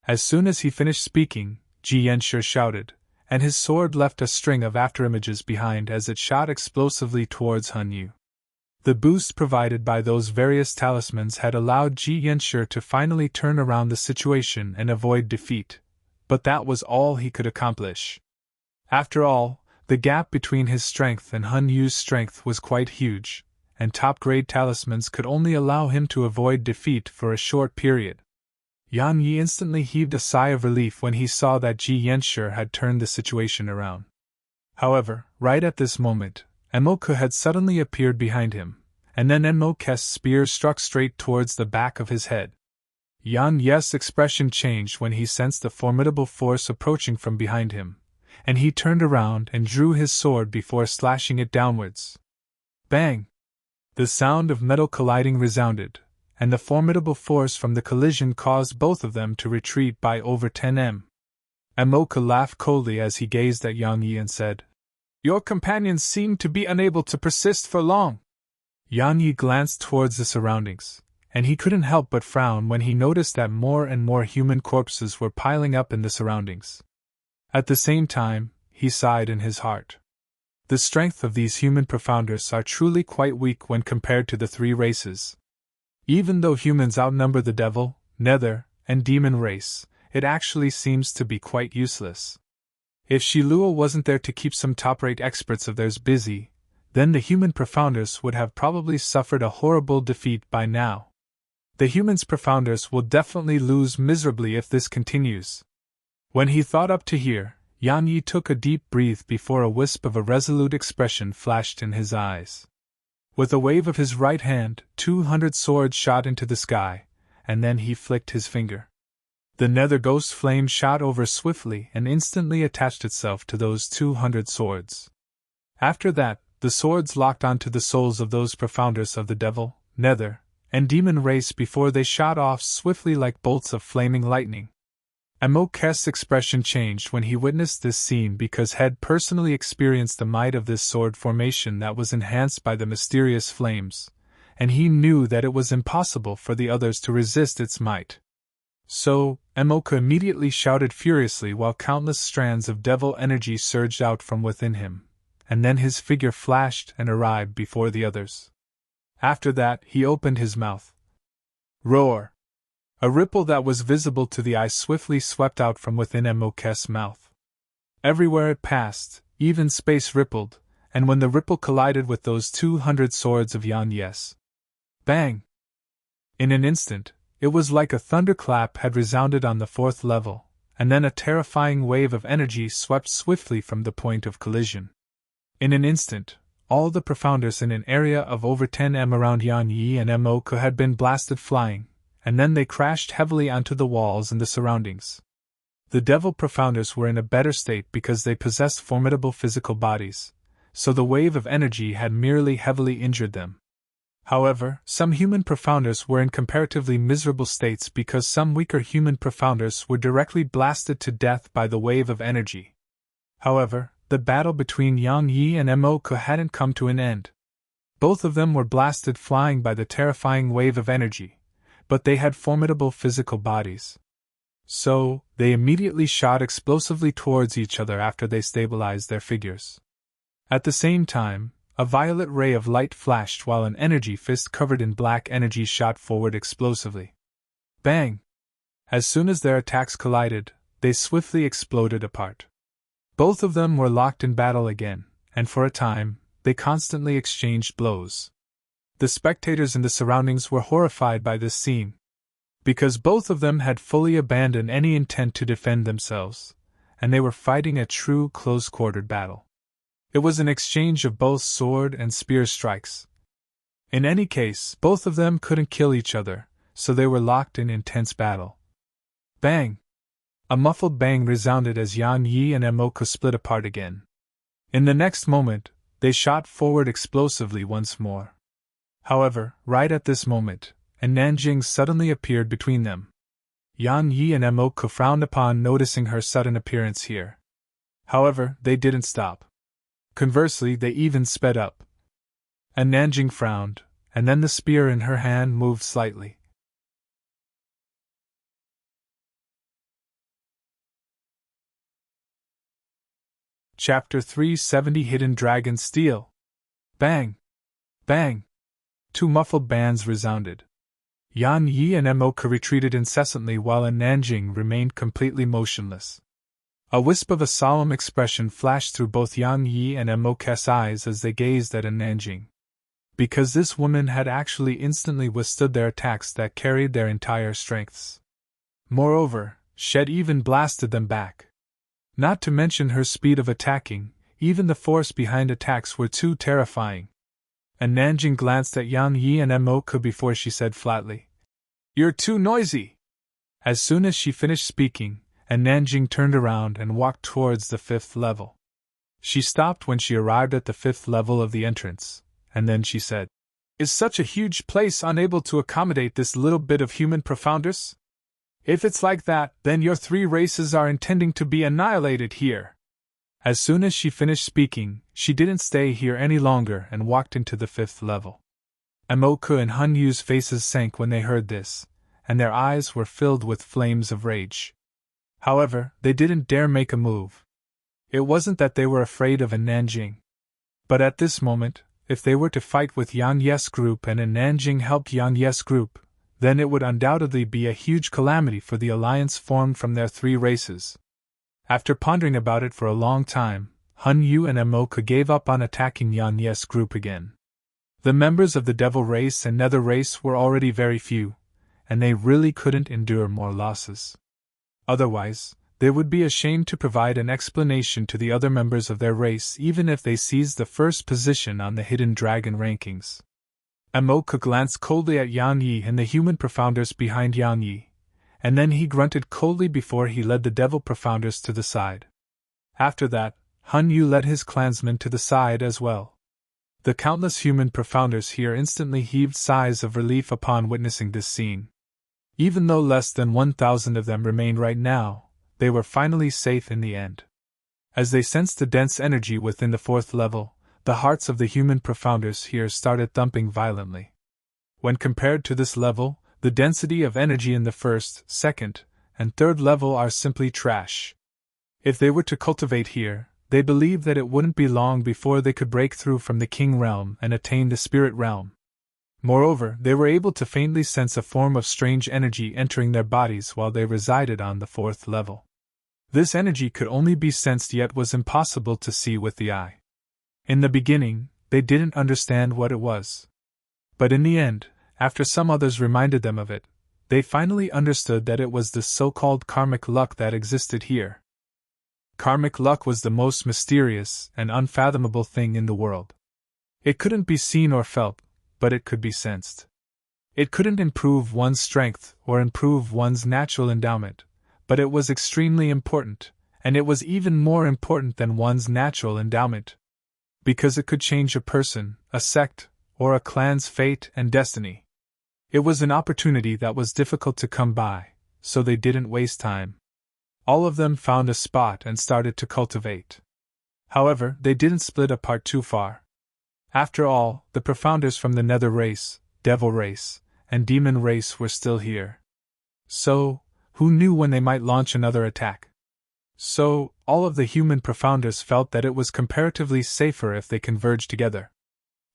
As soon as he finished speaking, Ji Yanshi shouted, and his sword left a string of afterimages behind as it shot explosively towards Hanyu. The boost provided by those various talismans had allowed Ji Yanshi to finally turn around the situation and avoid defeat, but that was all he could accomplish. After all, the gap between his strength and Hanyu's strength was quite huge, and top-grade talismans could only allow him to avoid defeat for a short period. Yan Yi instantly heaved a sigh of relief when he saw that Ji Yanshi had turned the situation around. However, right at this moment, Emoka had suddenly appeared behind him, and then Emoka's spear struck straight towards the back of his head. Yan Yi's expression changed when he sensed a formidable force approaching from behind him, and he turned around and drew his sword before slashing it downwards. Bang! The sound of metal colliding resounded, and the formidable force from the collision caused both of them to retreat by over 10 m. Emoka laughed coldly as he gazed at Yan Yi and said, "Your companions seem to be unable to persist for long." Yan Yi glanced towards the surroundings, and he couldn't help but frown when he noticed that more and more human corpses were piling up in the surroundings. At the same time, he sighed in his heart. The strength of these human profounders are truly quite weak when compared to the three races. Even though humans outnumber the devil, nether, and demon race, it actually seems to be quite useless. If Shi Luo wasn't there to keep some top-rate experts of theirs busy, then the human profounders would have probably suffered a horrible defeat by now. The humans profounders will definitely lose miserably if this continues. When he thought up to here, Yan Yi took a deep breath before a wisp of a resolute expression flashed in his eyes. With a wave of his right hand, 200 swords shot into the sky, and then he flicked his finger. The nether ghost flame shot over swiftly and instantly attached itself to those 200 swords. After that, the swords locked onto the souls of those profounders of the devil, nether, and demon race before they shot off swiftly like bolts of flaming lightning. Emok's expression changed when he witnessed this scene because he had personally experienced the might of this sword formation that was enhanced by the mysterious flames, and he knew that it was impossible for the others to resist its might. So, Emok immediately shouted furiously while countless strands of devil energy surged out from within him, and then his figure flashed and arrived before the others. After that, he opened his mouth. Roar! A ripple that was visible to the eye swiftly swept out from within Emok's mouth. Everywhere it passed, even space rippled, and when the ripple collided with those 200 swords of Yan-Yes. Bang! In an instant, it was like a thunderclap had resounded on the 4th level, and then a terrifying wave of energy swept swiftly from the point of collision. In an instant, all the profounders in an area of over 10 m around Yan-Yi and Emok had been blasted flying, and then they crashed heavily onto the walls and the surroundings. The devil profounders were in a better state because they possessed formidable physical bodies, so the wave of energy had merely heavily injured them. However, some human profounders were in comparatively miserable states because some weaker human profounders were directly blasted to death by the wave of energy. However, the battle between Yan-Yi and Emok hadn't come to an end. Both of them were blasted flying by the terrifying wave of energy, but they had formidable physical bodies. So, they immediately shot explosively towards each other after they stabilized their figures. At the same time, a violet ray of light flashed while an energy fist covered in black energy shot forward explosively. Bang! As soon as their attacks collided, they swiftly exploded apart. Both of them were locked in battle again, and for a time, they constantly exchanged blows. The spectators in the surroundings were horrified by this scene, because both of them had fully abandoned any intent to defend themselves, and they were fighting a true close-quartered battle. It was an exchange of both sword and spear strikes. In any case, both of them couldn't kill each other, so they were locked in intense battle. Bang! A muffled bang resounded as Yan-Yi and Emok split apart again. In the next moment, they shot forward explosively once more. However, right at this moment, and Nanjing suddenly appeared between them. Yan-Yi and Emok frowned upon noticing her sudden appearance here. However, they didn't stop. Conversely, they even sped up. And Nanjing frowned, and then the spear in her hand moved slightly. Chapter 370 Hidden Dragon Steel. Bang! Bang! 2 muffled bands resounded. Yan-Yi and Emok retreated incessantly while Nanjing remained completely motionless. A wisp of a solemn expression flashed through both Yan-Yi and Emok's eyes as they gazed at Nanjing. Because this woman had actually instantly withstood their attacks that carried their entire strengths. Moreover, she had even blasted them back. Not to mention her speed of attacking, even the force behind attacks were too terrifying. And Nanjing glanced at Yan-Yi and Emok before she said flatly, "You're too noisy!" As soon as she finished speaking, Nanjing turned around and walked towards the 5th level. She stopped when she arrived at the 5th level of the entrance, and then she said, "Is such a huge place unable to accommodate this little bit of human profounders? If it's like that, then your 3 races are intending to be annihilated here." As soon as she finished speaking, she didn't stay here any longer and walked into the 5th level. Emok and Hunyu's faces sank when they heard this, and their eyes were filled with flames of rage. However, they didn't dare make a move. It wasn't that they were afraid of Nanjing. But at this moment, if they were to fight with Yan-Yes group and Nanjing helped Yan-Yes group, then it would undoubtedly be a huge calamity for the alliance formed from their 3 races. After pondering about it for a long time, Hunyu and Emok gave up on attacking Yan-Yes group again. The members of the Devil race and Nether race were already very few, and they really couldn't endure more losses. Otherwise, they would be ashamed to provide an explanation to the other members of their race even if they seized the first position on the Hidden Dragon rankings. Emok glanced coldly at Yan-Yi and the human profounders behind Yan-Yi, and then he grunted coldly before he led the devil profounders to the side. After that, Hunyu led his clansmen to the side as well. The countless human profounders here instantly heaved sighs of relief upon witnessing this scene. Even though less than 1,000 of them remained right now, they were finally safe in the end. As they sensed the dense energy within the fourth level, the hearts of the human profounders here started thumping violently. When compared to this level, the density of energy in the first, second, and third level are simply trash. If they were to cultivate here, they believed that it wouldn't be long before they could break through from the king realm and attain the spirit realm. Moreover, they were able to faintly sense a form of strange energy entering their bodies while they resided on the fourth level. This energy could only be sensed yet was impossible to see with the eye. In the beginning, they didn't understand what it was. But in the end, after some others reminded them of it, they finally understood that it was the so-called karmic luck that existed here. Karmic luck was the most mysterious and unfathomable thing in the world. It couldn't be seen or felt, but it could be sensed. It couldn't improve one's strength or improve one's natural endowment, but it was extremely important, and it was even more important than one's natural endowment. Because it could change a person, a sect, or a clan's fate and destiny. It was an opportunity that was difficult to come by, so they didn't waste time. All of them found a spot and started to cultivate. However, they didn't split apart too far. After all, the profounders from the nether race, devil race, and demon race were still here. So, who knew when they might launch another attack? So, all of the human profounders felt that it was comparatively safer if they converged together.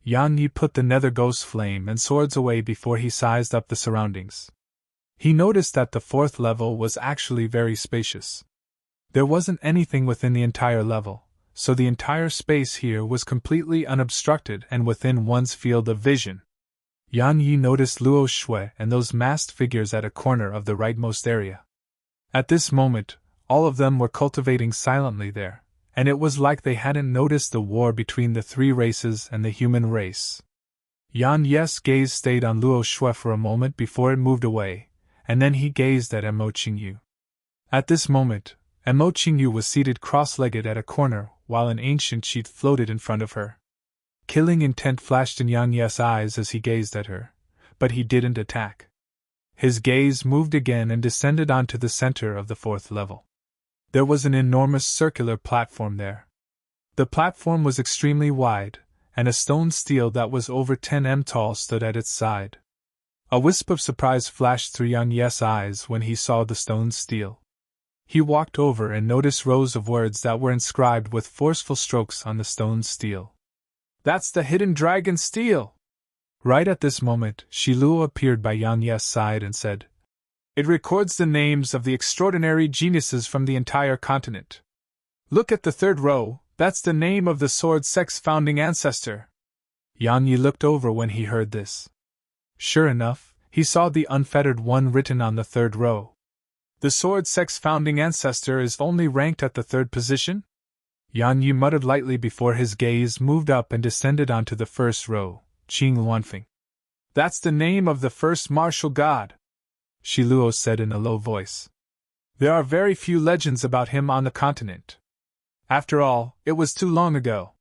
Yan Yi put the nether ghost flame and swords away before he sized up the surroundings. He noticed that the fourth level was actually very spacious. There wasn't anything within the entire level, so the entire space here was completely unobstructed and within one's field of vision. Yan Yi noticed Luo Shui and those masked figures at a corner of the rightmost area. At this moment, all of them were cultivating silently there, and it was like they hadn't noticed the war between the three races and the human race. Yan Yi's gaze stayed on Luo Shui for a moment before it moved away, and then he gazed at Mo Qingyu. At this moment, Mo Qingyu was seated cross-legged at a corner while an ancient sheet floated in front of her. Killing intent flashed in Yan Yi's eyes as he gazed at her, but he didn't attack. His gaze moved again and descended onto the center of the fourth level. There was an enormous circular platform there. The platform was extremely wide, and a stone stele that was over 10 m tall stood at its side. A wisp of surprise flashed through Yang Yi's eyes when he saw the stone stele. He walked over and noticed rows of words that were inscribed with forceful strokes on the stone stele. "That's the hidden dragon stele!" Right at this moment, Shiluo appeared by Yang Yi's side and said, "It records the names of the extraordinary geniuses from the entire continent. Look at the third row, that's the name of the sword sect's founding ancestor." Yang Yi looked over when he heard this. Sure enough, he saw the unfettered one written on the third row. The sword sect's founding ancestor is only ranked at the third position? Yan Yi muttered lightly before his gaze moved up and descended onto the first row, Qing Luanfeng. "That's the name of the first martial god," Shiluo said in a low voice. "There are very few legends about him on the continent. After all, it was too long ago.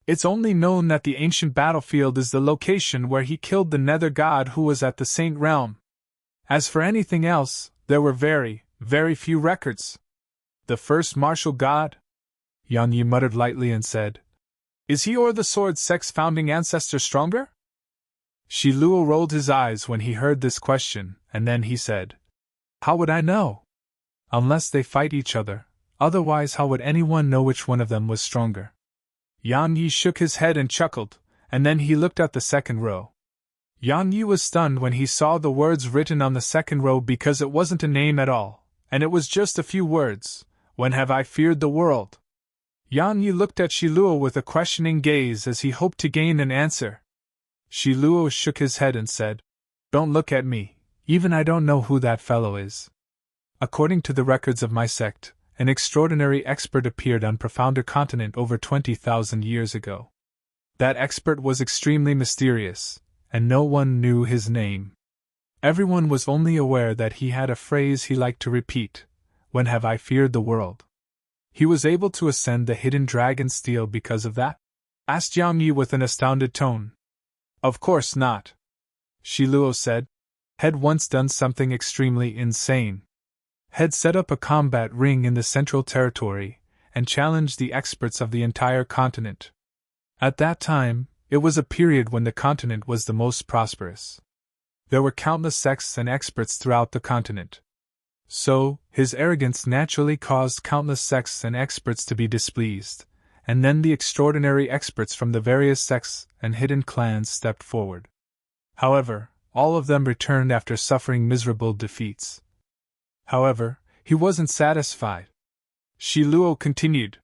It's only known that the ancient battlefield is the location where he killed the nether god who was at the Saint Realm. As for anything else, there were very, very few records." "The first martial god?" Yan Yi muttered lightly and said, "Is he or the sword sect's founding ancestor stronger?" Shiluo rolled his eyes when he heard this question, and then he said, "How would I know? Unless they fight each other, otherwise how would anyone know which one of them was stronger?" Yan Yi shook his head and chuckled, and then he looked at the second row. Yan Yi was stunned when he saw the words written on the second row because it wasn't a name at all, and it was just a few words. "When have I feared the world?" Yan Yi looked at Shiluo with a questioning gaze as he hoped to gain an answer. Shiluo shook his head and said, "Don't look at me, even I don't know who that fellow is. According to the records of my sect, an extraordinary expert appeared on Profounder Continent over 20,000 years ago. That expert was extremely mysterious, and no one knew his name. Everyone was only aware that he had a phrase he liked to repeat, 'When have I feared the world?' He was able to ascend the hidden dragon stele because of that?" asked Yang Yi with an astounded tone. "Of course not," Shiluo said. "Had once done something extremely insane. had set up a combat ring in the Central Territory and challenged the experts of the entire continent. At that time, it was a period when the continent was the most prosperous. There were countless sects and experts throughout the continent. So, his arrogance naturally caused countless sects and experts to be displeased, and then the extraordinary experts from the various sects and hidden clans stepped forward. However, all of them returned after suffering miserable defeats. However, he wasn't satisfied. Shi Luo continued.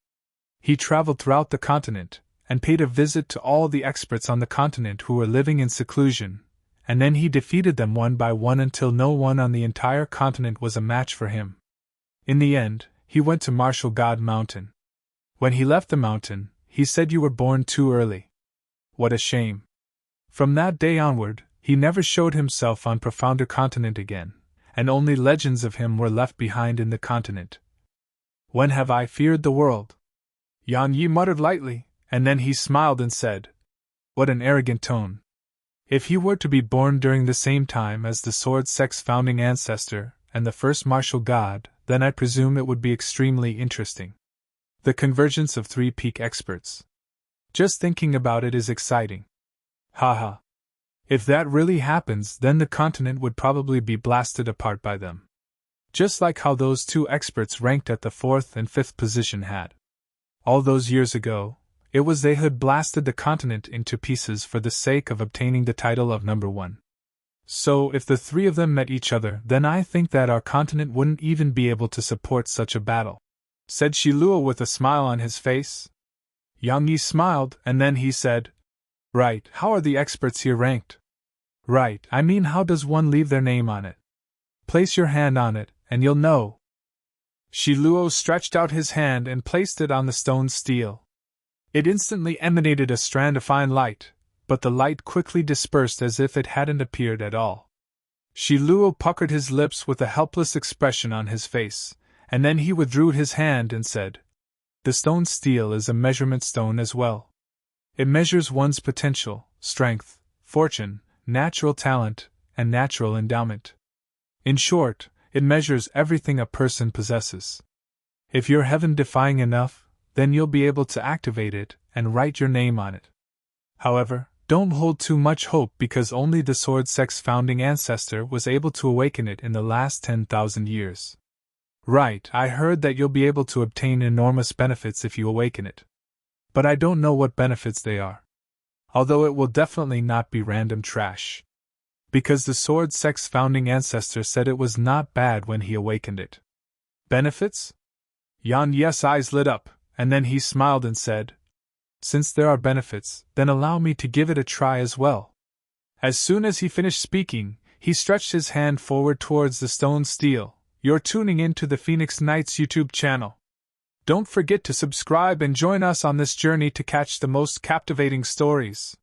He traveled throughout the continent, and paid a visit to all the experts on the continent who were living in seclusion, and then he defeated them one by one until no one on the entire continent was a match for him. In the end, he went to Martial God Mountain. When he left the mountain, he said, "You were born too early. What a shame." From that day onward, he never showed himself on Profounder Continent again, and only legends of him were left behind in the continent. When have I feared the world? Yan Yi muttered lightly, and then he smiled and said, "What an arrogant tone. If he were to be born during the same time as the Sword Sect's founding ancestor and the first martial god, then I presume it would be extremely interesting. The convergence of three peak experts. Just thinking about it is exciting. Haha. If that really happens, then the continent would probably be blasted apart by them. Just like how those two experts ranked at the 4th and 5th position had. All those years ago, it was they who had blasted the continent into pieces for the sake of obtaining the title of number 1. So if the three of them met each other, then I think that our continent wouldn't even be able to support such a battle," said Shi Luo with a smile on his face. Yang Yi smiled, and then he said, "Right, how are the experts here ranked?" "Right, I mean how does one leave their name on it? Place your hand on it, and you'll know." Shi Luo stretched out his hand and placed it on the stone stele. It instantly emanated a strand of fine light, but the light quickly dispersed as if it hadn't appeared at all. Shi Luo puckered his lips with a helpless expression on his face, and then he withdrew his hand and said, "The stone stele is a measurement stone as well. It measures one's potential, strength, fortune, natural talent, and natural endowment. In short, it measures everything a person possesses. If you're heaven-defying enough, then you'll be able to activate it and write your name on it. However, don't hold too much hope because only the Sword Sect's founding ancestor was able to awaken it in the last 10,000 years. Right, I heard that you'll be able to obtain enormous benefits if you awaken it. But I don't know what benefits they are. Although it will definitely not be random trash. Because the Sword Sect's founding ancestor said it was not bad when he awakened it." "Benefits?" Yan Yi's eyes lit up, and then he smiled and said, "Since there are benefits, then allow me to give it a try as well." As soon as he finished speaking, he stretched his hand forward towards the stone stele. "You're tuning in to the Phoenix Knights YouTube channel. Don't forget to subscribe and join us on this journey to catch the most captivating stories.